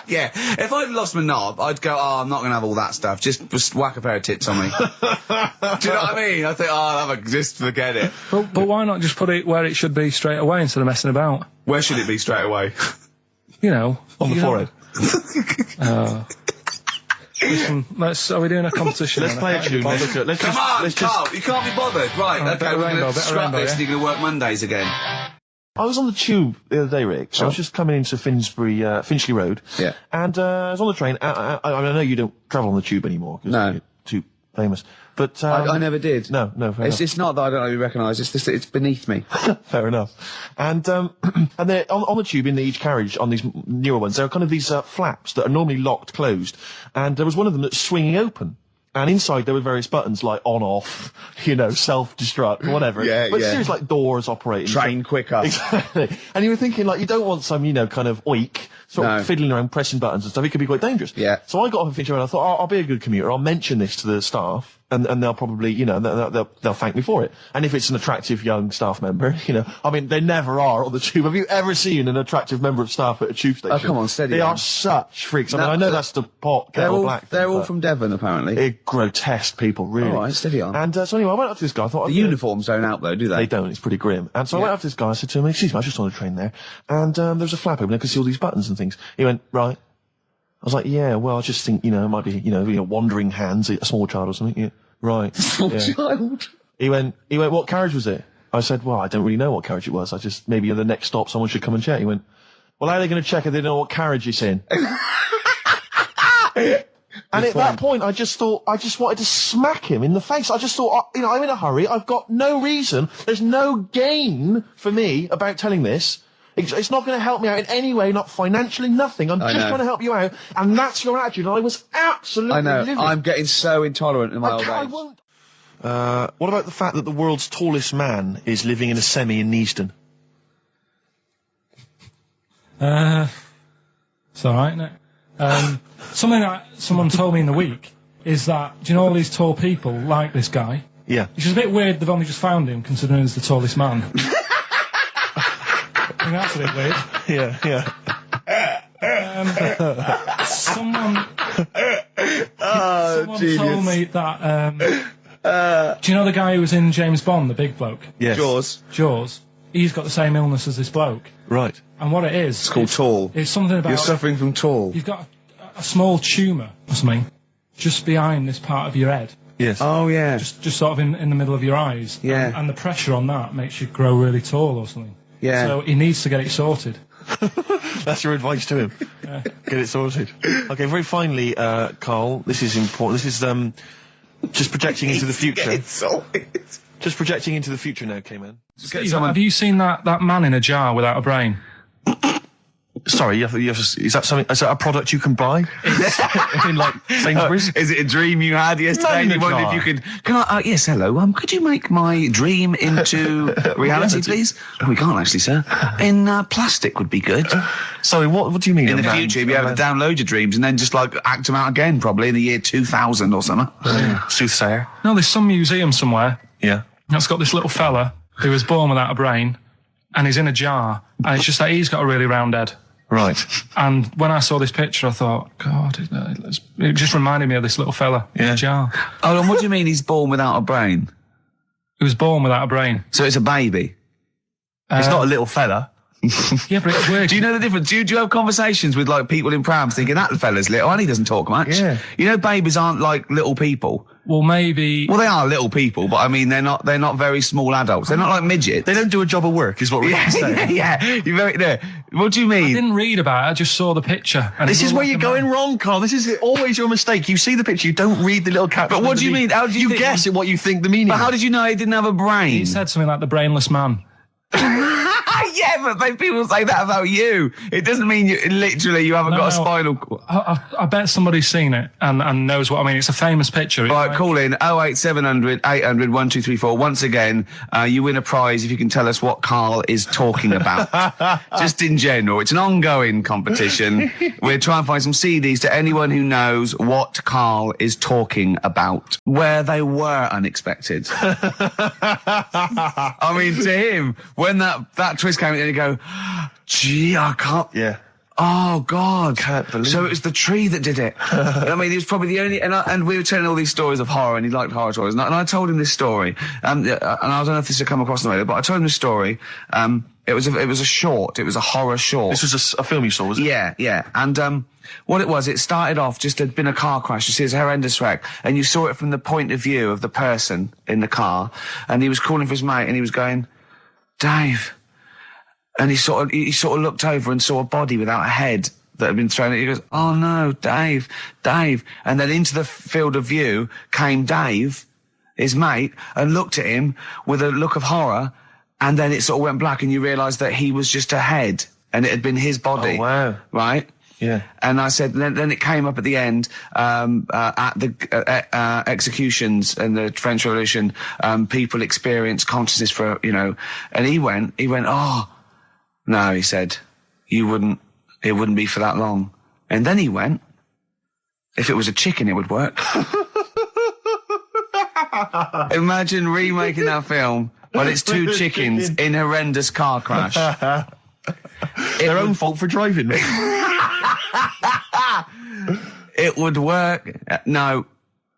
Yeah. If I'd lost my knob, I'd go, oh, I'm not going to have all that stuff. Just whack a pair of tits on me. Do you know what I mean? I think, oh, I'll have just forget it. But why not just put it where it should be straight away instead of messing about? Where should it be straight away? You know. On the forehead. Listen, are we doing a competition? Let's play a tune. Come on, Carl, you can't be bothered. Right, Oh, okay, bit of we're going rainbow, to bit of scrap rainbow, this yeah? and you're going to work Mondays again. I was on the tube the other day, Rick. So I was just coming into Finchley Road. Yeah. And I was on the train. I know you don't travel on the tube anymore. 'Cause No. you're too famous. But I never did. No, fair enough. It's not that I don't really recognise, it's beneath me. Fair enough. And and they're on the tube in each carriage on these newer ones. There are kind of these flaps that are normally locked closed, and there was one of them that's swinging open. And inside there were various buttons like on, off, self-destruct, whatever. Yeah, but yeah. seriously, like doors operating. Train quicker. Exactly. And you were thinking, like, you don't want some, kind of oik, sort of No. fiddling around pressing buttons and stuff. It could be quite dangerous. Yeah. So I got off of Finchley Road and I thought, I'll be a good commuter. I'll mention this to the staff. And they'll probably, they'll thank me for it. And if it's an attractive young staff member, I mean, they never are on the tube. Have you ever seen an attractive member of staff at a tube station? Oh, come on, steady They on. are such freaks. I No, mean, I know that's the pot, kettle black. They're all but from Devon, apparently. they're grotesque people, really. All right, steady on. And so anyway, I went up to this guy. I thought The uniforms don't help, though, do they? They don't. It's pretty grim. And so I went up to this guy. I said to him, "Excuse me, I was just on a train there, and there was a flap open. I could see all these buttons and things." He went, "Right." I was like, "Yeah, well, I just think, it might be, wandering hands, a small child or something." Yeah. Right. Small child. He went, "What carriage was it?" I said, "Well, I don't really know what carriage it was. I just, maybe at the next stop someone should come and check." He went, "Well, how are they going to check if they don't know what carriage it's in?" And at that point, I just wanted to smack him in the face. I just thought, I'm in a hurry. I've got no reason. There's no gain for me about telling this. It's not going to help me out in any way, not financially, nothing. I'm just trying to help you out. And that's your attitude. And I was absolutely livid. I'm getting so intolerant in my old I age. won't. What about the fact that the world's tallest man is living in a semi in Neasden? It's alright, isn't it? Something that someone told me in the week is that, do you know all these tall people like this guy? Yeah. Which is a bit weird they've only just found him, considering he's the tallest man. I think that's a bit weird. Yeah. Someone told me that, do you know the guy who was in James Bond, the big bloke? Yes. Jaws. He's got the same illness as this bloke. Right. And what it is... It's called tall. It's something about... You're suffering from tall. You've got a small tumour or something just behind this part of your head. Yes. Oh, yeah. Just sort of in the middle of your eyes. Yeah. And the pressure on that makes you grow really tall or something. Yeah. So he needs to get it sorted. That's your advice to him. Yeah. Get it sorted. Okay, very finally, Carl, this is important. This is just projecting into the future. Get it sorted. Just projecting into the future now, K-Man. Steve, have you seen that man in a jar without a brain? Sorry, is that something? Is that a product you can buy in like Sainsbury's? Is it a dream you had yesterday? And you wondered if you could. Can I? Yes, hello. Could you make my dream into reality, please? Oh, we can't actually, sir. In plastic would be good. Sorry, what do you mean? In the future, you'd be able to download your dreams and then just like act them out again, probably in the year 2000 or something. Soothsayer. No, there's some museum somewhere Yeah. that's got this little fella who was born without a brain, and he's in a jar, and it's just that he's got a really round head. Right. And when I saw this picture, I thought, God, it just reminded me of this little fella in a jar. Oh, and what do you mean he's born without a brain? He was born without a brain. So it's a baby. It's not a little fella. Yeah, but it's weird. Do you know the difference? Do you have conversations with like people in prams thinking that fella's little and he doesn't talk much? Yeah. You know, babies aren't like little people. Well, maybe. Well, they are little people, but I mean, they're not very small adults. They're not like midgets. They don't do a job of work, is what we're saying. Yeah. You're very there. What do you mean? I didn't read about it. I just saw the picture. And This is where you're going wrong, Carl. This is always your mistake. You see the picture, you don't read the little caption. But what do you mean? How do you think- guess at what you think the meaning But how is. did you know he didn't have a brain? He said something like the brainless man. Yeah, but people say that about you. It doesn't mean you haven't got a spinal cord. I bet somebody's seen it and knows what I mean. It's a famous picture. Right, call in 08700 800 1234. Once again, you win a prize if you can tell us what Karl is talking about. Just in general. It's an ongoing competition. We're trying to find some CDs to anyone who knows what Karl is talking about. Where they were unexpected. I mean, to him, when that twist came in, and you go, gee, I can't. Yeah. Oh God! Can't believe so it was the tree that did it. I mean, he was probably the only. And we were telling all these stories of horror, and he liked horror stories. And I told him this story, and I don't know if this had come across the radio, but I told him this story. It was a short. It was a horror short. This was a film you saw, was it? Yeah. And what it was, it started off just had been a car crash. You see, it's a horrendous wreck, and you saw it from the point of view of the person in the car, and he was calling for his mate, and he was going, Dave. And he sort of looked over and saw a body without a head that had been thrown at. He goes, oh no, Dave. And then into the field of view came Dave, his mate, and looked at him with a look of horror. And then it sort of went black and you realised that he was just a head and it had been his body. Oh, wow. Right? Yeah. And I said, then it came up at the end, at the executions and the French Revolution, people experience consciousness for, and he went, oh, no, he said, it wouldn't be for that long. And then he went, if it was a chicken, it would work. Imagine remaking that film, but it's two chickens in horrendous car crash. Their own fault for driving. It would work. No,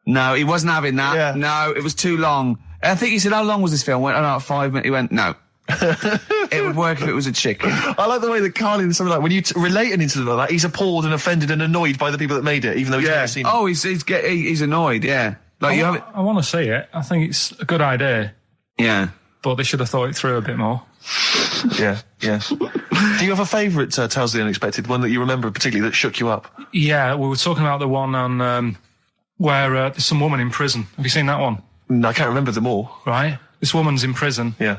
he wasn't having that. Yeah. No, it was too long. I think he said, how long was this film? Went, 5 minutes. He went, no. It would work if it was a chicken. I like the way that Carl in something like when you relate an incident like that, he's appalled and offended and annoyed by the people that made it, even though he's never seen it. Oh, he's annoyed. Yeah, like I want to see it. I think it's a good idea. Yeah, but they should have thought it through a bit more. Yeah. Do you have a favourite Tales of the Unexpected, one that you remember particularly that shook you up? Yeah, we were talking about the one on where there's some woman in prison. Have you seen that one? No, I can't remember them all. Right, this woman's in prison. Yeah.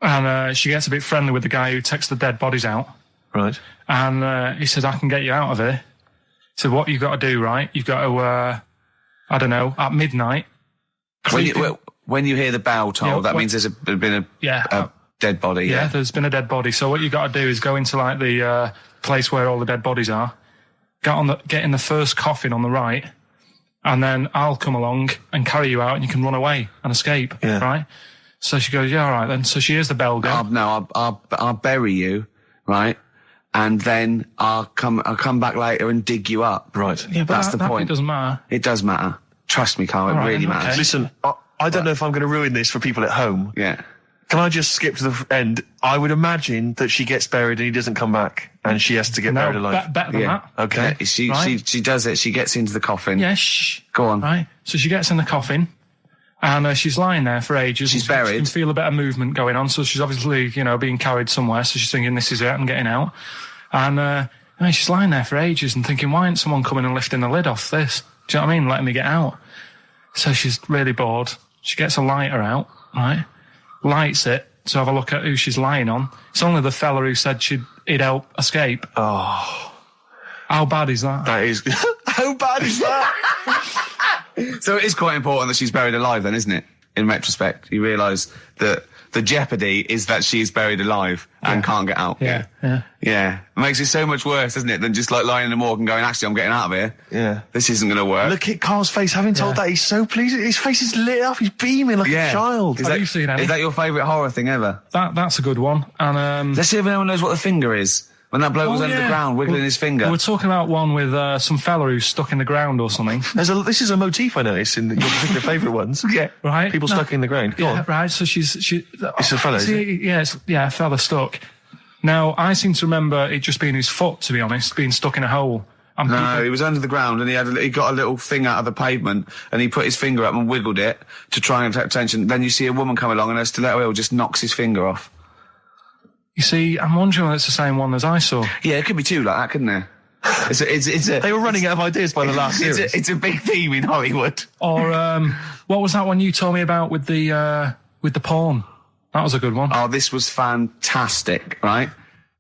And she gets a bit friendly with the guy who takes the dead bodies out. Right. And he said, I can get you out of here. He said, what you've got to do, right? You've got to, at midnight. When you hear the bell toll, that means there's been a dead body. Yeah, there's been a dead body. So what you've got to do is go into like the place where all the dead bodies are, get in the first coffin on the right, and then I'll come along and carry you out and you can run away and escape, right? So she goes, yeah, all right then. So she hears the bell go. I'll bury you, right? And then I'll come back later and dig you up. Right. Yeah, but that's the point. It doesn't matter. It does matter. Trust me, Carl, it really matters. Okay. Listen, I don't know if I'm going to ruin this for people at home. Yeah. Can I just skip to the end? I would imagine that she gets buried and he doesn't come back and she has to get buried alive. Better than that. Okay. Yeah, she does it. She gets into the coffin. Yeah, shh. Go on. Right. So she gets in the coffin. And she's lying there for ages. She's buried. She can feel a bit of movement going on. So she's obviously, being carried somewhere. So she's thinking, this is it, I'm getting out. And she's lying there for ages and thinking, why isn't someone coming and lifting the lid off this? Do you know what I mean? Letting me get out. So she's really bored. She gets a lighter out, right? Lights it to have a look at who she's lying on. It's only the fella who said he'd help escape. Oh. How bad is that? That is... How bad is that? So it is quite important that she's buried alive then, isn't it? In retrospect, you realise that the jeopardy is that she's buried alive and can't get out. Yeah. It makes it so much worse, doesn't it, than just like lying in the morgue and going, actually, I'm getting out of here. Yeah. This isn't going to work. Look at Carl's face. Having told that, he's so pleased. His face is lit up. He's beaming like a child. Have you seen any? Is that your favourite horror thing ever? That's a good one. And let's see if anyone knows what the finger is. When that bloke was under the ground, wiggling his finger. We're talking about one with some fella who's stuck in the ground or something. This is a motif I noticed in your particular favourite ones. Yeah. Right. People stuck in the ground. Go on. Right. So it's a fella, is it? A fella stuck. Now, I seem to remember it just being his foot, to be honest, being stuck in a hole. And No, he was under the ground and he got a little thing out of the pavement and he put his finger up and wiggled it to try and attract attention. Then you see a woman come along and her stiletto heel just knocks his finger off. You see, I'm wondering whether it's the same one as I saw. Yeah, it could be two like that, couldn't there? They were running out of ideas by the last series. It's a big theme in Hollywood. Or, what was that one you told me about with the porn? That was a good one. Oh, this was fantastic, right?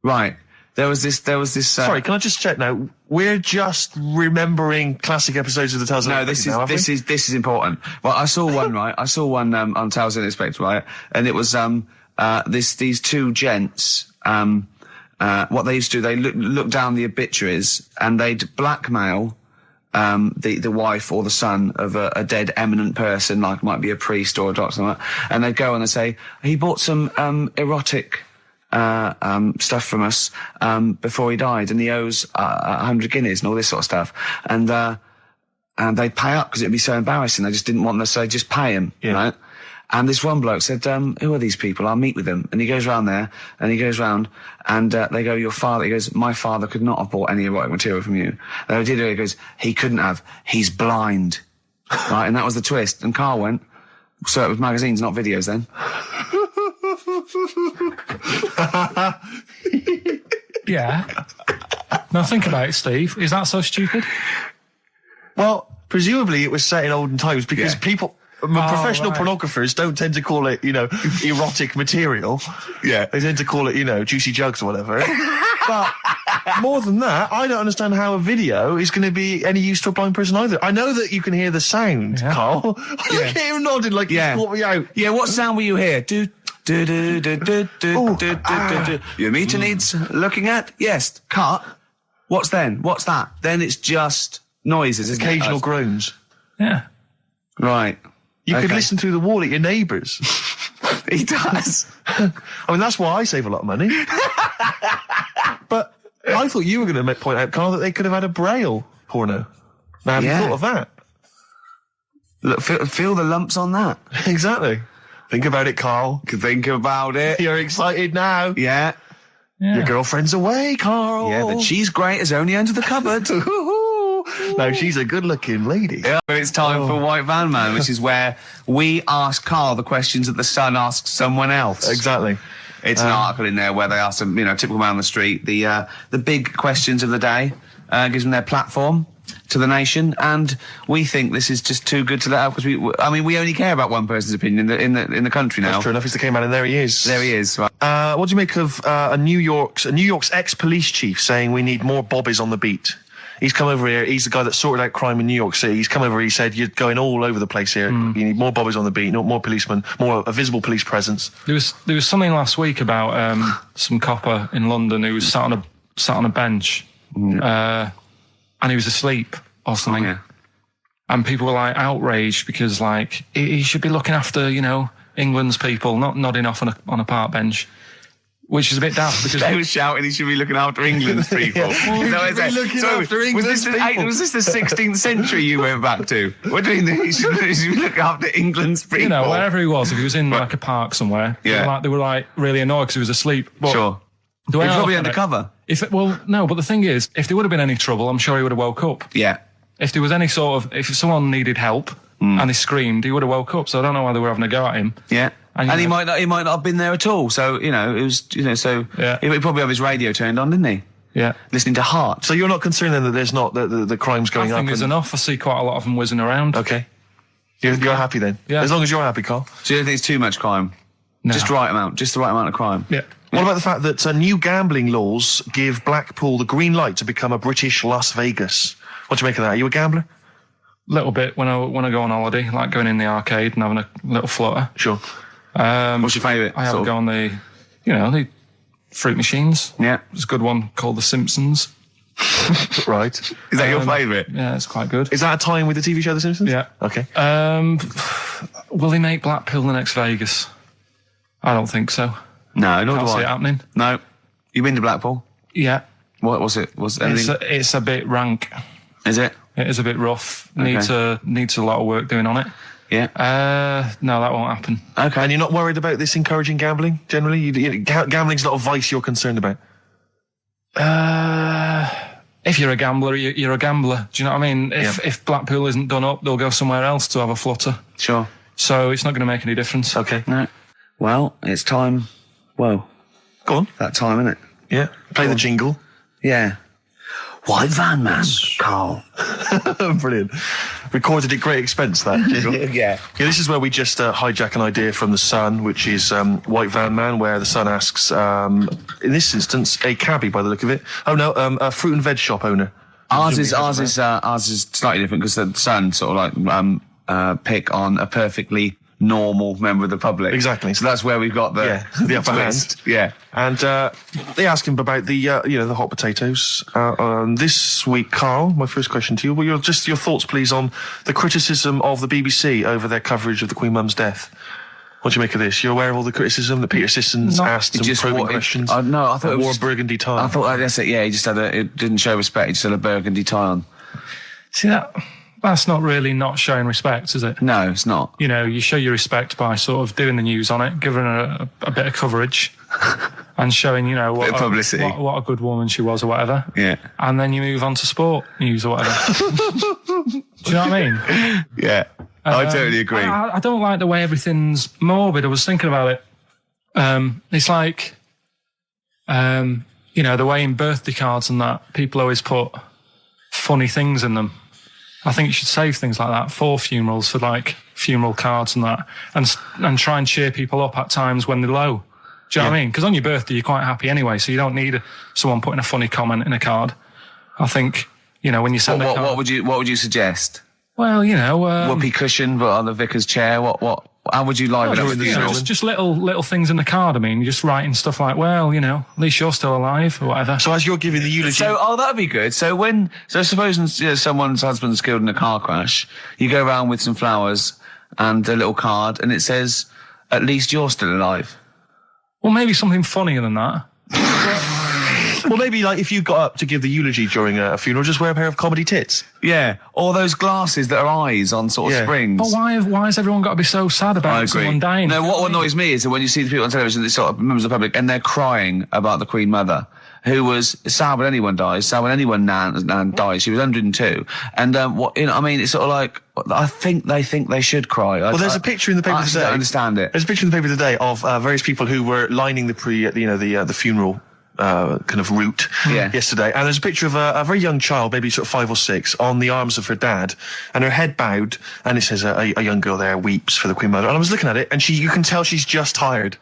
Right. There was this. Sorry, can I just check now? We're just remembering classic episodes of the Tales of No, this is important. Well, I saw one, right? I saw one on Tales of the Inspector, right? And it was these two gents. What they used to do, they look down the obituaries and they'd blackmail the wife or the son of a dead eminent person, like might be a priest or a doctor, something like that. And they'd go and they'd say, he bought some erotic stuff from us before he died, and he owes 100 guineas and all this sort of stuff. And they'd pay up because it'd be so embarrassing. They just didn't want them to say, just pay him, right? And this one bloke said, who are these people? I'll meet with them. And he goes round there, and he goes round, and they go, your father. He goes, my father could not have bought any erotic material from you. They did it. He goes, he couldn't have. He's blind. Right? And that was the twist. And Karl went, so it was magazines, not videos then. Yeah. Now think about it, Steve. Is that so stupid? Well, presumably it was set in olden times because people... professional pornographers don't tend to call it, erotic material. Yeah. They tend to call it, juicy jugs or whatever. But more than that, I don't understand how a video is going to be any use to a blind person either. I know that you can hear the sound, Karl. Look at him nodding like he's caught me out. Yeah, what sound will you hear? Your meter needs looking at? Yes. Cut. What's then? What's that? Then it's just noises, isn't Occasional it? groans. Yeah. Right. You could listen through the wall at your neighbours. He does. I mean, that's why I save a lot of money. But I thought you were going to point out, Karl, that they could have had a Braille porno. Now, have you thought of that? Look, feel the lumps on that. Exactly. Think about it, Karl. Think about it. You're excited now. Yeah. Your girlfriend's away, Karl. Yeah, the cheese grate has only entered the cupboard. No, she's a good-looking lady. Yeah, but it's time for White Van Man, which is where we ask Karl the questions that the Sun asks someone else. Exactly. It's an article in there where they ask them, typical man on the street, the big questions of the day, gives them their platform to the nation, and we think this is just too good to let out because we only care about one person's opinion in the country now. That's true enough. He's the King Man, and there he is. There he is. Right. What do you make of New York's ex-police chief saying we need more bobbies on the beat? He's come over here. He's the guy that sorted out crime in New York City. He's come over here. He said, you're going all over the place here. You need more bobbies on the beat, more policemen, a visible police presence. There was something last week about some copper in London who was sat on a bench, and he was asleep or something. Oh, yeah. And people were outraged because he should be looking after England's people, not nodding off on a park bench. Which is a bit daft because they were shouting he should be looking after England's people. Was this the 16th century you went back to? What do you mean he should be looking after England's people? Wherever he was, if he was in a park somewhere, they were really annoyed because he was asleep. But sure. He was probably undercover. No, but the thing is, if there would have been any trouble, I'm sure he would have woke up. Yeah. If there was any if someone needed help and he screamed, he would have woke up. So I don't know why they were having a go at him. Yeah. And he might not have been there at all. So, it was, so he probably have his radio turned on, didn't he? Yeah. Listening to Heart. So you're not concerned then that there's not, the crime's going up? I think there's enough. I see quite a lot of them whizzing around. Okay. You're happy then? Yeah. As long as you're happy, Karl. So you don't think it's too much crime? No. Just the right amount of crime? Yeah. What about the fact that new gambling laws give Blackpool the green light to become a British Las Vegas? What do you make of that? Are you a gambler? Little bit when I go on holiday, like going in the arcade and having a little flutter. Sure. What's your favourite? I have a go on the fruit machines. Yeah. There's a good one called The Simpsons. Right. Is that your favourite? Yeah, it's quite good. Is that a tie-in with the TV show The Simpsons? Yeah. Okay. Will he make Blackpool the next Vegas? I don't think so. No, nor do I. Can't see it happening. No. You been to Blackpool? Yeah. What was it? It's a bit rank. Is it? It is a bit rough. Okay. Needs a lot of work doing on it. Yeah. No, that won't happen. Okay. And you're not worried about this encouraging gambling, generally? Gambling's not a vice you're concerned about? If you're a gambler, you're a gambler. Do you know what I mean? If Blackpool isn't done up, they'll go somewhere else to have a flutter. Sure. So it's not going to make any difference. Okay. No. Well, it's time. Well, go on. That time, isn't it? Yeah. Play the jingle. Yeah. White Van Man, Carl. Brilliant. Recorded at great expense, that jingle. Yeah. This is where we just hijack an idea from The Sun, which is White Van Man, where The Sun asks, in this instance, a cabbie by the look of it. Oh no, a fruit and veg shop owner. Ours is slightly different because The Sun sort of like pick on a perfectly normal member of the public. Exactly. So that's where we've got the upper hand. Yeah. And they ask him about the the hot potatoes. This week, Carl, my first question to you, your thoughts, please, on the criticism of the BBC over their coverage of the Queen Mum's death. What do you make of this? You're aware of all the criticism that Peter Sissons asked some probing questions? No, I thought it wore was a burgundy tie. I thought that's it. Yeah, he just it didn't show respect. He just had a burgundy tie on. See that's not really not showing respect, is it? No, it's not. You know, you show your respect by sort of doing the news on it, giving her a bit of coverage, and showing, you know, what publicity. What a good woman she was or whatever. Yeah. And then you move on to sport news or whatever. Do you know what I mean? Yeah. I totally agree. I don't like the way everything's morbid. I was thinking about it. It's like, you know, the way in birthday cards and that, people always put funny things in them. I think you should save things like that for funerals, for like funeral cards and that, and try and cheer people up at times when they're low. Do you know what I mean? Because on your birthday, you're quite happy anyway, so you don't need someone putting a funny comment in a card. I think, you know, when you send a card... What would you suggest? Well, you know... whoopee cushion, but on the vicar's chair, how would you liven up the funeral? Just little things in the card. I mean, you're just writing stuff like, well, you know, at least you're still alive or whatever. So as you're giving the eulogy... that'd be good. So supposing someone's husband's killed in a car crash, you go around with some flowers and a little card, and it says, at least you're still alive. Well, maybe something funnier than that. Well, maybe like if you got up to give the eulogy during a funeral, just wear a pair of comedy tits. Yeah, or those glasses that are eyes on sort of springs. But why has everyone got to be so sad about someone dying? No, what annoys me is that when you see the people on television, these sort of members of the public, and they're crying about the Queen Mother, who was sad when anyone dies, sad when anyone nan dies. She was 102, and it's sort of like I think they should cry. Well, there's a picture in the paper today. I don't understand it. There's a picture in the paper today of various people who were lining the funeral kind of route yesterday, and there's a picture of a very young child, maybe sort of 5 or 6, on the arms of her dad, and her head bowed, and it says a young girl there weeps for the Queen Mother. And I was looking at it, and you can tell she's just tired.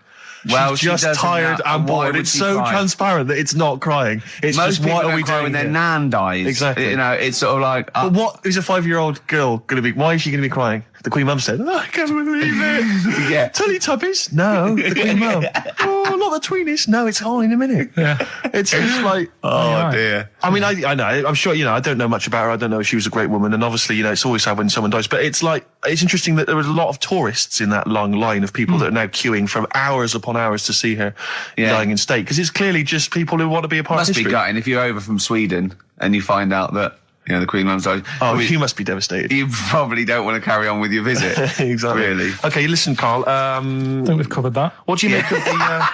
Well, she's just tired and bored. It's so transparent that it's not crying. It's most just, what are we cry doing when their here? nan dies? Exactly. You know, it's sort of like. But what is a 5-year-old girl going to be? Why is she going to be crying? The Queen Mum said, I can't believe it. Yeah. Teletubbies? No, the Queen Mum. Oh, not the Tweenies. No, it's all in a minute. Yeah. It's just like, oh dear. I mean, I know. I'm sure, I don't know much about her. I don't know if she was a great woman. And obviously, it's always sad when someone dies. But it's interesting that there was a lot of tourists in that long line of people that are now queuing for hours upon hours to see her dying in state. Because it's clearly just people who want to be a part of history. Must be gutting if you're over from Sweden and you find out that, the Queen Mum's died. Oh, you must be devastated. You probably don't want to carry on with your visit. Exactly. Really. Okay, listen, Carl. I think we've covered that. What do you make of the...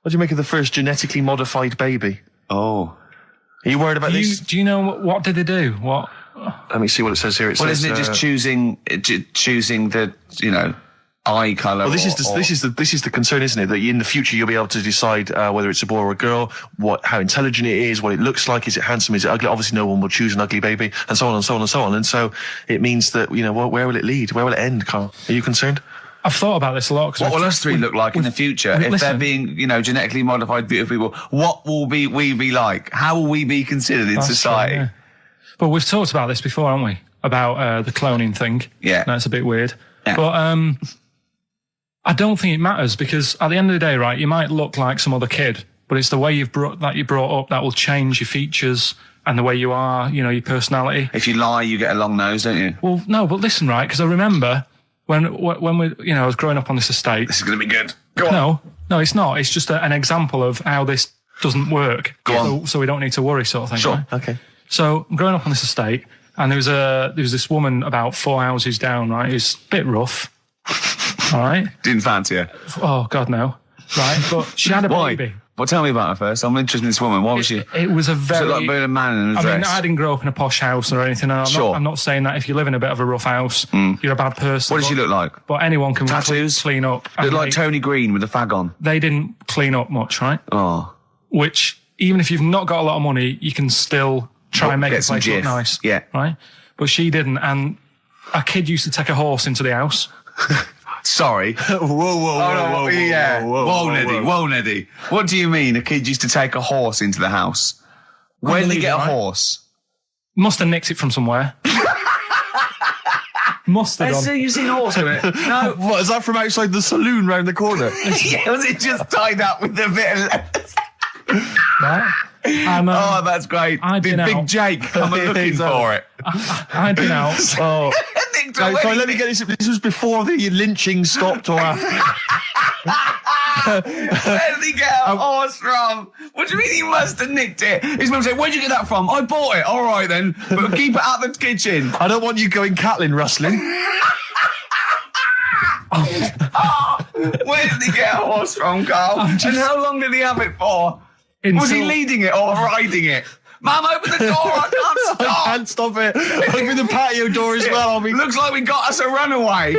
what do you make of the first genetically modified baby? Oh. Are you worried about this? Do you know what did they do? What? Let me see what it says here. Isn't it just choosing the, eye colour? Well, this is the concern, isn't it? That in the future you'll be able to decide whether it's a boy or a girl, how intelligent it is, what it looks like, is it handsome, is it ugly? Obviously, no one will choose an ugly baby, and so on and so on and so on. And so it means that where will it lead? Where will it end, Carl? Are you concerned? I've thought about this a lot. What will us three look like in the future if they're being, genetically modified beautiful people? What will we be like? How will we be considered in society? True, yeah. But we've talked about this before, haven't we? About the cloning thing. Yeah, that's a bit weird. Yeah. But I don't think it matters, because at the end of the day, right, you might look like some other kid, but it's the way you brought up that will change your features and the way you are, your personality. If you lie, you get a long nose, don't you? Well, no, but listen, right, because I remember when we, I was growing up on this estate. This is going to be good. Go on. No, it's not. It's just an example of how this doesn't work. Go on. So we don't need to worry, sort of thing. Sure. Right? Okay. So I'm growing up on this estate, And there was this woman about 4 houses down, right? It was a bit rough. All right. Didn't fancy her. Oh, God, no. Right? But she had a Why? baby. Well, tell me about her first. I'm interested in this woman. Why was she? It was a Was very... it like being a man in a I dress? mean, I didn't grow up in a posh house or anything. And I'm not saying that if you live in a bit of a rough house, you're a bad person. What did she look like? But anyone can Tattoos? clean up. Looked And like Tony Green with a fag on. they didn't clean up much, right? Oh. Which, even if you've not got a lot of money, you can still try and make Get the some place look jiff. nice. Yeah. Right? But she didn't. And a kid used to take a horse into the house. Sorry. Whoa, Yeah. Whoa, Neddy. whoa. Whoa, Neddy. What do you mean a kid used to take a horse into the house? Where did he get a Unbelievable, right? horse? Must have nicked it from somewhere. Must have done. you've seen a horse in it? No. What, is that from outside the saloon round the corner? Yeah, was it just tied up with a bit of lettuce? Right? And, Oh, that's great. I'd Did been Big out. Jake come looking for it? I'd been out. Oh. Nicked No, away. sorry, let me get this. This was before the lynching stopped or after. Where did he get a horse from? What do you mean he must have nicked it? His mum said, where'd you get that from? I bought it. All right then, but keep it out the kitchen. I don't want you going Catlin rustling. Where did he get a horse from, Carl? And how long did he have it for? Was he leading it or riding it? Mum, open the door, I can't stop. I can't stop it. Open the patio door as well. I'll be... Looks like we got us a runaway.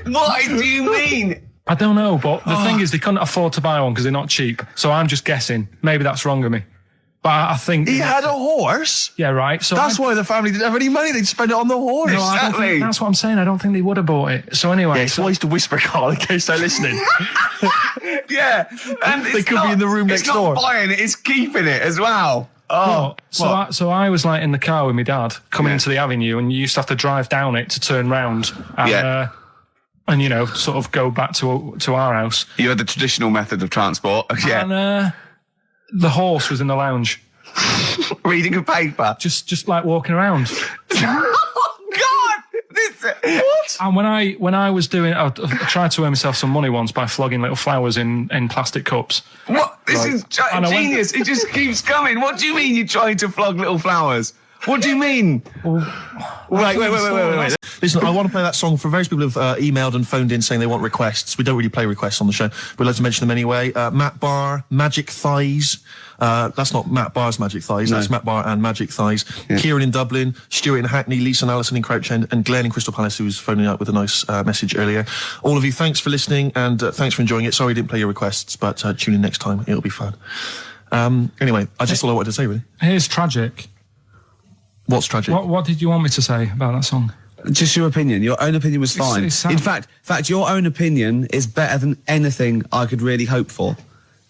What do you mean? I don't know, but the thing is, they couldn't afford to buy one because they're not cheap. So I'm just guessing. Maybe that's wrong of me. But I think... He had a horse? Yeah, right. So That's why the family didn't have any money. They'd spend it on the horse. No, I don't Exactly. think, that's what I'm saying. I don't think they would have bought it. So anyway... Yeah, it's wise to whisper, Carl, in case they're listening. Yeah. And They could be in the room next door. It's not buying it, it's keeping it as well. Oh, so I was like in the car with my dad coming Yeah. into the avenue, and you used to have to drive down it to turn round and, Yeah. and you know, sort of go back to our house. You had the traditional method of transport. Yeah. And the horse was in the lounge, Reading a paper. just like walking around. Oh, God! What? And when I was doing, I tried to earn myself some money once by flogging little flowers in plastic cups. What? This Right. is And I went- genius. It just keeps coming. What do you mean you're trying to flog little flowers? What do you mean? Wait. Listen, I want to play that song for various people who've emailed and phoned in saying they want requests. We don't really play requests on the show. We'd like to mention them anyway. Matt Barr, Magic Thighs. That's not Matt Barr's Magic Thighs. That's Matt Barr and Magic Thighs. Yeah. Kieran in Dublin, Stuart in Hackney, Lisa and Alison in Crouch End, and Glenn in Crystal Palace, who was phoning out with a nice message earlier. All of you, thanks for listening and thanks for enjoying it. Sorry I didn't play your requests, but tune in next time. It'll be fun. Anyway, I just all I wanted to say, really. Here's tragic. What's tragic? What did you want me to say about that song? Just your opinion. Your own opinion was fine. it's sad. In fact, your own opinion is better than anything I could really hope for.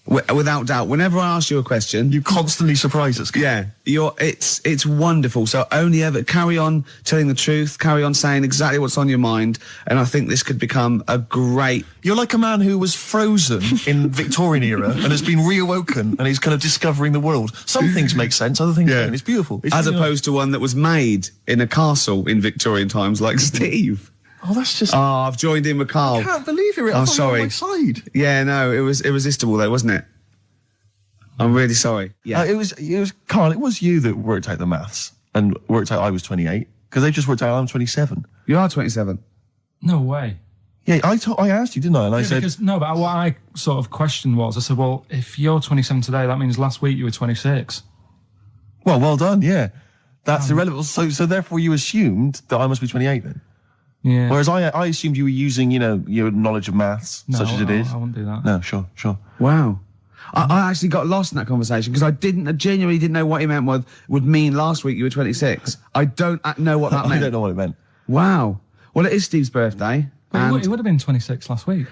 Without doubt. Whenever I ask you a question, You constantly surprise us. yeah, it's wonderful. So only ever carry on telling the truth, carry on saying exactly what's on your mind, and I think this could become a great. You're like a man who was frozen in Victorian era and has been reawoken and he's kind of discovering the world. Some things make sense, other things don't. It's beautiful. It's As really opposed to one that was made in a castle in Victorian times, like Steve. Oh, that's just... Oh, I've joined in with Carl. I can't believe you're I'm sorry. on my side. Yeah, no, it was irresistible though, wasn't it? I'm really sorry. Yeah. It was Carl, it was you that worked out the maths and worked out I was 28 because they just worked out I'm 27. You are 27. No way. Yeah, I asked you, didn't I? And I said... Because, no, but what I sort of questioned was, I said, well, if you're 27 today, that means last week you were 26. Well done, yeah. That's irrelevant. So therefore you assumed that I must be 28 then. Yeah. Whereas I assumed you were using, your knowledge of maths, such as it is. I wouldn't do that. No, sure. Wow. I actually got lost in that conversation because I genuinely didn't know what he meant would mean last week you were 26. I don't know what that I meant. don't know what it meant. Wow. Well, it is Steve's birthday. But it would have been 26 last week.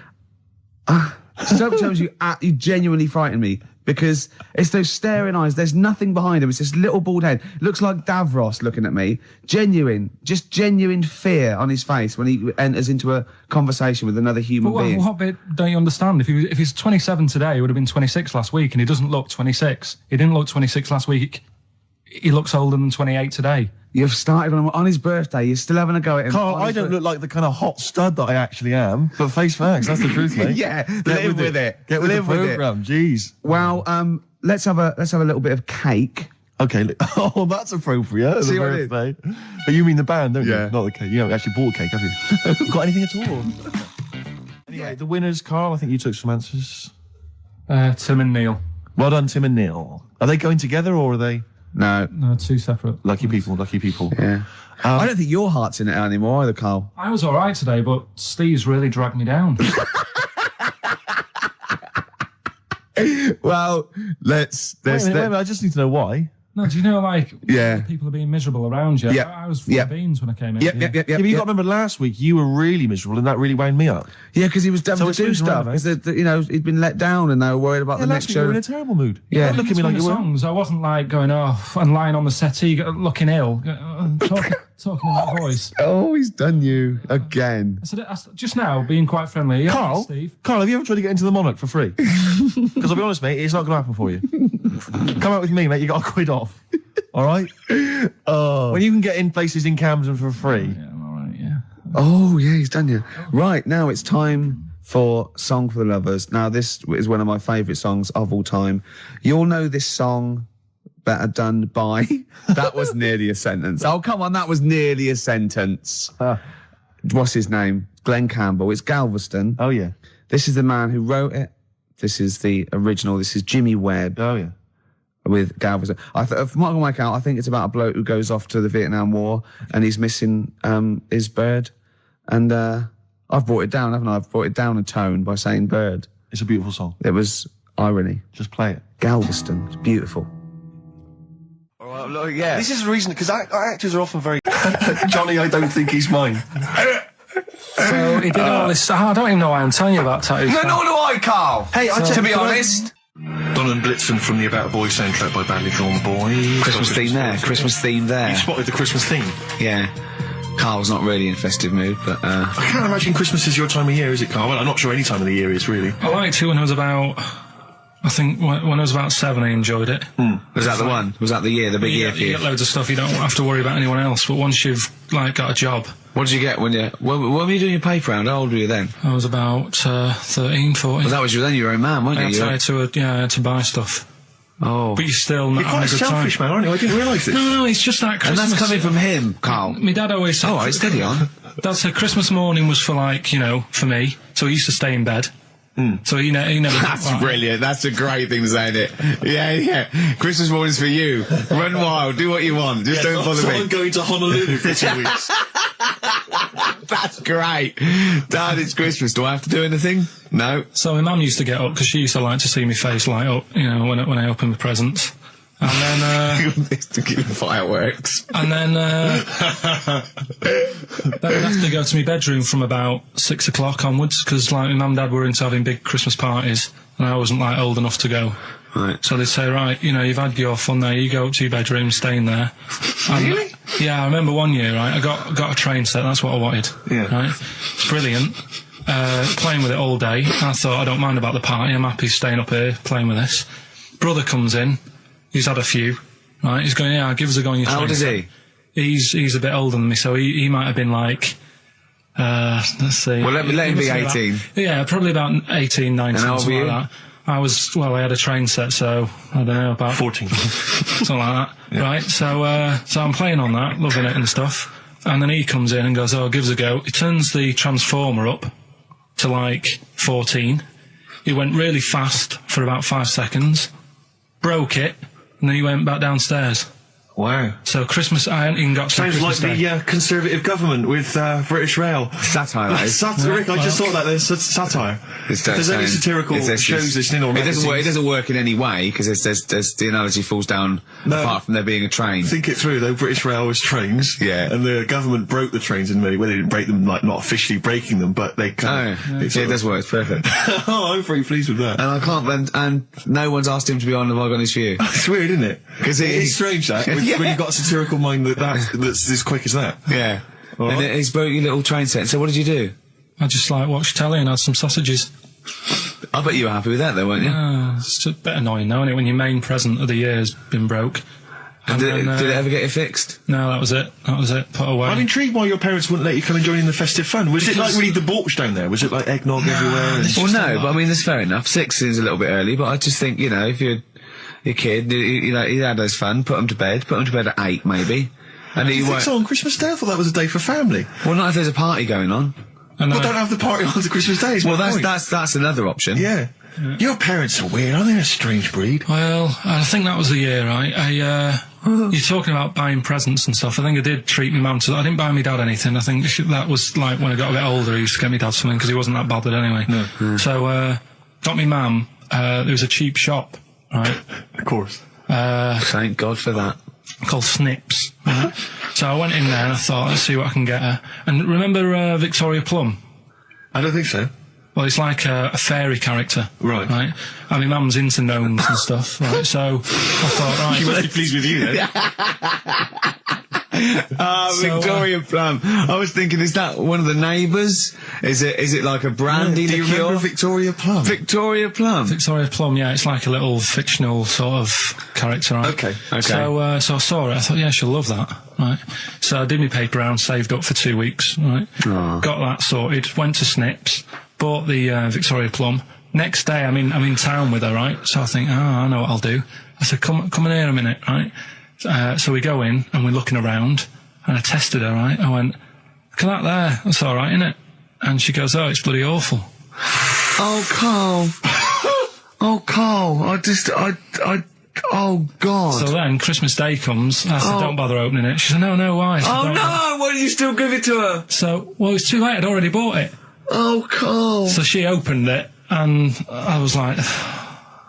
Sometimes you genuinely frighten me because it's those staring eyes. There's nothing behind him. It's this little bald head. Looks like Davros looking at me. Genuine fear on his face when he enters into a conversation with another human being. What bit don't you understand? If he's 27 today, he would have been 26 last week, and he doesn't look 26. He didn't look 26 last week. He looks older than 28 today. You've started on his birthday. You're still having a go at him. Carl, I don't look like the kind of hot stud that I actually am, but face facts, that's the truth, mate. Yeah, live with it. Get with Live the with it. programme, jeez. Well, let's have a little bit of cake. Okay. Oh, that's appropriate. See the what I did? birthday. But you mean the band, don't Yeah. you? Not the cake. You haven't actually bought a cake, have you? Got anything at all? Anyway, the winners, Carl. I think you took some answers. Tim and Neil. Well done, Tim and Neil. Are they going together or are they No. No, two separate. lucky people? Lucky people. Yeah. I don't think your heart's in it anymore either, Carl. I was all right today, but Steve's really dragged me down. Well, let's... Wait a minute, I just need to know why. No, do you know, like, Yeah. people are being miserable around you? Yep. I was full Yep. of beans when I came in. Yep, Yeah. yep, yep, Yeah, yep. but you got to remember last week you were really miserable and that really wound me up. Yeah, because he was devil it's to do moving stuff. around, Because, you know, he'd been let down and they were worried about Yeah, the last next week you show. were in a terrible mood. Yeah. Don't look at me like you were. songs. I wasn't like going off and lying on the settee looking ill, talking in that voice. Oh, he's done you again. I said, just now, being quite friendly. Yeah, Carl, Steve. Carl, have you ever tried to get into the Monarch for free? Because I'll be honest, mate, it's not going to happen for you. Come out with me, mate. You got a quid off. All right. When you can get in places in Camden for free. Yeah, I'm all right. Yeah. Oh, yeah, he's done you. Right, now it's time for Song for the Lovers. Now, this is one of my favourite songs of all time. You'll know this song better done by... That was nearly a sentence. Oh, come on, that was nearly a sentence. What's his name? Glenn Campbell. It's Galveston. Oh, yeah. This is the man who wrote it. This is the original. This is Jimmy Webb. Oh, yeah. With Galveston. From what I can work out, I think it's about a bloke who goes off to the Vietnam War and he's missing his bird. And I've brought it down, haven't I? I've brought it down a tone by saying bird. It's a beautiful song. It was irony. Just play it. Galveston. It's beautiful. All right, look, yeah. This is the reason, because actors are often very... Johnny, I don't think he's mine. So he did all this. I don't even know why I'm telling you about tattoos. No, nor do I, Carl. Hey, to be honest. Donald Blitzen from the About a Boy soundtrack by Badly Drawn Boys. Christmas theme there. Christmas theme there. You spotted the Christmas theme. Yeah. Carl's not really in a festive mood, but... I can't imagine Christmas is your time of year, is it, Carl? Well, I'm not sure any time of the year is, really. I liked it when I was about... I think when I was about 7, I enjoyed it. Was that the one? Was that the year, the big year for You you? get loads of stuff, you don't have to worry about anyone else, but once you've, like, got a job... What did you get when you... When were you doing your paper round? How old were you then? I was about 13, 14. Well, that was then you were a man, weren't I you? had to buy stuff. Oh. But you're still not You're quite a having a good selfish time. man, aren't you? I didn't realise this. No, it's just that And Christmas... that's coming from him, Carl. My dad always said... All right, steady on. Dad said Christmas morning was for, like, you know, for me. So he used to stay in bed. So he never... That's like, brilliant. That's a great thing to say, isn't it? Yeah, yeah. Christmas morning's for you. Run wild. Do what you want. Just don't bother me. I'm going to Honolulu for 2 weeks. That's great. Dad, it's Christmas. Do I have to do anything? No. So my mum used to get up because she used to like to see my face light up, you know, when I opened the presents. And then, to give him fireworks. and then, then I'd have to go to my bedroom from about 6 o'clock onwards because, like, my mum and dad were into having big Christmas parties and I wasn't, like, old enough to go. Right. So they'd say, right, you know, you've had your fun there, you go up to your bedroom, stay in there. Really? Yeah, I remember one year, right, I got a train set, that's what I wanted. Yeah. Right? It's brilliant. Playing with it all day. I thought, I don't mind about the party, I'm happy staying up here, playing with this. Brother comes in, he's had a few, right, he's going, yeah, give us a go on your train. How old is set. he? He's a bit older than me, so he might have been like, let's see. Well, let him be must 18. Yeah, probably about 18, 19, And how old something were like you? that. I had a train set, so, I don't know, about 14. something like that. Yeah. Right, so I'm playing on that, loving it and stuff. And then he comes in and goes, oh, give us a go. He turns the transformer up to like 14. He went really fast for about 5 seconds, broke it, and then he went back downstairs. Wow. So Christmas, I hadn't even got to Sounds Christmas like Day. the Conservative government with British Rail. Satire, that is. Rick, I just thought that there's satire. If there's any satirical shows listening or it doesn't work in any way because there's the analogy falls down apart from there being a train. Think it through though. British Rail was trains, Yeah. and the government broke the trains in many. Well, they didn't break them, like not officially breaking them, but they kind of. Yeah, it does work. It's perfect. Oh, I'm very pleased with that. And I can't. And no one's asked him to be on the Vlog on His View. It's weird, isn't it? Because it's strange that when you've got a satirical mind that's as quick as that. Yeah. All And right. then he's broke your little train set. So what did you do? I just like watched telly and had some sausages. I bet you were happy with that, though, weren't you? It's a bit annoying though, isn't it, when your main present of the year has been broke. And did it ever get it fixed? No, that was it. Put away. I'm intrigued why your parents wouldn't let you come and join in the festive fun. Was it like really debauched down there? Was it like eggnog everywhere? Well, no, but I mean, that's fair enough. 6 seems a little bit early, but I just think, you know, if your kid, he had his fun, put him to bed at 8 maybe. And You think so on Christmas Day? I thought that was a day for family. Well, not if there's a party going on. And Well, don't have the party on Christmas Day. Well, that's another option. Yeah. Your parents are weird, aren't they? A strange breed. Well, I think that was the year, right? You're talking about buying presents and stuff. I think I did treat my mum to. I didn't buy my dad anything. I think that was like when I got a bit older, I used to get my dad something because he wasn't that bothered anyway. No. So, got me mum. There was a cheap shop, right? Of course. Thank God for that. Called Snips. Right? So I went in there and I thought, let's see what I can get her. And remember Victoria Plum? I don't think so. Well, it's like a fairy character. Right. Right? I mean, mum's into gnomes and stuff, right? So I thought, right. She must be pleased with you then. Victoria Plum. I was thinking, is that one of the neighbours? Is it like a brandy Do you liqueur? remember Victoria Plum? Victoria Plum. Victoria Plum, yeah, it's like a little fictional sort of character, right? Okay. So I saw it, I thought, yeah, she'll love that, right? So I did my paper round, saved up for 2 weeks, right? Aww. Got that sorted, went to Snips, bought the Victoria Plum. Next day, I'm in town with her, right? So I think, I know what I'll do. I said, come in here a minute, right? So we go in and we're looking around, and I tested her, right? I went, look at that there, that's all right, innit? And she goes, oh, it's bloody awful. Oh, Carl. Oh, Carl. Oh, God. So then Christmas Day comes, I said, don't bother opening it. She said, no, why? I said, Oh, "Don't no! Why didn't you still give it to her? So, well, it's too late, I'd already bought it. Oh, Carl. So she opened it, and I was like,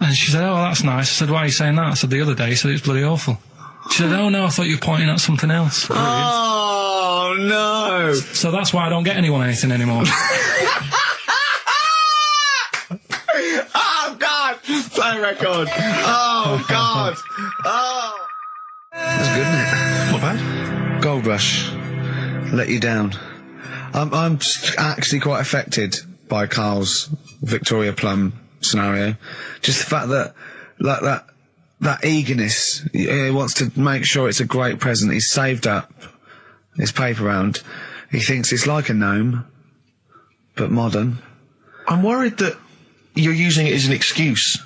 and she said, oh, that's nice. I said, why are you saying that? I said, the other day, you said it's bloody awful. She said, oh, no, I thought you were pointing at something else. Oh, no. So that's why I don't get anyone anything anymore. Oh, God. Play record. Oh, God. Oh. That's good, isn't it? Not bad. Gold Rush. Let you down. I'm actually quite affected by Carl's Victoria Plum scenario. Just the fact that, like, that eagerness. He wants to make sure it's a great present. He's saved up his paper round. He thinks it's like a gnome, but modern. I'm worried that you're using it as an excuse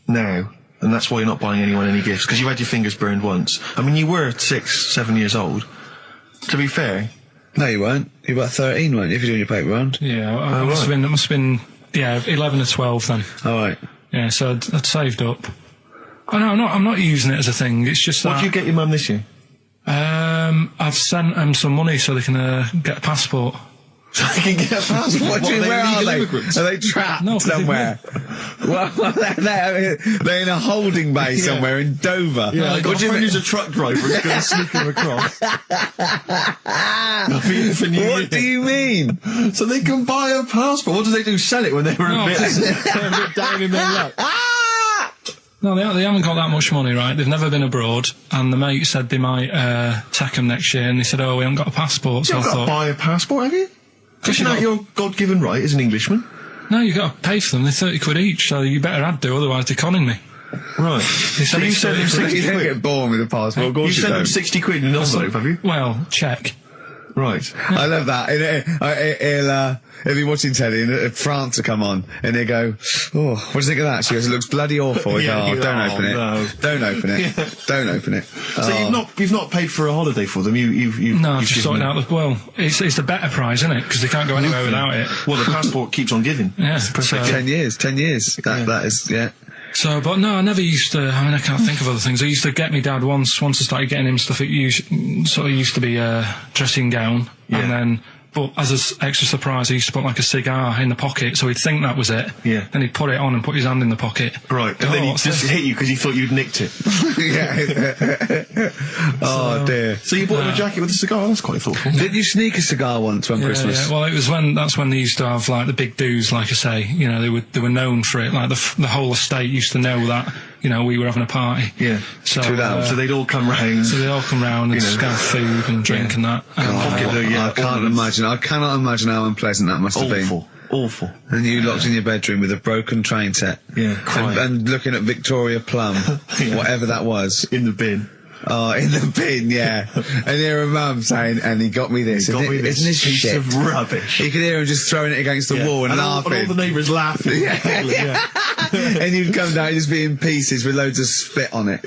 now, and that's why you're not buying anyone any gifts, because you had your fingers burned once. I mean, you were 6, 7 years old. To be fair. No, you weren't. You were about 13, weren't you, if you're doing your paper round? Yeah, I must have been, 11 or 12 then. All right. Yeah, so I'd saved up. Oh, no, I'm not using it as a thing. It's just that. What did you get your mum this year? I've sent them some money so they can get a passport. So they can get a passport? What do you mean, where are they? Immigrants? Are they trapped No, somewhere? Well, they're in a holding bay somewhere in Dover. Yeah, I got What a do you friend mean? who's a truck driver who's going to sneak them across. What do you mean? So they can buy a passport. What do they do? Sell it when they're No, a bit down in their luck? No, they haven't got that much money, right? They've never been abroad, and the mate said they might take them next year, and they said, oh, we haven't got a passport, so You've I got to thought... buy a passport, have you? Because you know your God-given right as an Englishman. No, you've got to pay for them. They're 30 quid each, so you better had to, otherwise they're conning me. Right. They So said you it's sent them 30 quid. 60 You don't quid. get born with a passport, of course You you sent them don't. 60 quid in an envelope, have you? Well, check. Right. I love that. He'll be watching telly and France will come on and he'll go, oh, what do you think of that? She goes, it looks bloody awful. Yeah, Oh, you don't go, open it. no. Don't open it. Don't open it. So you've not paid for a holiday for them. You've No, I've you've just given sorted them- out the... Well, it's the better prize, isn't it? Because they can't go anywhere without it. Well, the passport keeps on giving. Yeah, It's perfect. so- 10 years. That is, yeah. So, but no, I never used to. I mean, I can't think of other things. I used to get me dad once I started getting him stuff. It used to be a dressing gown, and then. But as an extra surprise, he used to put like a cigar in the pocket, so he'd think that was it. Yeah. Then he'd put it on and put his hand in the pocket. Right. And then he what's just this? hit you because he thought you'd nicked it. Oh, dear. So you bought him a jacket with a cigar? That's quite thoughtful. Didn't you sneak a cigar once on Christmas? Yeah. Well, it was that's when they used to have like the big do's, like I say. You know, they were known for it. Like the whole estate used to know that. You know, we were having a party. Yeah. So, So they'd all come round. so they'd all come round and just have food and drink and that. And, I can't imagine. I cannot imagine how unpleasant that must have been. Awful. And you locked in your bedroom with a broken train set. Yeah, crying. And looking at Victoria Plum, whatever that was. In the bin. Oh, in the bin, yeah. And hear a mum saying, and he got me this. Got me this Isn't this piece shit? of rubbish. You could hear him just throwing it against the wall and laughing. And all the neighbours laughing. Yeah. and you'd come down and just be in pieces with loads of spit on it.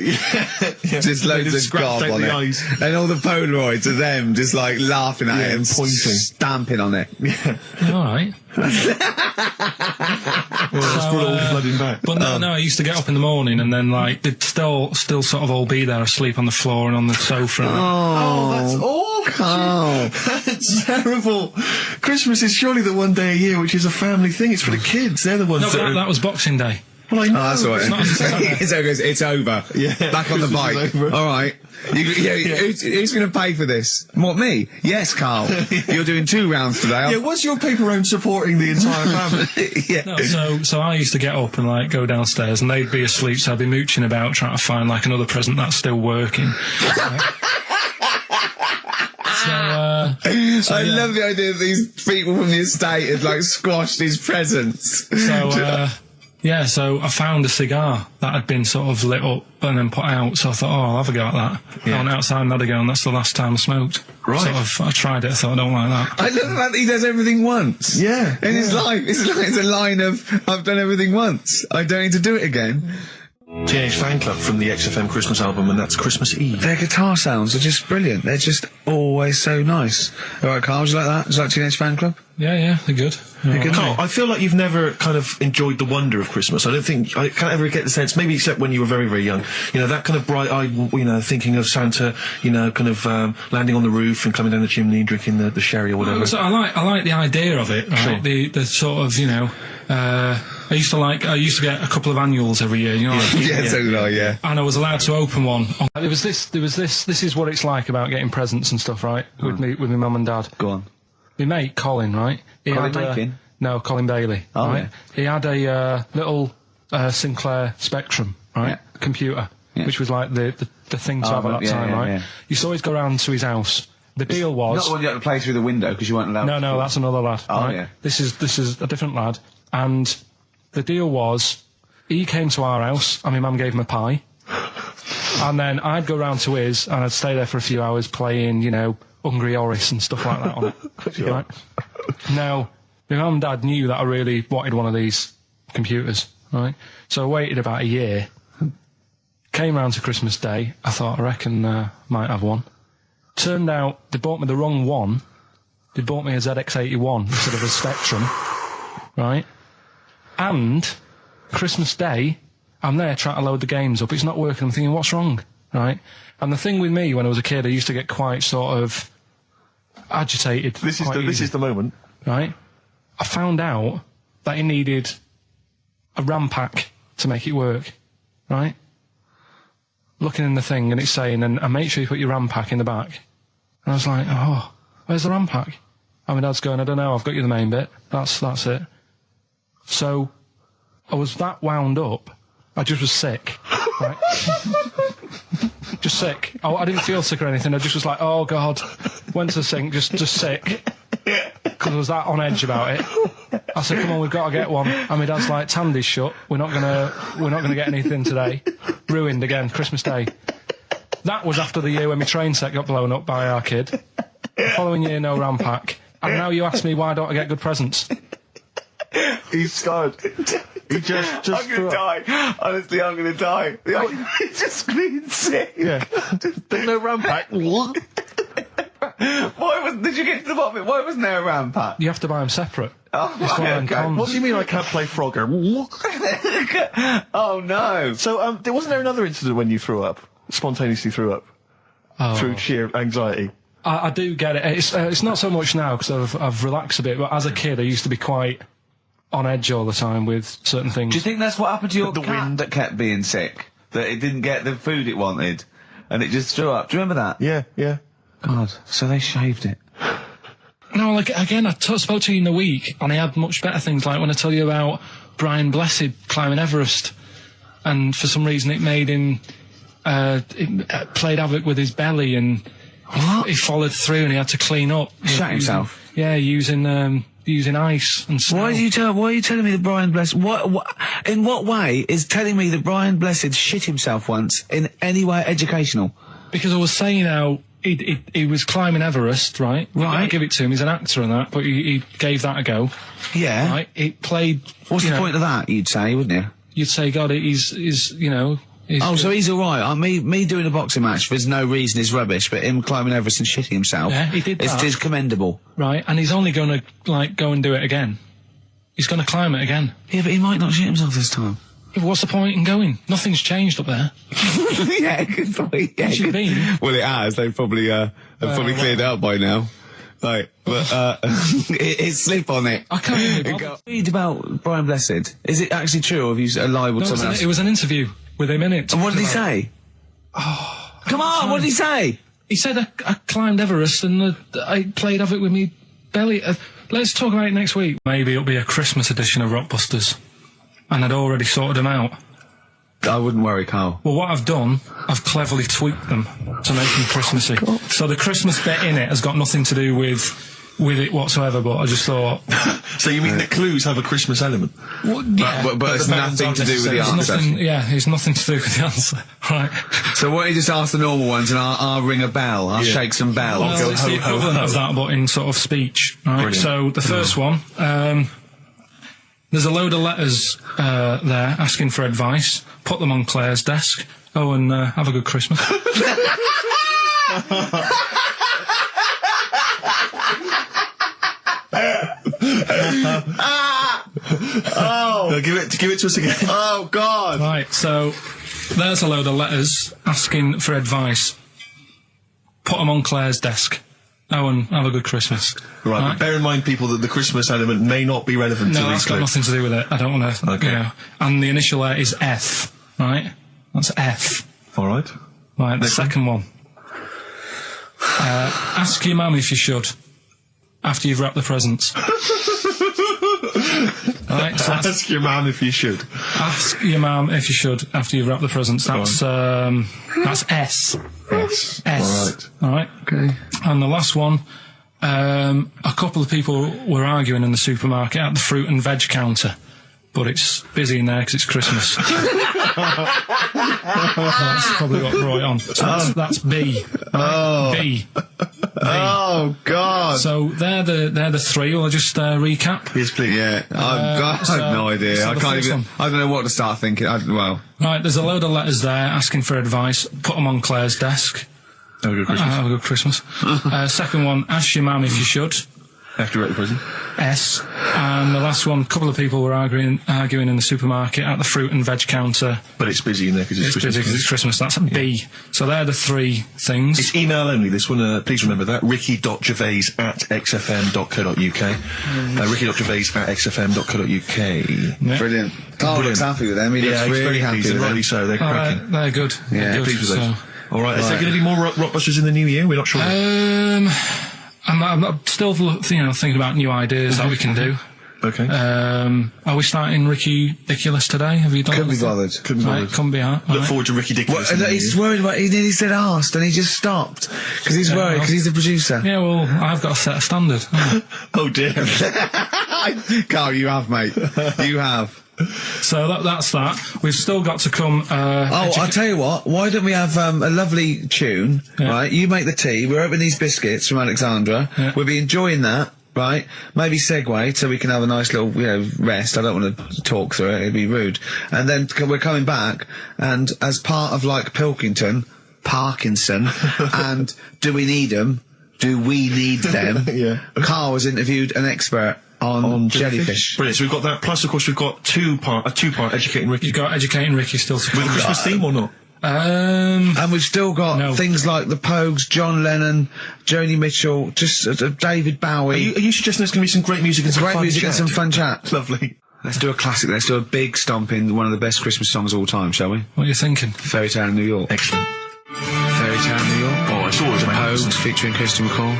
Just loads of gob on it. Eyes. And all the Polaroids of them just like laughing at it and pointing. stamping on it. All right. flooding back. But no, I used to get up in the morning and then like they'd still sort of all be there asleep on the floor and on the sofa. Oh, that's awful. Oh. That's terrible. Christmas is surely the one day a year which is a family thing. It's for the kids. They're the ones No, but that was Boxing Day. Well, I know. Oh, that's all right. It's over. Yeah. Back on the Christmas bike. is over. All right. Who's going to pay for this? What, me? Yes, Carl. You're doing 2 rounds today. Yeah, what's your paper round supporting the entire family? Yeah. No, so I used to get up and like go downstairs and they'd be asleep, so I'd be mooching about trying to find like another present that's still working. I love the idea that these people from the estate had like squashed his presents. So I found a cigar that had been sort of lit up and then put out, so I thought, I'll have a go at that. I went outside and had a go, and that's the last time I smoked. Right. I tried it, I thought, I don't like that. I love the fact that he does everything once. Yeah. In his life, it's a line of, I've done everything once. I don't need to do it again. Teenage Fan Club from the XFM Christmas album, and that's Christmas Eve. Their guitar sounds are just brilliant. They're just always so nice. All right, Carl, would you like that? Would you like Teenage Fan Club? Yeah, they're good. Carl, I feel like you've never kind of enjoyed the wonder of Christmas. I can't ever get the sense, maybe except when you were very, very young, that kind of bright-eyed, thinking of Santa, kind of landing on the roof and climbing down the chimney and drinking the sherry or whatever. So I like the idea of it, right? Sure. The sort of, I used to get a couple of annuals every year, So do I, yeah. And I was allowed to open one. This is what it's like about getting presents and stuff, right? With my mum and dad. Go on. My mate, Colin, right? Colin Mackin? No, Colin Bailey. Oh, right? yeah. He had a little Sinclair Spectrum, right? Yeah. Computer, Yeah. which was like the thing to have at that time, right? Yeah. You used to always go round to his house. The deal was... Not the one you had to play through the window because you weren't allowed to. No, that's another lad. Oh, right? yeah. This is a different lad. And the deal was, he came to our house and my mum gave him a pie. And then I'd go round to his and I'd stay there for a few hours playing, Hungry Horace and stuff like that on it. Sure. Right? Now, my mum and dad knew that I really wanted one of these computers, right? So I waited about a year. Came round to Christmas Day. I thought, I reckon might have one. Turned out they bought me the wrong one. They bought me a ZX81 instead of a Spectrum, right? And Christmas Day, I'm there trying to load the games up. It's not working. I'm thinking, what's wrong, right? And the thing with me, when I was a kid, I used to get quite sort of agitated. This is the moment. Right? I found out that it needed a RAM pack to make it work, right? Looking in the thing and it's saying, and make sure you put your RAM pack in the back. And I was like, oh, where's the RAM pack? And my dad's going, I don't know, I've got you the main bit. That's it. So I was that wound up, I just was sick, right? Just sick. I didn't feel sick or anything. I just was like, oh God. Went to the sink, just sick. Because I was that on edge about it. I said, come on, we've got to get one. And my dad's like, Tandy's shut. We're not gonna get anything today. Ruined again, Christmas Day. That was after the year when my train set got blown up by our kid. The following year, no RAM pack. And now you ask me, why don't I get good presents? He's scarred. He just I'm gonna die. Honestly, I'm gonna die. He's just been sick. Yeah. There's no RAM pack. Did you get to the bottom of it? Why wasn't there a RAM pack? You have to buy them separate. Oh, It's one of them okay. cons. What do you mean I can't play Frogger? Oh no. So, wasn't there another incident when you threw up? Spontaneously threw up? Through sheer anxiety? I do get it. It's not so much now because I've relaxed a bit, but as a kid I used to be quite on edge all the time with certain things. Do you think that's what happened to your The cat wind. that kept being sick? That it didn't get the food it wanted? And it just threw up? Do you remember that? Yeah. God, so they shaved it. No, like, again, I spoke to you in the week, and I had much better things, like when I tell you about Brian Blessed climbing Everest, and for some reason it made him, it played havoc with his belly, and he followed through, and he had to clean up. Shut himself? Yeah, using ice and snow. Why are you telling me that Brian Blessed... in what way is telling me that Brian Blessed shit himself once in any way educational? Because I was saying how he was climbing Everest, right? Right. I give it to him, he's an actor and that, but he gave that a go. Yeah. Right? It played... What's the point of that, you'd say, wouldn't you? you'd say, God, he's you know. So he's alright. Me doing a boxing match, there's no reason is rubbish, but him climbing Everest and shitting himself, yeah, he did that. It's commendable. Right, and he's only going to, like, go and do it again. He's going to climb it again. Yeah, but he might not shit himself this time. Yeah, what's the point in going? Nothing's changed up there. Yeah, good point. Yeah, Where's you been? Well, it has. They've probably cleared it up by now. Right, but it's slip on it. I can't even read about Brian Blessed. Is it actually true, or have you libelled someone else? It was an interview with him in it. And what did he say? Oh, come on! What did he say? He said I climbed Everest and I played havoc with me belly. Let's talk about it next week. Maybe it'll be a Christmas edition of Rockbusters, and I'd already sorted them out. I wouldn't worry, Carl. Well, what I've done, I've cleverly tweaked them to make them Christmassy. So the Christmas bit in it has got nothing to do with it whatsoever, but I just thought... So you mean the clues have a Christmas element? Well, yeah. But it's nothing to do with the answer. It's nothing to do with the answer. Right. So why don't you just ask the normal ones and I'll ring a bell, I'll shake some bells. Well, it's the equivalent of that, but in sort of speech. Right. Brilliant. So the first one, there's a load of letters there asking for advice. Put them on Claire's desk. Oh, and have a good Christmas. Give it to us again. Oh, God. Right, so there's a load of letters asking for advice. Put them on Claire's desk. Oh, and have a good Christmas. Right, but bear in mind, people, that the Christmas element may not be relevant to these. No, that's got nothing to do with it. I don't want to, okay. You know. And the initial there is F, right? That's F. All right. Right, the second one. Ask your mum if you should, after you've wrapped the presents. Right, so ask your mum if you should. Ask your mum if you should, after you've wrapped the presents. That's S. S. All right. Okay. And the last one, a couple of people were arguing in the supermarket at the fruit and veg counter, but it's busy in there because it's Christmas. That's probably what brought it on. So that's B. Right? B. Oh, God. So they're the three. Will I just recap? Yes, please. Yeah. I have no idea. So I can't even. I don't know what to start thinking. Right, there's a load of letters there asking for advice. Put them on Claire's desk. Have a good Christmas. Have a good Christmas. Second one, ask your mum if you should. After you're at the prison. S. And the last one, a couple of people were arguing in the supermarket at the fruit and veg counter. But it's busy in there because it's Christmas. Busy because it's Christmas. That's a B. So they're the three things. It's email only, this one. Please remember that. ricky.gervais@xfm.co.uk. ricky.gervais@xfm.co.uk. Yeah. Brilliant. Carl looks happy with them. He looks really happy with them. Rightly so. They're cracking. They're good. Yeah. They're good. Pleased with those. All right. Is there going to be more Rockbusters in the new year? We're not sure. I'm still, thinking about new ideas that we can do. Okay. Are we starting Ridiculous today? Have you done? Couldn't be bothered. Couldn't be bothered. Right, couldn't be out. Look forward to Ridiculous. He's worried about. He nearly said asked, and he just stopped because he's worried because he's the producer. Yeah, well, I've got to set a standard. Oh dear. Carl, you have, mate. You have. So that's that. We've still got to come. I'll tell you what. Why don't we have a lovely tune? Yeah. Right, you make the tea. We're opening these biscuits from Alexandra. Yeah. We'll be enjoying that. Right, maybe segue so we can have a nice little, rest. I don't want to talk through it; it'd be rude. And then we're coming back, and as part of like Pilkington, Parkinson, and Do We Need Them? Do We Need Them? Yeah. Carl has interviewed an expert on jellyfish. Brilliant. So we've got that. Plus, of course, we've got a two-part Educating Ricky. You've got Educating Ricky still to come. With a Christmas theme or not? And we've still got things like the Pogues, John Lennon, Joni Mitchell, just David Bowie. Are you suggesting there's going to be some great music and some great fun music chat? and some fun chat? Lovely. Let's do a classic. Let's do a big stomp in one of the best Christmas songs of all time, shall we? What are you thinking? Fairy Tale in New York. Excellent. Fairy Tale in New York. Oh, it's always amazing. Pogues featuring Christian McCall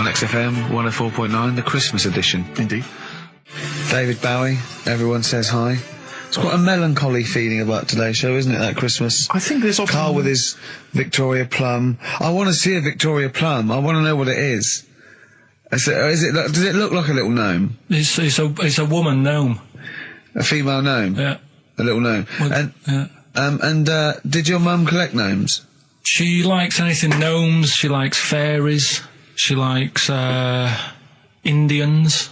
on XFM 104.9, the Christmas edition. Indeed. David Bowie, everyone says hi. It's quite a melancholy feeling about today's show, isn't it, that Christmas? I think there's often... Carl with his Victoria Plum. I want to see a Victoria Plum. I want to know what it is. Does it look like a little gnome? It's a woman gnome. A female gnome? Yeah. A little gnome. Did your mum collect gnomes? She likes anything gnomes. She likes fairies. She likes Indians.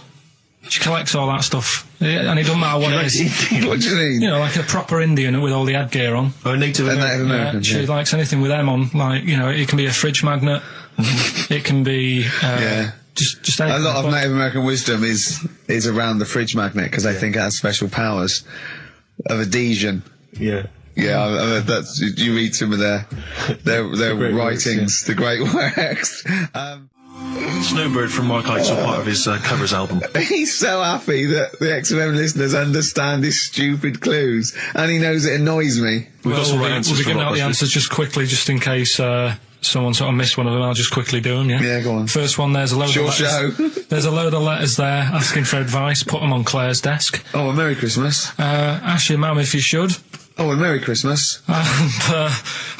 She collects all that stuff, and it doesn't matter what it is. What do you mean? You know, like a proper Indian with all the headgear on. Or a Native American. American. She likes anything with them on. Like, you know, it can be a fridge magnet. It can be just anything. A lot of Native American wisdom is around the fridge magnet because they think it has special powers of adhesion. Yeah. Yeah, that's you read some of their writings, the great works. Snowbird from Mark Ikes are part of his covers album. He's so happy that the XFM listeners understand his stupid clues, and he knows it annoys me. We've got some right answers We'll be for giving out the Rockbusters. answers just quickly, just in case someone sort of missed one of them. I'll just quickly do them, yeah? Yeah, go on. First one, there's a load Short of letters. show. There's a load of letters there asking for advice. Put them on Claire's desk. Oh, and Merry Christmas. Ask your mum if you should. Oh, and Merry Christmas. And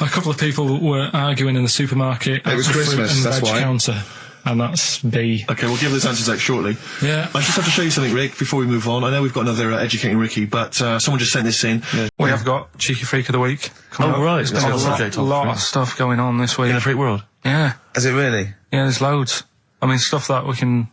a couple of people were arguing in the supermarket. It was at the fruit Christmas, and that's veg why. counter. And that's B. Okay, we'll give those answers out shortly. Yeah. I just have to show you something, Rick, before we move on. I know we've got another Educating Ricky, but someone just sent this in. We have got Cheeky Freak of the Week. coming Oh, up. right. There's Let's been get a the subject off, lot yeah. of stuff going on this week. In the freak world. Yeah. Is it really? Yeah, there's loads. I mean, stuff that we can...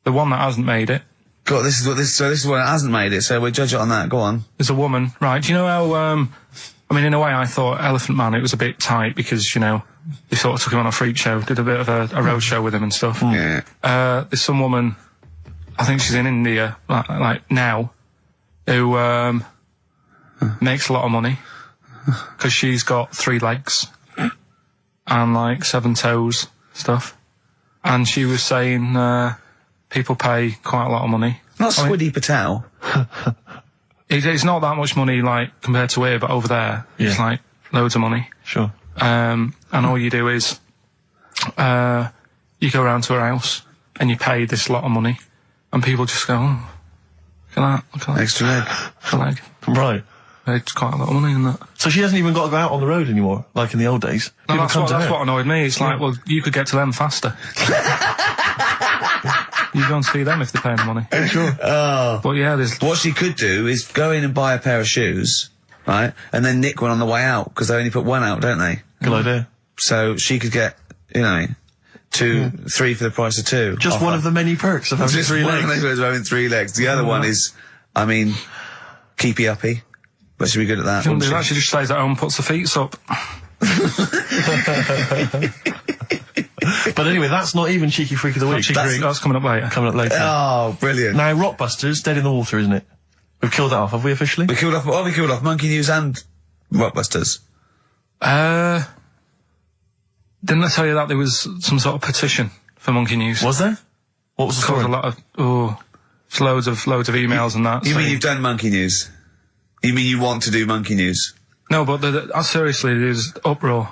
The one that hasn't made it. God, this is what it hasn't made it, so we'll judge it on that. Go on. There's a woman, right? Do you know how, I mean, in a way I thought Elephant Man, it was a bit tight because, you know, they sort of took him on a freak show, did a bit of a road show with him and stuff. Yeah. There's some woman, I think she's in India, like now, who, makes a lot of money because she's got 3 legs and like 7 toes, stuff. And she was saying, people pay quite a lot of money. Not Squiddy Patel. It's not that much money, like, compared to here, but over there, it's like loads of money. Sure. And all you do is, you go around to her house and you pay this lot of money, and people just go, oh, look at that. Extra leg. The leg. Right. It's quite a lot of money in that. So she hasn't even got to go out on the road anymore, like in the old days. No, People that's come to what her. annoyed me. It's like, well, you could get to them faster. You go and see them if they're paying the money. Sure. But yeah, there's... What she could do is go in and buy a pair of shoes, right, and then nick one on the way out, because they only put one out, don't they? Good idea. So she could get, you know, 2, 3 for the price of 2. Just one of the many perks of having Just 3 one legs. of the perks of having 3 legs. The other one is, I mean, keepy uppy. But she'd be good at that. Shouldn't do wouldn't that. She just stays at home, puts the feet up. But anyway, that's not even Cheeky Freak of the Week. That's coming up later. Coming up later. Oh, brilliant. Now, Rockbusters, dead in the water, isn't it? We've killed that off, have we officially? We killed off Monkey News and Rockbusters. Didn't I tell you that there was some sort of petition for Monkey News? Was there? What was the Caused story? a lot of, it's loads of emails and that. You mean saying- you've done Monkey News? You mean you want to do Monkey News? No, but seriously, there's uproar.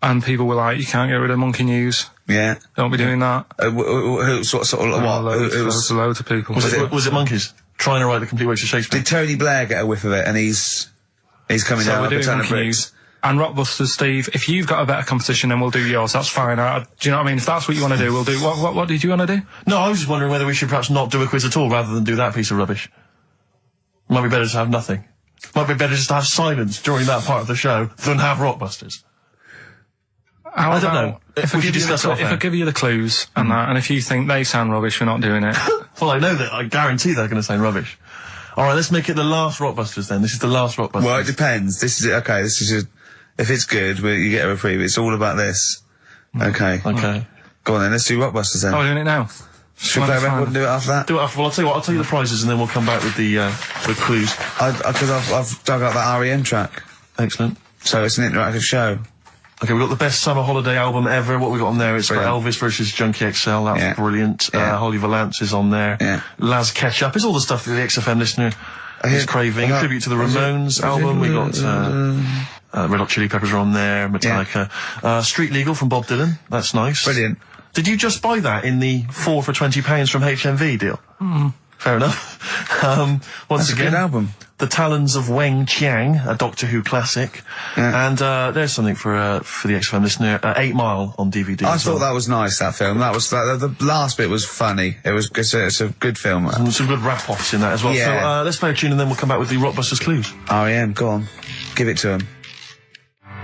And people were like, you can't get rid of Monkey News. Yeah. Don't be doing that. Who sort of what? Loads of people. Was it monkeys? Trying to write the complete works of Shakespeare? Did Tony Blair get a whiff of it, and he's coming So down we're with a doing ton of Monkey bricks? News. And Rockbusters, Steve, if you've got a better competition, then we'll do yours. That's fine. Do you know what I mean? If that's what you want to do, we'll do. What did you want to do? No, I was just wondering whether we should perhaps not do a quiz at all rather than do that piece of rubbish. Might be better to have nothing. Might be better just to have silence during that part of the show than have Rockbusters. I don't know. If We should discuss it off if I air. give you the clues and that, and if you think they sound rubbish, we're not doing it. Well, I know that. I guarantee they're going to sound rubbish. All right, let's make it the last Rockbusters then. This is the last Rockbusters. Well, it depends. This is it. Okay, this is if it's good, you get a reprieve. It's all about this. Okay. Okay. Go on then. Let's do Rockbusters then. Oh, we're doing it now. Should we play a record and do it after that? Do it after. Well, I'll tell you what. I'll tell you the prizes and then we'll come back with the clues. Because I've dug up that REM track, Excellent. so it's an interactive show. Okay, we've got the best summer holiday album ever. What we got on there? It's got Brilliant. Elvis versus Junkie XL. That's Yeah. brilliant. Yeah. Holly Valance is on there. Yeah. Laz Ketchup. It's all the stuff that the XFM listener is craving. I- Tribute to the Ramones album. We got Red Hot Chili Peppers are on there. Metallica. Street Legal from Bob Dylan. That's nice. Brilliant. Did you just buy that in the 4 for £20 from HMV deal? Fair enough. Once That's a again, good album. The Talons of Weng Chiang, a Doctor Who classic. Yeah. And there's something for the XFM listener. 8 Mile on DVD. I as thought well. that was nice. That film. The last bit was funny. It's a good film. And some good rap-offs in that as well. Yeah. So let's play a tune and then we'll come back with the Rockbusters clues. REM, go on, give it to him.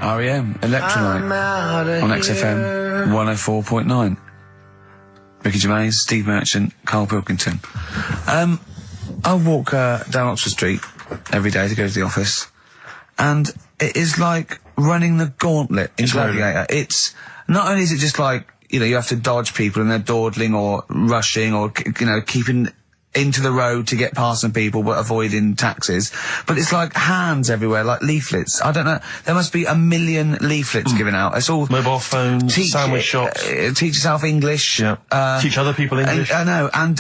REM, Electrolyte on XFM 104.9. Ricky Gervais, Steve Merchant, Karl Pilkington. I walk down Oxford Street every day to go to the office, and it is like running the gauntlet in Gladiator. It's not only is it just like, you know, you have to dodge people and they're dawdling or rushing or, you know, keeping into the road to get past some people but avoiding taxis, but it's like hands everywhere, like leaflets. I don't know, there must be 1 million leaflets given out. It's all mobile phones, sandwich shops. Teach yourself English. Yeah. Teach other people English. I know, and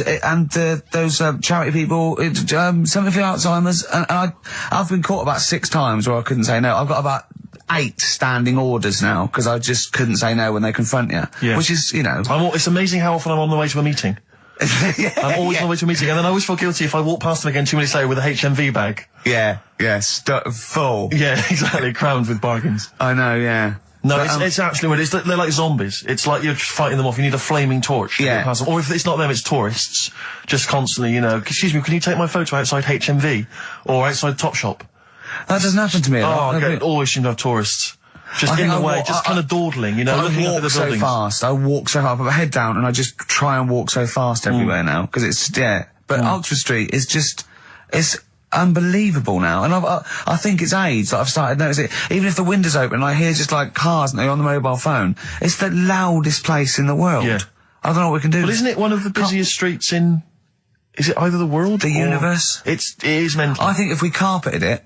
those charity people, something for Alzheimer's, and I've been caught about 6 times where I couldn't say no. I've got about 8 standing orders now because I just couldn't say no when they confront you. Yeah. Which is, you know, it's amazing how often I'm on the way to a meeting. I'm always on the way to a meeting, and then I always feel guilty if I walk past them again 2 minutes later with a HMV bag. Yeah, full. Yeah, exactly, crammed with bargains. I know, yeah. No, but, it's actually weird. They're like zombies. It's like you're just fighting them off. You need a flaming torch. To get past them. Or if it's not them, it's tourists. Just constantly, you know, excuse me, can you take my photo outside HMV? Or outside Topshop? That doesn't happen to me. I always seem to have tourists. Just in the way, just kind of dawdling, you know, looking at the buildings. I walk so fast. I put my head down and I just try and walk so fast everywhere now, because it's, But Oxford Street is just, it's unbelievable now. And I think it's age that I've started noticing. Even if the window's open and I hear just like cars and they're on the mobile phone, it's the loudest place in the world. Yeah. I don't know what we can do. But isn't it one of the busiest streets in, is it either the world? The universe? It is mental. I think if we carpeted it,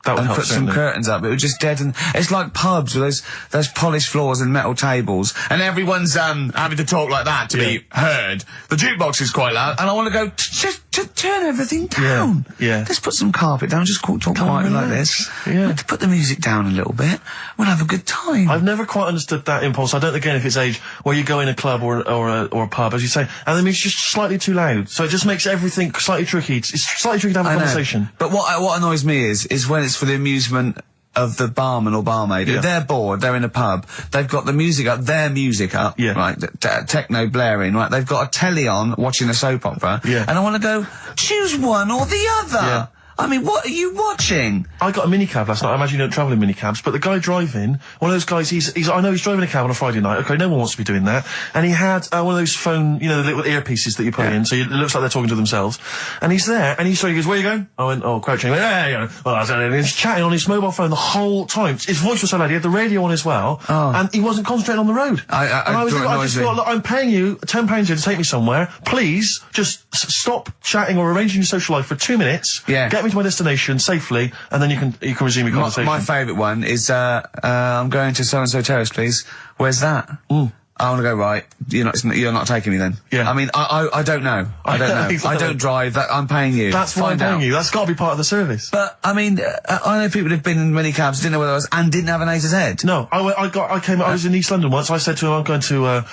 that would and help, put some curtains up, it would just deaden. It's like pubs with those polished floors and metal tables, and everyone's having to talk like that to be heard. The jukebox is quite loud, and I want to go just turn everything down. Yeah. Let's put some carpet down. Just talk quietly like this. Yeah. Let's put the music down a little bit. We'll have a good time. I've never quite understood that impulse. I don't again if it's age where you go in a club or a pub, as you say, and the music's just slightly too loud, so it just makes everything slightly tricky. It's slightly tricky to have a conversation. But what annoys me is when it's for the amusement of the barman or barmaid. If they're bored, they're in a pub, they've got the music up, their music up, right, techno blaring, right, they've got a telly on watching a soap opera, and I want to go, choose one or the other. I mean, what are you watching? I got a minicab last night. I imagine you don't travel in minicabs, but the guy driving, one of those guys, I know he's driving a cab on a Friday night. Okay, no one wants to be doing that. And he had one of those phone, you know, the little earpieces that you put in, so it looks like they're talking to themselves. And he's there, and he goes, where are you going? I went, crouching. He went, yeah, yeah. Well, and he's chatting on his mobile phone the whole time. His voice was so loud, he had the radio on as well, and he wasn't concentrating on the road. I just thought, look, I'm paying you £10 here to take me somewhere. Please, just stop chatting or arranging your social life for 2 minutes. Get me to my destination safely, and then you can resume your conversation. My favourite one is I'm going to so and so terrace, please. Where's that? I want to go right. You're not taking me then. I mean, I don't know. I don't know. Exactly. I don't drive. I'm paying you. That's why I'm paying you. That's got to be part of the service. But I mean, I know people who've been in many cabs, didn't know where I was, and didn't have an A to Z. No, I was in East London once. I said to him, I'm going to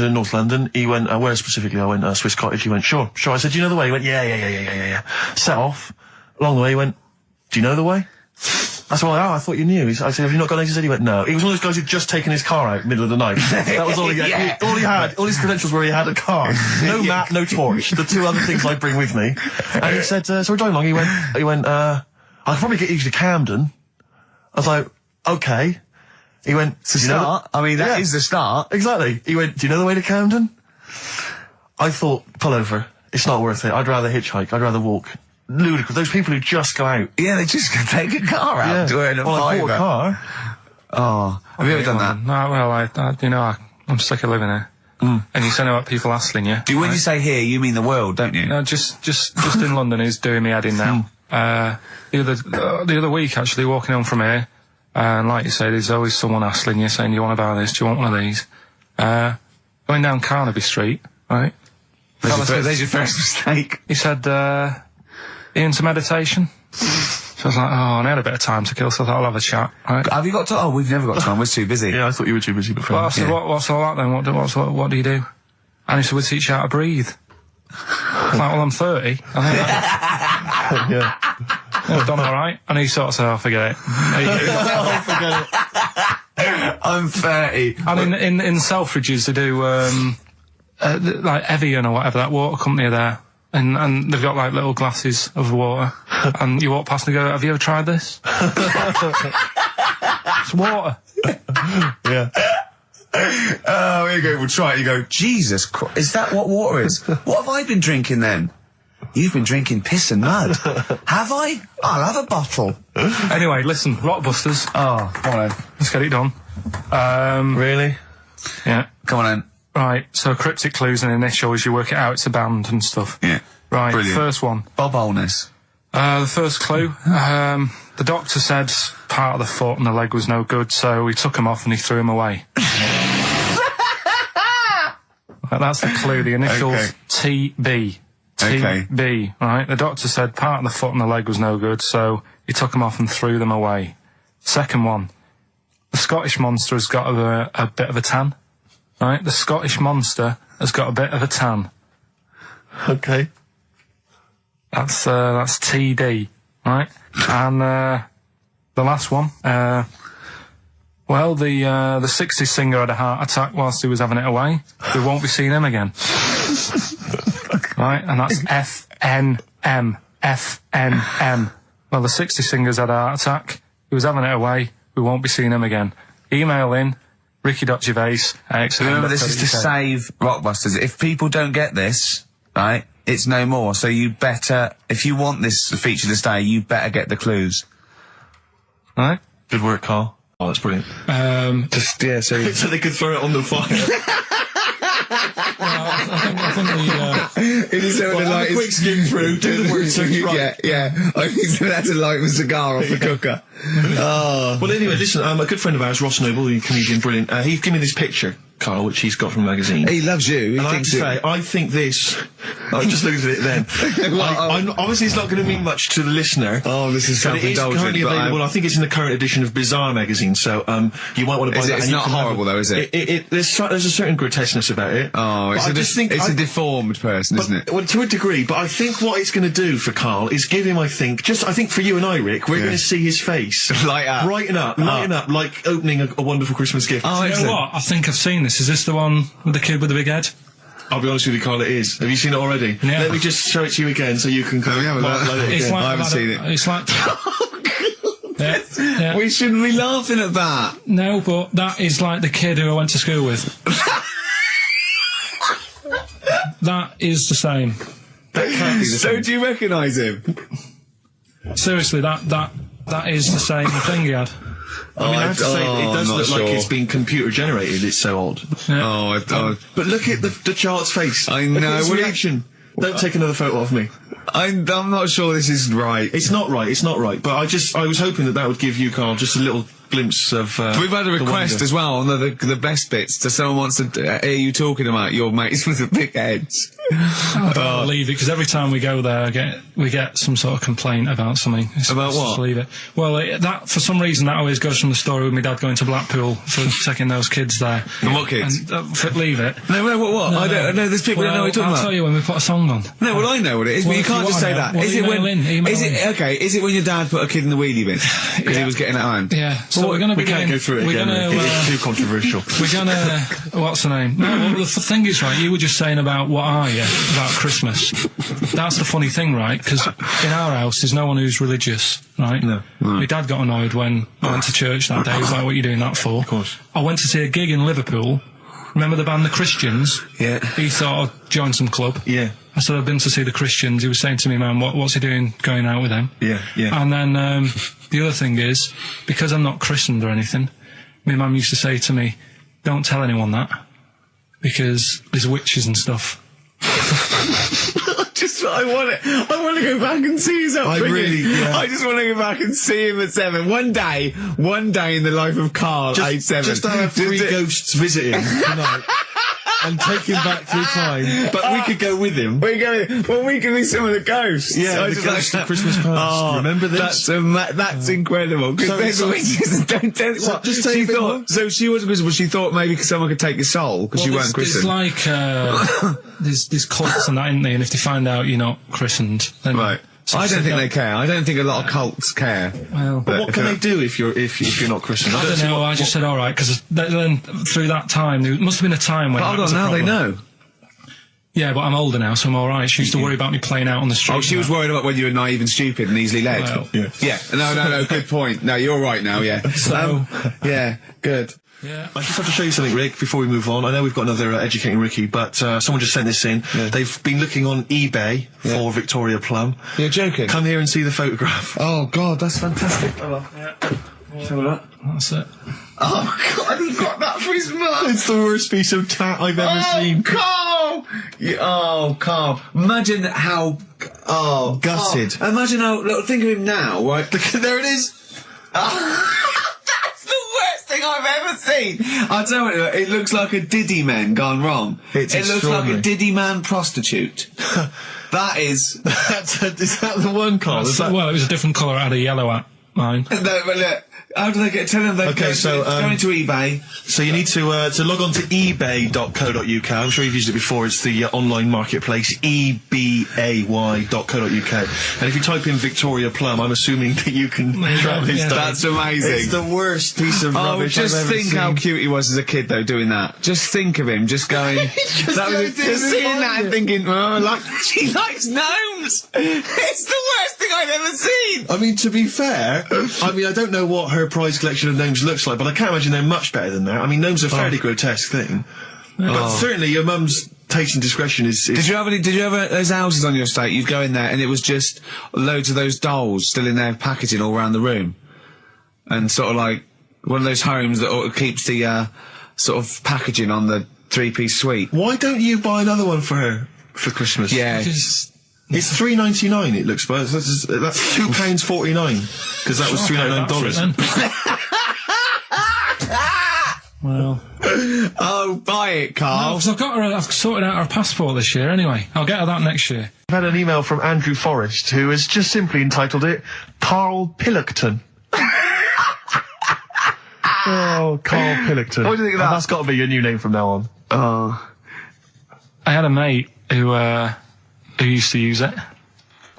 North London. He went, where specifically? I went, Swiss Cottage. He went, sure. I said, do you know the way? He went, yeah. Set off. Along the way, he went, do you know the way? I said, I thought you knew. I said, have you not got an A to Z? He went, no. He was one of those guys who'd just taken his car out middle of the night. That was all he had. All he had, all his credentials were he had a car. No map, no torch. The 2 other things I bring with me. And he said, so we're driving along. He went, I could probably get you to Camden. I was like, okay. He went, it's a start. I mean, that is the start. Exactly. He went, do you know the way to Camden? I thought, pull over. It's not worth it. I'd rather hitchhike. I'd rather walk. Ludicrous. Those people who just go out. Yeah, they just take a car out to earn a fiver. I bought a car. Oh, have you ever done that? No, well, I'm sick of living here. And you say about people hassling you. When you say here, you mean the world, don't you? No, just in London is doing me head in now. The other week, actually, walking home from here, and like you say, there's always someone hassling you, saying, do you want to buy this? Do you want one of these? Going down Carnaby Street, right? There's your first mistake. He said, into meditation. So I was like, and I had a bit of time to kill, so I thought I'll have a chat. Right? Have you got time? Oh, we've never got time. We're too busy. Yeah, I thought you were too busy before. Well, I said, what's all that then? What do you do? And he said, we teach you how to breathe. I was like, well, I'm 30. I think I've done all right. And he sort of said, forget it. Forget it. I'm 30. And in Selfridges, they do, like Evian or whatever, that water company are there. And they've got like little glasses of water, and you walk past and go, have you ever tried this? It's water. Yeah. Oh, here you go. We'll try it. You go, Jesus Christ, is that what water is? What have I been drinking then? You've been drinking piss and mud. Have I? I'll have a bottle. Anyway, listen, Rockbusters. Oh, come on then. Let's get it done. Really? Yeah. Come on then. Right, so cryptic clues and initials, you work it out, it's a band and stuff. Yeah. Right, Brilliant. first one. Bob Holness. The first clue, the doctor said part of the foot and the leg was no good, so he took him off and he threw him away. That's the clue, the initials TB. TB, right? The doctor said part of the foot and the leg was no good, so he took them off and threw them away. Second one, the Scottish monster has got a bit of a tan, right? The Scottish monster has got a bit of a tan. Okay. That's TD, right? And the last one, well, the 60s singer had a heart attack whilst he was having it away. We won't be seeing him again. Right, and that's FNM. FNM. Well, the 60s singer's had a heart attack. He was having it away. We won't be seeing him again. Email in ricky.gervais@XFM. Remember, this is to save Rockbusters. If people don't get this, right, it's no more. So you better, if you want this feature to stay, you better get the clues. Right? Good work, Carl. Oh, that's brilliant. So they could throw it on the fire. I think it is so Have a quick skim through, do the word search right. Yeah. I think that's to light a cigar off the cooker. Oh. Well, anyway, listen, a good friend of ours, Ross Noble, the comedian, brilliant, he gave me this picture, Carl, which he's got from a magazine. He loves you. He and I have to thinks say, I think this... I just looked at it then. Obviously, it's not going to mean much to the listener. Oh, this is but it is currently available. I think it's in the current edition of Bizarre magazine, so you might want to buy that. It's not horrible, though, is it? There's a certain grotesqueness about it. Oh, it's a deformed person, isn't it? Well, to a degree, but I think what it's going to do for Carl is give him, I think for you and I, Rick, we're going to see his face light up, brighten up, like opening a wonderful Christmas gift. Oh, you know what? I think I've seen this. Is this the one with the kid with the big head? I'll be honest with you, Carl, it is. Have you seen it already? Yeah. Let me just show it to you again so you can I haven't seen it. It's like... yeah. We shouldn't be laughing at that. No, but that is like the kid who I went to school with. That is the same. That can't be the So same. do you recognise him? Seriously, that is the same thing he had. I mean, I have to say, it does not look like sure. it's been computer generated. It's so odd. Yeah. But look at the child's face. I Look know. at his Well, reaction. Don't take another photo of me. I'm not sure this is right. It's not right. It's not right. But I was hoping that would give you, Carl, just a little glimpse of. We've had a the request wonder. as well on the best bits. So someone wants to hear you talking about your mates with the big heads. I don't believe it, because every time we go there, we get some sort of complaint about something. About what? Just leave it. Well, that for some reason that always goes from the story with my dad going to Blackpool for taking those kids there. And what kids? And, leave it. No, what? No, I don't know. There's people who don't know what you're talking I'll about. tell you when we put a song on. No, well, I know what it is, Well, but you if can't you just say wanna that. know, well, Is it email when? in. Is it when your dad put a kid in the wheelie bin because he was getting out of hand? Yeah. So we're going to We can't go through it again. It's too controversial. We're gonna. What's the name? No, well, the thing is, right, you were just saying about what are you about Christmas. That's the funny thing, right? Because in our house, there's no one who's religious, right? No. My dad got annoyed when I went to church that day. He was like, "What are you doing that for?" Of course. I went to see a gig in Liverpool. Remember the band The Christians? Yeah. He thought I'd join some club. Yeah. I said, I've been to see The Christians. He was saying to me, man, what's he doing going out with them? Yeah. And then the other thing is, because I'm not christened or anything, my mum used to say to me, don't tell anyone that, because there's witches and stuff. I want to go back and see his upbringing. I just want to go back and see him at 7. One day in the life of Carl, age 7. Just to have 3 ghosts visit him tonight. And take him back through time. But we could go with him. We can be some of the ghosts. Yeah, the ghosts of Christmas past. Remember this? That's incredible. Because there's witches. Don't tell what. Just say she thought. So she was she thought maybe someone could take your soul because you weren't christened. It's like there's cults and that, isn't they? And if they find out you're not christened, then right. I don't think they care. I don't think a lot of cults care. Well, but what can they do if you're not christened? I don't know. I just said all right, because then through that time there must have been a time when. But hold on, now they know. Yeah, but I'm older now, so I'm all right. She used to worry about me playing out on the street. Oh, she was worried about whether you were naive and stupid and easily led. Well, yeah. No, good point. No, you're right now, yeah. So... yeah, good. Yeah. I just have to show you something, Rick, before we move on. I know we've got another Educating Ricky, but someone just sent this in. Yeah. They've been looking on eBay for Victoria Plum. You're joking? Come here and see the photograph. Oh, God, that's fantastic. Yeah. Show that. That's it. Oh, God, he got that for his mum. It's the worst piece of tat I've ever seen. Carl! Carl. Imagine how... Oh, gutted. Carl. Imagine how... Look, think of him now, right? There it is. That's the worst thing I've ever seen. I'll tell you what, it looks like a Diddy man gone wrong. It looks like a Diddy man prostitute. That is... Is that the one, Carl? Well, it was a different colour. It had a yellow at mine. No, but look, how do they get... Tell them they go into eBay. So you need to log on to ebay.co.uk. I'm sure you've used it before. It's the online marketplace, ebay.co.uk. And if you type in Victoria Plum, I'm assuming that you can track this down. That's amazing. It's the worst piece of rubbish I've ever just think seen. how cute he was as a kid, though, doing that. Just think of him, just going... just seeing that and thinking, she likes gnomes! It's the worst thing I've ever seen! I mean, to be fair, I don't know what her prize collection of gnomes looks like, but I can't imagine they're much better than that. I mean, gnomes are a fairly grotesque thing. But certainly your mum's taste and discretion is... Did you ever those houses on your estate, you'd go in there and it was just loads of those dolls still in their packaging all around the room? And sort of like one of those homes that keeps the sort of packaging on the three-piece suite. Why don't you buy another one for her for Christmas? Yeah. It's $3.99. It looks, but that's £2.49 because that was $3.99. Well. Oh, buy it, Carl. No, because I've sorted out her passport this year anyway. I'll get her that next year. I've had an email from Andrew Forrest, who has just simply entitled it Karl Pilkington. Oh, Karl Pilkington. What do you think of that? That's got to be your new name from now on. Oh. I had a mate who used to use it.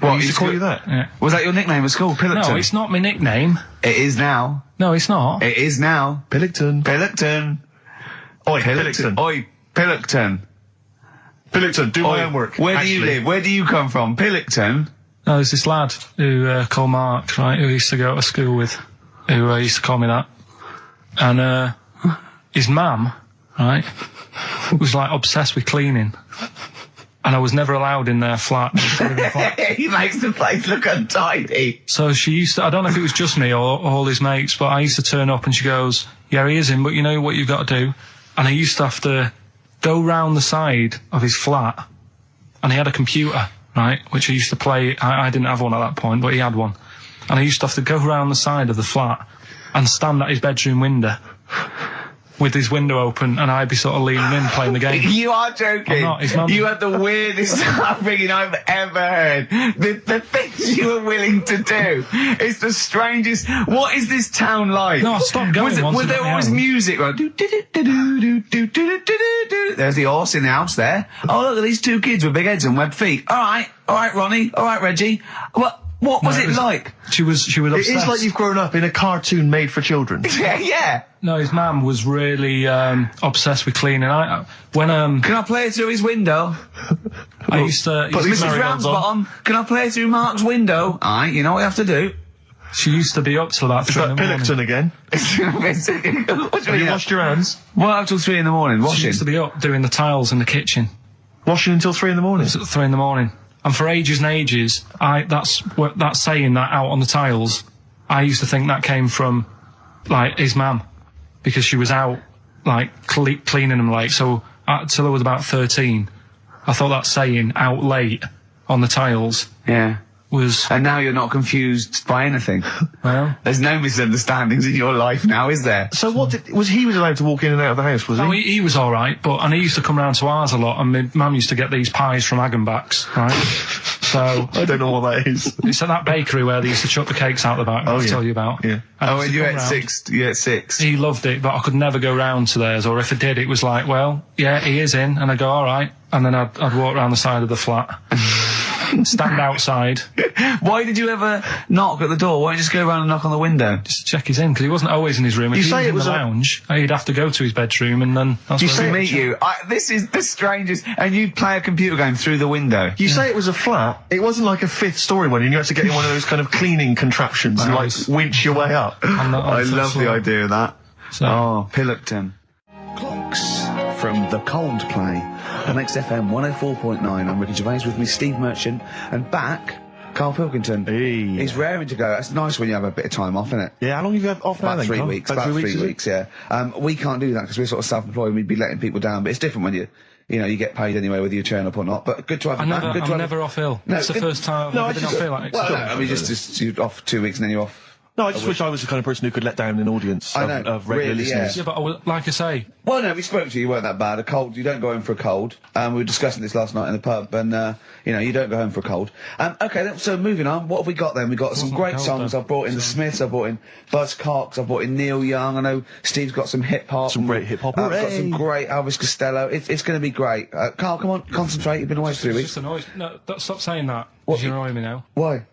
What, he used to call you that? Yeah. Was that your nickname at school, Pilkington? No, it's not my nickname. It is now. No, it's not. It is now. Pilkington. Pilkington. Oi, Pilkington. Oi, Pilkington. Pilkington, do my homework. Where do you live? Where do you come from? Pilkington? No, there's this lad who called Mark, right, who I used to go to school with, who used to call me that. And his mum, right, was like obsessed with cleaning. And I was never allowed in their flat. He makes the place look untidy. So she used to, I don't know if it was just me or all his mates, but I used to turn up and she goes, yeah, he is in, but you know what you've got to do? And I used to have to go round the side of his flat, and he had a computer, right, which I used to play. I didn't have one at that point, but he had one. And I used to have to go round the side of the flat and stand at his bedroom window with his window open, and I'd be sort of leaning in playing the game. You are joking. I'm not. His mum... You had the weirdest upbringing I've ever heard. The things you were willing to do. It's the strangest. What is this town like? No, I stopped going. Was there always music? Right? There's the horse in the house there. Oh, look at these two kids with big heads and webbed feet. All right, Ronnie. All right, Reggie. What was it like? She was obsessed. It is like you've grown up in a cartoon made for children. Yeah. No, his mum was really obsessed with cleaning. Can I play through his window? I used to... Mrs. Ramsbottom, can I play through Mark's window? Aye, you know what you have to do. She used to be up till about 3 in the morning. Pilkington again? Have you washed your hands? What, up till 3 in the morning? Washing? She used to be up doing the tiles in the kitchen. Washing until 3 in the morning? It's at 3 in the morning. And for ages and ages, that's saying that out on the tiles, I used to think that came from, like, his mum. Because she was out, like, cleaning them late. So, till I was about 13, I thought that saying, out late, on the tiles... Yeah. Was... And now you're not confused by anything. Well... There's no misunderstandings in your life now, is there? So he was allowed to walk in and out of the house, was he? No, he was alright, and he used to come round to ours a lot, and my mum used to get these pies from Hagenbach's, right? So... I don't know what that is. It's at that bakery where they used to chuck the cakes out the back, I'll tell you about. Yeah. And you at 6, He loved it, but I could never go round to theirs, or if I did, it was like, well, yeah, he is in, and I'd go, alright, and then I'd walk round the side of the flat. stand outside. Why did you ever knock at the door? Why don't you just go around and knock on the window? Just to check he's in, because he wasn't always in his room. If he was in the lounge, he'd have to go to his bedroom and then... You say meet you. This is the strangest... And you'd play a computer game through the window. You say it was a flat. It wasn't like a fifth story one, and you had to get in one of those kind of cleaning contraptions and, like, winch your way up. I love the idea of that. So. Oh, Pilkington. Clocks from The Coldplay on XFM 104.9. I'm Ricky Gervais, with me Steve Merchant, and back, Karl Pilkington. Hey. He's raring to go. It's nice when you have a bit of time off, isn't it? Yeah, how long have you had off now? About 3 weeks. About 3 weeks, yeah. We can't do that because we're sort of self-employed and we'd be letting people down, but it's different when you get paid anyway whether you turn up or not. But good to have you back. I'm never off ill. That's the first time I've ever been off ill. I mean, just you're off 2 weeks and then you're off. No, I just wish I was the kind of person who could let down an audience of regular listeners. Yeah, but like I say... Well, no, we spoke to you, you weren't that bad. A cold, you don't go home for a cold. We were discussing this last night in the pub, and, you don't go home for a cold. Okay, so moving on, what have we got then? We've got some great songs. I've brought in the Smiths, I've brought in Buzz Cox, I've brought in Neil Young. I know Steve's got some hip-hop. Some great hip-hop. I've got some great Elvis Costello. It's going to be great. Carl, come on, concentrate. You've been away for 3 weeks. Just annoyed. No, stop saying that. You're annoying me now. Why?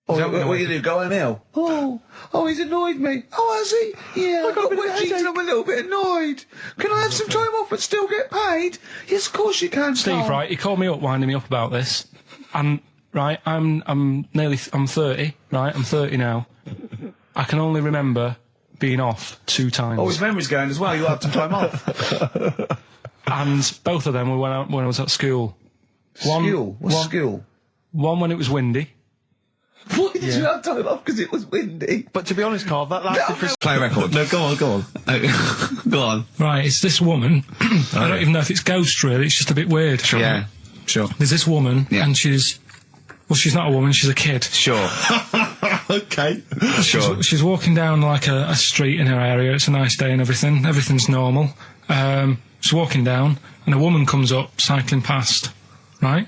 What do you do? Go home ill? Oh, he's annoyed me. Oh, has he? Yeah, I got a bit of headache. I'm a little bit annoyed. Can I have some time off but still get paid? Yes, of course you can, Steve, right, he called me up, winding me up about this. And, right, I'm 30, right? I'm 30 now. I can only remember being off 2 times. Oh, his memory's going as well. You'll have some time off. And both of them were when I was at school. What's school? One when it was windy. Why did you have time off? Because it was windy. But to be honest, Carl, that lasted for... Play a record. No, go on. Go on. Right, it's this woman. I don't even know if it's ghost, really. It's just a bit weird. Sure. Yeah, sure. There's this woman, and she's not a woman, she's a kid. Sure. Okay. Sure. She's walking down, like, a street in her area. It's a nice day and everything. Everything's normal. She's walking down, and a woman comes up, cycling past, right?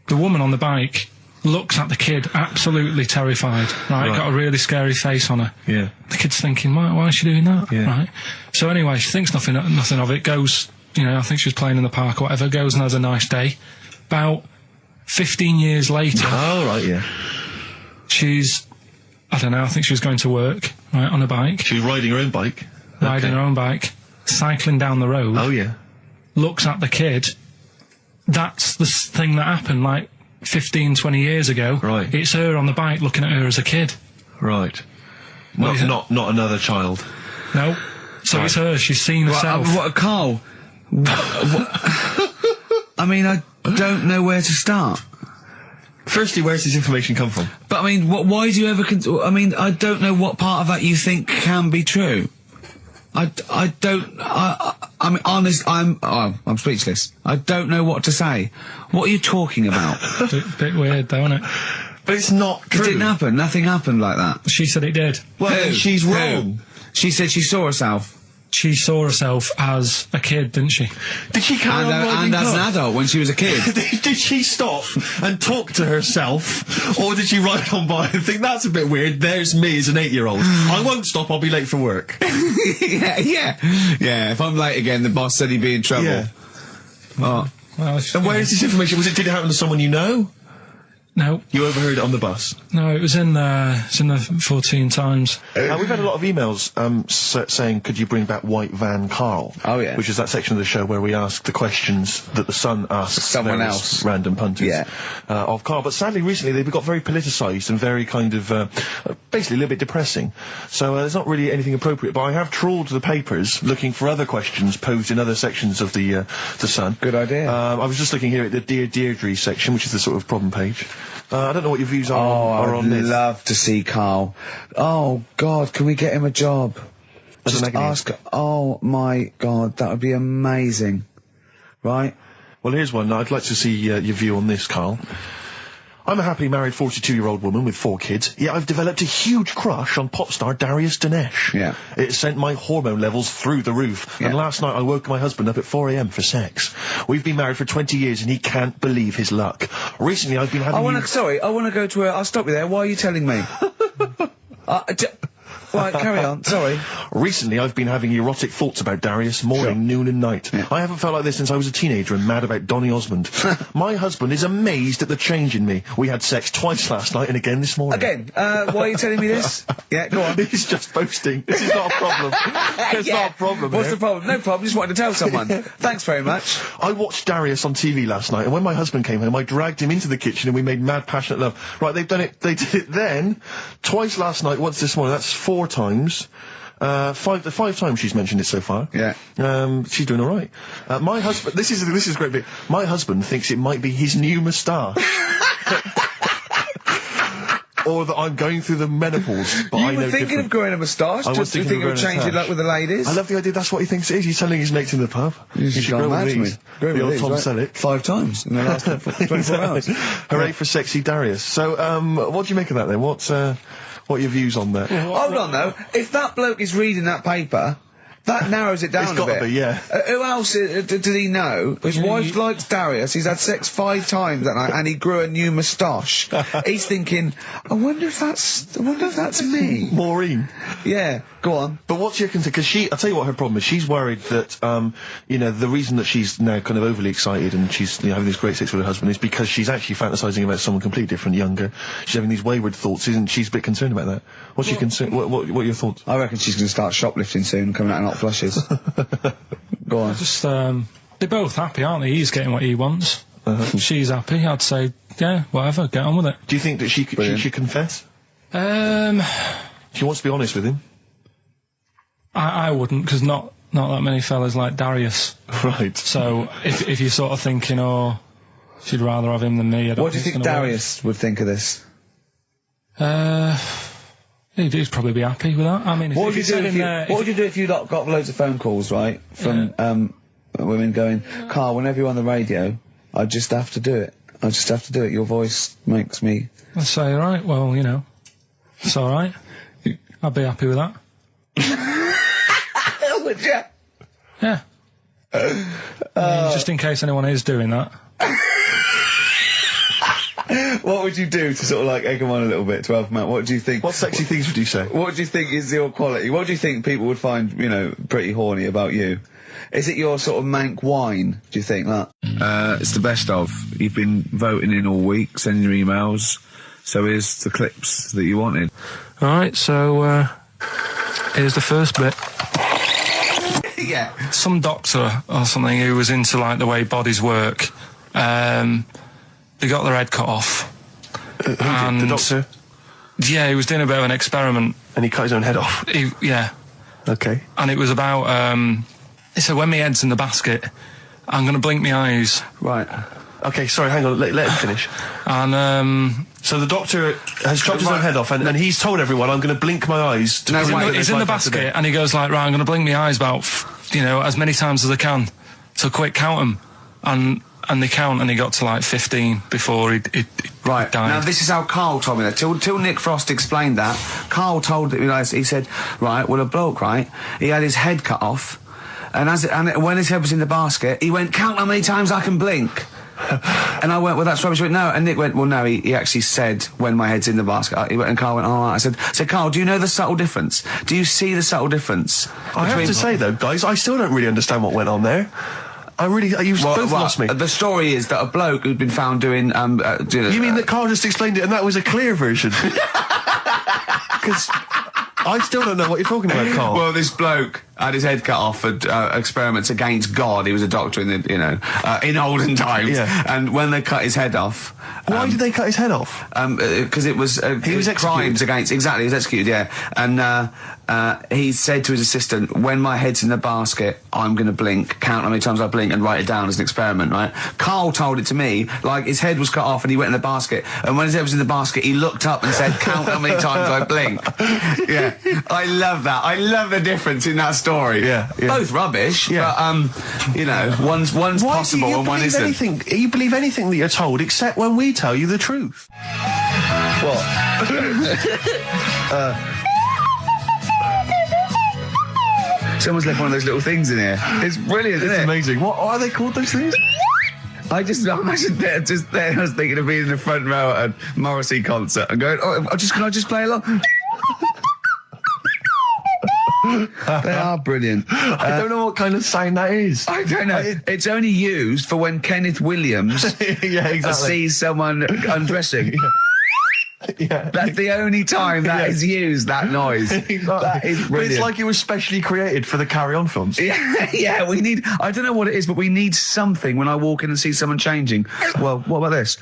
The woman on the bike looks at the kid, absolutely terrified, right? Got a really scary face on her. Yeah. The kid's thinking, why is she doing that? Yeah. Right? So anyway, she thinks nothing of it, goes, I think she was playing in the park or whatever, goes and has a nice day. About 15 years later... Oh, right, yeah. She's, I don't know, I think she was going to work, right, on a bike. She was riding her own bike? Riding her own bike, cycling down the road. Oh, yeah. Looks at the kid. That's the thing that happened, like, 15, 20 years ago. Right. It's her on the bike looking at her as a kid. Right. Not another child. No. So it's her. She's seen herself. Carl? I mean, I don't know where to start. Firstly, where's this information come from? But I mean, why do you ever... I mean, I don't know what part of that you think can be true. I mean, honest, I'm speechless. I don't know what to say. What are you talking about? Bit weird, though, isn't it? But it's not true. It didn't happen. Nothing happened like that. She said it did. Well, she's wrong. She said she saw herself. She saw herself as a kid, didn't she? Did she carry on riding and as an adult when she was a kid. Did she stop and talk to herself, or did she ride on by and think, that's a bit weird, there's me as an 8-year-old. I won't stop, I'll be late for work. Yeah, if I'm late again, the boss said he'd be in trouble. Yeah. Oh. Well, and where is this information? Did it happen to someone you know? No. You overheard it on the bus? No, it was in the 14 Times. We've had a lot of emails saying, could you bring back White Van Karl? Oh, yeah. Which is that section of the show where we ask the questions that the Sun asks someone else, random punters of Karl. But sadly, recently, they've got very politicised and very kind of, basically a little bit depressing. So there's not really anything appropriate. But I have trawled the papers looking for other questions posed in other sections of the Sun. Good idea. I was just looking here at the Dear Deirdre section, which is the sort of problem page. I don't know what your views are on this. I'd love to see Karl. Oh, God, can we get him a job? Just ask... Oh, my God, that would be amazing. Right? Well, here's one. I'd like to see your view on this, Karl. I'm a happily married 42-year-old woman with 4 kids, yet I've developed a huge crush on pop star Darius Dinesh. Yeah. It sent my hormone levels through the roof, and last night I woke my husband up at 4 a.m. for sex. We've been married for 20 years and he can't believe his luck. Recently I've been having... I want to go to I'll stop you there. Why are you telling me? Right, carry on. Sorry. Recently, I've been having erotic thoughts about Darius morning, noon and night. Yeah. I haven't felt like this since I was a teenager and mad about Donny Osmond. My husband is amazed at the change in me. We had sex twice last night and again this morning. Again, why are you telling me this? Yeah, go on. He's just boasting. This is not a problem. It's not a problem. What's here. the problem? No problem, just wanted to tell someone. Thanks very much. I watched Darius on TV last night, and when my husband came home, I dragged him into the kitchen and we made mad, passionate love. Right, they did it then, twice last night, once this morning. That's 4 times. Five times she's mentioned it so far. Yeah. She's doing all right. My husband, this is a great bit. My husband thinks it might be his new moustache. Or that I'm going through the menopause, but I know You were thinking of growing a moustache? I was Just to thinking think of of growing a changing moustache. luck with the ladies? I love the idea that's what he thinks it is. He's telling his mates in the pub. You should go grow mad with to me. these. Grow The with old these, Tom right? Selleck. 5 times in the last 24 hours. Hooray for sexy Darius. So, what do you make of that then? What are your views on that? Hold on though, if that bloke is reading that paper, that narrows it down It's a gotta bit. be, yeah. Who else did he know? His wife likes Darius, he's had sex 5 times that night, and he grew a new moustache. He's thinking, I wonder if that's me. Maureen. Yeah, go on. But what's your concern? Because I'll tell you what her problem is. She's worried that, the reason that she's now kind of overly excited and she's having this great sex with her husband is because she's actually fantasizing about someone completely different, younger. She's having these wayward thoughts, isn't she? She's a bit concerned about that. What's your concern? What are your thoughts? I reckon she's going to start shoplifting soon and coming out in hot flushes. Go on. Just, they're both happy, aren't they? He's getting what he wants. She's happy. I'd say, yeah, whatever, get on with it. Do you think that she should confess? She wants to be honest with him. I wouldn't, because not that many fellas like Darius. Right. So if you're sort of thinking, oh, she'd rather have him than me, I don't What do you think it's gonna Darius would think of this? work. He'd probably be happy with that. I mean, What would you do if you got loads of phone calls, right, from women going, Carl, whenever you're on the radio, I just have to do it. I just have to do it. Your voice makes me... I'd say, all right, well, it's all right. I'd be happy with that. Would you? Yeah. I mean, just in case anyone is doing that. What would you do to sort of like egg them on a little bit to help them out? What do you think? What sexy things would you say? What do you think is your quality? What do you think people would find, pretty horny about you? Is it your sort of mank wine, do you think, that? It's the best of. You've been voting in all week, sending your emails. So here's the clips that you wanted. Alright, so, here's the first bit. Yeah. Some doctor or something who was into, like, the way bodies work, they got their head cut off. Who did? The doctor? Yeah, he was doing a bit of an experiment. And he cut his own head off? Yeah. Okay. And it was about, he said, when my head's in the basket, I'm going to blink my eyes. Right. Okay, sorry, hang on, let him finish. And, so the doctor has chopped his own head off, and he's told everyone, I'm going to blink my eyes to prove that he's there's in the life after basket, death. and he goes like, right, I'm going to blink my eyes about, as many times as I can. So quick, count them. And they count, and he got to like 15 before he Right, died. now this is how Carl told me that. Till Nick Frost explained that, Carl told he said, right, well, a bloke, right, he had his head cut off, and when his head was in the basket, he went, count how many times I can blink. And I went, well, that's rubbish. He went, no. And Nick went, well, no, he actually said, when my head's in the basket. He went, and Carl went, all right. I said, Carl, do you know the subtle difference? Do you see the subtle difference? I have to say, though, guys, I still don't really understand what went on there. You've both lost me. The story is that a bloke who'd been found doing, You mean that Carl just explained it and that was a clear version? Because I still don't know what you're talking about, Carl. Well, this bloke had his head cut off at experiments against God. He was a doctor in the, in olden times. Yeah. And when they cut his head off... Why did they cut his head off? Because it was... he was executed. Crimes against... Exactly, he was executed, yeah. And he said to his assistant, when my head's in the basket, I'm going to blink, count how many times I blink and write it down as an experiment, right? Carl told it to me, like his head was cut off and he went in the basket, and when his head was in the basket, he looked up and said, count how many times I blink. Yeah. I love that. I love the difference in that story. Yeah. Both rubbish, but, one's possible and one isn't. You believe anything that you're told except when we tell you the truth. What? Someone's left one of those little things in here. It's brilliant, isn't It's it? amazing. What are they called, those things? I imagine just there, I was thinking of being in the front row at a Morrissey concert and going, can I just play along? They are brilliant. I don't know what kind of sound that is. I don't know. It's only used for when Kenneth Williams Yeah, exactly. sees someone undressing. Yeah. That's the only time that is used, that noise. Exactly. That is But brilliant. it's like it was specially created for the Carry On films. Yeah, we need, I don't know what it is, but we need something when I walk in and see someone changing. Well, what about this?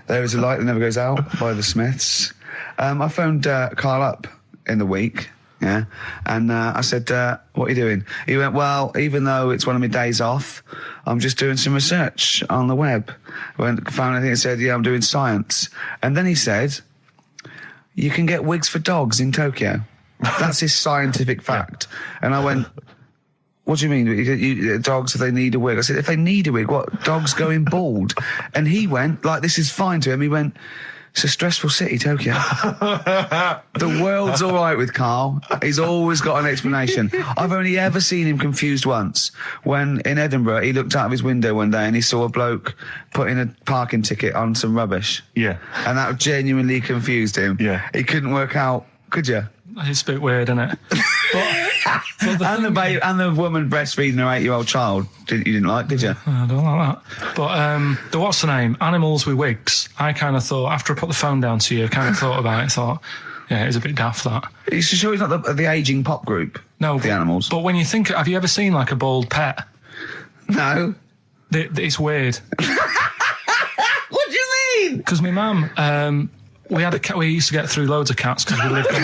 There is a light that never goes out by the Smiths. I phoned Karl up in the week, yeah, and I said, what are you doing? He went, well, even though it's one of my days off, I'm just doing some research on the web. Found anything that said, yeah, I'm doing science. And then he said, you can get wigs for dogs in Tokyo. That's his scientific fact. And I went, what do you mean? Dogs, if they need a wig? I said, if they need a wig, what? Dogs going bald? And he went, like, this is fine to him. He went, it's a stressful city, Tokyo. The world's all right with Karl. He's always got an explanation. I've only ever seen him confused once. When in Edinburgh, he looked out of his window one day and he saw a bloke putting a parking ticket on some rubbish. Yeah. And that genuinely confused him. Yeah. He couldn't work out, could you? It's a bit weird, isn't it? And the woman breastfeeding her 8-year-old child, you didn't like, did you? I don't like that. But what's the name? Animals with wigs. I kind of thought, after I put the phone down to you, I kind of thought about it, thought, yeah, it's a bit daft, that. Are you sure he's not the ageing pop group? No. The Animals? But when you think, have you ever seen, like, a bald pet? No. It's weird. What do you mean? Because my mum, we had a cat, we used to get through loads of cats because we lived on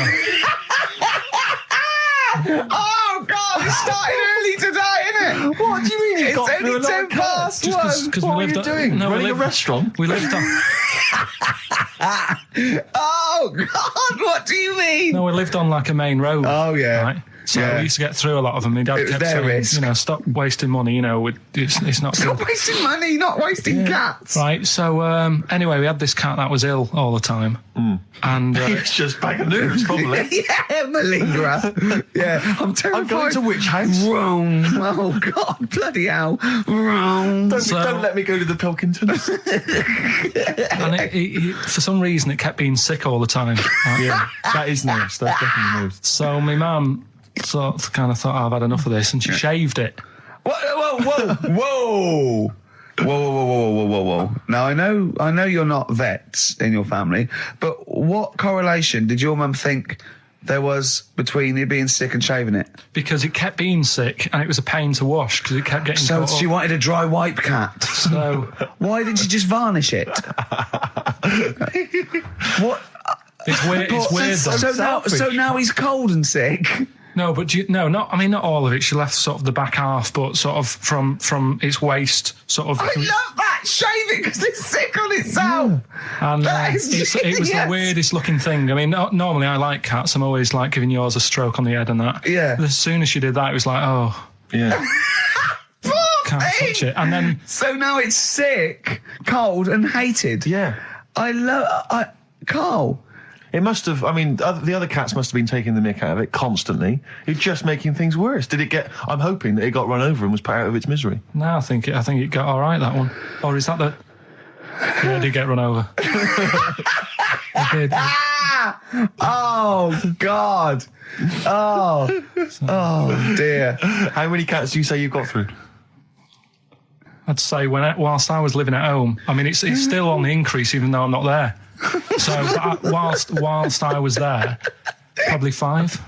Oh, God, it started early today, isn't it? What do you mean? It's only 10 past one. What are you doing? No, Running a restaurant? We lived on... Oh, God, what do you mean? No, we lived on, like, a main road. Oh, yeah. Right? So Yeah. we used to get through a lot of them. My dad It was kept their saying, risk. you know, stop wasting money, you know, it's not Stop good. wasting money, not wasting cats. Right, so anyway, we had this cat that was ill all the time. And It's just bag of nerves, probably. Yeah, malingerer. Yeah, I'm terrified. I'm going to which house? Rome. Oh, God, bloody hell. Rome. Don't let me go to the Pilkingtons. and it, for some reason, it kept being sick all the time. Right? Yeah, that is nerves. That's definitely nerves. So my mum kind of thought, I've had enough of this, and she shaved it. Whoa. Whoa. Now, I know you're not vets in your family, but what correlation did your mum think there was between you being sick and shaving it? Because it kept being sick, and it was a pain to wash, because it kept getting So caught she up. wanted a dry wipe cat. So Why didn't you just varnish it? What? it's weird. It's weird, though. So now he's cold and sick. No, but not all of it. She left sort of the back half, but sort of from its waist, sort of. I love that. Shave it because it's sick on itself. And That is it was the genius. weirdest looking thing. I mean, normally I like cats. I'm always like giving yours a stroke on the head and that. Yeah. As soon as she did that, it was like, oh, Yeah. can't touch it. And then So now it's sick, cold, and hated. Yeah. Karl. It must have, I mean, the other cats must have been taking the mick out of it constantly. It's just making things worse. I'm hoping that it got run over and was put out of its misery. no, I think it got all right, that one. Or is that the? Yeah, it did get run over. It did. Oh, God. Oh, dear. How many cats do you say you've got through? I'd say whilst I was living at home, I mean, it's still on the increase even though I'm not there. So whilst I was there, probably 5.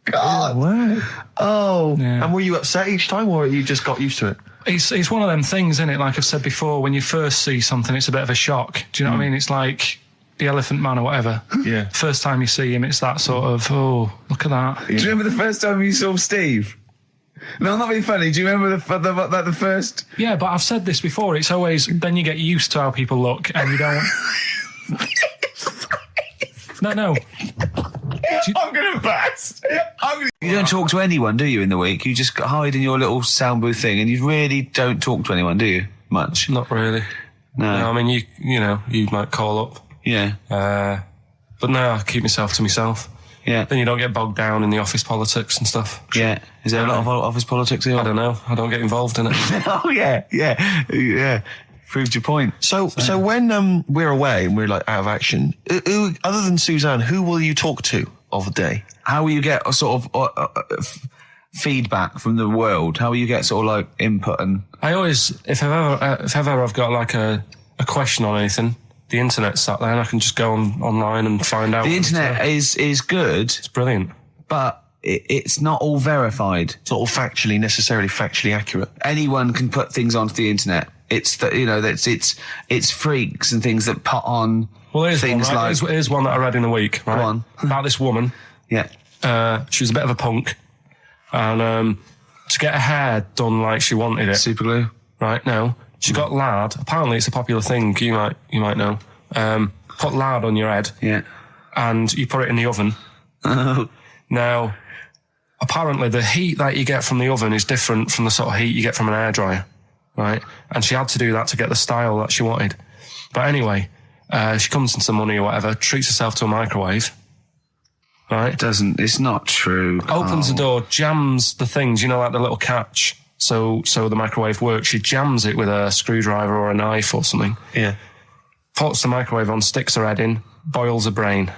God. Wow. Oh. Yeah. And were you upset each time, or you just got used to it? It's one of them things, isn't it? Like I've said before, when you first see something, it's a bit of a shock. Do you know what I mean? It's like the Elephant Man or whatever. Yeah. First time you see him, it's that sort of, oh, look at that. Do you remember the first time you saw Steve? No, I'm not being funny. Do you remember the first? Yeah, but I've said this before. It's always, then you get used to how people look and you don't... No. I'm going to burst. You don't talk to anyone, do you, in the week? You just hide in your little sound booth thing and you really don't talk to anyone, do you? Much? Not really. No. I mean, you might call up. Yeah. But no, I keep myself to myself. Yeah. Then you don't get bogged down in the office politics and stuff. Yeah. Is there a lot of office politics here? I don't know. I don't get involved in it. Oh, yeah. Proved your point. So when we're away and we're like out of action, who, other than Suzanne, who will you talk to of a day. How will you get a sort of feedback from the world? How will you get sort of like input and... I always, if ever I've got like a question on anything, the internet's sat there and I can just go online and find out. The internet is good. It's brilliant. But it's not all verified. It's not all necessarily factually accurate. Anyone can put things onto the internet. It's it's freaks and things that put on things like... Here's one that I read in a week, right? Go on. About this woman. Yeah. She was a bit of a punk. And to get her hair done like she wanted it. Super glue. Right, no. She got lard. Apparently it's a popular thing, you might know. Put lard on your head. Yeah. And you put it in the oven. Now, apparently the heat that you get from the oven is different from the sort of heat you get from an hairdryer. Right? And she had to do that to get the style that she wanted. But anyway, she comes into money or whatever, treats herself to a microwave. Right? It's not true. Opens the door, jams the things, like the little catch. So the microwave works. She jams it with a screwdriver or a knife or something. Yeah. Puts the microwave on, sticks her head in, boils her brain.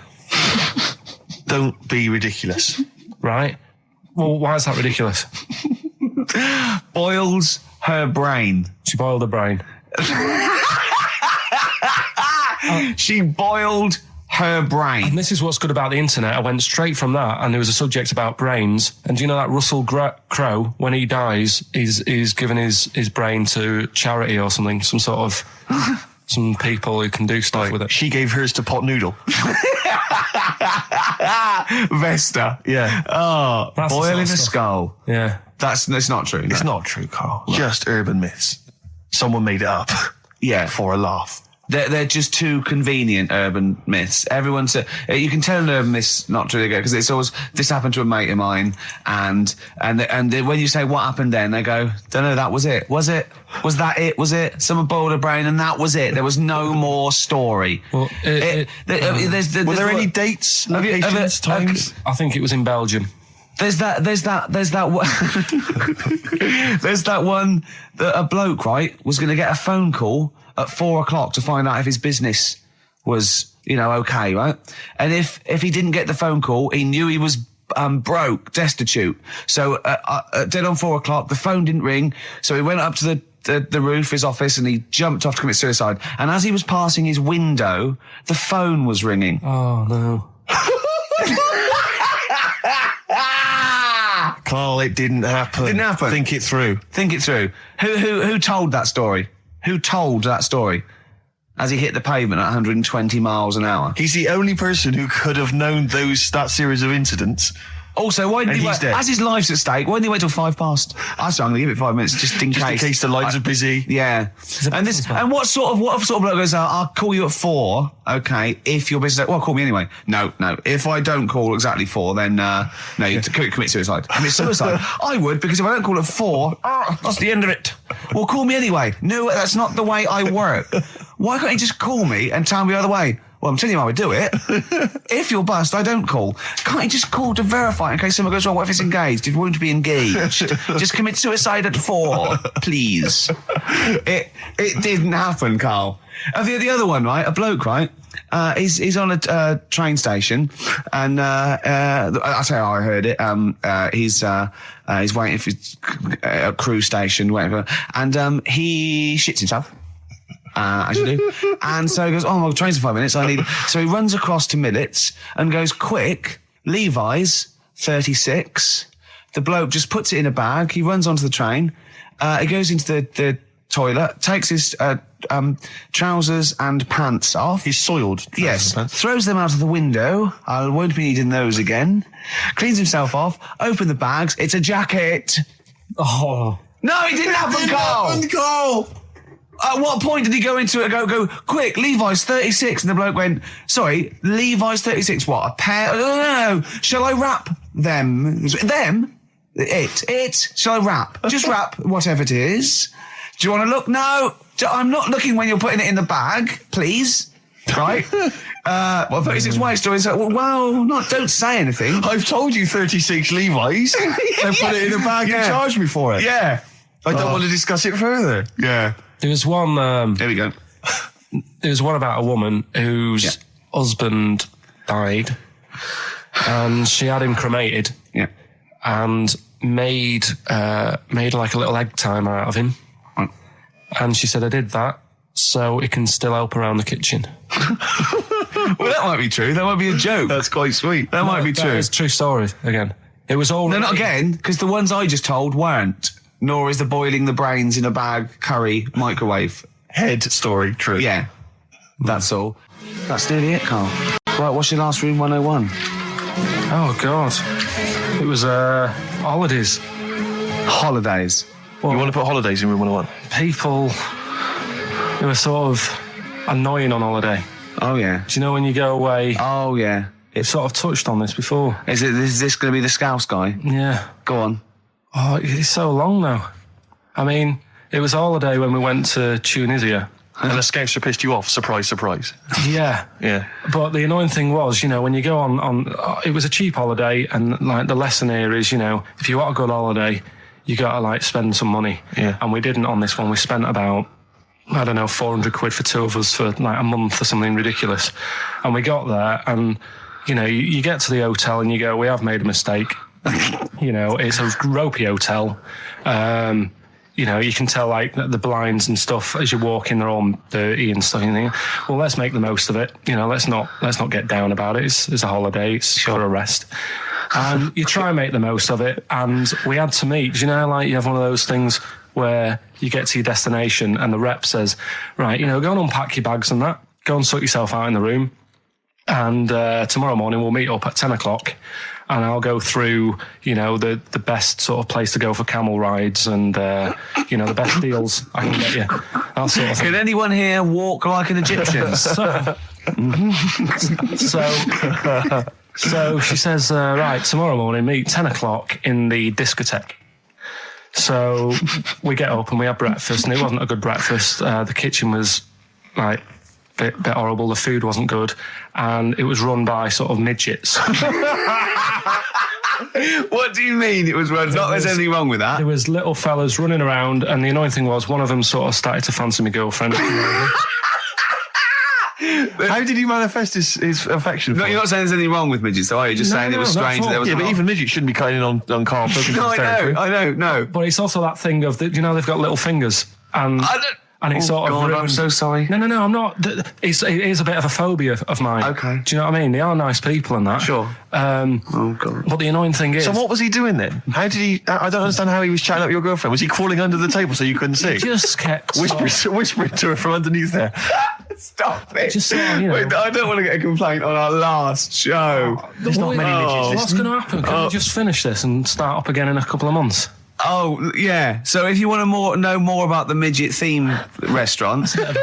Don't be ridiculous. Right? Well, why is that ridiculous? Boils her brain. She boiled her brain. She boiled her brain. And this is what's good about the internet. I went straight from that, and there was a subject about brains. And do you know that Russell Crowe, when he dies, is giving his brain to charity or something, some sort of some people who can do stuff with it. She gave hers to Pot Noodle. Vesta. Yeah. Oh, That's boiling the a sort of skull. Yeah. It's not true. It's not true, Carl. Just urban myths. Someone made it up. Yeah. For a laugh. They're just too convenient urban myths. Everyone's you can tell an urban myth's not true because it's always this happened to a mate of mine, and when you say what happened then, they go, don't know, that was it. Was it? Was that it? Was it? Someone boiled a brain and that was it. There was no more story. Well, were there any dates, locations, times? I think it was in Belgium. There's that one. There's that one that a bloke, right, was going to get a phone call at 4:00 to find out if his business was, okay, right? And if he didn't get the phone call, he knew he was broke, destitute. So dead on 4:00, the phone didn't ring. So he went up to the roof of his office and he jumped off to commit suicide. And as he was passing his window, the phone was ringing. Oh no. Carl, it didn't happen. Didn't happen. Think it through. Think it through. Who told that story? Who told that story? As he hit the pavement at 120 miles an hour. He's the only person who could have known that series of incidents. Also, why didn't he wait? As his life's at stake, why didn't he wait till 5 past? I'm going to give it 5 minutes just in case. In case the lines are busy. Yeah. And what sort of bloke goes, I'll call you at 4, okay, if your business... Well, call me anyway. No. If I don't call exactly 4, then, you commit suicide. Commit suicide. I would, because if I don't call at 4, that's the end of it. Well, call me anyway. No, that's not the way I work. Why can't you just call me and tell me the other way? Well, I'm telling you how I do it. If you're bust, I don't call. Can't you just call to verify in case someone goes, well, what if it's engaged? It won't be engaged. Just commit suicide at 4, please. It didn't happen, Carl. The other one, right? A bloke, right? He's on a train station, and I'll tell you how I heard it. He's waiting for a cruise station, waiting for, and he shits himself. As you do. And so he goes, oh, my train's in 5 minutes. So he runs across to Millets and goes, quick, Levi's 36. The bloke just puts it in a bag. He runs onto the train. He goes into the toilet, takes his trousers and pants off. He's soiled. Yes. Throws them out of the window. I won't be needing those again. Cleans himself off. Open the bags. It's a jacket. Oh. No, it didn't happen, Carl. At what point did he go into it and go, quick, Levi's 36? And the bloke went, sorry, Levi's 36, what, a pair? No. Shall I wrap them? Them? It. Shall I wrap? Just wrap whatever it is. Do you want to look? No. I'm not looking when you're putting it in the bag, please. Right? 36 white stories. Don't say anything. I've told you 36 Levi's. They put it in a bag and charged me for it. Yeah. I don't want to discuss it further. Yeah. There was one... There we go. There was one about a woman whose husband died. and she had him cremated. Yeah. And made like a little egg timer out of him. Right. And she said, I did that so it can still help around the kitchen. Well, that might be true. That might be a joke. That's quite sweet. That might be true. It's a true story, again. It was all... No, not again, because the ones I just told weren't. Nor is the boiling the brains in a bag curry microwave. Head story, true. Yeah. That's all. That's nearly it, Carl. Right, what's your last room 101? Oh, God. It was, holidays. Holidays. Well, You want to put holidays in room 101? people who are sort of annoying on holiday. Oh, yeah. Do you know when you go away? Oh, yeah. It's sort of touched on this before. Is this going to be the Scouse guy? Yeah. Go on. Oh, it's so long now. I mean, it was a holiday when we went to Tunisia. And the Scouser pissed you off. Surprise, surprise. Yeah. Yeah. But the annoying thing was, when you go on it was a cheap holiday, and like the lesson here is, if you want a good holiday, you got to like spend some money. Yeah. And we didn't on this one. We spent about, I don't know, 400 quid for two of us for like a month or something ridiculous. And we got there and, you get to the hotel and you go, we have made a mistake. It's a ropey hotel. You can tell like the blinds and stuff as you walk in, they're all dirty and stuff. And you think, well, let's make the most of it. Let's not get down about it. It's a holiday. It's for a rest. And you try and make the most of it. And we had to meet. Like you have one of those things where you get to your destination and the rep says, right, go and unpack your bags and that. Go and sort yourself out in the room. And tomorrow morning we'll meet up at 10 o'clock. And I'll go through, the best sort of place to go for camel rides and, the best deals I can get you. That sort of thing. Can anyone here walk like an Egyptian? So she says, right, tomorrow morning, meet 10 o'clock in the discotheque. So we get up and we have breakfast, and it wasn't a good breakfast. The kitchen was, like, bit horrible. The food wasn't good, and it was run by sort of midgets. What do you mean it was run? Not there's anything wrong with that. There was little fellas running around, and the annoying thing was one of them sort of started to fancy my girlfriend. How did he manifest his affection for No, you're not saying there's anything wrong with midgets, though, are you? Just saying it was strange that there was... Yeah, but even midgets shouldn't be cutting in on Karl Pilkington's territory. I know. But it's also that thing of, they've got little fingers, and... And it's sort of God, ruined. I'm so sorry. No, I'm not. It is a bit of a phobia of mine. Okay. Do you know what I mean? They are nice people and that. Sure. Oh, God. But the annoying thing is... So what was he doing then? How did he... I don't understand how he was chatting up your girlfriend. Was he crawling under the table so you couldn't see? Just kept... Whispering to her from underneath there. Stop it. Just sort of, Wait, I don't want to get a complaint on our last show. There's not many midgets. What's going to happen? Can we just finish this and start up again in a couple of months? Oh, yeah. So if you want to know more about the midget theme restaurants, then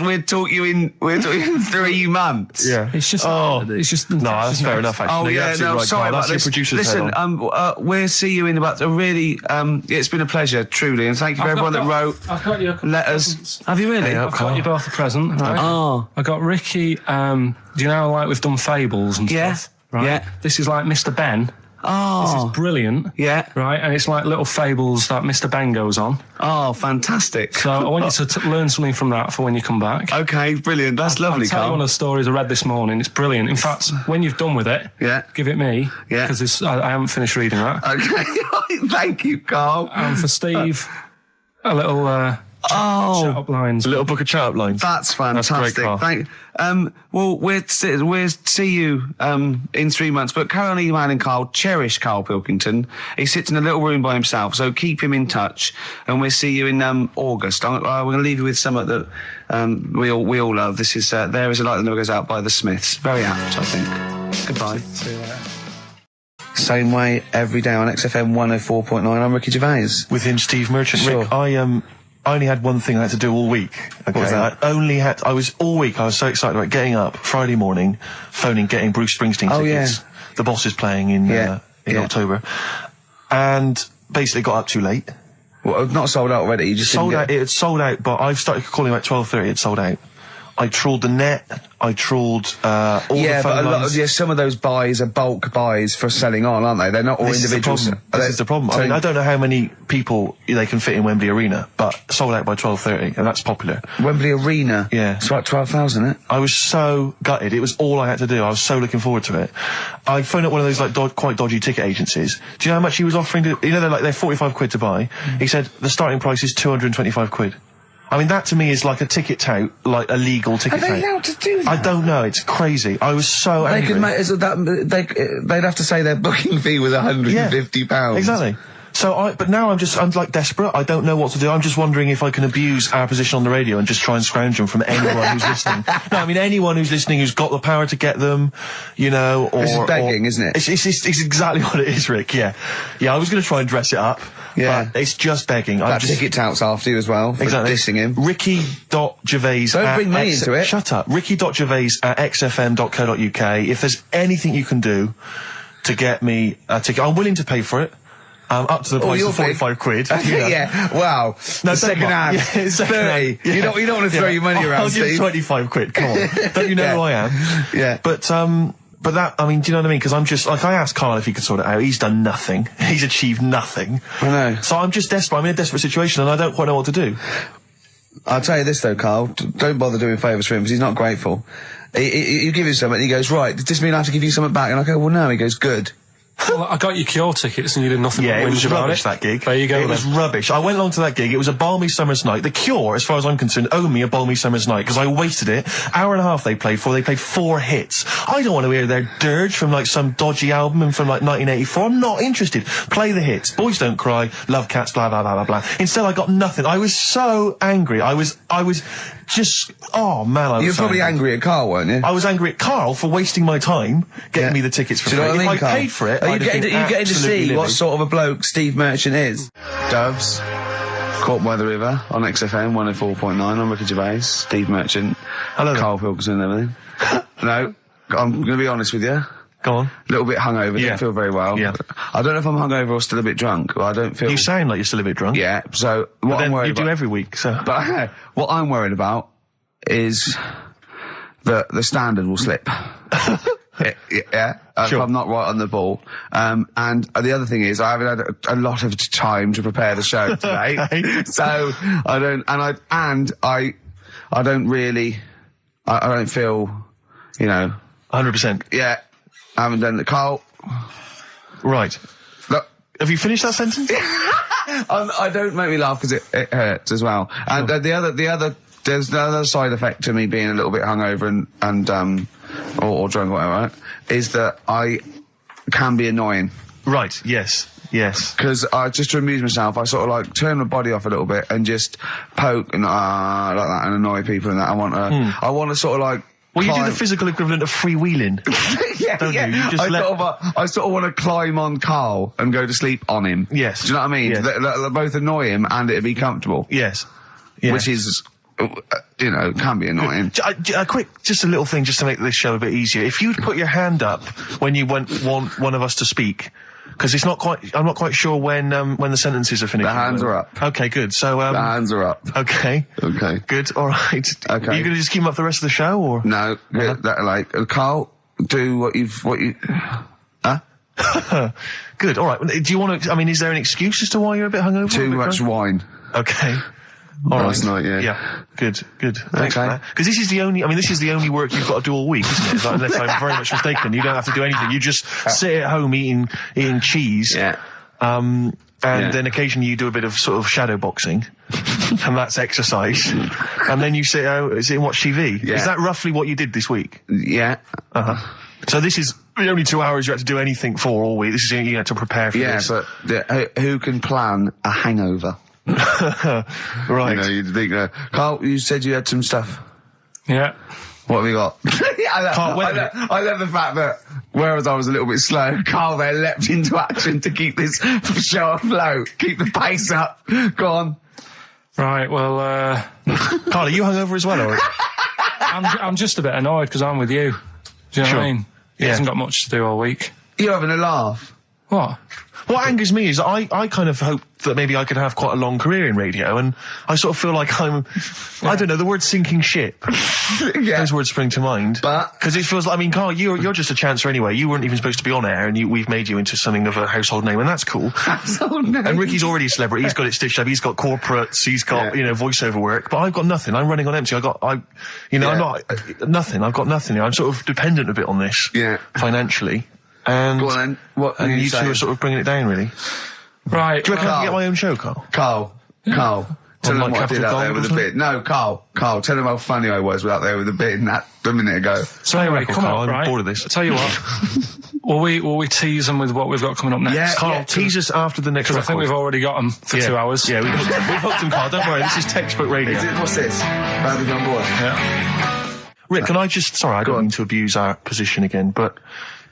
we'll talk you in 3 months. Yeah. It's just... No, that's fair enough, actually. Oh, You're yeah, absolutely right, sorry Karl. about That's this. your producer's Listen, head on. we'll see you in about a really... it's been a pleasure, truly, and thank you for everyone that wrote I've got you a couple letters. presents. Have you really? I've got you both a present, right? Oh. I got Ricky, do you know, like we've done fables and Yeah. stuff? Right? Yeah. This is like Mr. Ben. Oh. This is brilliant. Yeah. Right, and it's like little fables that Mr. Ben goes on. Oh, fantastic. So I want you to learn something from that for when you come back. Okay, brilliant. That's lovely, I'll tell you Karl. one of the stories I read this morning. It's brilliant. In fact, when you've done with it, give it me. Yeah. Because I haven't finished reading that. Okay. Thank you, Karl. And for Steve, a little chat-up lines. A little book of chat-up lines. That's fantastic. That's great, Karl. Well, we'll see you in 3 months. But carry on emailing Karl. Cherish Karl Pilkington. He sits in a little room by himself, so keep him in touch. And we'll see you in August. We're going to leave you with something that we all love. This is There Is a Light That Never Goes Out by the Smiths. Very apt, I think. Goodbye. See you later. Same way every day on XFM 104.9. I'm Ricky Gervais. With him, Steve Merchant. Sure. Rick, I only had one thing I had to do all week. Okay, was that? I was so excited about getting up Friday morning, phoning, getting Bruce Springsteen tickets. Yeah. The Boss is playing in October, and basically got up too late. Well, not sold out already. You just Sold out. It had sold out, but I've started calling about 12:30. It sold out. I trawled the net. I trawled all the phone lines. Some of those buys are bulk buys for selling on, aren't they? They're not all individuals. This is the problem. I mean, I don't know how many people they can fit in Wembley Arena, but sold out by 12:30, and that's popular. Wembley Arena? Yeah. It's about 12,000, isn't it? I was so gutted. It was all I had to do. I was so looking forward to it. I phoned up one of those like quite dodgy ticket agencies. Do you know how much he was offering to? You know, they're 45 quid to buy. He said the starting price is 225 quid. I mean, that to me is like a ticket tout, like a legal ticket tout. Are they allowed to do that? I don't know. It's crazy. I was so angry. They could make they'd have to say their booking fee was £150. Exactly. So but now I'm like desperate. I don't know what to do. I'm just wondering if I can abuse our position on the radio and just try and scrounge them from anyone who's listening. No, I mean anyone who's listening who's got the power to get them, you know, or... This is begging, isn't it? It's exactly what it is, Rick, yeah. Yeah, I was going to try and dress it up. Yeah. But it's just begging. That ticket touts after you as well, for dissing him. Ricky.Gervais... Don't bring me into it. Shut up. Ricky.Gervais@xfm.co.uk. If there's anything you can do to get me a ticket, I'm willing to pay for it. Up to the price of 45 quid. You know. Yeah, wow. No, second hand. Yeah, 30. Yeah. You don't want to throw your money around, I'll give 25 quid, come on. Don't you know who I am? Yeah. But that, I mean, do you know what I mean? Because I'm just, like, I asked Karl if he could sort it out. He's done nothing. He's achieved nothing. I know. So I'm just desperate. I'm in a desperate situation and I don't quite know what to do. I'll tell you this though, Karl. Don't bother doing favours for him because he's not grateful. You give him something and he goes, right, does this mean I have to give you something back? And I go, well, no. He goes, good. Well, I got you Cure tickets and you did nothing. Yeah, but it was about rubbish, that gig. There you go. It was rubbish. I went along to that gig. It was a balmy summer's night. The Cure, as far as I'm concerned, owe me a balmy summer's night because I wasted it. Hour and a half they played for. They played 4 hits. I don't want to hear their dirge from like some dodgy album and from like 1984. I'm not interested. Play the hits. Boys Don't Cry, Love Cats, blah, blah, blah, blah, blah. Instead, I got nothing. I was so angry. I was just, oh man, You were probably angry at Karl, weren't you? I was angry at Karl for wasting my time getting me the tickets for free. If I paid for it, you getting to see what sort of a bloke Steve Merchant is? Doves, Caught by the River on XFM 104.9. I'm Ricky Gervais, Steve Merchant, hello, Karl Pilkington and everything. No, I'm going to be honest with you. Go on. A little bit hungover, don't feel very well. Yeah. I don't know if I'm hungover or still a bit drunk. I don't feel... You sound like you're still a bit drunk. Yeah, so what I'm worried about... You do every week, so... But what I'm worried about is that the standard will slip. Sure. If I'm not right on the ball. And the other thing is I haven't had a lot of time to prepare the show today. Okay. So I don't feel, you know... 100%. Yeah. I haven't done the Karl. Right. Look. Have you finished that sentence? I don't make me laugh because it hurts as well. And there's the other side effect to me being a little bit hungover or drunk or whatever, right, is that I can be annoying. Right, yes. Because just to amuse myself, I sort of like turn my body off a little bit and just poke and like that and annoy people and that. I want to sort of like... Well, you do the physical equivalent of freewheeling. Don't you? You just I sort of want to climb on Karl and go to sleep on him. Yes. Do you know what I mean? Yes. They both annoy him and it'd be comfortable. Yes. Which is... can be annoying. Just a little thing just to make this show a bit easier. If you'd put your hand up when you want one of us to speak, because I'm not quite sure when the sentences are finished. The hands are up. Okay, good. So, the hands are up. Okay. Okay. Good, alright. Okay. Are you gonna just keep them up for the rest of the show, or? No, Karl, do what you... Huh? Good, alright. Do you want to, I mean, is there an excuse as to why you're a bit hungover? Too much wine. Okay. All last night, yeah. Yeah, good. Thanks for that. Because this is the only work you've got to do all week, isn't it? Unless I'm very much mistaken. You don't have to do anything. You just sit at home eating cheese. Yeah. Then occasionally you do a bit of sort of shadow boxing. And that's exercise. And then you sit and watch TV. Yeah. Is that roughly what you did this week? Yeah. Uh-huh. So this is the only 2 hours you had to do anything for all week. This is you had to prepare for this. Yeah, but who can plan a hangover? Right. You know, you'd think, Karl, you said you had some stuff. Yeah. What have we got? I love the fact that, whereas I was a little bit slow, Karl there leapt into action to keep this show afloat, keep the pace up. Go on. Right, well, Karl, are you hungover as well, or? I'm just a bit annoyed because I'm with you. Do you know what I mean? He Yeah. hasn't got much to do all week. You're having a laugh. What? What angers me is I kind of hope that maybe I could have quite a long career in radio, and I sort of feel like I don't know, the word sinking ship. Those words spring to mind. But... Because it feels like, I mean, Carl, you're just a chancer anyway. You weren't even supposed to be on air, and we've made you into something of a household name, and that's cool. Household name? And Ricky's already a celebrity. He's got it stitched up. He's got corporates. He's got, voiceover work. But I've got nothing. I'm running on empty. I'm not, nothing. I've got nothing. I'm sort of dependent a bit on this. Yeah. Financially. And, go on then. What and you two are sort of bringing it down, really. Right. Do you reckon I can get my own show, Carl? Carl. Tell them what I did out there with a bit. No, Carl, tell them how funny I was out there with a bit in that a minute ago. So anyway, come on, I'm right? bored of this. I'll tell you what. will we tease them with what we've got coming up next? Yeah, Carl, tease us after the next record. I think we've already got them for 2 hours. Yeah, we've hooked them, Carl. Don't worry, this is textbook radio. What's this? Badly on board. Yeah. Rick, can I just... Sorry, I don't mean to abuse our position again, but...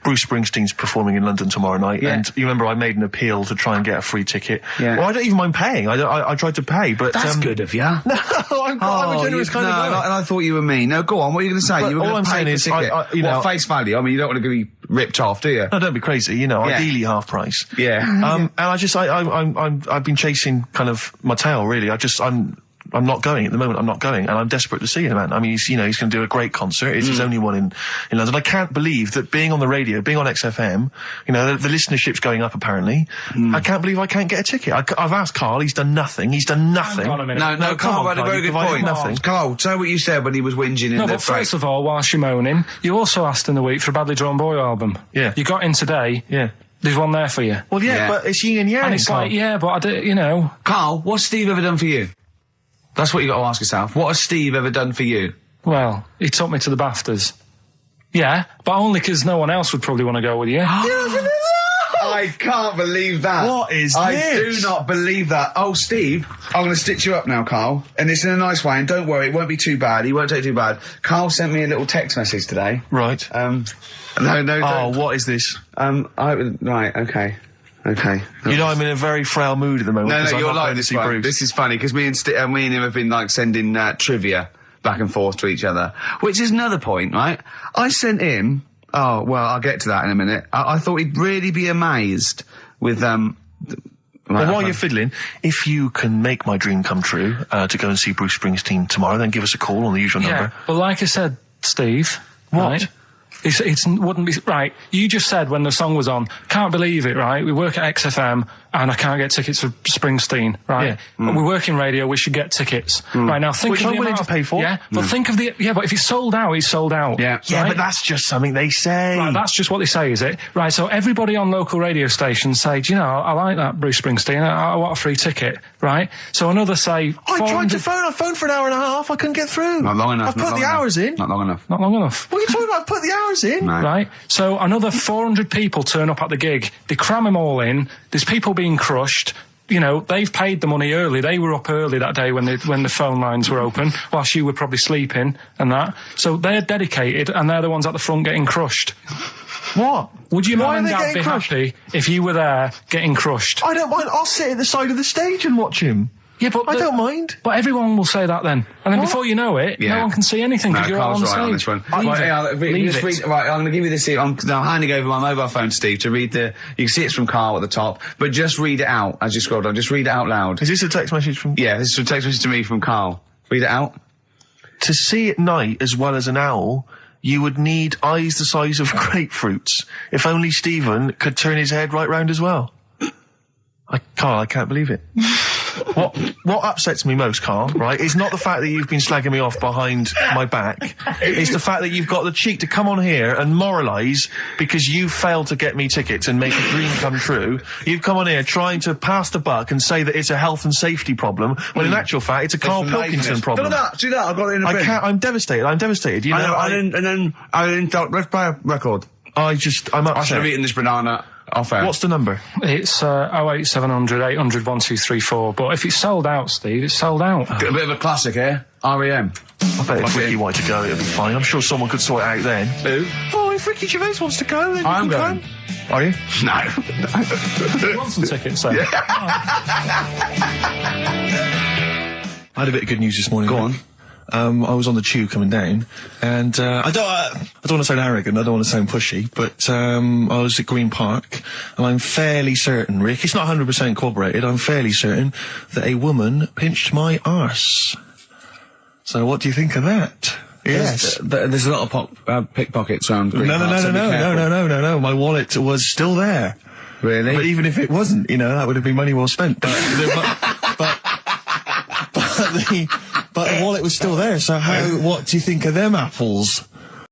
Bruce Springsteen's performing in London tomorrow night, and you remember I made an appeal to try and get a free ticket. Yeah. Well, I don't even mind paying. I tried to pay, but that's good of you. No, I'm a generous kind of guy. And I thought you were mean. No, go on. What are you going to say? You were all I'm saying is, face value. I mean, you don't want to be ripped off, do you? No, don't be crazy. Ideally half price. Yeah. And I've been chasing kind of my tail, really. I'm not going at the moment. I'm not going, and I'm desperate to see him, man. I mean, he's going to do a great concert. It's his only one in London. I can't believe that being on the radio, being on XFM, the listenership's going up apparently. I can't believe I can't get a ticket. I've asked Carl. He's done nothing. Hang on a minute. No, Carl had a very good point. Nothing. Carl, say what you said when he was whinging in the but first of all, whilst you're moaning, you also asked in the week for a Badly Drawn Boy album. Yeah. You got in today. Yeah. There's one there for you. Well, yeah. But it's yin and yang. And it's Carl. like, but I do, Carl, what's Steve ever done for you? That's what you got to ask yourself. What has Steve ever done for you? Well, he took me to the BAFTAs. Yeah, but only because no one else would probably want to go with you. I can't believe that. What is I this? do not believe that. Oh, Steve, I'm going to stitch you up now, Carl. And it's in a nice way, and don't worry, it won't be too bad. He won't take it too bad. Carl sent me a little text message today. Right. No. Oh, what is this? Right, okay. Okay. I'm in a very frail mood at the moment. No, you're like this one. This is funny, because me and him have been, sending trivia back and forth to each other. Which is another point, right? I sent him... Oh, well, I'll get to that in a minute. I thought he'd really be amazed with, Well, while you're fiddling, if you can make my dream come true, to go and see Bruce Springsteen tomorrow, then give us a call on the usual number. But like I said, Steve... What? Right? It wouldn't be... Right, you just said when the song was on, can't believe it, right? We work at XFM and I can't get tickets for Springsteen, right? Yeah. We work in radio, we should get tickets. Right, now think Which of I'm the willing amount to pay for. Yeah, but think of the... Yeah, but if he's sold out, he's sold out. Yeah. Yeah, right? but that's just something they say. Right, that's just what they say, is it? Right, so everybody on local radio stations say, do you know, I like that Bruce Springsteen, I want a free ticket, right? So another say... I tried to phone, I phoned for an hour and a half, I couldn't get through. Not long enough. I've put the hours in. Not long enough. Not long enough. What are you talking about? I've put the hours in. No. Right, so another 400 people turn up at the gig. They cram them all in. There's people being crushed. They've paid the money early. They were up early that day when the phone lines were open, whilst you were probably sleeping and that. So they're dedicated, and they're the ones at the front getting crushed. What? Would your Why mum and are they dad getting be crushed? happy if you were there getting crushed? I don't mind. I'll sit at the side of the stage and watch him. Yeah, but I don't mind. But everyone will say that then. And then before you know it, no one can see anything because you're all on the right stage. on this one. Leave it. Right, I'm going to give you this here. I'm handing over my mobile phone to Steve to read you can see it's from Carl at the top, but just read it out as you scroll down. Just read it out loud. Is this a text message from... Yeah, this is a text message to me from Carl. Read it out. To see at night as well as an owl, you would need eyes the size of grapefruits. If only Stephen could turn his head right round as well. Carl, I can't believe it. What upsets me most, Carl, right, is not the fact that you've been slagging me off behind my back. It's the fact that you've got the cheek to come on here and moralise because you failed to get me tickets and make a dream come true. You've come on here trying to pass the buck and say that it's a health and safety problem, when in actual fact it's a Karl Pilkington problem. Do that, I've got it in a bin. I'm devastated, I didn't let's play a record. I'm upset. I should have eaten this banana off air. What's the number? It's 08700 800 1234. But if it's sold out, Steve, it's sold out. A bit of a classic here. R.E.M. I bet if Ricky wanted to go, it'd be fine. I'm sure someone could sort it out then. Who? Oh, if Ricky Gervais wants to go, then I'm you can going. come. Are you? No. You want some tickets, so? I had a bit of good news this morning. Go on. I was on the tube coming down, and I don't want to sound arrogant, I don't want to sound pushy, but I was at Green Park, and I'm fairly certain, Rick, it's not 100% corroborated, I'm fairly certain that a woman pinched my arse. So what do you think of that? Yes. There's a lot of pickpockets around Green Park, so be careful. No, my wallet was still there. Really? But even if it wasn't, that would have been money well spent. But the wallet was still there, so what do you think of them apples?